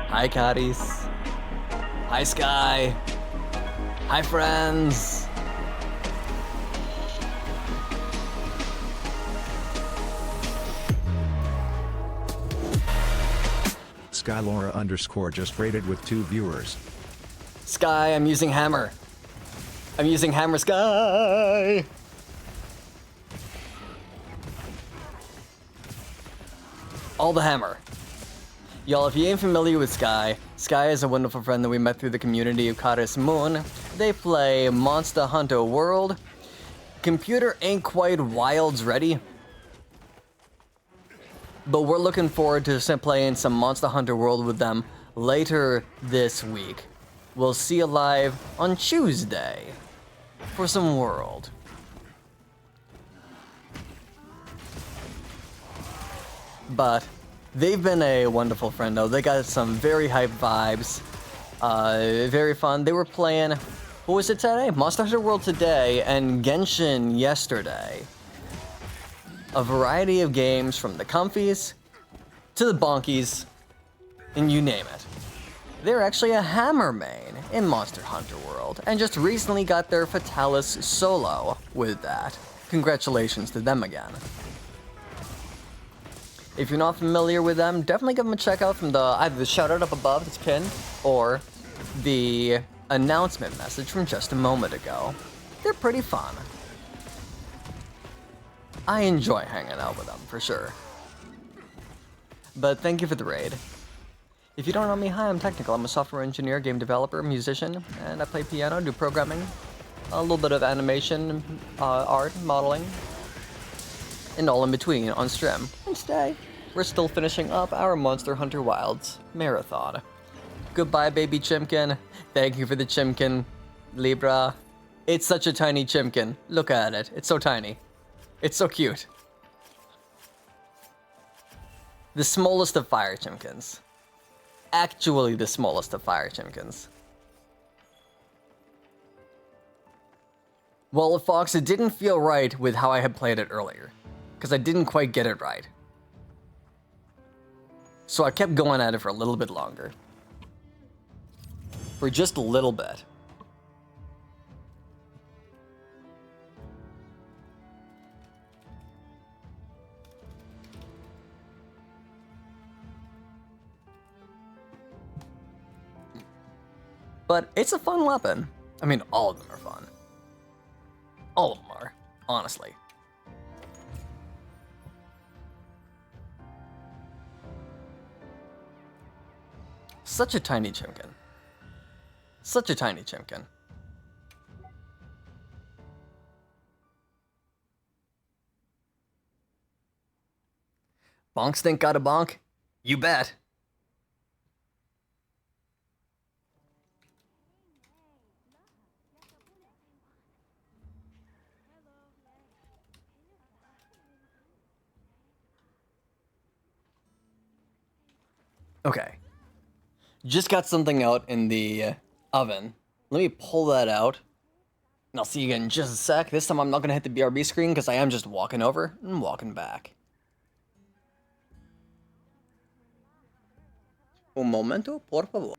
Hi, Cotties. Hi, Sky. Hi, friends. Skylora _ just rated with 2 viewers. Sky, I'm using hammer. I'm using hammer, Sky. All the hammer. Y'all, if you ain't familiar with Sky, Sky is a wonderful friend that we met through the community of Caddis Moon. They play Monster Hunter World. Computer ain't quite wilds ready, but we're looking forward to playing some Monster Hunter World with them later this week. We'll see you live on Tuesday for some World. But they've been a wonderful friend though. They got some very hype vibes. Very fun. They were playing, what was it today? Monster Hunter World today and Genshin yesterday. A variety of games from the comfies to the bonkies and you name it. They're actually a hammer main in Monster Hunter World and just recently got their Fatalis solo with that. Congratulations to them again. If you're not familiar with them, definitely give them a check out from the either the shout out up above that's pinned or the announcement message from just a moment ago. They're pretty fun. I enjoy hanging out with them, for sure. But thank you for the raid. If you don't know me, hi, I'm Technical. I'm a software engineer, game developer, musician, and I play piano, do programming, a little bit of animation, art, modeling, and all in between on stream. And today, we're still finishing up our Monster Hunter Wilds marathon. Goodbye, baby Chimkin. Thank you for the Chimkin, Libra. It's such a tiny Chimkin. Look at it. It's so tiny. It's so cute. The smallest of fire Chimkins. Actually the smallest of fire Chimkins. Well, Fox, it didn't feel right with how I had played it earlier, because I didn't quite get it right. So I kept going at it for a little bit longer. For just a little bit. But it's a fun weapon. I mean, all of them are fun. All of them are, honestly. Such a tiny Chimkin. Such a tiny Chimkin. Bonk stink got a bonk? You bet. Okay. Just got something out in the oven. Let me pull that out. And I'll see you again in just a sec. This time I'm not going to hit the BRB screen because I am just walking over and walking back. Un momento, por favor.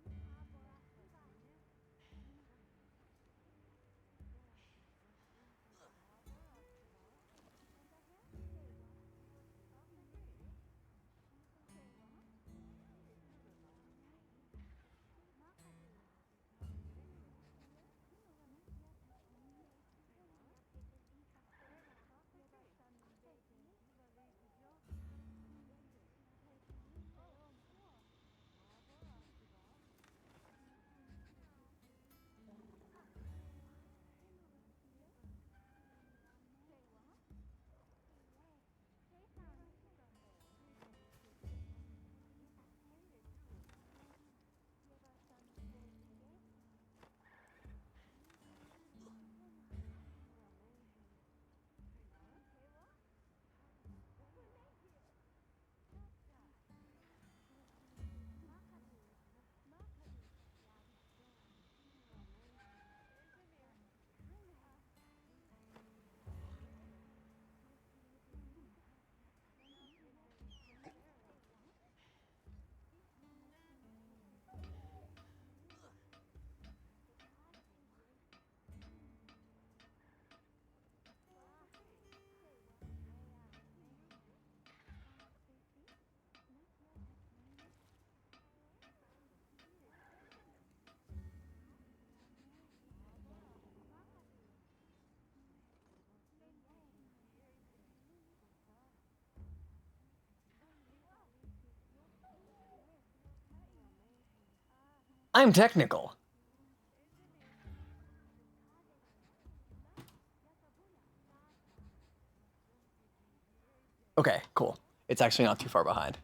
I'm Technical. Okay, cool. It's actually not too far behind.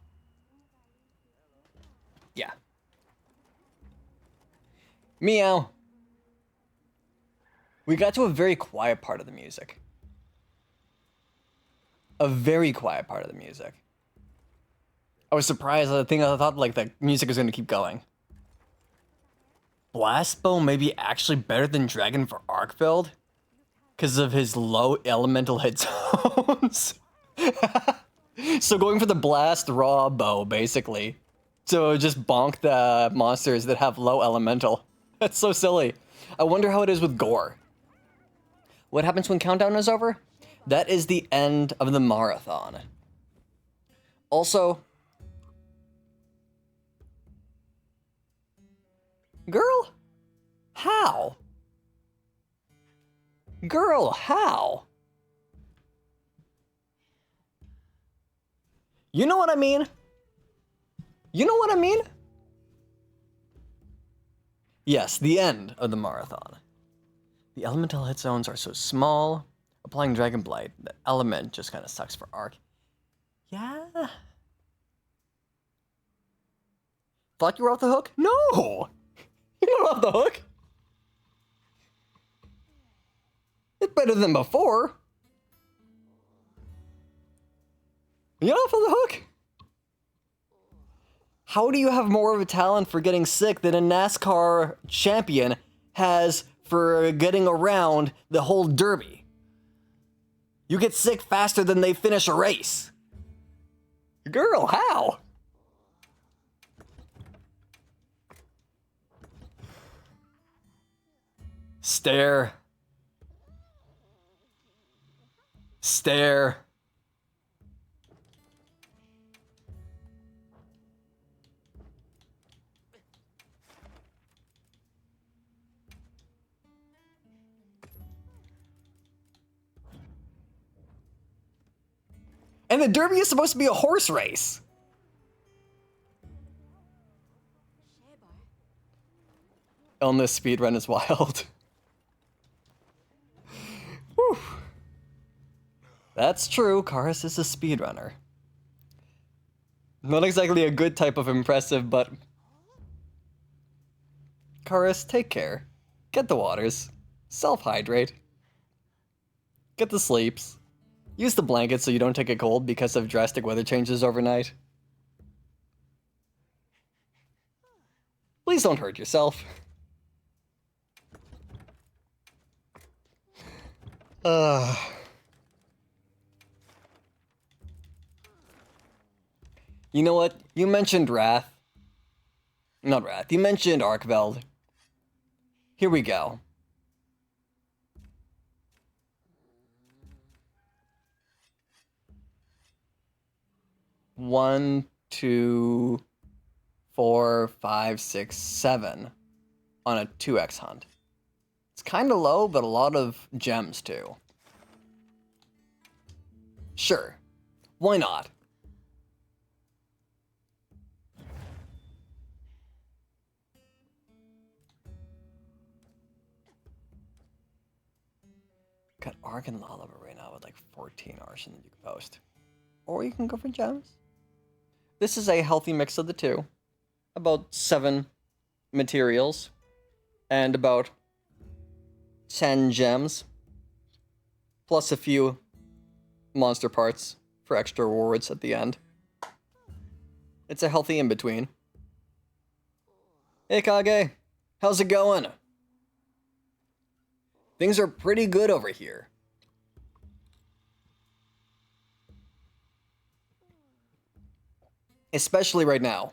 Yeah. Meow. We got to a very quiet part of the music. A very quiet part of the music. I was surprised. I thought like the music was gonna keep going. Blastbow may be actually better than Dragon for arc build because of his low elemental hit zones. So going for the blast raw bow, basically. So just bonk the monsters that have low elemental. That's so silly. I wonder how it is with gore. What happens when countdown is over? That is the end of the marathon. Also, Girl? How? Girl, how? You know what I mean? You know what I mean? Yes, the end of the marathon. The elemental hit zones are so small. Applying Dragon Blight, the element just kind of sucks for Arc. Yeah. Thought you were off the hook? No! You're not off the hook. It's better than before. You're not off the hook. How do you have more of a talent for getting sick than a NASCAR champion has for getting around the whole derby? You get sick faster than they finish a race. Girl, how? Stare. Stare. And the derby is supposed to be a horse race. Illness speedrun is wild. Whew. That's true, Karis is a speedrunner. Not exactly a good type of impressive, but... Karis, take care. Get the waters. Self-hydrate. Get the sleeps. Use the blanket so you don't take a cold because of drastic weather changes overnight. Please don't hurt yourself. You know what? You mentioned Wrath. Not Wrath. You mentioned Arkveld. Here we go. One, 2, 4, 5, 6, 7 on a 2x hunt. It's kind of low, but a lot of gems too. Sure. Why not? Got Arc and Lullaby right now with like 14 Arson that you can post. Or you can go for gems. This is a healthy mix of the two. About 7 materials. And about 10 gems. Plus a few monster parts for extra rewards at the end. It's a healthy in-between. Hey Kage, how's it going? Things are pretty good over here. Especially right now.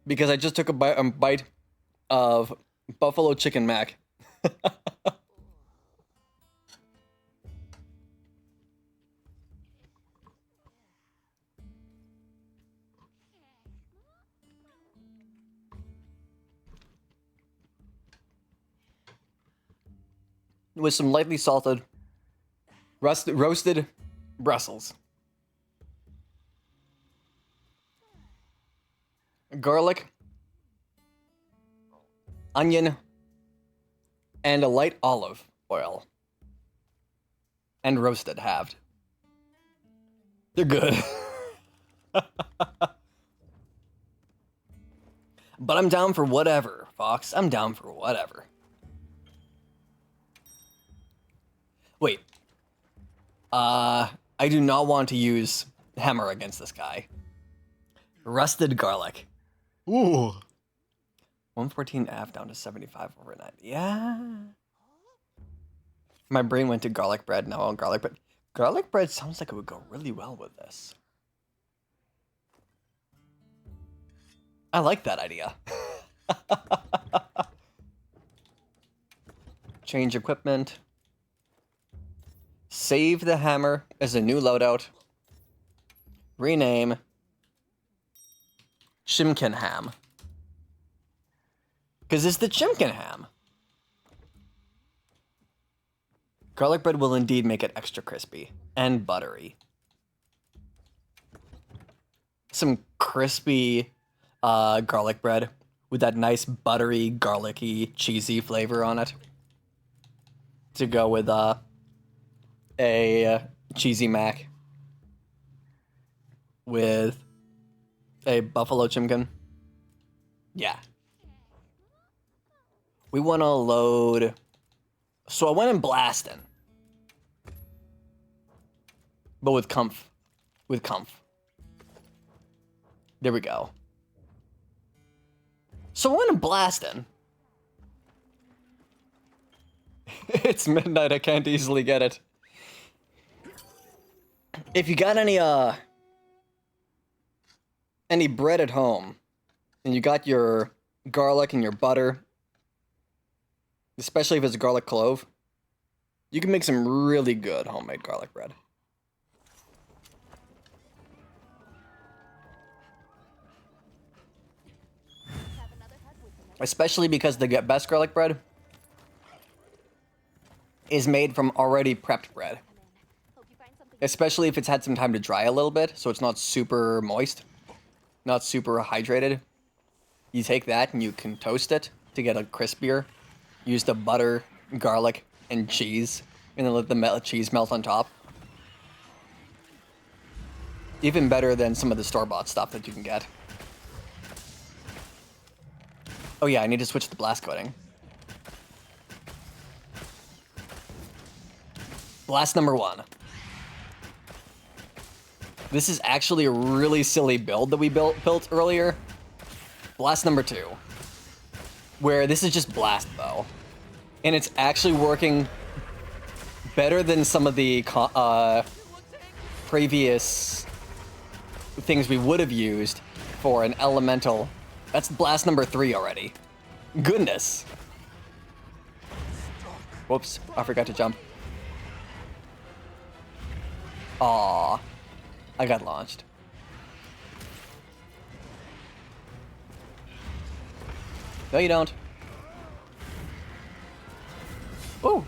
Because I just took a bite of buffalo chicken mac. With some lightly salted roasted Brussels. Garlic, onion, and a light olive oil. And roasted halved. They're good. But I'm down for whatever, Fox. I'm down for whatever. Wait. I do not want to use hammer against this guy. Rusted garlic. Ooh. 114 F down to 75 overnight. Yeah. My brain went to garlic bread. Now on garlic bread. Garlic bread sounds like it would go really well with this. I like that idea. Change equipment. Save the hammer as a new loadout. Rename Shimkin Ham. Because it's the Chimkin ham. Garlic bread will indeed make it extra crispy and buttery. Some crispy garlic bread with that nice buttery, garlicky, cheesy flavor on it. To go with a cheesy mac with a buffalo chimkin. Yeah. We want to load. So I went in blasting. But with comf. With comf. There we go. So I went in blasting. It's midnight, I can't easily get it. If you got any bread at home, and you got your garlic and your butter, especially if it's garlic clove, you can make some really good homemade garlic bread. Especially because the best garlic bread is made from already prepped bread. Especially if it's had some time to dry a little bit, so it's not super moist, not super hydrated. You take that and you can toast it to get a crispier. Use the butter, garlic, and cheese, and then let the cheese melt on top. Even better than some of the store-bought stuff that you can get. Oh yeah, I need to switch the blast coating. Blast number 1. This is actually a really silly build that we built earlier. Blast number 2. Where this is just blast bow. And it's actually working better than some of the previous things we would have used for an elemental. That's blast number 3 already. Goodness. Whoops, I forgot to jump. Aww. I got launched. No, you don't. Ooh.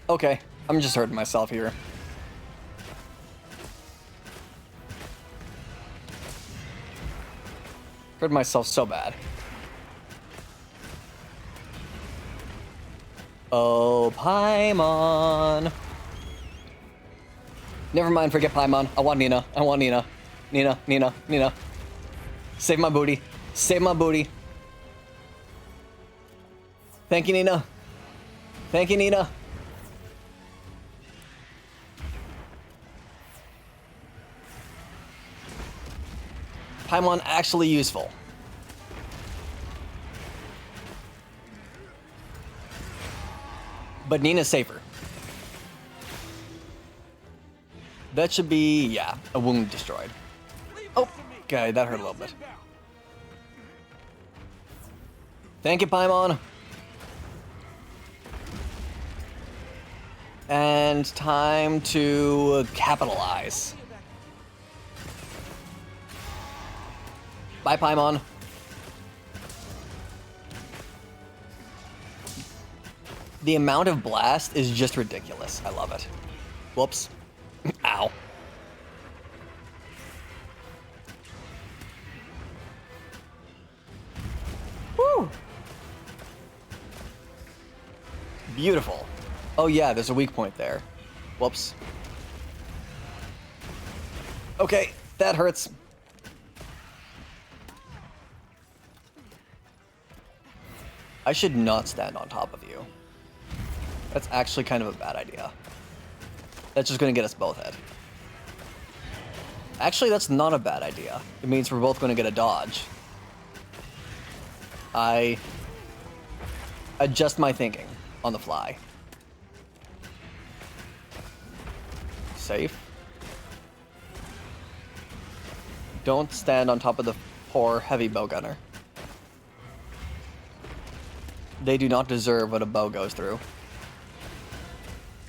Okay, I'm just hurting myself here. Hurt myself so bad. Oh, Paimon. Never mind, forget Paimon. I want Nina. I want Nina. Nina, Nina, Nina. Save my booty. Save my booty. Thank you, Nina. Thank you, Nina. Paimon actually useful. But Nina's safer. That should be, yeah, a wound destroyed. Oh, okay, that hurt a little bit. Thank you, Paimon. And time to capitalize. Bye, Paimon. The amount of blast is just ridiculous. I love it. Whoops. Ow. Woo! Beautiful. Oh yeah, there's a weak point there. Whoops. Okay, that hurts. I should not stand on top of you. That's actually kind of a bad idea. That's just gonna get us both hit. Actually, that's not a bad idea. It means we're both gonna get a dodge. I adjust my thinking on the fly. Safe. Don't stand on top of the poor heavy bow gunner. They do not deserve what a bow goes through.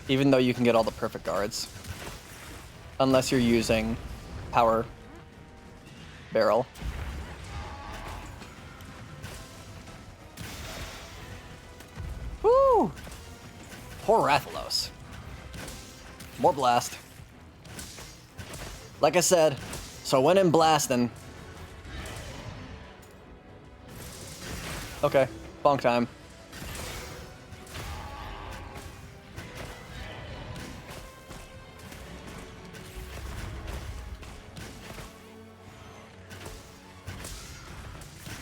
Even though you can get all the perfect guards. Unless you're using power barrel. Woo! Poor Rathalos. More blast. Like I said, so I went in blasting. Okay, bonk time.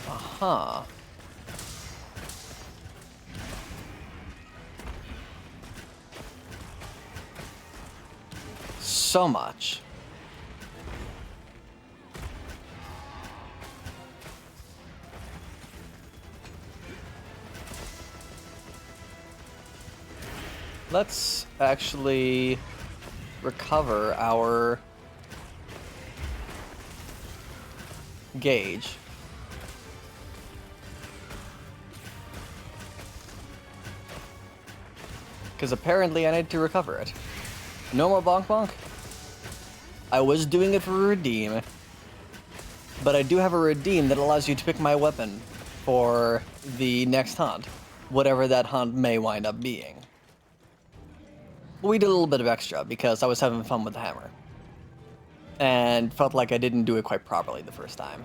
Huh. So much. Let's actually recover our gauge. Because apparently I need to recover it. No more bonk bonk. I was doing it for a redeem. But I do have a redeem that allows you to pick my weapon for the next hunt. Whatever that hunt may wind up being. We did a little bit of extra because I was having fun with the hammer. And felt like I didn't do it quite properly the first time.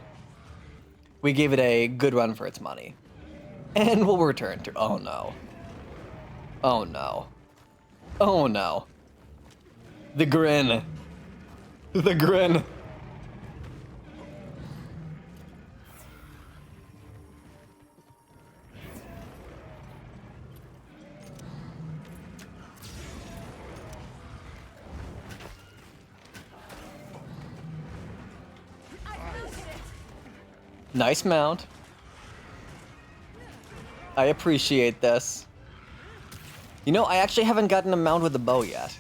We gave it a good run for its money. And we'll return to... Oh no. Oh no. Oh no. The grin. The grin. Nice mount. I appreciate this. You know, I actually haven't gotten a mount with the bow yet.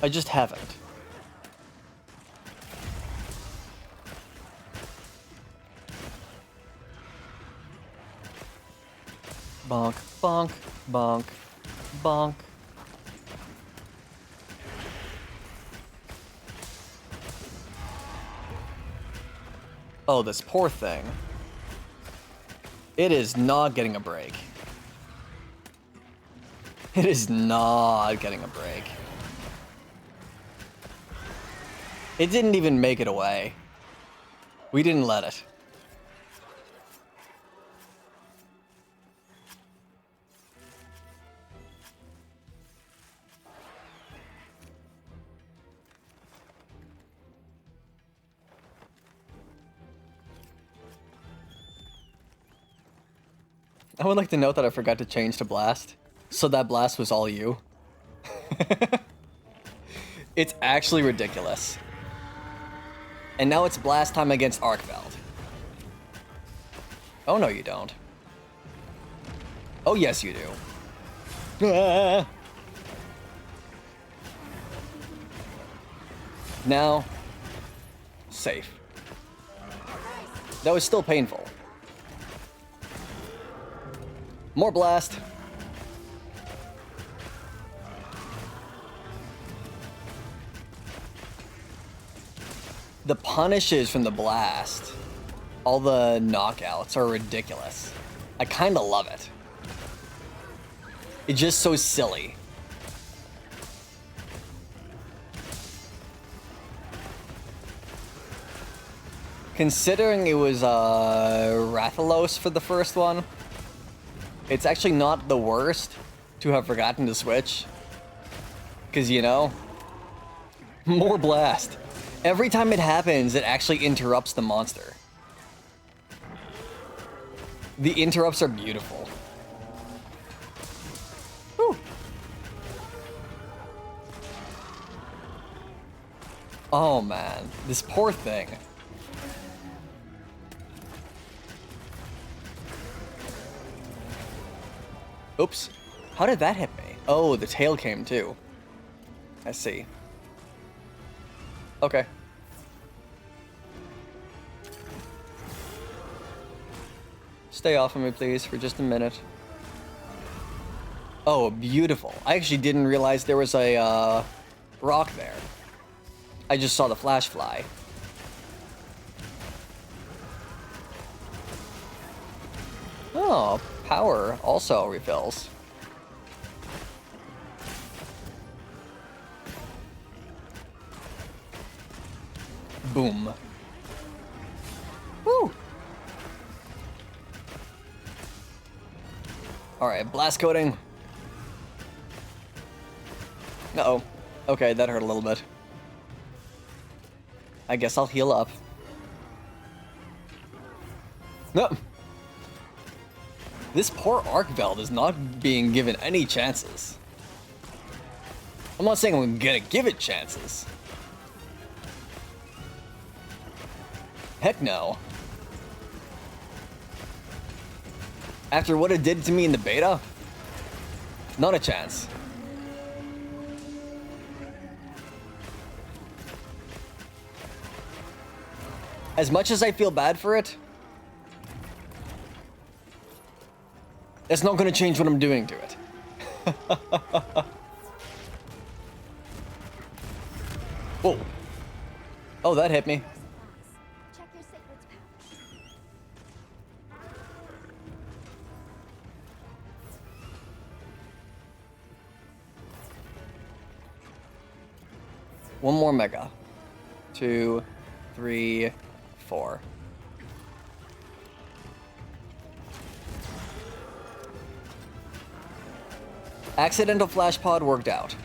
I just haven't. Bonk, bonk, bonk, bonk. Oh, this poor thing. It is not getting a break. It is not getting a break. It didn't even make it away. We didn't let it. I would like to note that I forgot to change to blast, so that blast was all you. It's actually ridiculous. And now it's blast time against Arkveld. Oh no you don't. Oh yes you do. Now, safe. That was still painful. More blast. The punishes from the blast, all the knockouts are ridiculous. I kinda love it. It's just so silly. Considering it was Rathalos for the first one, it's actually not the worst to have forgotten to switch. Because, you know, more blast. Every time it happens, it actually interrupts the monster. The interrupts are beautiful. Whew. Oh man, this poor thing. Oops. How did that hit me? Oh, the tail came too. I see. Okay. Stay off of me, please, for just a minute. Oh, beautiful. I actually didn't realize there was a rock there. I just saw the flash fly. Oh, power also refills. Boom. Woo! Alright, blast coating. Uh-oh. Okay, that hurt a little bit. I guess I'll heal up. No. This poor Arc Belt is not being given any chances. I'm not saying I'm gonna give it chances. Heck no. After what it did to me in the beta, not a chance. As much as I feel bad for it, it's not going to change what I'm doing to it. Whoa. Oh, that hit me. Check your sacred's pouch. One more mega. 2, 3, 4. Accidental flash pod worked out.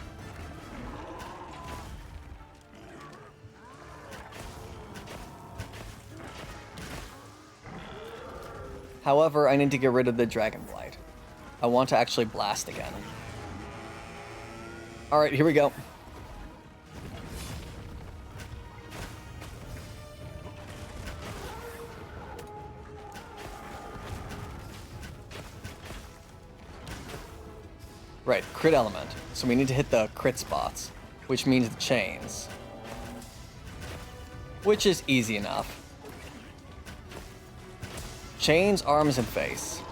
However, I need to get rid of the Dragon Blight. I want to actually blast again. Alright, here we go. Right, crit element. So we need to hit the crit spots, which means the chains. Which is easy enough. Chains, arms, and face.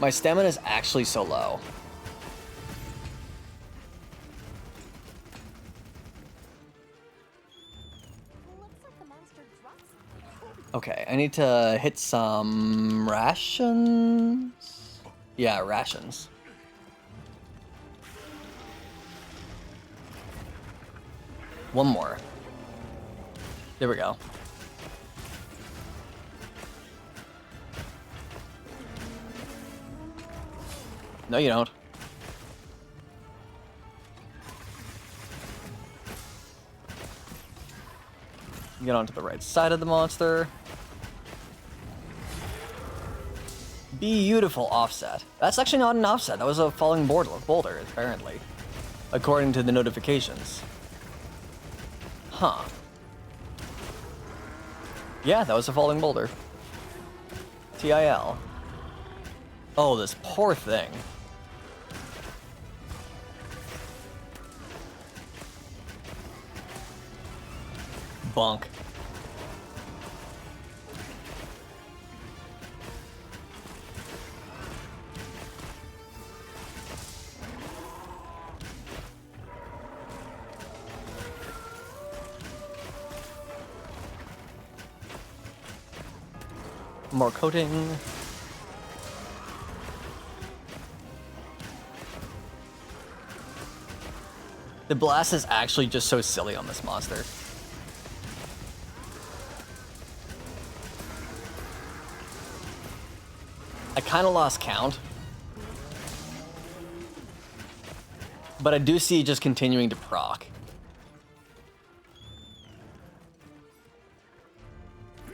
My stamina is actually so low. Looks like the monster dropped something. Okay, I need to hit some rations? Yeah, rations. One more. There we go. No, you don't. Get onto the right side of the monster. Beautiful offset. That's actually not an offset. That was a falling boulder, apparently. According to the notifications. Huh. Yeah, that was a falling boulder. TIL. Oh, this poor thing. Bunk. More coating. The blast is actually just so silly on this monster. I kind of lost count. But I do see it just continuing to proc.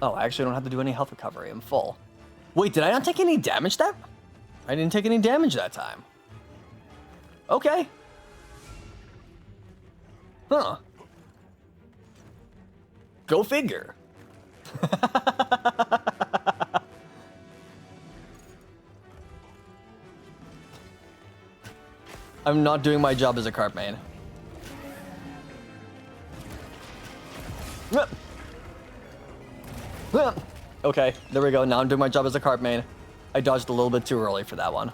Oh, I actually don't have to do any health recovery. I'm full. Wait, did I not take any damage that? I didn't take any damage that time. Okay. Huh. Go figure. I'm not doing my job as a cart main. Okay, there we go. Now I'm doing my job as a carp main. I dodged a little bit too early for that one.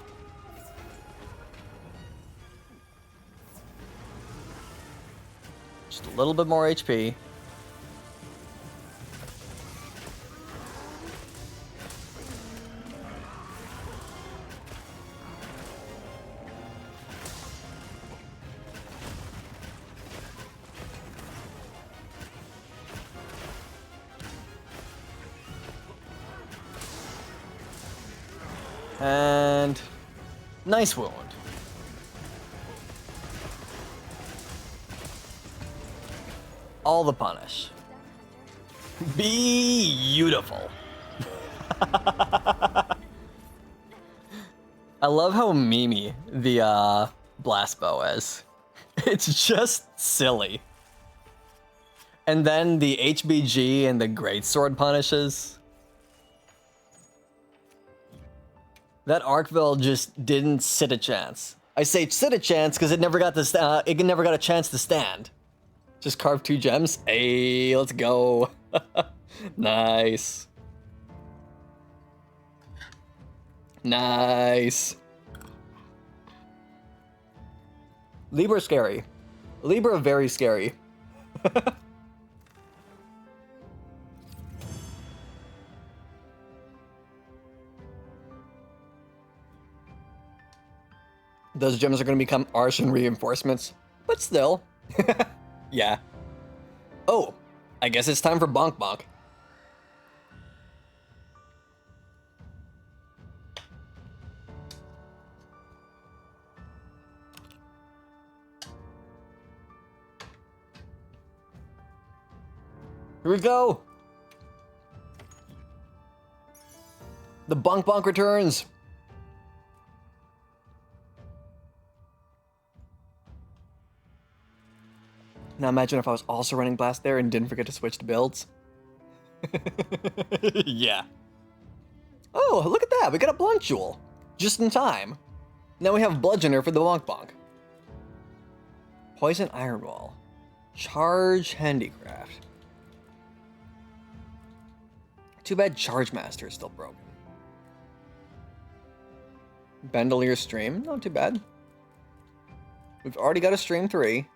Just a little bit more HP. And nice wound. All the punish. Beautiful. I love how memey the blast bow is. It's just silly. And then the HBG and the greatsword punishes. That Arkville just didn't sit a chance. I say sit a chance because it never got a chance to stand. Just carved 2 gems. Hey, let's go. Nice. Nice. Libra scary. Libra very scary. Those gems are going to become arson reinforcements, but still. Yeah. Oh, I guess it's time for Bonk Bonk. Here we go. The Bonk Bonk returns. Now imagine if I was also running Blast there and didn't forget to switch to builds. Yeah. Oh, look at that. We got a Blunt Jewel. Just in time. Now we have Bludgeoner for the Bonk Bonk. Poison Iron Wall. Charge Handicraft. Too bad Charge Master is still broken. Bandolier Stream. Not too bad. We've already got a Stream 3.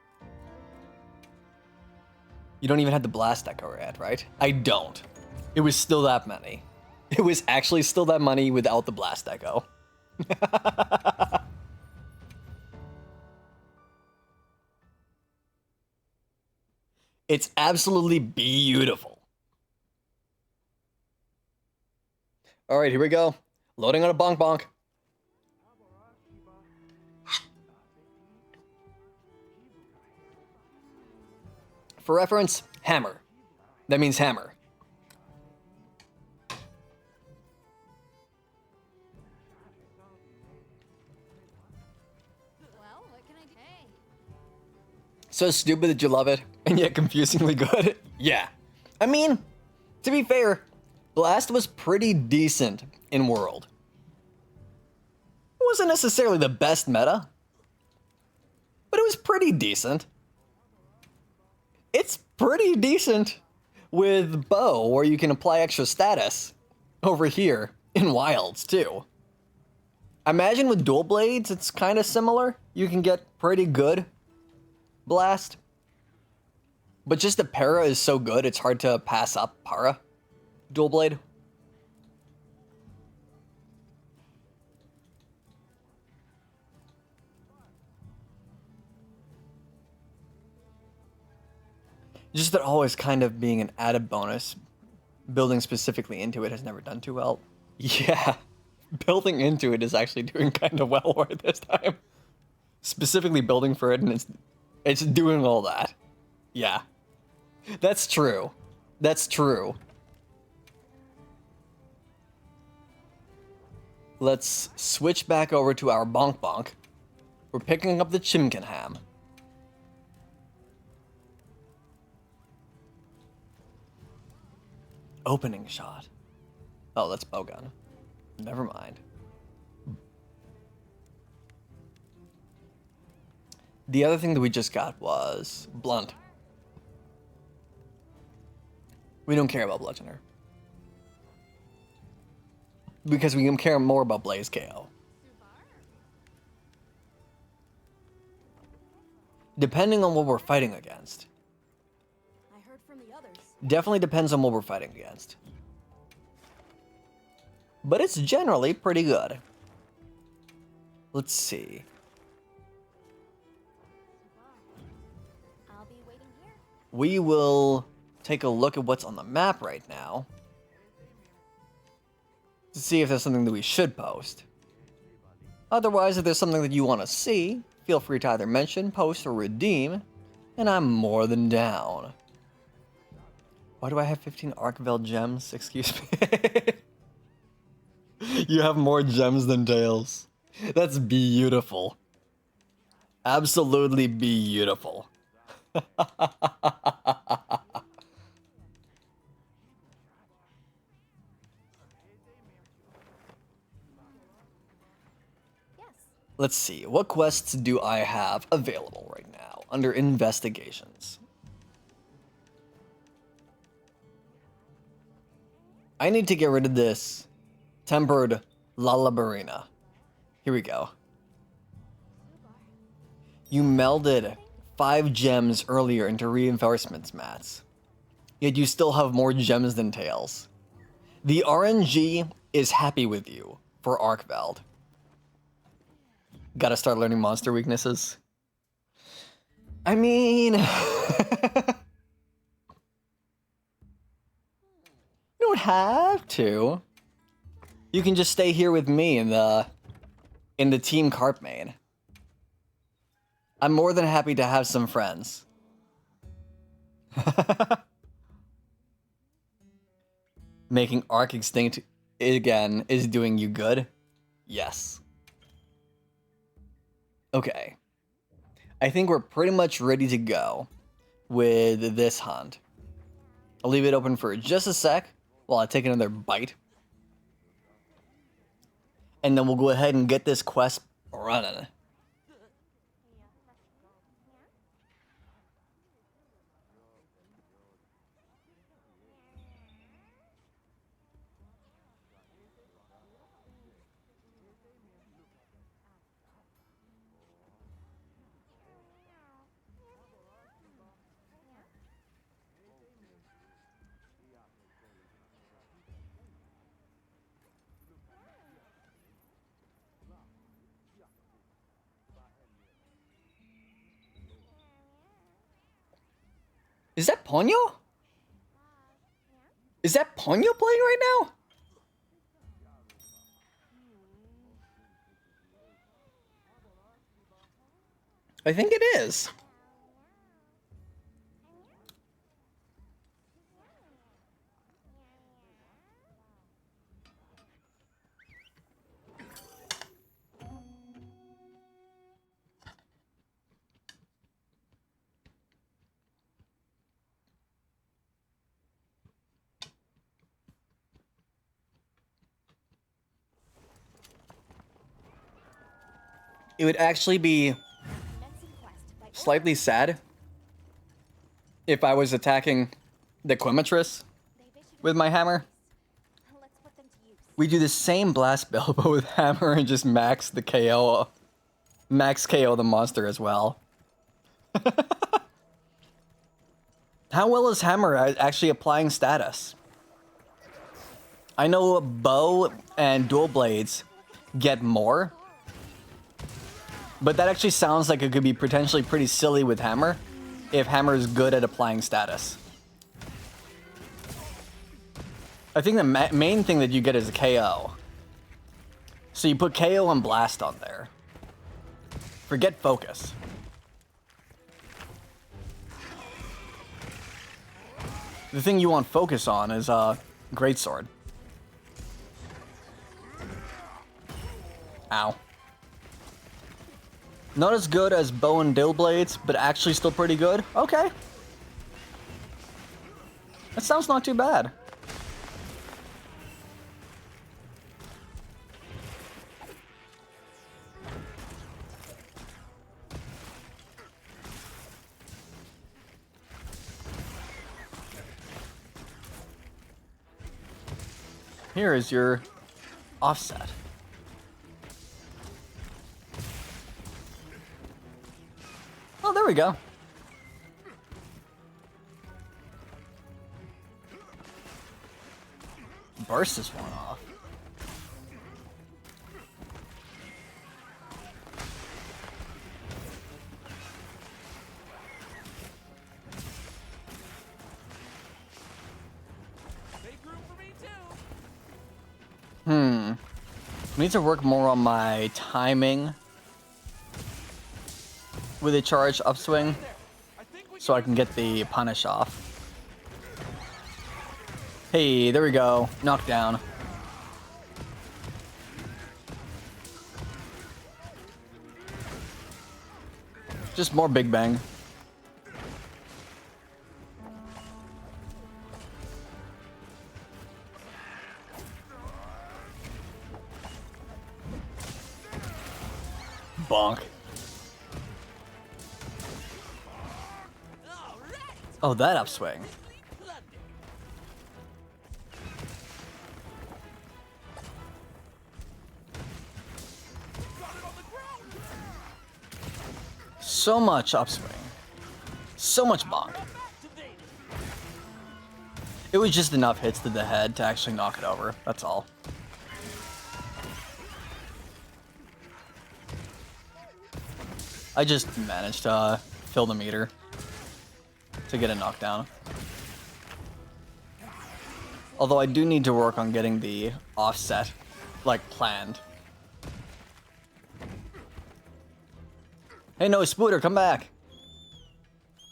You don't even have the Blast Echo yet, right? I don't. It was still that many. It was actually still that money without the Blast Echo. It's absolutely beautiful. All right, here we go. Loading on a Bonk Bonk. For reference, hammer. That means hammer. Well, what can I do? Hey. So stupid that you love it, and yet confusingly good. Yeah. I mean, to be fair, Blast was pretty decent in World. It wasn't necessarily the best meta, but it was pretty decent. It's pretty decent with Bow, where you can apply extra status over here in Wilds, too. Imagine with Dual Blades, it's kind of similar. You can get pretty good Blast. But just the Para is so good, it's hard to pass up Para. Dual Blade. Just that always kind of being an added bonus. Building specifically into it has never done too well. Yeah, building into it is actually doing kind of well this time. Specifically building for it, and it's doing all that. Yeah, that's true. That's true. Let's switch back over to our Bonk Bonk. We're picking up the Chimkin Ham. Opening shot. Oh, that's bowgun. Never mind. The other thing that we just got was Blunt. We don't care about Bludgeoner. because we care more about Blaze KO. Depending on what we're fighting against. I heard from the others. Definitely depends on what we're fighting against. But it's generally pretty good. Let's see. I'll be waiting here. We will take a look at what's on the map right now. To see if there's something that we should post. Otherwise, if there's something that you want to see, feel free to either mention, post, or redeem, and I'm more than down. Why do I have 15 Archveld gems? Excuse me. You have more gems than tails. That's beautiful. Absolutely beautiful. Yes. Let's see, what quests do I have available right now under investigations? I need to get rid of this tempered Lalabarina. Here we go. You melded 5 gems earlier into reinforcements mats, yet you still have more gems than tails. The RNG is happy with you for Archveld. Gotta start learning monster weaknesses. I mean... You don't have to. You can just stay here with me in the team carp main. I'm more than happy to have some friends. Making Arc extinct again is doing you good? Yes. Okay. I think we're pretty much ready to go with this hunt. I'll leave it open for just a sec while I take another bite. And then we'll go ahead and get this quest running. Is that Ponyo? Is that Ponyo playing right now? I think it is. It would actually be Commencing quest by order. slightly sad if I was attacking the Quimatrus They've issued a with my hammer. Let's put them to use. We do the same blast spell, but with hammer and just max the KO. Max KO the monster as well. How well is hammer at actually applying status? I know bow and dual blades get more, but that actually sounds like it could be potentially pretty silly with hammer if hammer is good at applying status. I think the main thing that you get is a KO. So you put KO and blast on there. Forget focus. The thing you want focus on is greatsword. Ow. Not as good as bow and dill blades, but actually still pretty good. Okay. That sounds not too bad. Here is your offset. Oh, there we go. Burst this one off. Make room for me too. I need to work more on my timing with a charge upswing so I can get the punish off. Hey, there we go. Knockdown. Just more Big Bang. Bonk. Oh, that upswing. So much upswing. So much bonk. It was just enough hits to the head to actually knock it over. That's all. I just managed to fill the meter to get a knockdown. Although I do need to work on getting the offset, like, planned. Hey, no, Spooter, come back.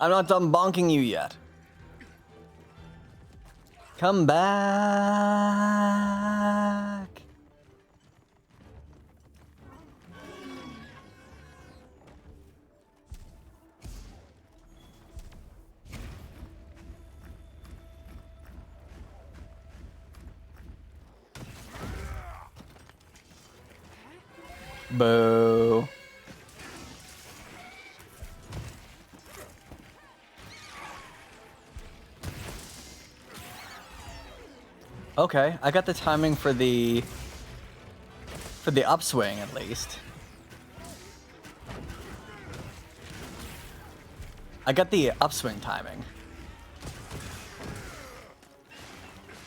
I'm not done bonking you yet. Come back. Boo. Okay, I got the timing for the upswing at least. I got the upswing timing.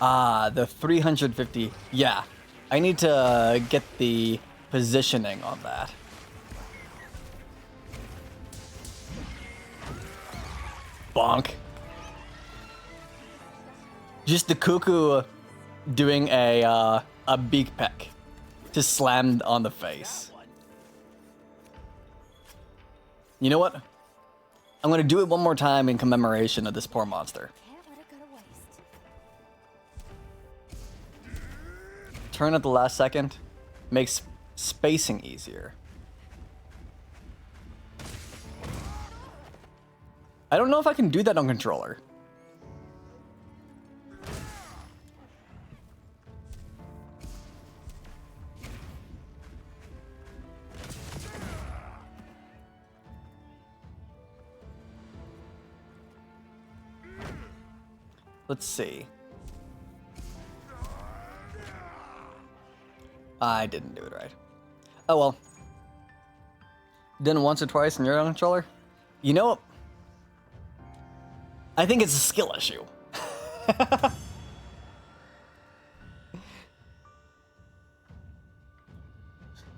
Ah, the 350. Yeah, I need to get the positioning on that. Bonk. Just the cuckoo doing a beak peck. Just slammed on the face. You know what? I'm gonna do it one more time in commemoration of this poor monster. Can't let it go to waste. Turn at the last second makes spacing easier. I don't know if I can do that on controller. Let's see. I didn't do it right. Oh well. Done once or twice in your own controller? You know what? I think it's a skill issue.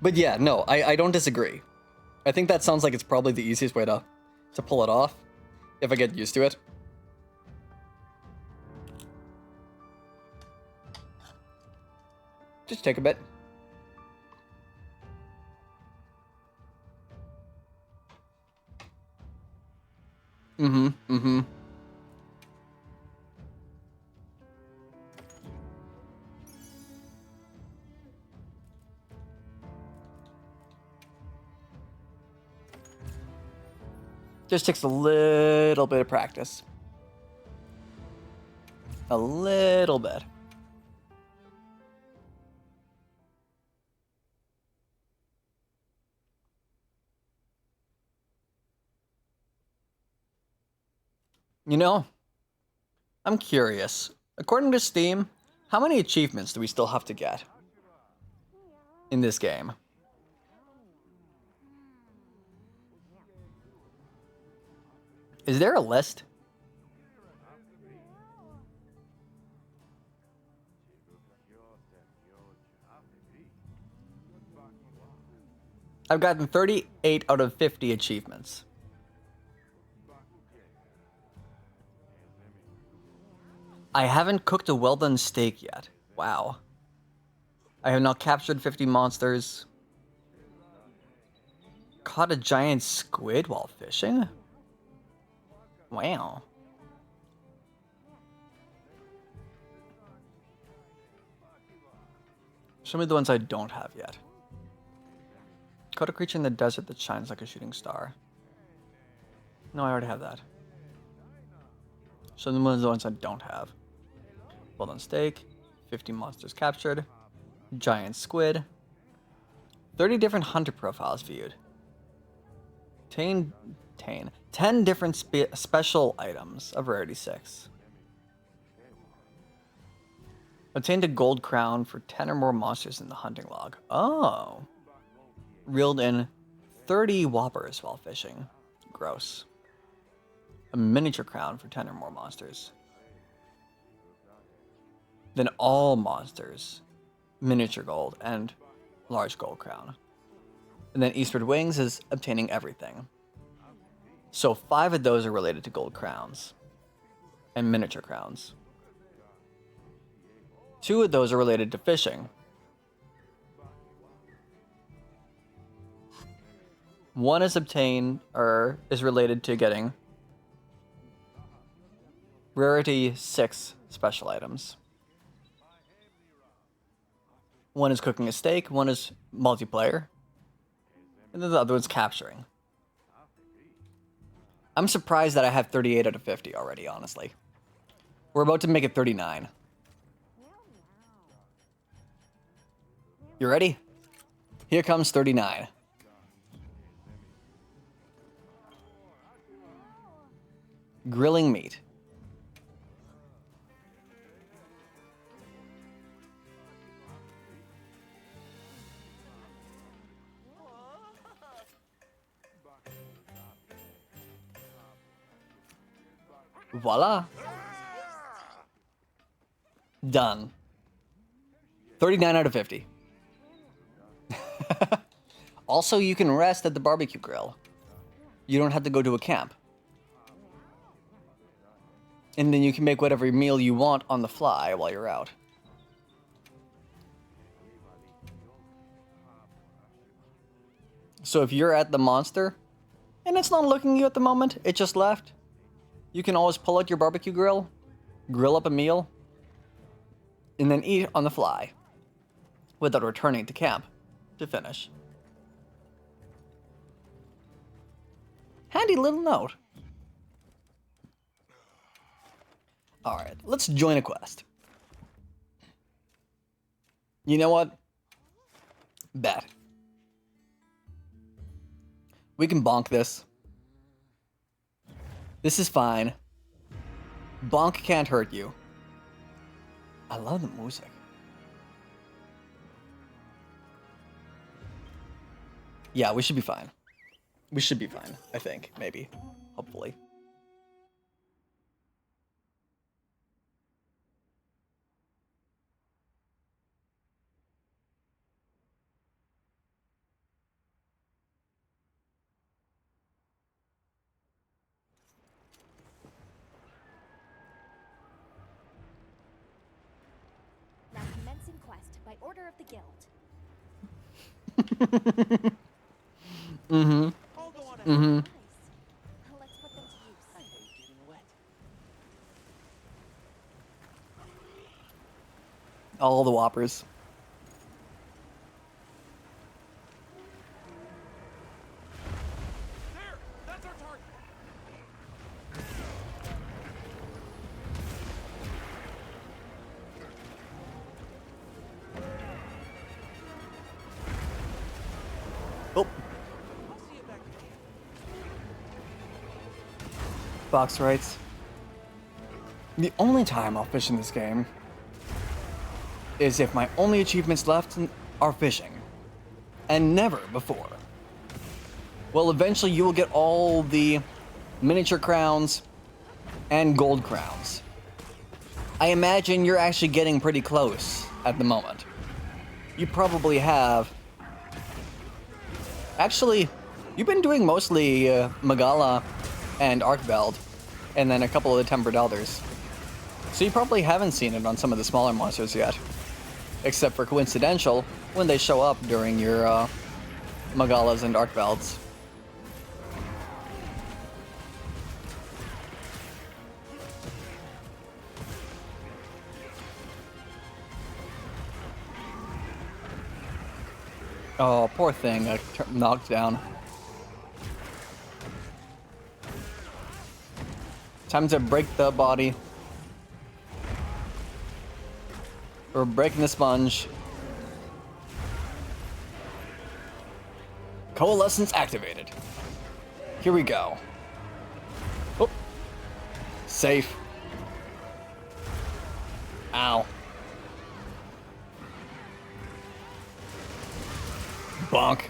But yeah, no, I don't disagree. I think that sounds like it's probably the easiest way to pull it off, if I get used to it. Just take a bit. Just takes a little bit of practice. A little bit. You know, I'm curious. According to Steam, how many achievements do we still have to get? in this game. Is there a list? I've gotten 38 out of 50 achievements. I haven't cooked a well-done steak yet. Wow. I have not captured 50 monsters. Caught a giant squid while fishing? Wow. Show me the ones I don't have yet. Caught a creature in the desert that shines like a shooting star. No, I already have that. Show me the ones I don't have. Well done steak. 50 monsters captured. Giant squid. 30 different hunter profiles viewed. 10 different special items of rarity 6. Obtained a gold crown for 10 or more monsters in the hunting log. Oh. Reeled in 30 whoppers while fishing. Gross. A miniature crown for 10 or more monsters. Then all monsters. Miniature gold and large gold crown. And then Eastward Wings is obtaining everything. So 5 of those are related to gold crowns and miniature crowns. 2 of those are related to fishing. 1 is obtained or is related to getting rarity 6 special items. 1 is cooking a steak, 1 is multiplayer, and then the other one's capturing. I'm surprised that I have 38 out of 50 already, honestly. We're about to make it 39. You ready? Here comes 39. Grilling meat. Voila. Done. 39 out of 50. Also, you can rest at the barbecue grill. You don't have to go to a camp. And then you can make whatever meal you want on the fly while you're out. So if you're at the monster, and it's not looking at you at the moment, it just left, you can always pull out your barbecue grill, grill up a meal, and then eat on the fly, without returning to camp to finish. Handy little note. Alright, let's join a quest. You know what? Bet. We can bonk this. This is fine. Bonk can't hurt you. I love the music. Yeah, we should be fine. We should be fine, I think. Maybe. Hopefully. Now commencing quest by order of the guild. I'll go on ahead. Nice. Let's put them to use. I hate getting wet. All the whoppers. There! That's our target! Oh, I'll see you back at camp. Fox writes. The only time I'll fish in this game is if my only achievements left are fishing. and never before. Well, eventually you will get all the miniature crowns and gold crowns. I imagine you're actually getting pretty close at the moment. You probably have... Actually, you've been doing mostly Magala and Arkveld, and then a couple of the Tempered Elders. So you probably haven't seen it on some of the smaller monsters yet. Except for coincidental, when they show up during your Magalas and Arkvelds. Oh, poor thing, knocked down. Time to break the body. We're breaking the sponge. Coalescence activated. Here we go. Oh. Safe. Ow. Bonk.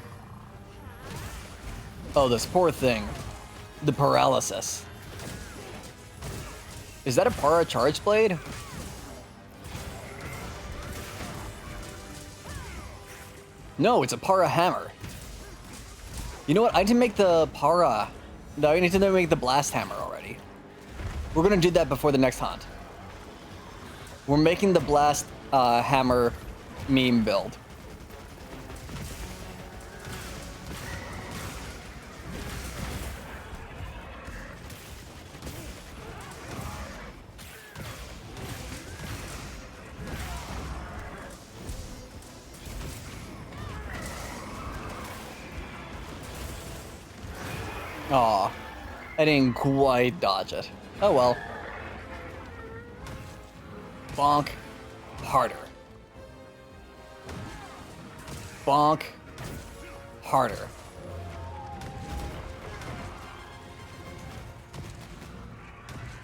Oh, this poor thing. The paralysis. Is that a para charge blade? No, it's a para hammer. You know what? I didn't make the para. No, I need to make the blast hammer already. We're gonna do that before the next hunt. We're making the blast hammer meme build. Aw, I didn't quite dodge it. Oh well. Bonk. Harder. Bonk. Harder.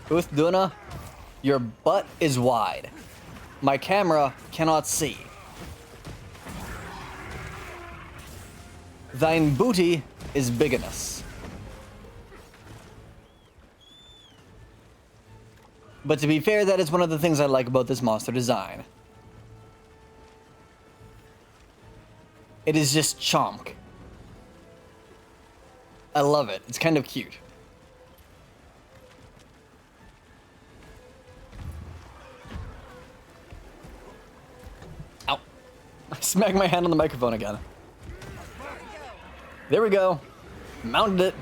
Uthduna, your butt is wide. My camera cannot see. Thine booty is bigness. But to be fair, that is one of the things I like about this monster design. It is just chonk. I love it. It's kind of cute. Ow. I smacked my hand on the microphone again. There we go. Mounted it.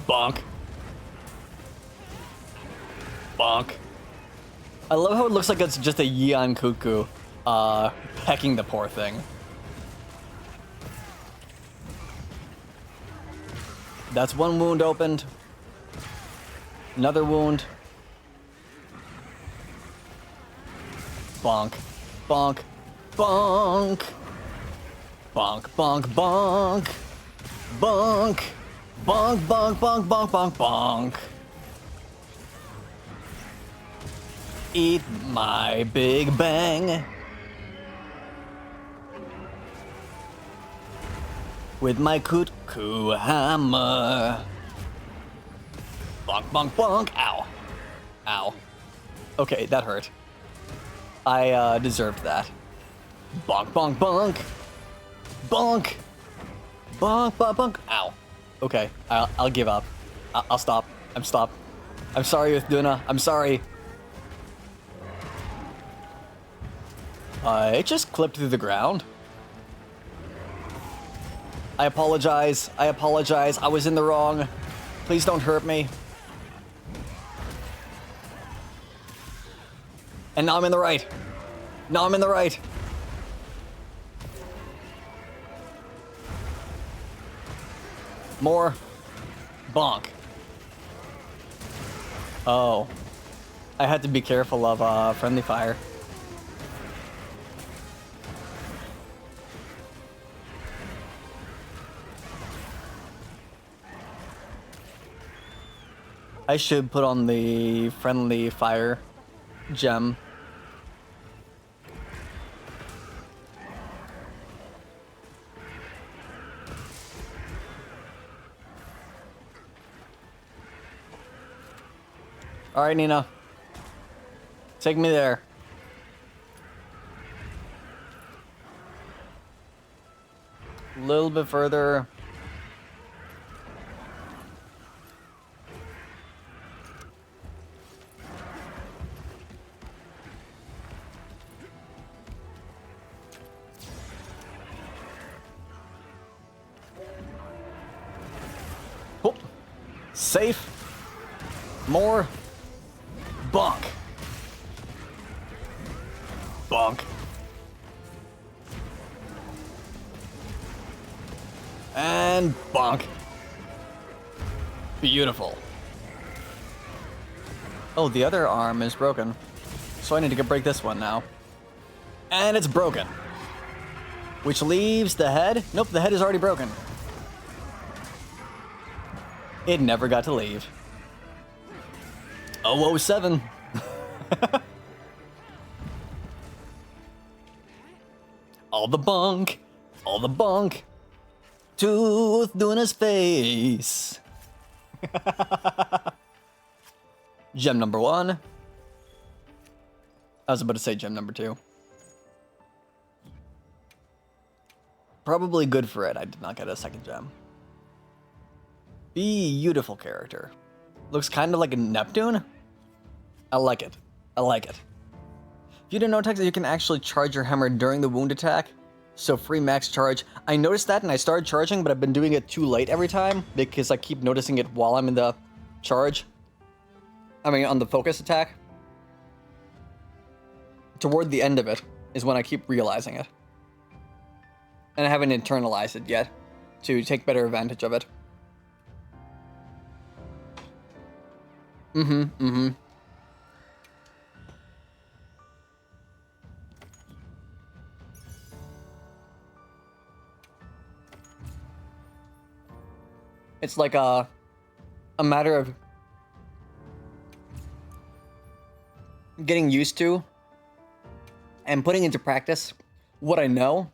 Bonk. Bonk. I love how it looks like it's just a Yeon Cuckoo pecking the poor thing. That's one wound opened. Another wound. Bonk. Bonk. Bonk. Bonk, bonk, bonk. Bonk. Bonk, bonk, bonk, bonk, bonk, bonk. Eat my big bang. With my cuckoo hammer. Bonk, bonk, bonk. Ow. Ow. Okay, that hurt. I deserved that. Bonk, bonk, bonk. Bonk. Bonk, bonk, bonk. Ow. Okay, I'll give up. I'll stop. I'm sorry, Uthduna. I'm sorry. It just clipped through the ground. I apologize. I apologize. I was in the wrong. Please don't hurt me. And now I'm in the right. Now I'm in the right. More. Bonk. Oh. I had to be careful of friendly fire. I should put on the friendly fire gem. All right, Nina. Take me there. A little bit further. Oh. Safe. More. Bonk. Bonk. And bonk. Beautiful. Oh, the other arm is broken. So I need to break this one now. And it's broken. Which leaves the head. Nope, the head is already broken. It never got to leave. 007. All the bunk. All the bunk. Tooth doing his face. Gem number 1. I was about to say gem number 2. Probably good for it. I did not get a second gem. Beautiful character. Looks kind of like a Neptune. I like it. I like it. If you didn't know, Texas, you can actually charge your hammer during the wound attack. So free max charge. I noticed that and I started charging, but I've been doing it too late every time because I keep noticing it while I'm in the charge. I mean, on the focus attack. Toward the end of it is when I keep realizing it. And I haven't internalized it yet to take better advantage of it. It's like a matter of getting used to and putting into practice what I know,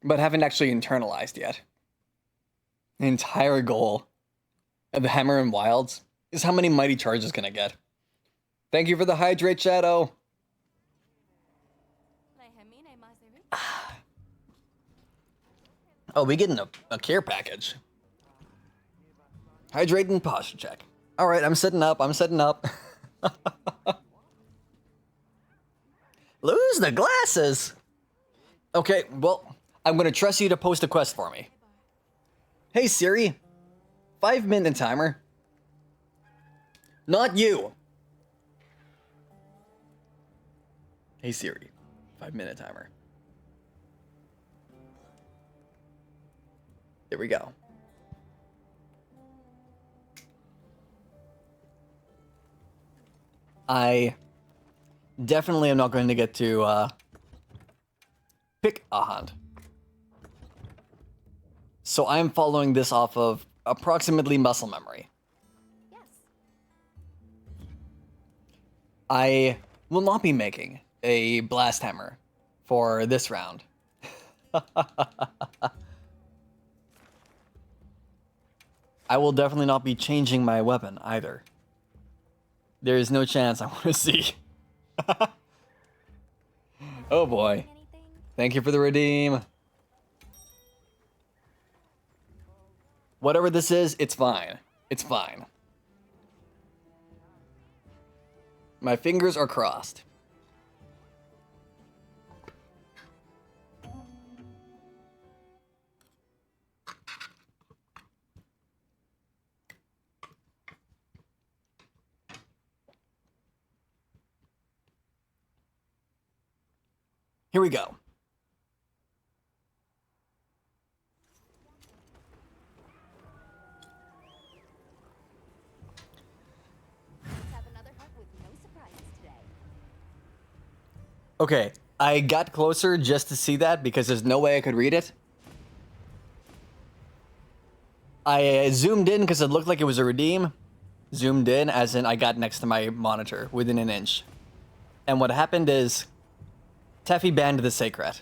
but haven't actually internalized yet. The entire goal of the Hammer and Wilds is how many mighty charges can I get. Thank you for the hydrate, Shadow. Oh, we getting a care package. Hydrate and posture check. All right, I'm setting up. I'm setting up. Lose the glasses. Okay, well, I'm gonna trust you to post a quest for me. Hey Siri, 5-minute timer. Not you. Hey Siri, 5-minute timer. There we go. I definitely am not going to get to pick a hunt. So I'm following this off of approximately muscle memory. Yes. I will not be making a blast hammer for this round. I will definitely not be changing my weapon either. There is no chance I want to see. Oh boy. Anything? Thank you for the redeem. Whatever this is, it's fine. It's fine. My fingers are crossed. Here we go. Have another hunt with no surprises today. Okay, I got closer just to see that because there's no way I could read it. I zoomed in because it looked like it was a redeem. Zoomed in as in I got next to my monitor within an inch. And what happened is Teffy banned the Sacred.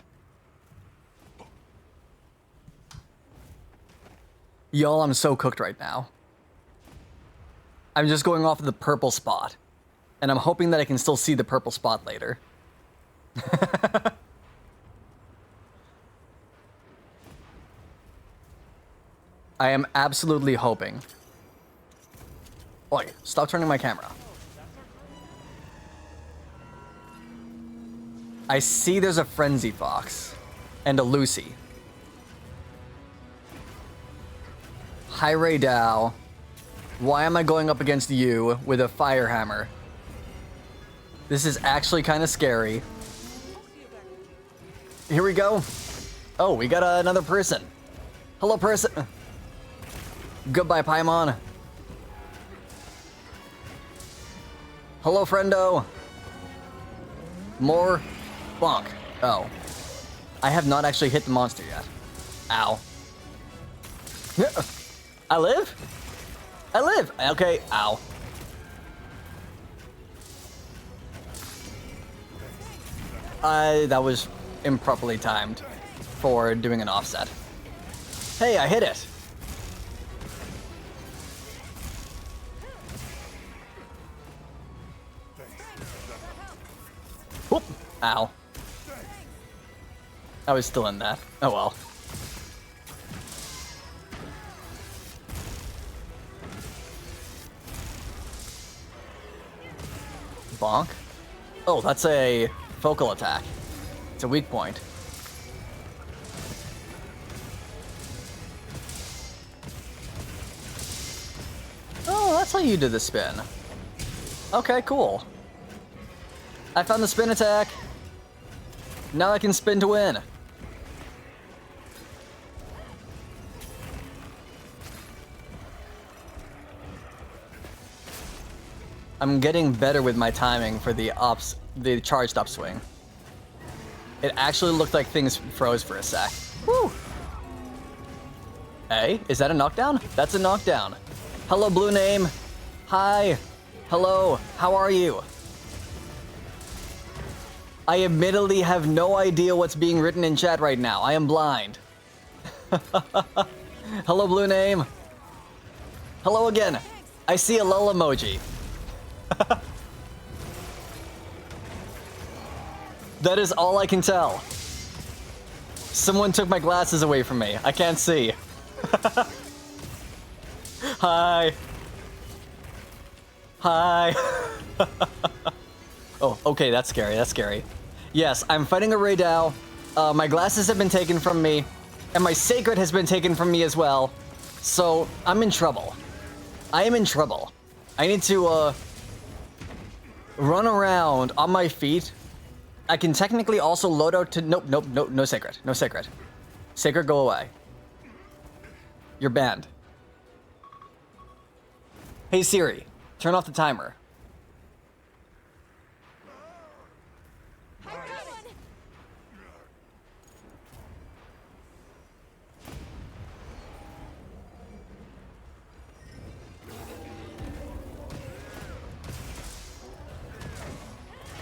Y'all, I'm so cooked right now. I'm just going off of the purple spot. And I'm hoping that I can still see the purple spot later. I am absolutely hoping. Oi, stop turning my camera. I see there's a Frenzy Fox and a Lucy. Hi, Ray Dow. Why am I going up against you with a fire hammer? This is actually kind of scary. Here we go. Oh, we got another person. Hello, person. Goodbye, Paimon. Hello, friendo. More bonk. Oh. I have not actually hit the monster yet. Ow. I live? I live. Okay, ow. That was improperly timed for doing an offset. Hey, I hit it. Whoop. Ow. I was still in that. Oh well. Bonk. Oh, that's a focal attack. It's a weak point. Oh, that's how you do the spin. Okay, cool. I found the spin attack. Now I can spin to win. I'm getting better with my timing for the charged upswing. It actually looked like things froze for a sec. Woo! Hey, is that a knockdown? That's a knockdown. Hello, blue name. Hi. Hello. How are you? I admittedly have no idea what's being written in chat right now. I am blind. Hello, blue name. Hello again. I see a lull emoji. That is all I can tell. Someone took my glasses away from me. I can't see. Hi. Hi. Oh, okay, that's scary, that's scary. Yes, I'm fighting a Raydao. My glasses have been taken from me, and my sacred has been taken from me as well. So, I'm in trouble. I am in trouble. I need to, run around on my feet. I can technically also load out to... Nope, no sacred. No sacred. Sacred, go away. You're banned. Hey Siri, turn off the timer.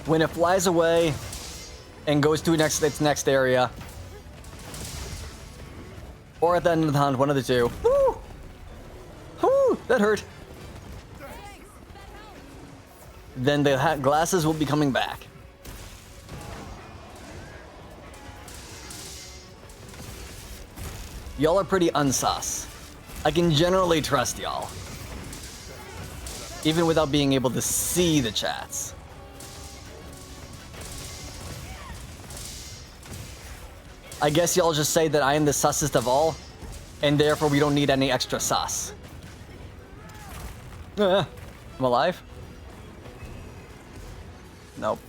When it flies away and goes to its next area, or at the end of the hunt, one of the two. Woo! Woo! That hurt. Then the glasses will be coming back. Y'all are pretty unsus. I can generally trust y'all, even without being able to see the chats. I guess y'all just say that I am the sussest of all, and therefore we don't need any extra sus. I'm alive? Nope.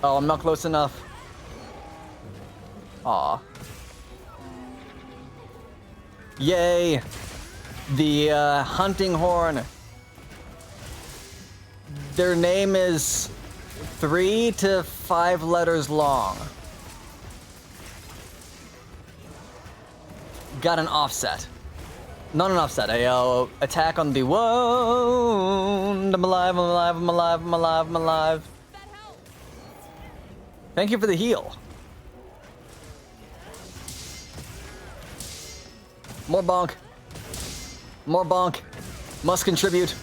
Oh, I'm not close enough. Aw. Yay! The hunting horn. Their name is 3 to 5 letters long. Got an offset. Not an offset, a attack on the wound. I'm alive, I'm alive, I'm alive, I'm alive, I'm alive. Thank you for the heal. More bonk. More bonk. Must contribute.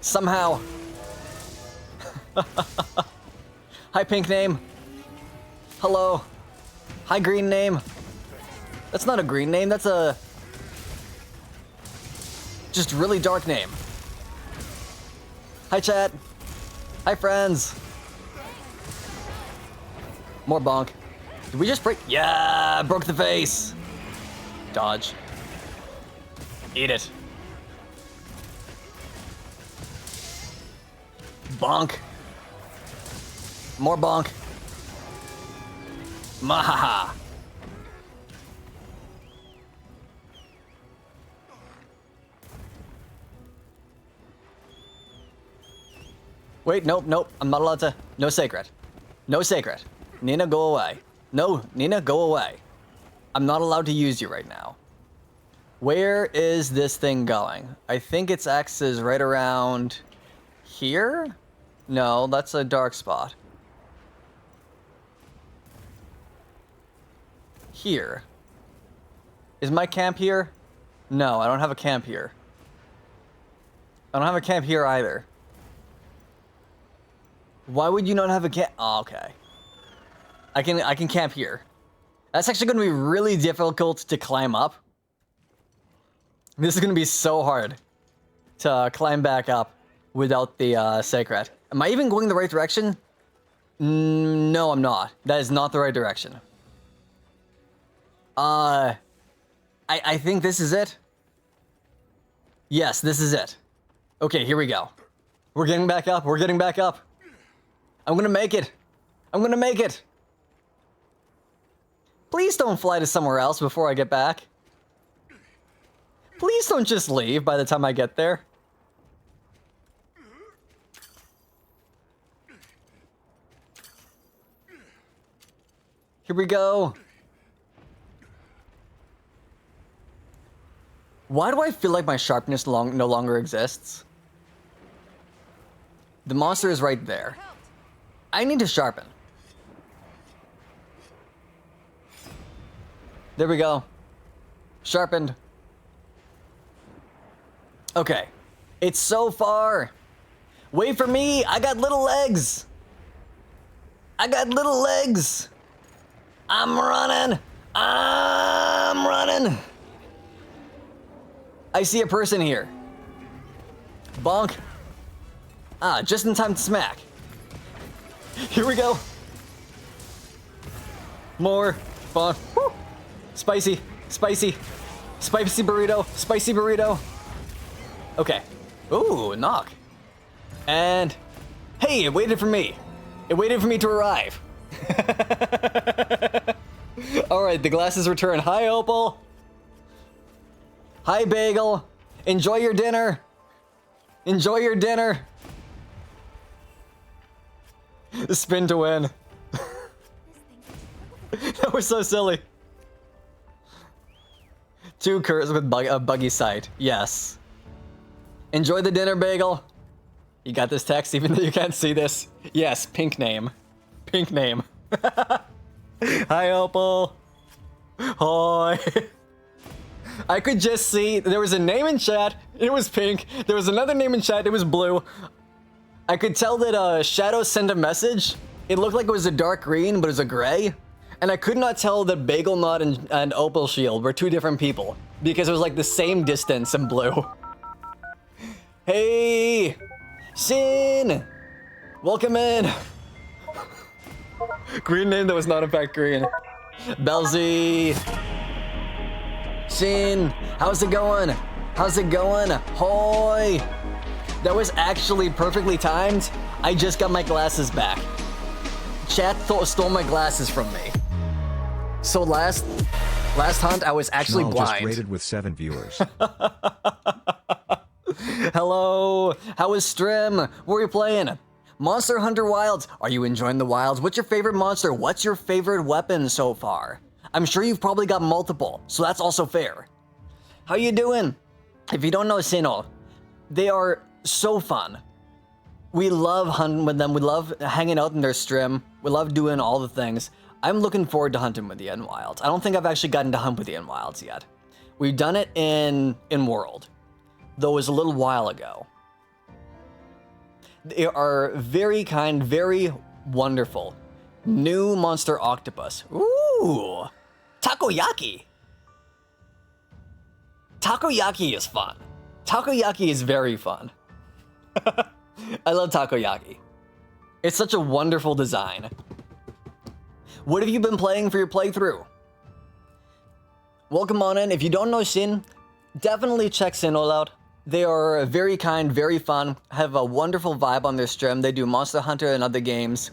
Somehow. Hi, pink name. Hello. Hi, green name. That's not a green name, that's a... just really dark name. Hi, chat. Hi, friends. More bonk. Did we just break? Yeah, broke the face. Dodge. Eat it. Bonk. More bonk. Mahaha. Wait, nope, nope. I'm not allowed to. No sacred. No sacred. Nina, go away. No, Nina, go away. I'm not allowed to use you right now. Where is this thing going? I think its X is right around here? No, that's a dark spot. Here. Is my camp here? No, I don't have a camp here. I don't have a camp here either. Why would you not have a camp? Oh, okay. I can camp here. That's actually going to be really difficult to climb up. This is going to be so hard to climb back up without the sacred. Am I even going the right direction? No, I'm not. That is not the right direction. I think this is it. Yes, this is it. Okay, here we go. We're getting back up. We're getting back up. I'm gonna make it. I'm gonna make it. Please don't fly to somewhere else before I get back. Please don't just leave by the time I get there. Here we go. Why do I feel like my sharpness no longer exists? The monster is right there. I need to sharpen. There we go. Sharpened. Okay. It's so far. Wait for me. I got little legs. I got little legs. I'm running. I'm running. I see a person here. Bonk. Ah, just in time to smack. Here we go. More. Bonk. Woo. Spicy. Spicy. Spicy burrito. Spicy burrito. Okay. Ooh, knock. And... hey, it waited for me. It waited for me to arrive. Alright, the glasses return. Hi, Opal. Hi, Bagel. Enjoy your dinner. Enjoy your dinner. Spin to win. That was so silly. Two curs with a buggy sight. Yes. Enjoy the dinner, Bagel. You got this text even though you can't see this. Yes, pink name. Pink name. Hi, Opal. Hi. I could just see there was a name in chat. It was pink. There was another name in chat. It was blue. I could tell that Shadow sent a message. It looked like it was a dark green, but it was a gray. And I could not tell that Bagel Knot and Opal Shield were two different people because it was like the same distance in blue. Hey, Sin, welcome in. Green name that was not in fact green. Belzy. Sin, how's it going? How's it going? Hoy. That was actually perfectly timed. I just got my glasses back. Chat stole my glasses from me. So last hunt, I was actually Null blind. just rated with 7 viewers. Hello, how was Strim? What were you playing? Monster Hunter Wilds. Are you enjoying the wilds? What's your favorite monster? What's your favorite weapon so far? I'm sure you've probably got multiple, so that's also fair. How you doing? If you don't know Sinnoh, they are so fun. We love hunting with them. We love hanging out in their stream. We love doing all the things. I'm looking forward to hunting with you in Wilds. I don't think I've actually gotten to hunt with you in Wilds yet. We've done it in World. though it was a little while ago. They are very kind, very wonderful. New monster octopus. Ooh! Takoyaki! Takoyaki is fun. Takoyaki is very fun. I love takoyaki. It's such a wonderful design. What have you been playing for your playthrough? Welcome on in. If you don't know Sin, definitely check Sinol out. They are very kind, very fun, have a wonderful vibe on their stream. They do Monster Hunter and other games.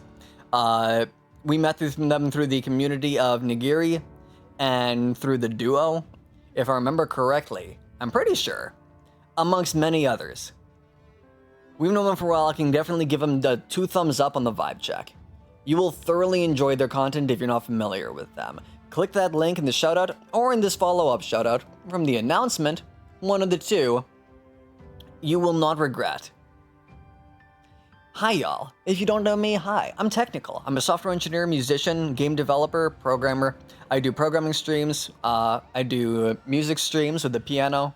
We met them through the community of Nigiri and through the duo, if I remember correctly. I'm pretty sure. Amongst many others. We've known them for a while. I can definitely give them the 2 thumbs up on the vibe check. You will thoroughly enjoy their content if you're not familiar with them. Click that link in the shoutout or in this follow-up shoutout from the announcement, one of the two. You will not regret. Hi y'all. If you don't know me, hi. I'm Technical. I'm a software engineer, musician, game developer, programmer. I do programming streams. I do music streams with the piano.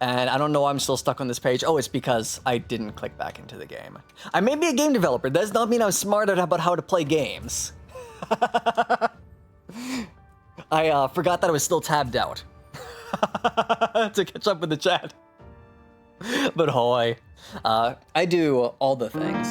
And I don't know why I'm still stuck on this page. Oh, it's because I didn't click back into the game. I may be a game developer. That does not mean I'm smart about how to play games. I forgot that I was still tabbed out to catch up with the chat. But hoy, I do all the things.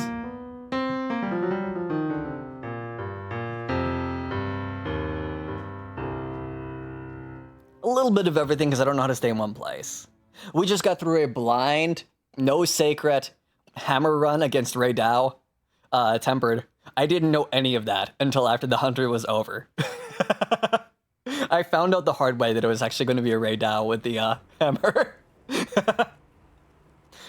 A little bit of everything because I don't know how to stay in one place. We just got through a blind, no sacred hammer run against Ray Dow, tempered. I didn't know any of that until after the hunter was over. I found out the hard way that it was actually going to be a Ray Dow with the hammer.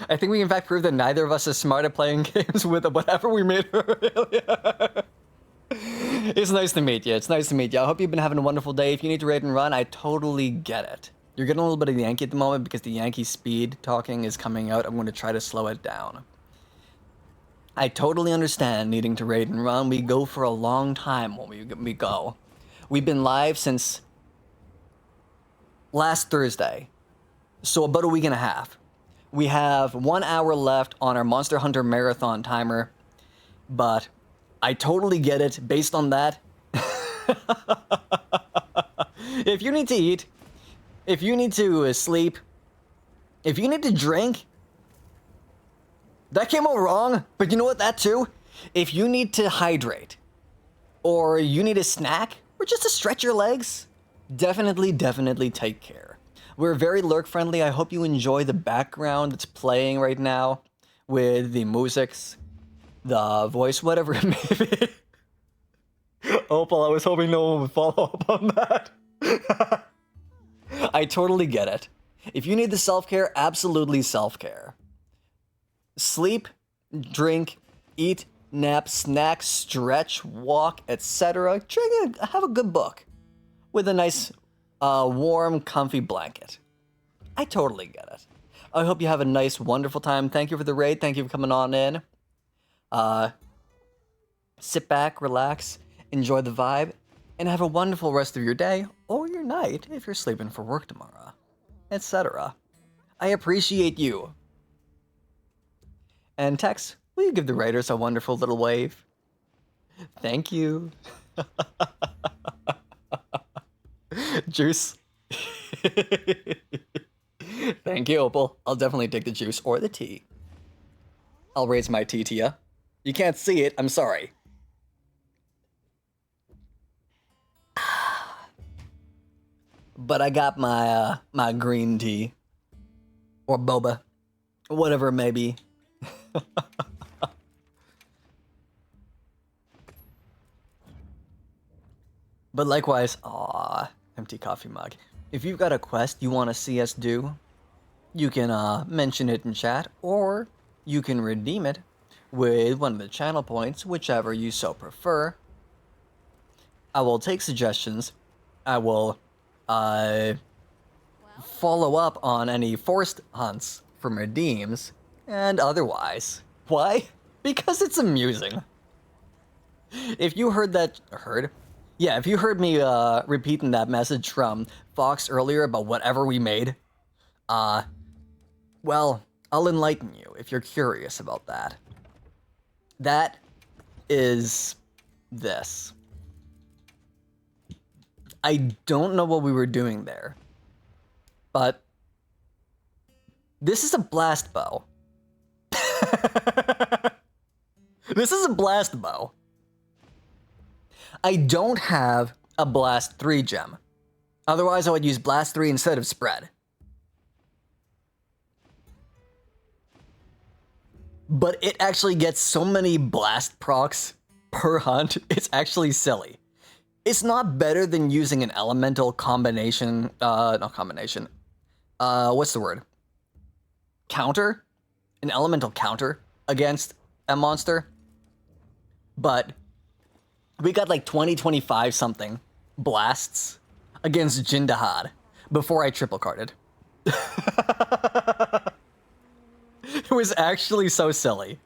I think we in fact proved that neither of us is smart at playing games with whatever we made earlier. It's nice to meet you. It's nice to meet you. I hope you've been having a wonderful day. If you need to raid and run, I totally get it. You're getting a little bit of the Yankee at the moment because the Yankee speed talking is coming out. I'm going to try to slow it down. I totally understand needing to raid and run. We go for a long time when we go. We've been live since last Thursday, so about a week and a half. We have 1 hour left on our Monster Hunter Marathon timer, but I totally get it based on that. If you need to eat, if you need to sleep, if you need to drink, that came out wrong, but you know what, that too? If you need to hydrate, or you need a snack, or just to stretch your legs, definitely take care. We're very lurk friendly. I hope you enjoy the background that's playing right now with the musics, the voice, whatever it may be. Opal, I was hoping no one would follow up on that. I totally get it. If you need the self-care, absolutely self-care. Sleep, drink, eat, nap, snack, stretch, walk, etc. Have a good book with a nice, warm, comfy blanket. I totally get it. I hope you have a nice, wonderful time. Thank you for the raid. Thank you for coming on in. Sit back, relax, enjoy the vibe, and have a wonderful rest of your day or your night if you're sleeping for work tomorrow, etc. I appreciate you. And Tex, will you give the raiders a wonderful little wave? Thank you. Juice. Thank you, Opal. I'll definitely take the juice or the tea. I'll raise my tea to you. You can't see it, I'm sorry. But I got my my green tea. Or boba. Whatever it may be. But likewise, empty coffee mug. If you've got a quest you want to see us do, you can mention it in chat, or you can redeem it with one of the channel points, whichever you so prefer. I will take suggestions. I will follow up on any forced hunts from redeems, and otherwise. Why? Because it's amusing. If you if you heard me repeating that message from Fox earlier about whatever we made, Well, I'll enlighten you if you're curious about that. That is this. I don't know what we were doing there, but this is a blast bow. This is a blast bow. I don't have a blast 3 gem. Otherwise, I would use blast 3 instead of spread. But it actually gets so many blast procs per hunt, it's actually silly. It's not better than using an elemental combination, not combination, what's the word? Counter? An elemental counter against a monster. But we got like 20, 25 something blasts against Jindahad before I triple carded. It was actually so silly.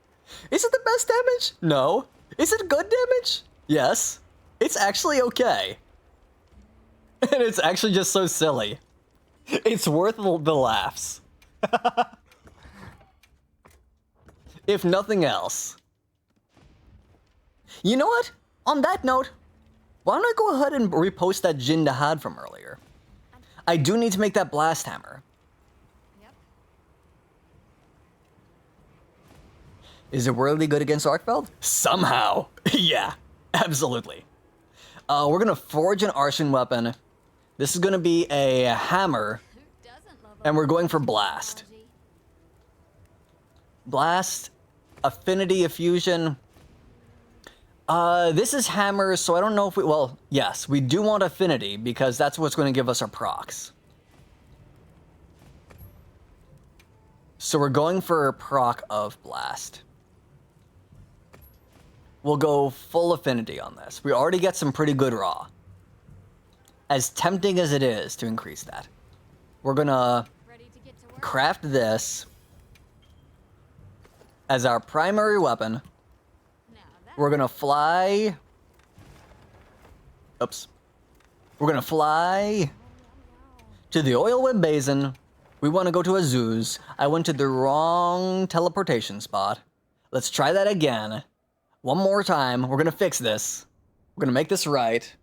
Is it the best damage? No. Is it good damage? Yes. It's actually okay. And it's actually just so silly. It's worth the laughs. If nothing else. You know what? On that note, why don't I go ahead and repost that Jindahad from earlier? I do need to make that blast hammer. Is it really good against Arkfeld? Somehow. Yeah, absolutely. We're gonna forge an Arshan weapon. This is gonna be a hammer, and we're going for blast. Blast, affinity, effusion. This is hammer, so I don't know if we, well, yes, we do want affinity because that's what's gonna give us our procs. So we're going for a proc of blast. We'll go full affinity on this. We already get some pretty good raw. As tempting as it is to increase that. We're gonna craft this as our primary weapon. We're gonna fly. Oops. We're gonna fly to the Oilweb Basin. We want to go to Azuz. I went to the wrong teleportation spot. Let's try that again. One more time. We're gonna fix this. We're gonna make this right.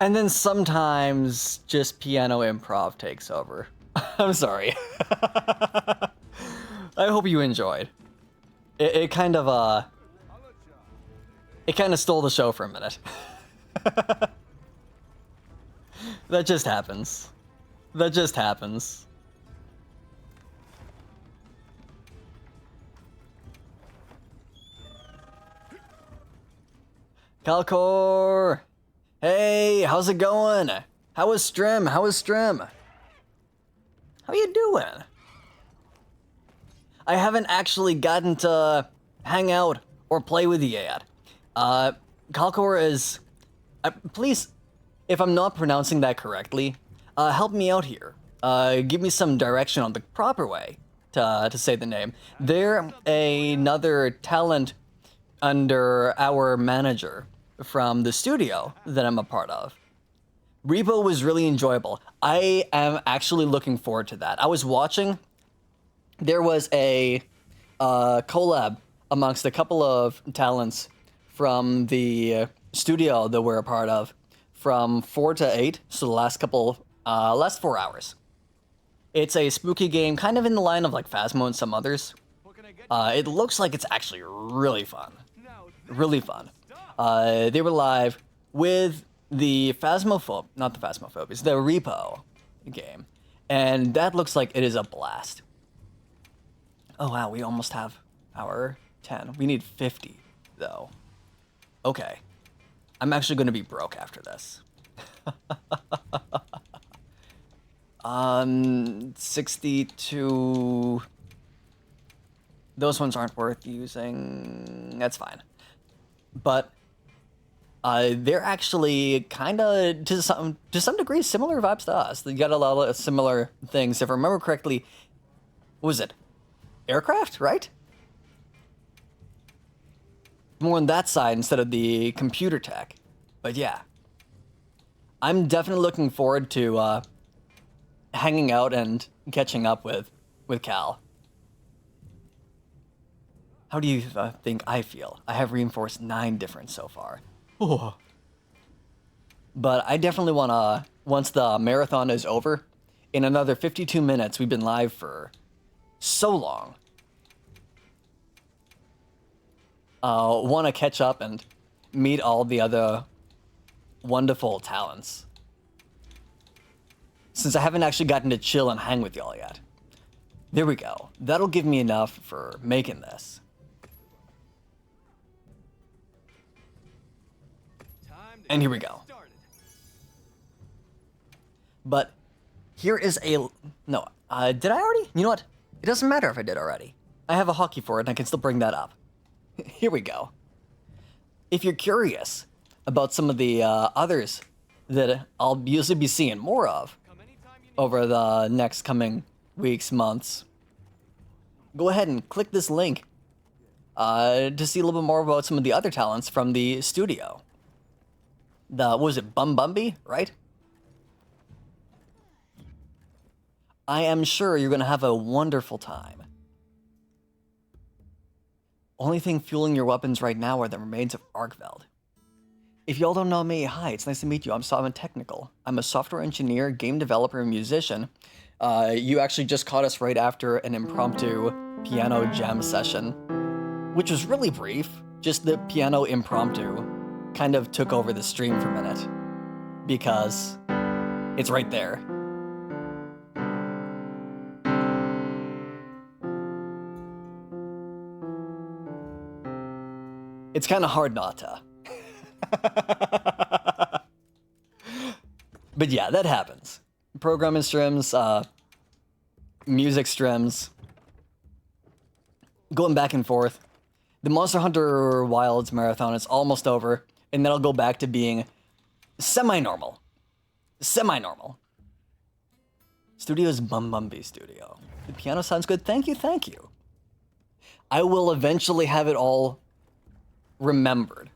And then sometimes just piano improv takes over. I'm sorry. I hope you enjoyed. It kind of stole the show for a minute. That just happens. That just happens. Calcor! Hey, how's it going? How is Strim? How is Strim? How you doing? I haven't actually gotten to hang out or play with you yet. Calcor is... please, if I'm not pronouncing that correctly, help me out here. give me some direction on the proper way to say the name. They're another talent under our manager from the studio that I'm a part of. Repo was really enjoyable. I am actually looking forward to that. I was watching. There was a collab amongst a couple of talents from the studio that we're a part of from 4 to 8, so the last 4 hours. It's a spooky game, kind of in the line of like Phasmo and some others. It looks like it's actually really fun. Really fun. They were live with the Phasmophobe, not the Phasmophobe, the Repo game. And that looks like it is a blast. Oh wow, we almost have our 10. We need 50, though. Okay. I'm actually going to be broke after this. 62... Those ones aren't worth using. That's fine. But they're actually kind of, to some degree, similar vibes to us. They got a lot of similar things. If I remember correctly, what was it? Aircraft, right? More on that side instead of the computer tech. But yeah. I'm definitely looking forward to hanging out and catching up with Cal. How do you think I feel? I have reinforced 9 different so far. Oh. But I definitely want to, once the marathon is over, in another 52 minutes, we've been live for so long. Want to catch up and meet all the other wonderful talents. Since I haven't actually gotten to chill and hang with y'all yet. There we go. That'll give me enough for making this. And here we go. But here is a... No, did I already? You know what? It doesn't matter if I did already. I have a hotkey for it and I can still bring that up. Here we go. If you're curious about some of the others that I'll usually be seeing more of over the next coming weeks, months, go ahead and click this link to see a little bit more about some of the other talents from the studio. What was it, Bumby, right? I am sure you're going to have a wonderful time. Only thing fueling your weapons right now are the remains of Arkveld. If y'all don't know me, hi, it's nice to meet you. I'm Simon Technical. I'm a software engineer, game developer, and musician. You actually just caught us right after an impromptu piano jam session, which was really brief. Just the piano impromptu kind of took over the stream for a minute because it's right there. It's kind of hard not to. But yeah, that happens. Programming streams, music streams, going back and forth. The Monster Hunter Wilds marathon is almost over, and then I'll go back to being semi-normal. Semi-normal. Studio's Bumby Studio. The piano sounds good. Thank you, thank you. I will eventually have it all remembered.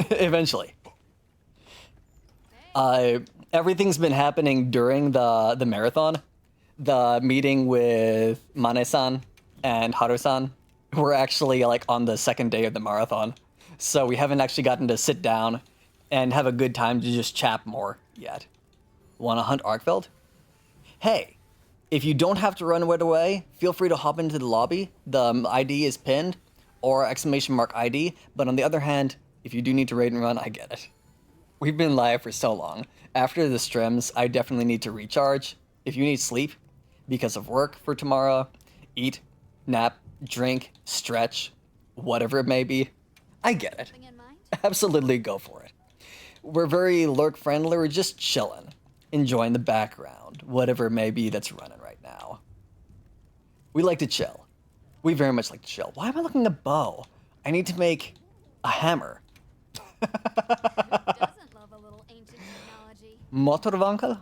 Eventually. Everything's been happening during the marathon. The meeting with Mane-san and Haru-san were actually like on the second day of the marathon. So we haven't actually gotten to sit down and have a good time to just chat more yet. Wanna hunt Arkveld? Hey, if you don't have to run right away, feel free to hop into the lobby. The ID is pinned, or !ID, but on the other hand, if you do need to raid and run, I get it. We've been live for so long. After the streams, I definitely need to recharge. If you need sleep because of work for tomorrow, eat, nap, drink, stretch, whatever it may be, I get it. Absolutely go for it. We're very lurk friendly, we're just chilling, enjoying the background, whatever it may be that's running right now. We like to chill. We very much like to chill. Why am I looking at bow? I need to make a hammer. Doesn't love a little ancient technology. Motorvanka?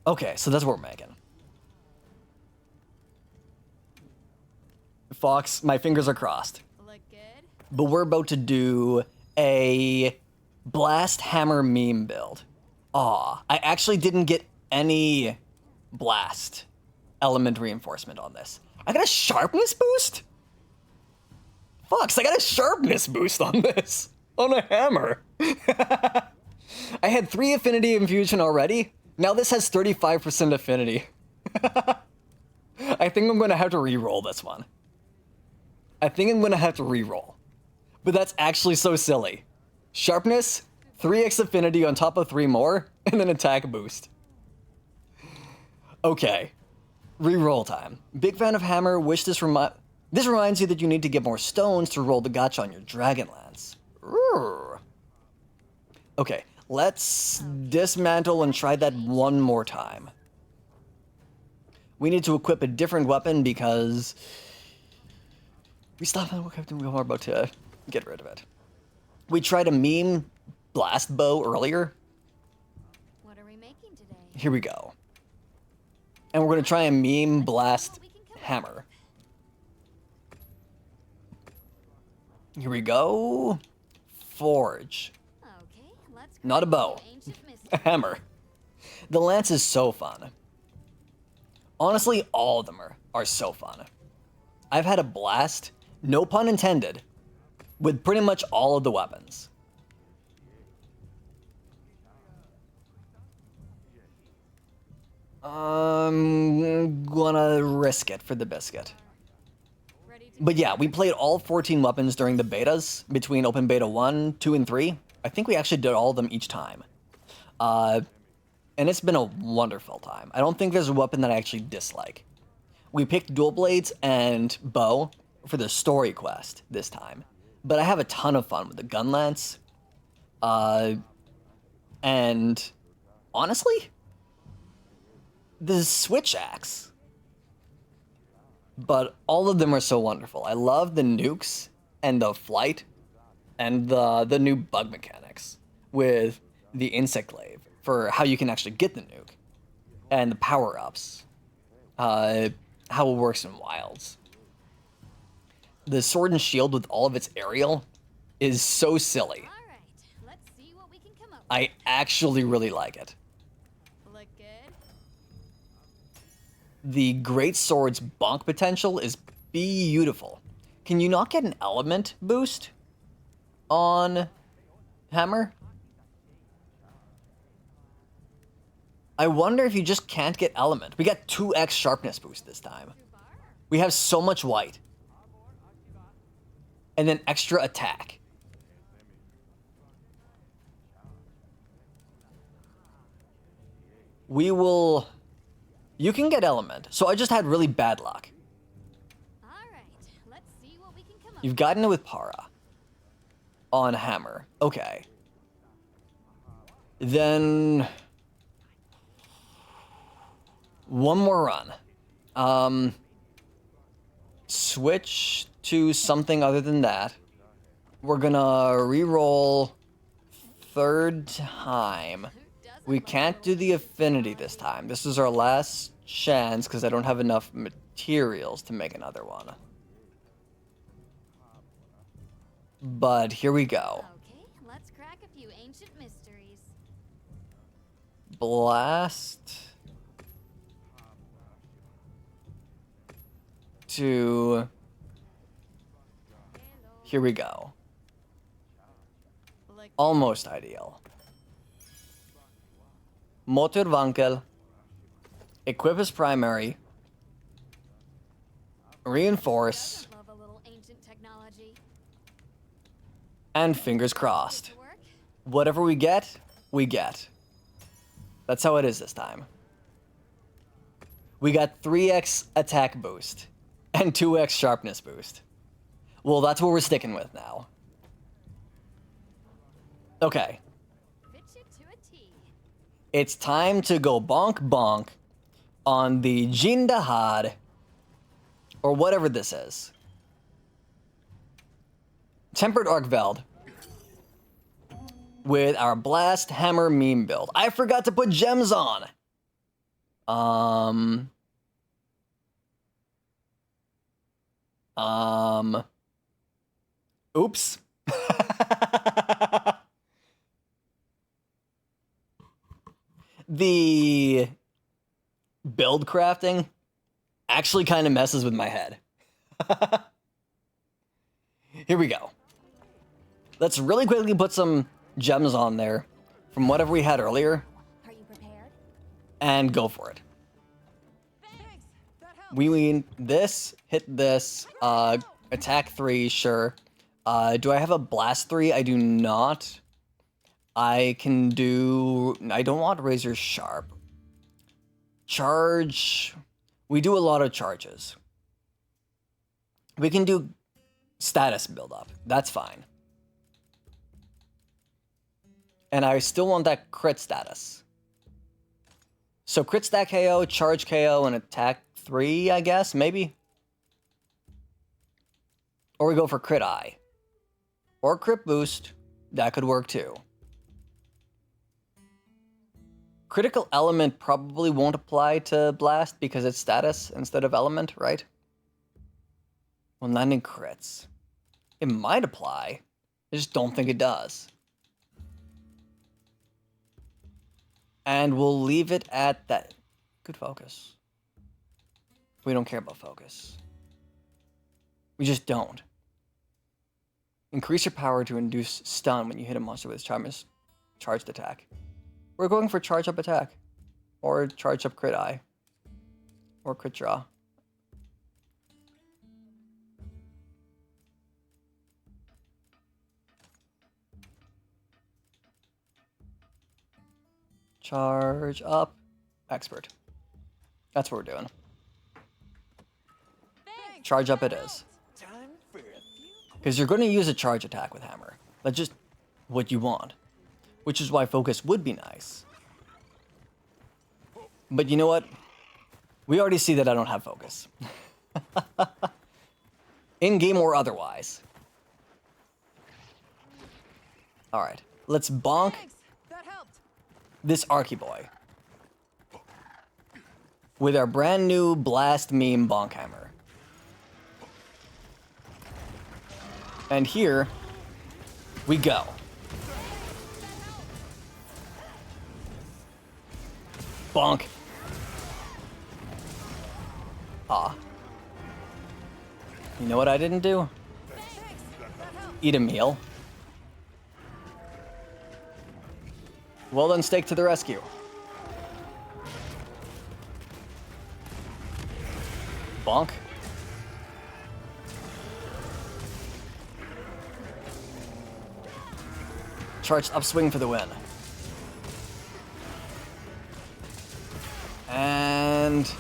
Okay, so that's what we're making. Fox, my fingers are crossed. Look good? But we're about to do a blast hammer meme build. Aw, I actually didn't get any blast element reinforcement on this. I got a sharpness boost? Fox, I got a sharpness boost on this. On a hammer. I had 3 affinity infusion already. Now this has 35% affinity. I think I'm gonna have to re-roll this one. I think I'm gonna have to re-roll. But that's actually so silly. Sharpness, 3x affinity on top of 3 more, and then attack boost. Okay. Re-roll time. Big fan of hammer, wish this reminds you that you need to get more stones to roll the gotcha on your Dragonlance. Ooh. Okay, let's dismantle and try that one more time. We need to equip a different weapon because we stopped and we're about to get rid of it. We tried a meme blast bow earlier. What are we making today? Here we go. And we're gonna try a meme blast hammer. Here we go. Forge. Okay, let's Not a crack bow. few ancient A mysteries. hammer. The lance is so fun. Honestly, all of them are so fun. I've had a blast, no pun intended, with pretty much all of the weapons. I'm gonna risk it for the biscuit. Ready to But yeah, we played all 14 weapons during the betas between open beta 1, 2, and 3. I think we actually did all of them each time. And it's been a wonderful time. I don't think there's a weapon that I actually dislike. We picked dual blades and bow for the story quest this time. But I have a ton of fun with the gun lance. And honestly, the switch axe. But all of them are so wonderful. I love the nukes and the flight and the new bug mechanics with the insect glaive for how you can actually get the nuke and the power-ups, how it works in wilds. The sword and shield with all of its aerial is so silly. All right, let's see what we can come up with. I actually really like it. Look good? The great sword's bonk potential is beautiful. Can you not get an element boost on hammer? I wonder if you just can't get element. We got 2x sharpness boost this time. We have so much white. And then extra attack. We will... You can get element. So I just had really bad luck. All right, let's see what we can come up You've gotten it with Para. On hammer. Okay. Then... One more run. Switch to something other than that. We're gonna re-roll third time. We can't do the affinity this time. This is our last chance because I don't have enough materials to make another one. But here we go. Okay, let's crack a few ancient mysteries. Blast to... Here we go. Look Almost ideal. Motorwankel. Equip as primary. Reinforce. doesn't love a little ancient technology. And fingers crossed. To work? Whatever we get, we get. That's how it is this time. We got 3x attack boost and 2x sharpness boost. Well, that's what we're sticking with now. Okay. Fit you to a T. It's time to go bonk bonk on the Jindahad, or whatever this is. Tempered Arkveld with our Blast Hammer meme build. I forgot to put gems on. Oops. The build crafting actually kind of messes with my head. Here we go. Let's really quickly put some gems on there from whatever we had earlier Are you prepared? and go for it. We mean this, hit this, attack 3, sure. Do I have a blast 3? I do not. I don't want razor sharp. Charge. We do a lot of charges. We can do status build up. That's fine. And I still want that crit status. So crit stack KO, charge KO, and attack 3, I guess, maybe? Or we go for crit eye. Or crit boost. That could work too. Critical element probably won't apply to blast because it's status instead of element, right? When landing crits. It might apply. I just don't think it does. And we'll leave it at that. Good focus. We don't care about focus. We just don't. Increase your power to induce stun when you hit a monster with its charged attack. We're going for charge up attack. Or charge up crit eye. Or crit draw. Charge up expert. That's what we're doing. Charge up it is. Time for a few Because you're going to use a charge attack with hammer. That's just what you want. Which is why focus would be nice. But you know what? We already see that I don't have focus. In-game or otherwise. Alright. Let's bonk this Archie-boy. With our brand new Blast Meme Bonk Hammer. And here we go. Bonk. Ah. You know what I didn't do? Eat a meal. Well done, steak to the rescue. Bonk. Charged upswing for the win. And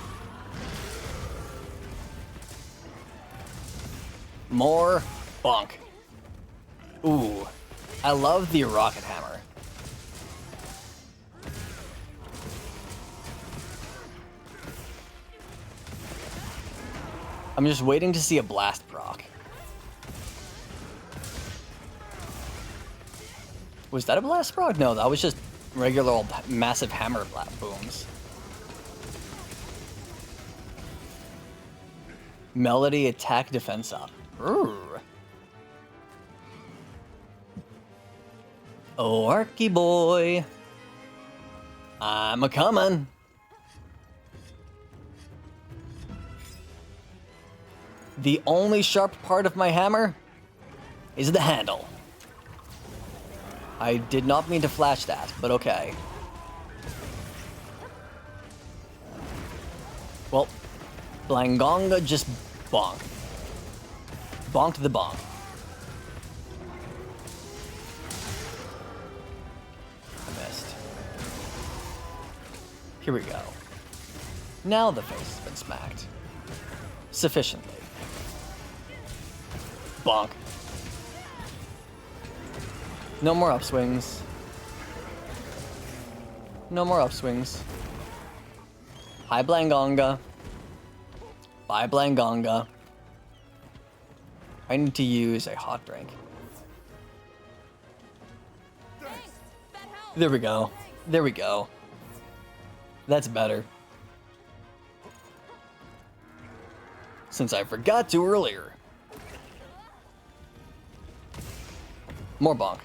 more bonk. Ooh, I love the rocket hammer. I'm just waiting to see a blast proc. Was that a blast proc? No, that was just regular old massive hammer booms. Melody attack defense up. Ooh. Oh, Archie boy. I'm a comin'. The only sharp part of my hammer is the handle. I did not mean to flash that, but okay. Well, Blangonga just bonk. Bonked the bonk. I missed. Here we go. Now the face has been smacked. Sufficiently. Bonk. No more upswings. No more upswings. Hi, Blangonga. Bye, Blangonga. I need to use a hot drink. There we go. There we go. That's better. Since I forgot to earlier. More bonk.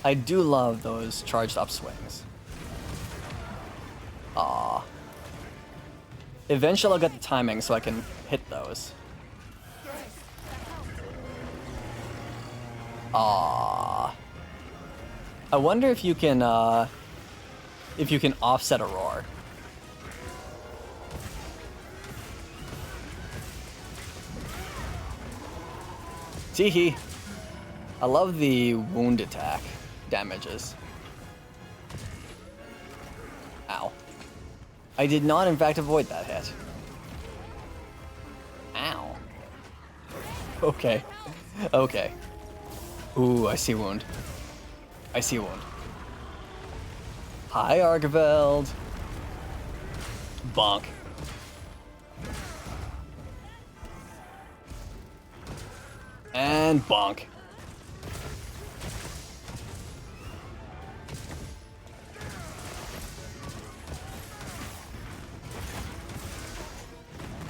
I do love those charged up swings. Aw. Eventually I'll get the timing so I can hit those. Aw. I wonder if you can offset a roar. Teehee. I love the wound attack damages. Ow. I did not, in fact, avoid that hit. Ow. Okay. Okay. Ooh, I see wound. I see wound. Hi, Argveld. Bonk. And bonk.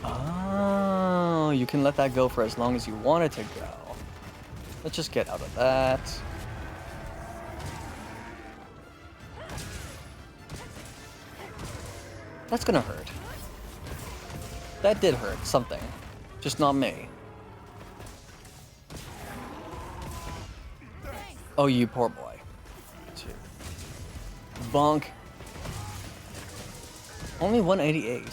Oh, you can let that go for as long as you want it to go. Let's just get out of that. That's gonna hurt. That did hurt something. Just not me. Oh, you poor boy. Two. Bonk. Only 188.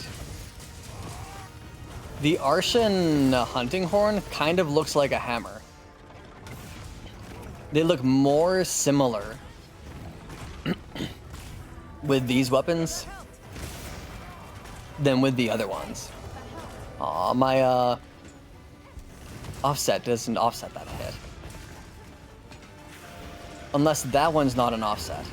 The Arshan hunting horn kind of looks like a hammer. They look more similar with these weapons than with the other ones. Aw, my offset doesn't offset that hit. Unless that one's not an offset.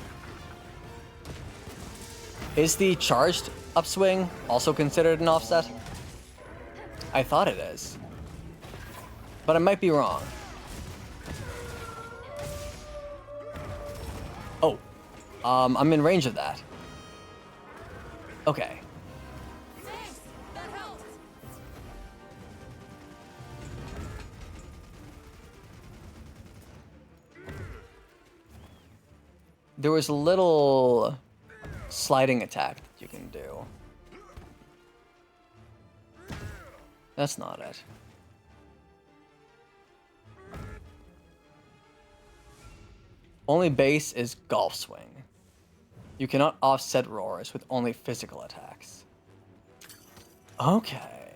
Is the charged upswing also considered an offset? I thought it is. But I might be wrong. Oh. I'm in range of that. Okay. There was a little sliding attack that you can do. That's not it. Only base is golf swing. You cannot offset roars with only physical attacks. Okay.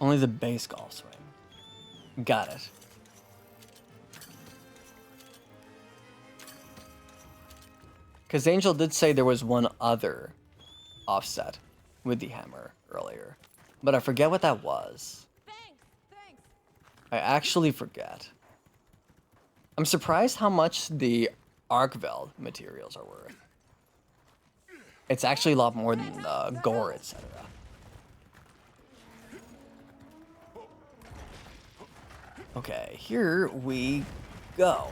Only the base golf swing. Got it. Because Angel did say there was one other offset with the hammer earlier, but I forget what that was. Thanks. I actually forget. I'm surprised how much the Argveld materials are worth. It's actually a lot more than gore, etc. Okay, here we go.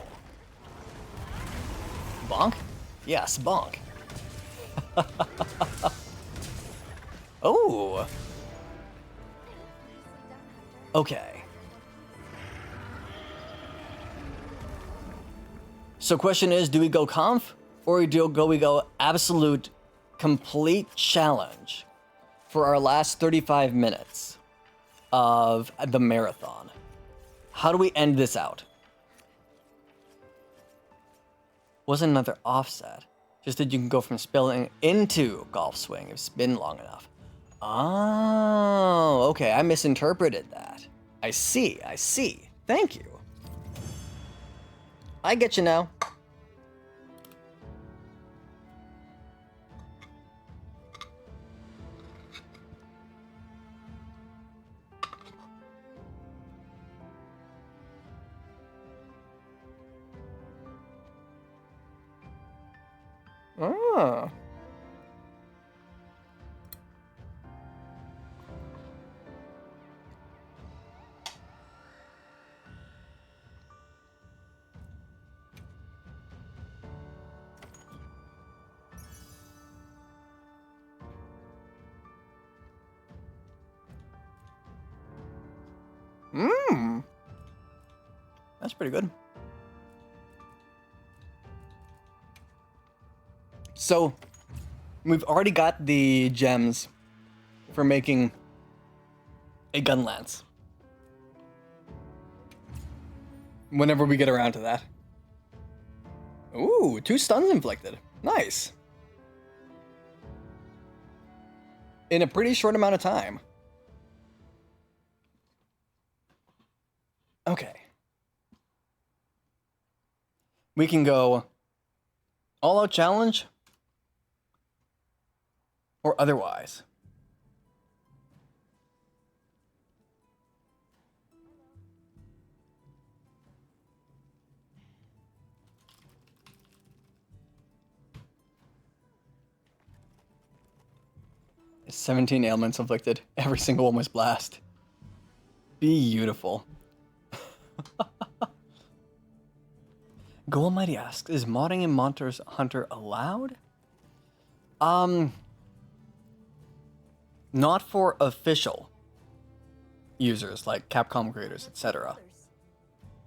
Bonk? Yes, bonk. Oh. Okay. So question is, do we go conf or do we go absolute complete challenge for our last 35 minutes of the marathon? How do we end this out? Wasn't another offset, just that you can go from spilling into golf swing if it's been long enough. Oh, okay, I misinterpreted that. I see. Thank you. I get you now. Oh. That's pretty good. So, we've already got the gems for making a gun lance. Whenever we get around to that. Ooh, 2 stuns inflicted. Nice. In a pretty short amount of time. Okay. We can go all-out challenge or otherwise. It's 17 ailments inflicted. Every single one was blast. Beautiful. Go Almighty asks, is modding in Monster Hunter allowed? Not for official users like Capcom creators, etc.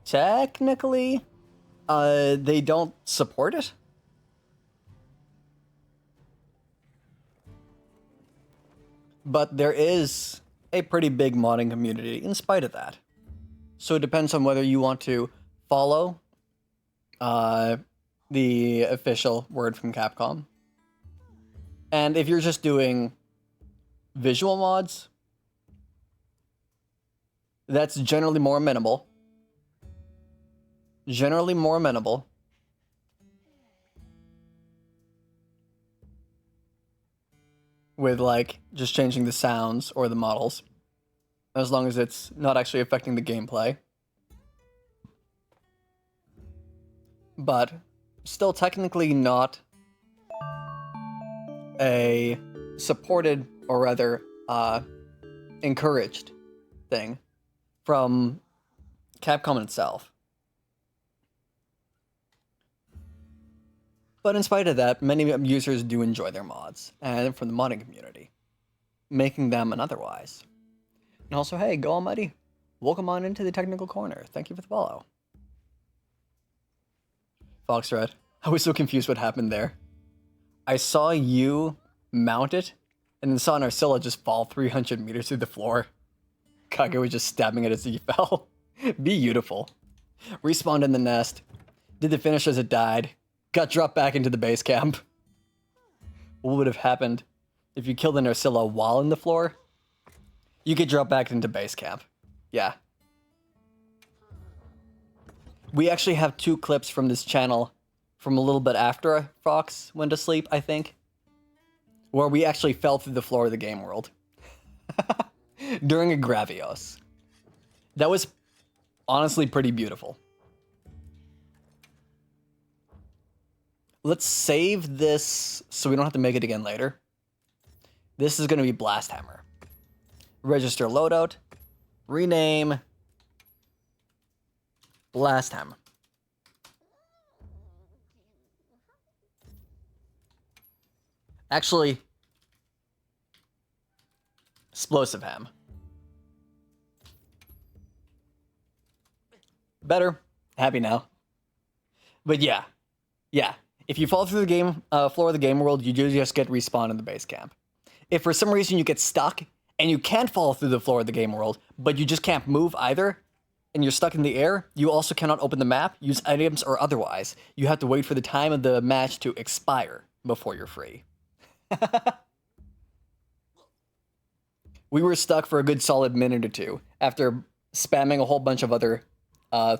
Technically, they don't support it. But there is a pretty big modding community in spite of that. So it depends on whether you want to follow the official word from Capcom. And if you're just doing visual mods, that's generally more amenable. Generally more amenable. With like just changing the sounds or the models, as long as it's not actually affecting the gameplay. But still technically not a supported, or rather encouraged thing from Capcom itself. But in spite of that, many users do enjoy their mods, and from the modding community, making them an otherwise. And also, hey, Go Almighty, welcome on into the technical corner. Thank you for the follow. Foxred, I was so confused what happened there. I saw you mount it, and then saw Narcilla just fall 300 meters through the floor. Kage was just stabbing it as he fell. Beautiful. Respawned in the nest. Did the finish as it died. Got dropped back into the base camp. What would have happened if you killed the Narcilla while in the floor? You get dropped back into base camp. Yeah. We actually have 2 clips from this channel from a little bit after Fox went to sleep, I think, where we actually fell through the floor of the game world. During a Gravios. That was honestly pretty beautiful. Let's save this so we don't have to make it again later. This is going to be Blast Hammer. Register loadout. Rename. Blast Hammer. Actually, Explosive Ham. Better. Happy now. But yeah. Yeah. If you fall through the game floor of the game world, you do just get respawned in the base camp. If for some reason you get stuck and you can't fall through the floor of the game world, but you just can't move either, and you're stuck in the air, you also cannot open the map, use items, or otherwise. You have to wait for the time of the match to expire before you're free. We were stuck for a good solid minute or 2 after spamming a whole bunch of other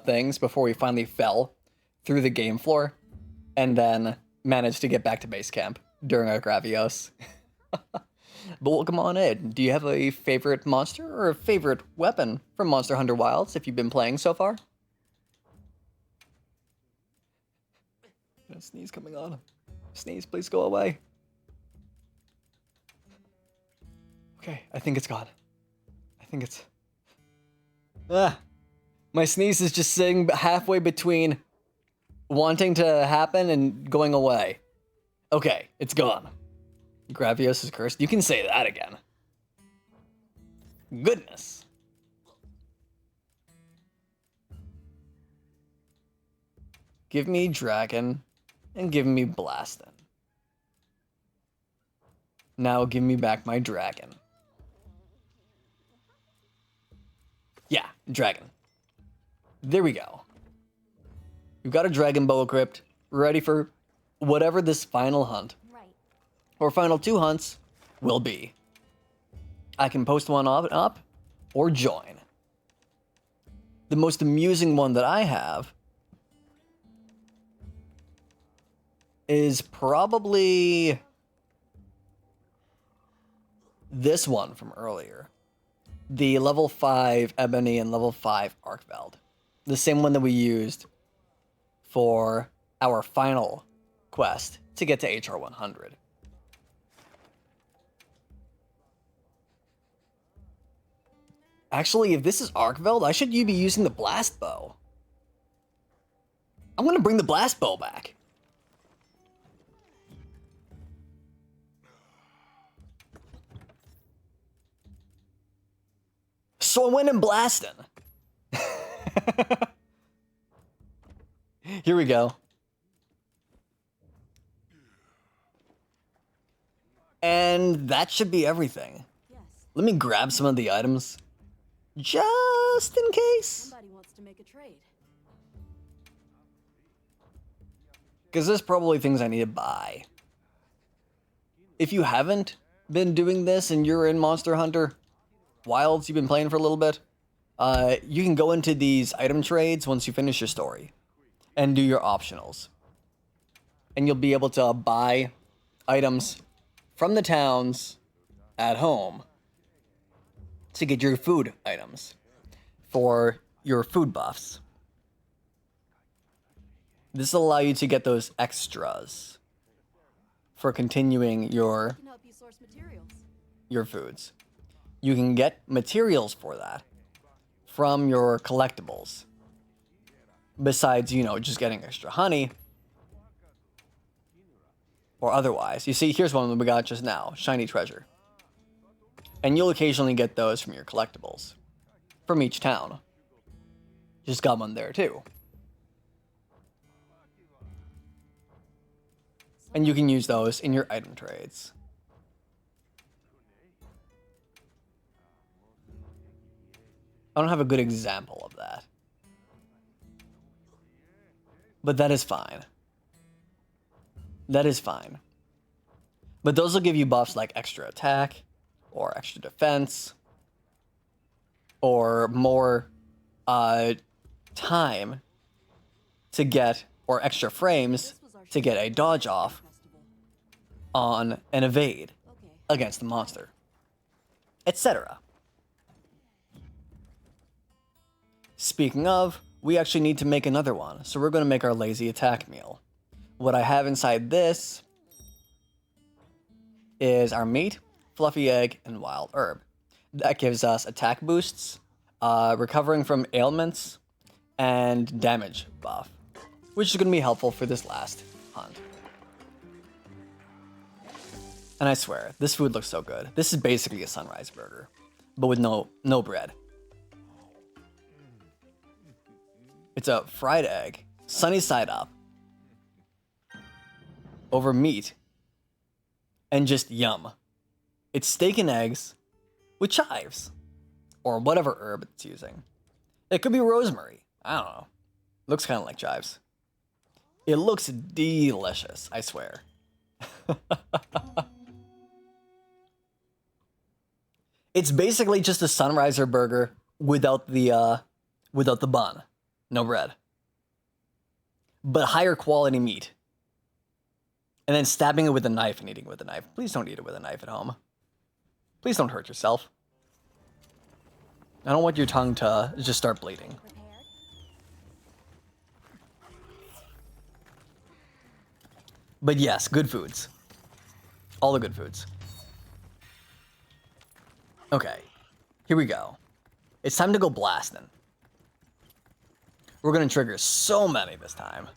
things before we finally fell through the game floor. And then managed to get back to base camp during our Gravios. But welcome on in. Do you have a favorite monster or a favorite weapon from Monster Hunter Wilds if you've been playing so far? A sneeze coming on. Sneeze, please go away. Okay, I think it's gone. I think it's... My sneeze is just sitting halfway between wanting to happen and going away. Okay, it's gone. Gravios is cursed. You can say that again. Goodness. Give me dragon and give me blasting. Now give me back my dragon. Yeah, dragon. There we go. We've got a dragon boa crypt ready for whatever this final hunt Right. or final 2 hunts will be. I can post one up or join. The most amusing one that I have is probably this one from earlier. The level 5 Ebony and level 5 Arkveld. The same one that we used for our final quest to get to HR 100. Actually, if this is Arkveld, I should be using the blast bow. I'm gonna bring the blast bow back. So I went and blasting. Here we go. And that should be everything. Yes. Let me grab some of the items. Just in case. Somebody wants to make a trade. Because there's probably things I need to buy. If you haven't been doing this and you're in Monster Hunter Wilds, you've been playing for a little bit, you can go into these item trades once you finish your story and do your optionals. And you'll be able to buy items from the towns at home to get your food items for your food buffs. This will allow you to get those extras for continuing your Can help you source materials. foods. You can get materials for that from your collectibles. Besides, just getting extra honey or otherwise. You see, here's one that we got just now, shiny treasure. And you'll occasionally get those from your collectibles from each town. Just got one there too. And you can use those in your item trades. I don't have a good example of that. But that is fine. That is fine. But those will give you buffs like extra attack, or extra defense, or more time to get, or extra frames to get a dodge off Festival. on an evade Okay. against the monster, etc. Speaking of, we actually need to make another one, so we're going to make our lazy attack meal. What I have inside this is our meat, fluffy egg, and wild herb. That gives us attack boosts, recovering from ailments, and damage buff, which is going to be helpful for this last hunt. And I swear, this food looks so good. This is basically a sunrise burger, but with no bread. It's a fried egg, sunny side up, over meat, and just yum. It's steak and eggs with chives, or whatever herb it's using. It could be rosemary. I don't know. Looks kind of like chives. It looks delicious, I swear. It's basically just a sunriser burger without the bun. No bread. But higher quality meat. And then stabbing it with a knife and eating it with a knife. Please don't eat it with a knife at home. Please don't hurt yourself. I don't want your tongue to just start bleeding. Prepared? But yes, good foods. All the good foods. Okay, here we go. It's time to go blasting. We're gonna trigger so many this time.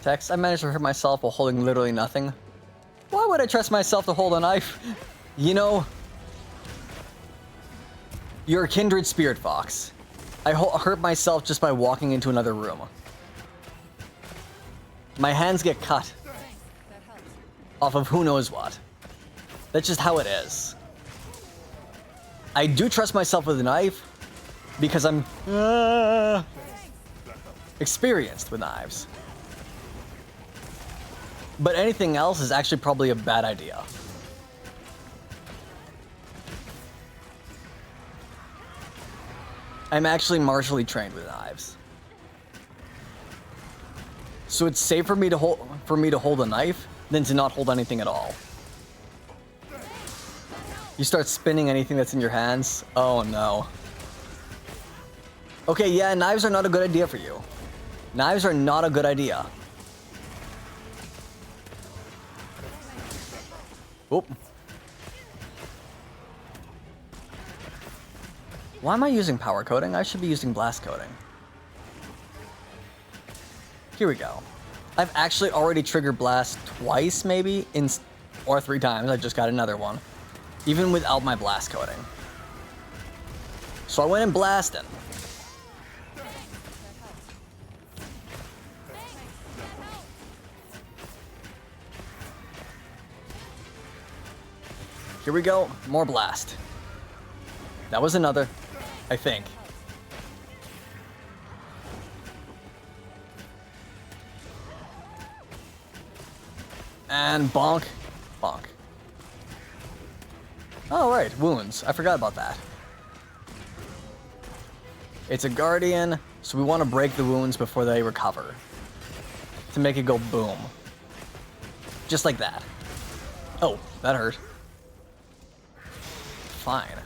Text, I managed to hurt myself while holding literally nothing. Why would would I trust myself to hold a knife? You know, you're a kindred spirit, Fox. I hurt myself just by walking into another room. My hands get cut off of who knows what. That's just how it is. I do trust myself with a knife because I'm experienced with knives. But anything else is actually probably a bad idea. I'm actually martially trained with knives. So it's safer for me to hold a knife than to not hold anything at all. You start spinning anything that's in your hands. Oh no. Okay, yeah, knives are not a good idea for you. Knives are not a good idea. Oop. Why am I using power coating? I should be using blast coating. Here we go. I've actually already triggered blast twice, maybe, or 3 times. I just got another one. Even without my blast coating. So I went in blasting. Here we go, more blast. That was another, I think. And bonk, bonk. Oh, right, wounds. I forgot about that. It's a guardian, so we want to break the wounds before they recover. To make it go boom. Just like that. Oh, that hurt. Fine.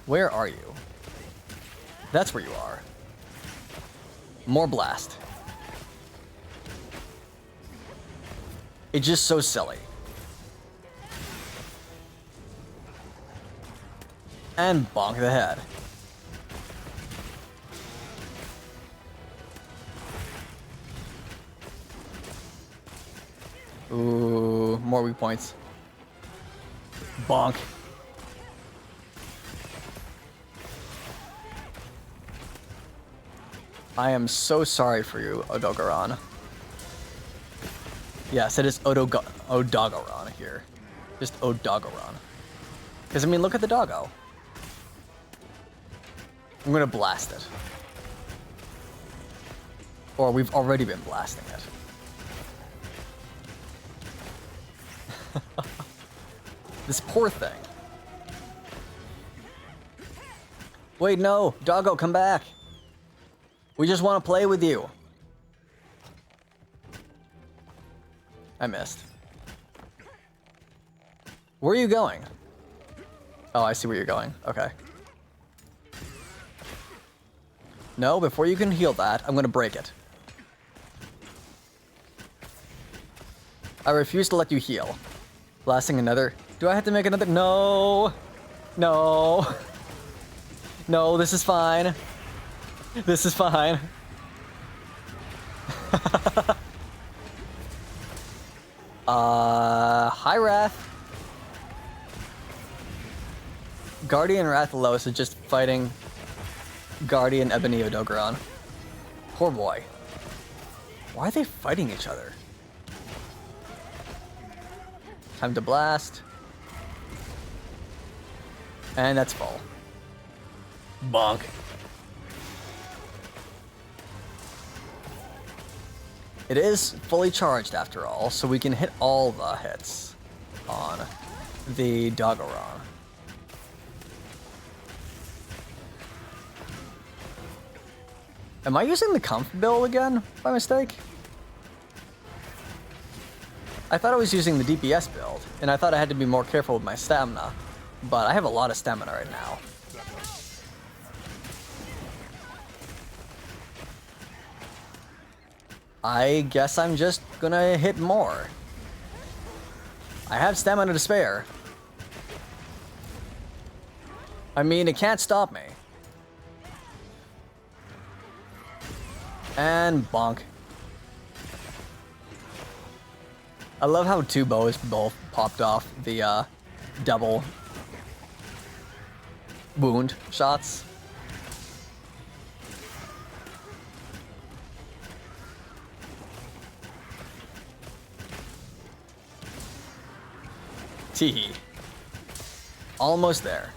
Where are you? That's where you are. More blast. It's just so silly. And bonk the head. Ooh, more weak points. Bonk. I am so sorry for you, Odogaron. Yes, it is Odogaron here. Just Odogaron. Because, I mean, look at the doggo. I'm gonna blast it. Or we've already been blasting it. This poor thing. Wait, no! Doggo, come back! We just want to play with you. I missed. Where are you going? Oh, I see where you're going. Okay. No, before you can heal that, I'm gonna break it. I refuse to let you heal. Blasting another. Do I have to make another? No! No! No, this is fine. This is fine. Hi, Wrath. Guardian Rathalos is just fighting Guardian Ebony Odogaron. Poor boy. Why are they fighting each other? Time to blast. And that's full. Bonk. It is fully charged after all, so we can hit all the hits on the Doggoron. Am I using the Comf build again by mistake? I thought I was using the DPS build, and I thought I had to be more careful with my stamina, but I have a lot of stamina right now. I guess I'm just gonna hit more. I have stamina to spare. I mean, it can't stop me. And bonk. I love how two bows both popped off the double wound shots. Teehee. Almost there.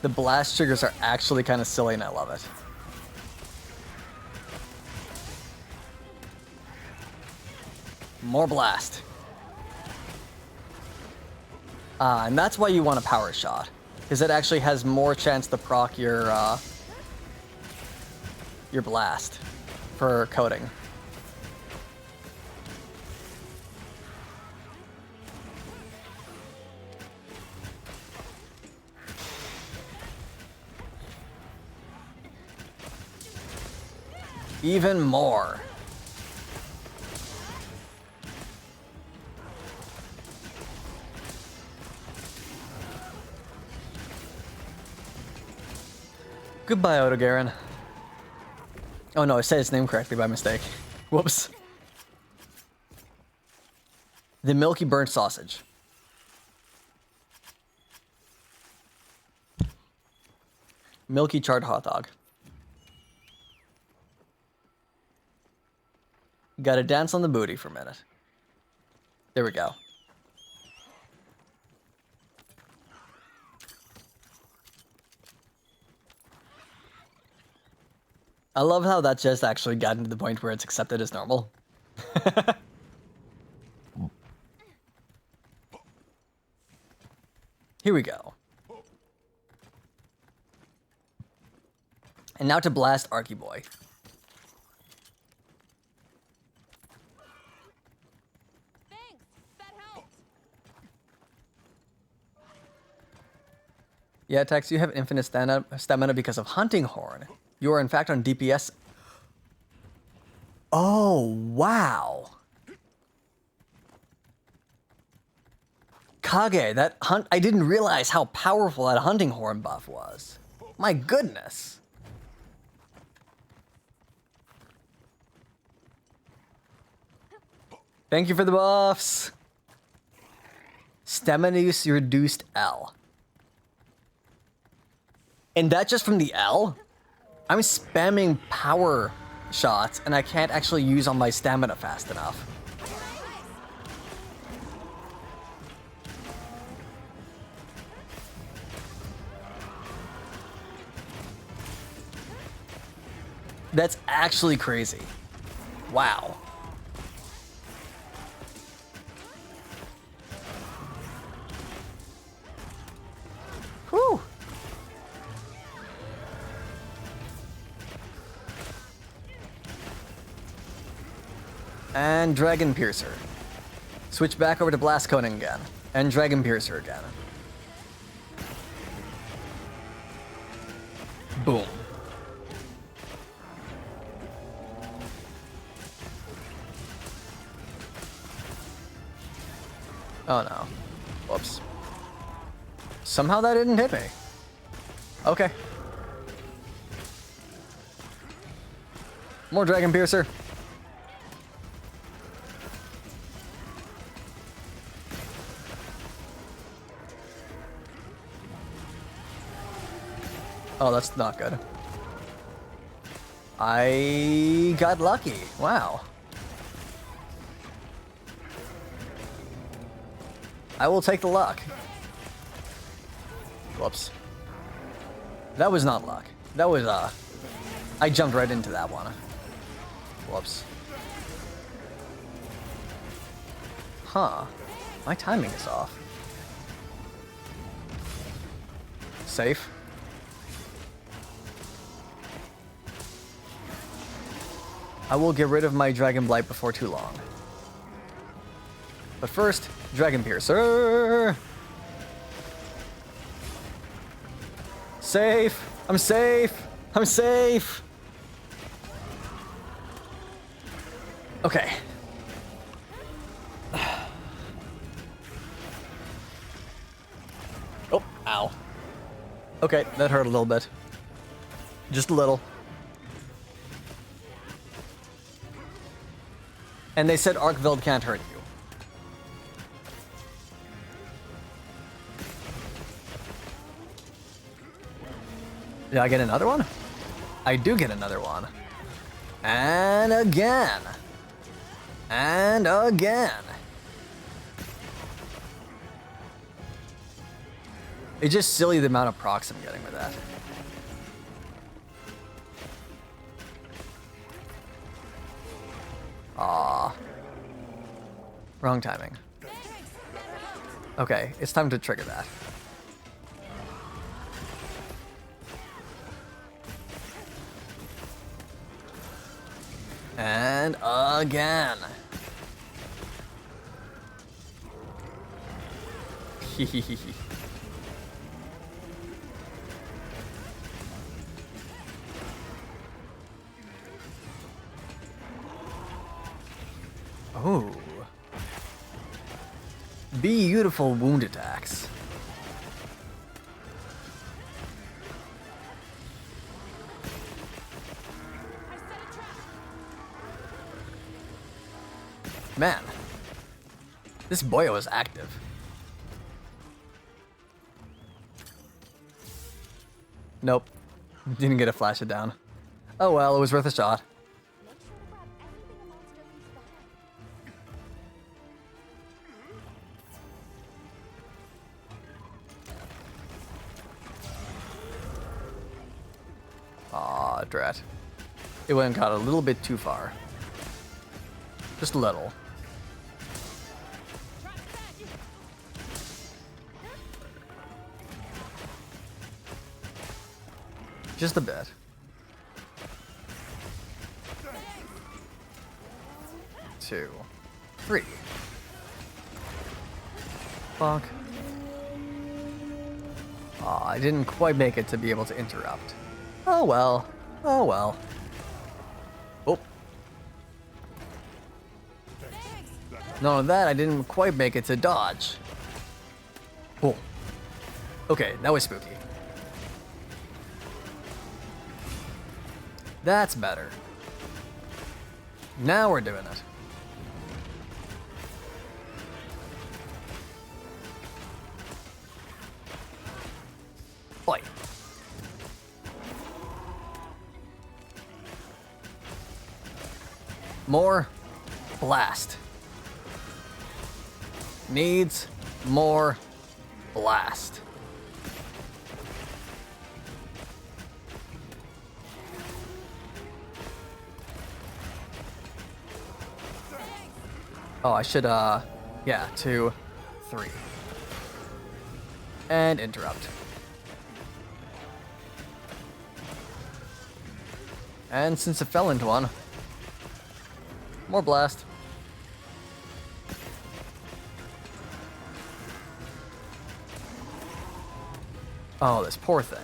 The blast triggers are actually kind of silly and I love it. More blast. And that's why you want a power shot, because it actually has more chance to proc your blast for coating. Even more. Goodbye, Otogaron. Oh no, I said his name correctly by mistake. Whoops. The milky burnt sausage. Milky charred hot dog. Gotta dance on the booty for a minute. There we go. I love how that just actually gotten to the point where it's accepted as normal. Here we go. And now to blast Archie-Boy. Thanks. That helped. Yeah, Tex, you have infinite stamina because of Hunting Horn. You are in fact on DPS. Oh, wow. Kage, that hunt, I didn't realize how powerful that Hunting Horn buff was. My goodness. Thank you for the buffs. Stamina use reduced L. And that just from the L? I'm spamming power shots and I can't actually use all my stamina fast enough. That's actually crazy. Wow. Whew. And Dragon Piercer. Switch back over to Blast Coating again. And Dragon Piercer again. Boom. Oh no. Whoops. Somehow that didn't hit me. Okay. More Dragon Piercer. Oh, that's not good. I got lucky. Wow. I will take the luck. Whoops. That was not luck. That was, I jumped right into that one. Whoops. Huh. My timing is off. Safe. I will get rid of my Dragon Blight before too long. But first, Dragon Piercer! Safe! I'm safe! I'm safe! Okay. Oh, ow. Okay, that hurt a little bit. Just a little. And they said Arkveld can't hurt you. Did I get another one? I do get another one. And again. And again. It's just silly the amount of procs I'm getting with that. Aw. Wrong timing. Okay, it's time to trigger that. And again. Oh. Beautiful wound attacks. Man, this boyo is active. Nope, didn't get a flash it down. Oh well, it was worth a shot. Make sure to grab everything a monster leaves behind. Aw, drat. It went and got a little bit too far. Just a little. Just a bit. Two. Three. Fuck. Aw, I didn't quite make it to be able to interrupt. Oh well. Oh well. Oh. None of that, I didn't quite make it to dodge. Oh. Okay, that was spooky. That's better. Now we're doing it. Oi. More blast. Needs more blast. Oh, I should, yeah, 2, 3. And interrupt. And since it fell into one, more blast. Oh, this poor thing.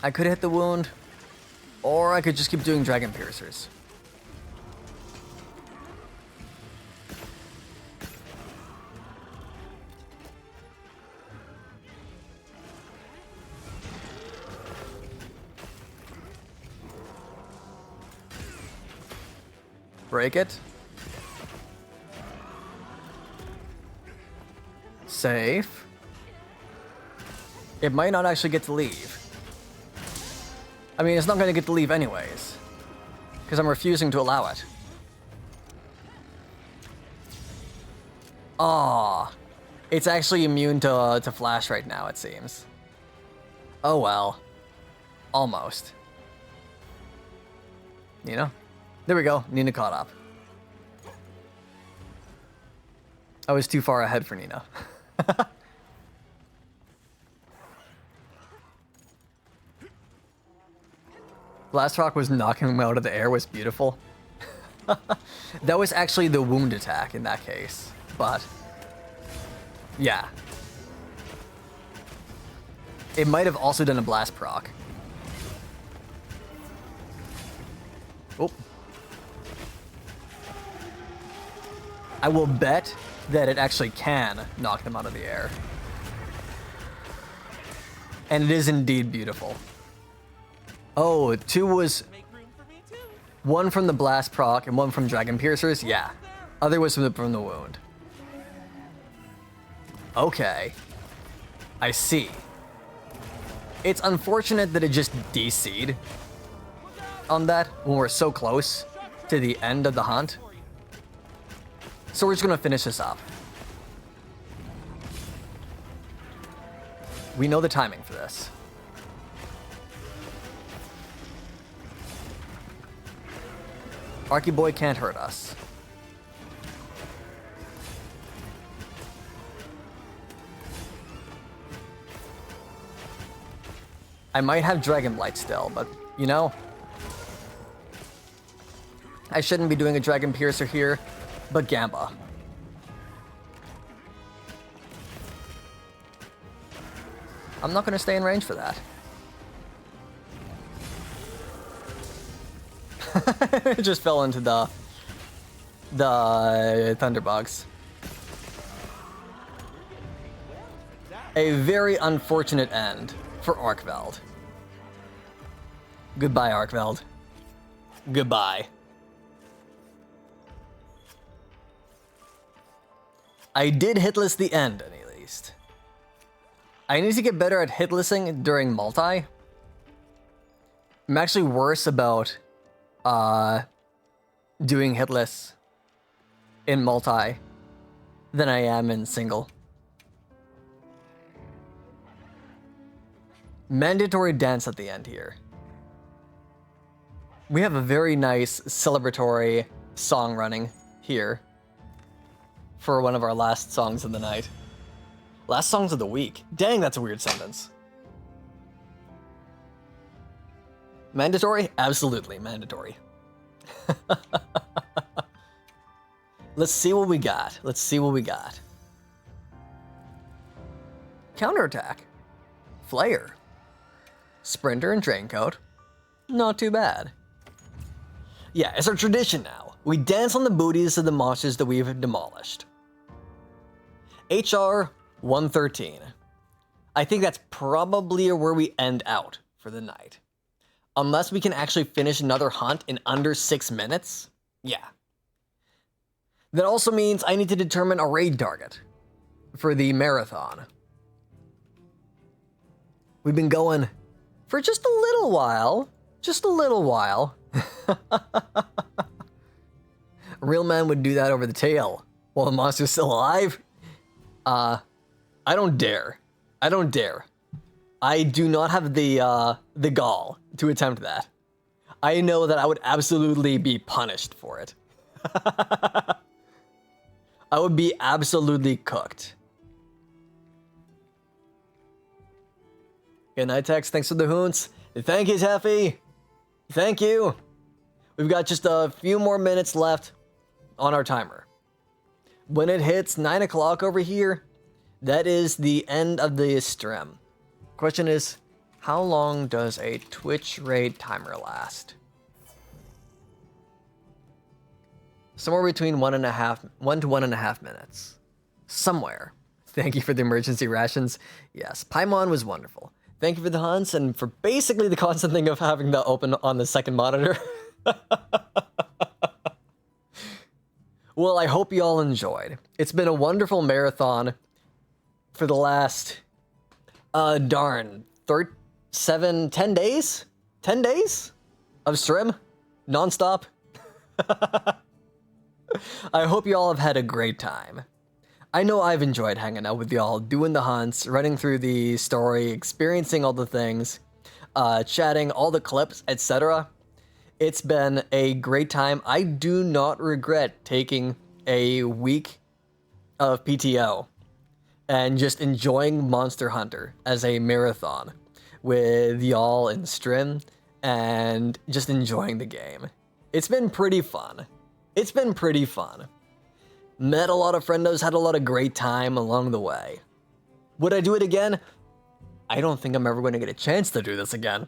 I could hit the wound, or I could just keep doing Dragon Piercers. Break it. Safe. It might not actually get to leave. I mean, it's not going to get to leave anyways, because I'm refusing to allow it. Aw. It's actually immune to flash right now, it seems. Oh well. Almost. You know? There we go, Nina caught up. I was too far ahead for Nina. Blast Rock was knocking him out of the air was beautiful. That was actually the wound attack in that case, but yeah. It might have also done a blast proc. Oh. I will bet that it actually can knock them out of the air. And it is indeed beautiful. Oh, 2 was Make room for me too. 1 from the blast proc and 1 from Dragon Piercers? Yeah. Other was from the wound. Okay. I see. It's unfortunate that it just DC'd on that when we're so close to the end of the hunt. So we're just gonna finish this up. We know the timing for this. Arky Boy can't hurt us. I might have Dragon Blight still, but, you know, I shouldn't be doing a Dragon Piercer here, but Gamba. I'm not going to stay in range for that. It just fell into the Thunderbugs. A very unfortunate end for Arkveld. Goodbye, Arkveld. Goodbye. I did hitless the end, at least. I need to get better at hitlessing during multi. I'm actually worse about doing hitless in multi than I am in single. Mandatory dance at the end here. We have a very nice celebratory song running here for one of our last songs of the night. Last songs of the week. Dang, that's a weird sentence. Mandatory? Absolutely mandatory. Let's see what we got. Let's see what we got. Counterattack. Flayer. Sprinter and Draincoat. Not too bad. Yeah, it's our tradition now. We dance on the booties of the monsters that we've demolished. HR 113. I think that's probably where we end out for the night. Unless we can actually finish another hunt in under 6 minutes. Yeah. That also means I need to determine a raid target for the marathon. We've been going for just a little while. Just a little while. A real man would do that over the tail while the monster's still alive. I don't dare. I don't dare. I do not have the gall to attempt that. I know that I would absolutely be punished for it. I would be absolutely cooked. Good night, Tex. Thanks for the hoons. Thank you, Taffy. Thank you. We've got just a few more minutes left on our timer. When it hits 9 o'clock over here, that is the end of the stream. Question is, how long does a Twitch raid timer last? Somewhere between 1 to 1.5 minutes. Somewhere. Thank you for the emergency rations. Yes, Paimon was wonderful. Thank you for the hunts and for basically the constant thing of having that open on the second monitor. Well, I hope you all enjoyed. It's been a wonderful marathon for the last, 10 days? 10 days of stream? Non-stop? I hope you all have had a great time. I know I've enjoyed hanging out with y'all, doing the hunts, running through the story, experiencing all the things, chatting, all the clips, etc. It's been a great time. I do not regret taking a week of PTO and just enjoying Monster Hunter as a marathon with y'all in stream and just enjoying the game. It's been pretty fun. It's been pretty fun. Met a lot of friendos, had a lot of great time along the way. Would I do it again? I don't think I'm ever going to get a chance to do this again.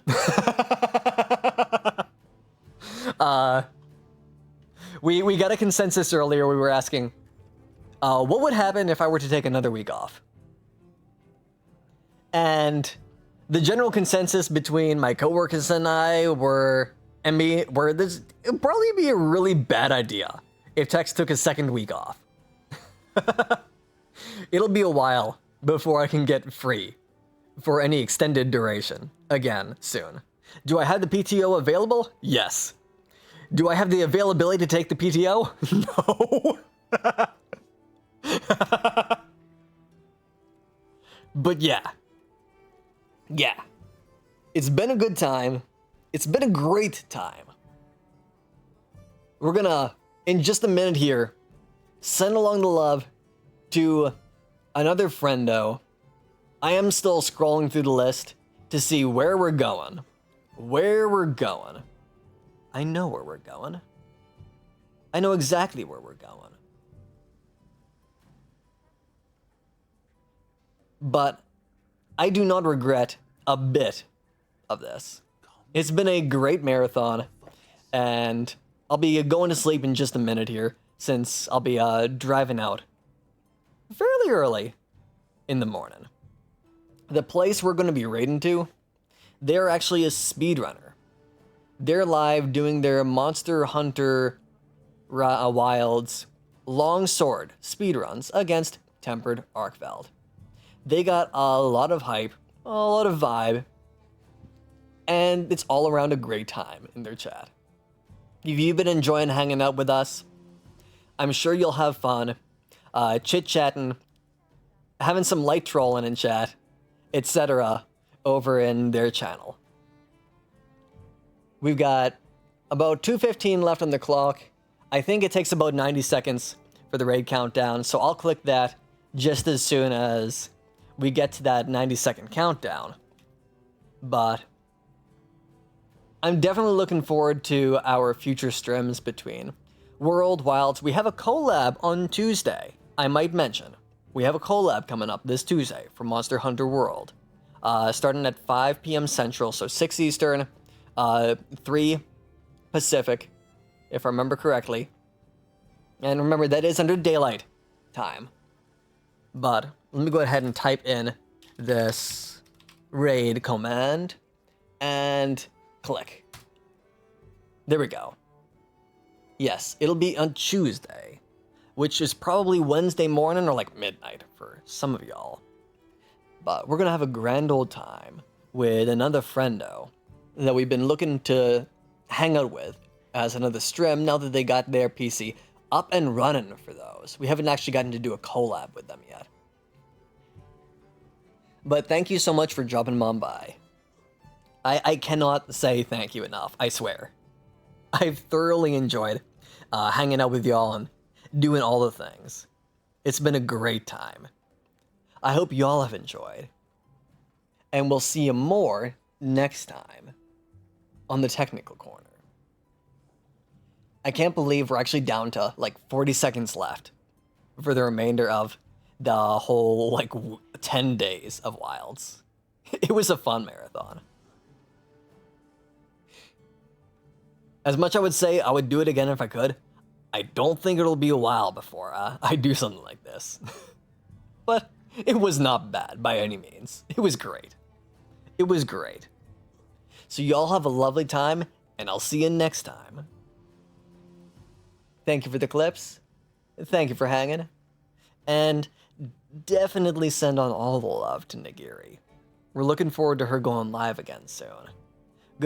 We got a consensus earlier. We were asking, what would happen if I were to take another week off? And the general consensus between my coworkers and I were this it'd probably be a really bad idea if Tex took a second week off. It'll be a while before I can get free for any extended duration again soon. Do I have the PTO available? Yes. Do I have the availability to take the PTO? No. But yeah. It's been a good time. It's been a great time. We're gonna, in just a minute here, send along the love to another friendo. I am still scrolling through the list to see where we're going. I know where we're going. I know exactly where we're going. But I do not regret a bit of this. It's been a great marathon, and I'll be going to sleep in just a minute here, since I'll be driving out fairly early in the morning. The place we're going to be raiding to, they're actually a speedrunner. They're live doing their Monster Hunter Wilds longsword speedruns against Tempered Arkveld. They got a lot of hype, a lot of vibe, and it's all around a great time in their chat. If you've been enjoying hanging out with us, I'm sure you'll have fun chit-chatting, having some light trolling in chat, etc. over in their channel. We've got about 2:15 left on the clock. I think it takes about 90 seconds for the raid countdown, so I'll click that just as soon as we get to that 90-second countdown. But I'm definitely looking forward to our future streams between World Wilds. We have a collab on Tuesday, I might mention. We have a collab coming up this Tuesday for Monster Hunter World. Starting at 5 p.m. Central, so 6 Eastern, 3 Pacific, if I remember correctly. And remember, that is under daylight time. But let me go ahead and type in this raid command and click. There we go. Yes, it'll be on Tuesday, which is probably Wednesday morning or like midnight for some of y'all. But we're gonna have a grand old time with another friendo that we've been looking to hang out with as another stream now that they got their PC up and running for those. We haven't actually gotten to do a collab with them yet. But thank you so much for dropping Mom by. I cannot say thank you enough, I swear. I've thoroughly enjoyed hanging out with y'all and doing all the things. It's been a great time. I hope y'all have enjoyed. And we'll see you more next time on the Technical Corner. I can't believe we're actually down to like 40 seconds left for the remainder of the whole like 10 days of Wilds. It was a fun marathon. As much I would say I would do it again if I could, I don't think it'll be a while before I do something like this. But it was not bad by any means. It was great. It was great. So y'all have a lovely time, and I'll see you next time. Thank you for the clips. Thank you for hanging. And definitely send on all the love to Nagiri. We're looking forward to her going live again soon.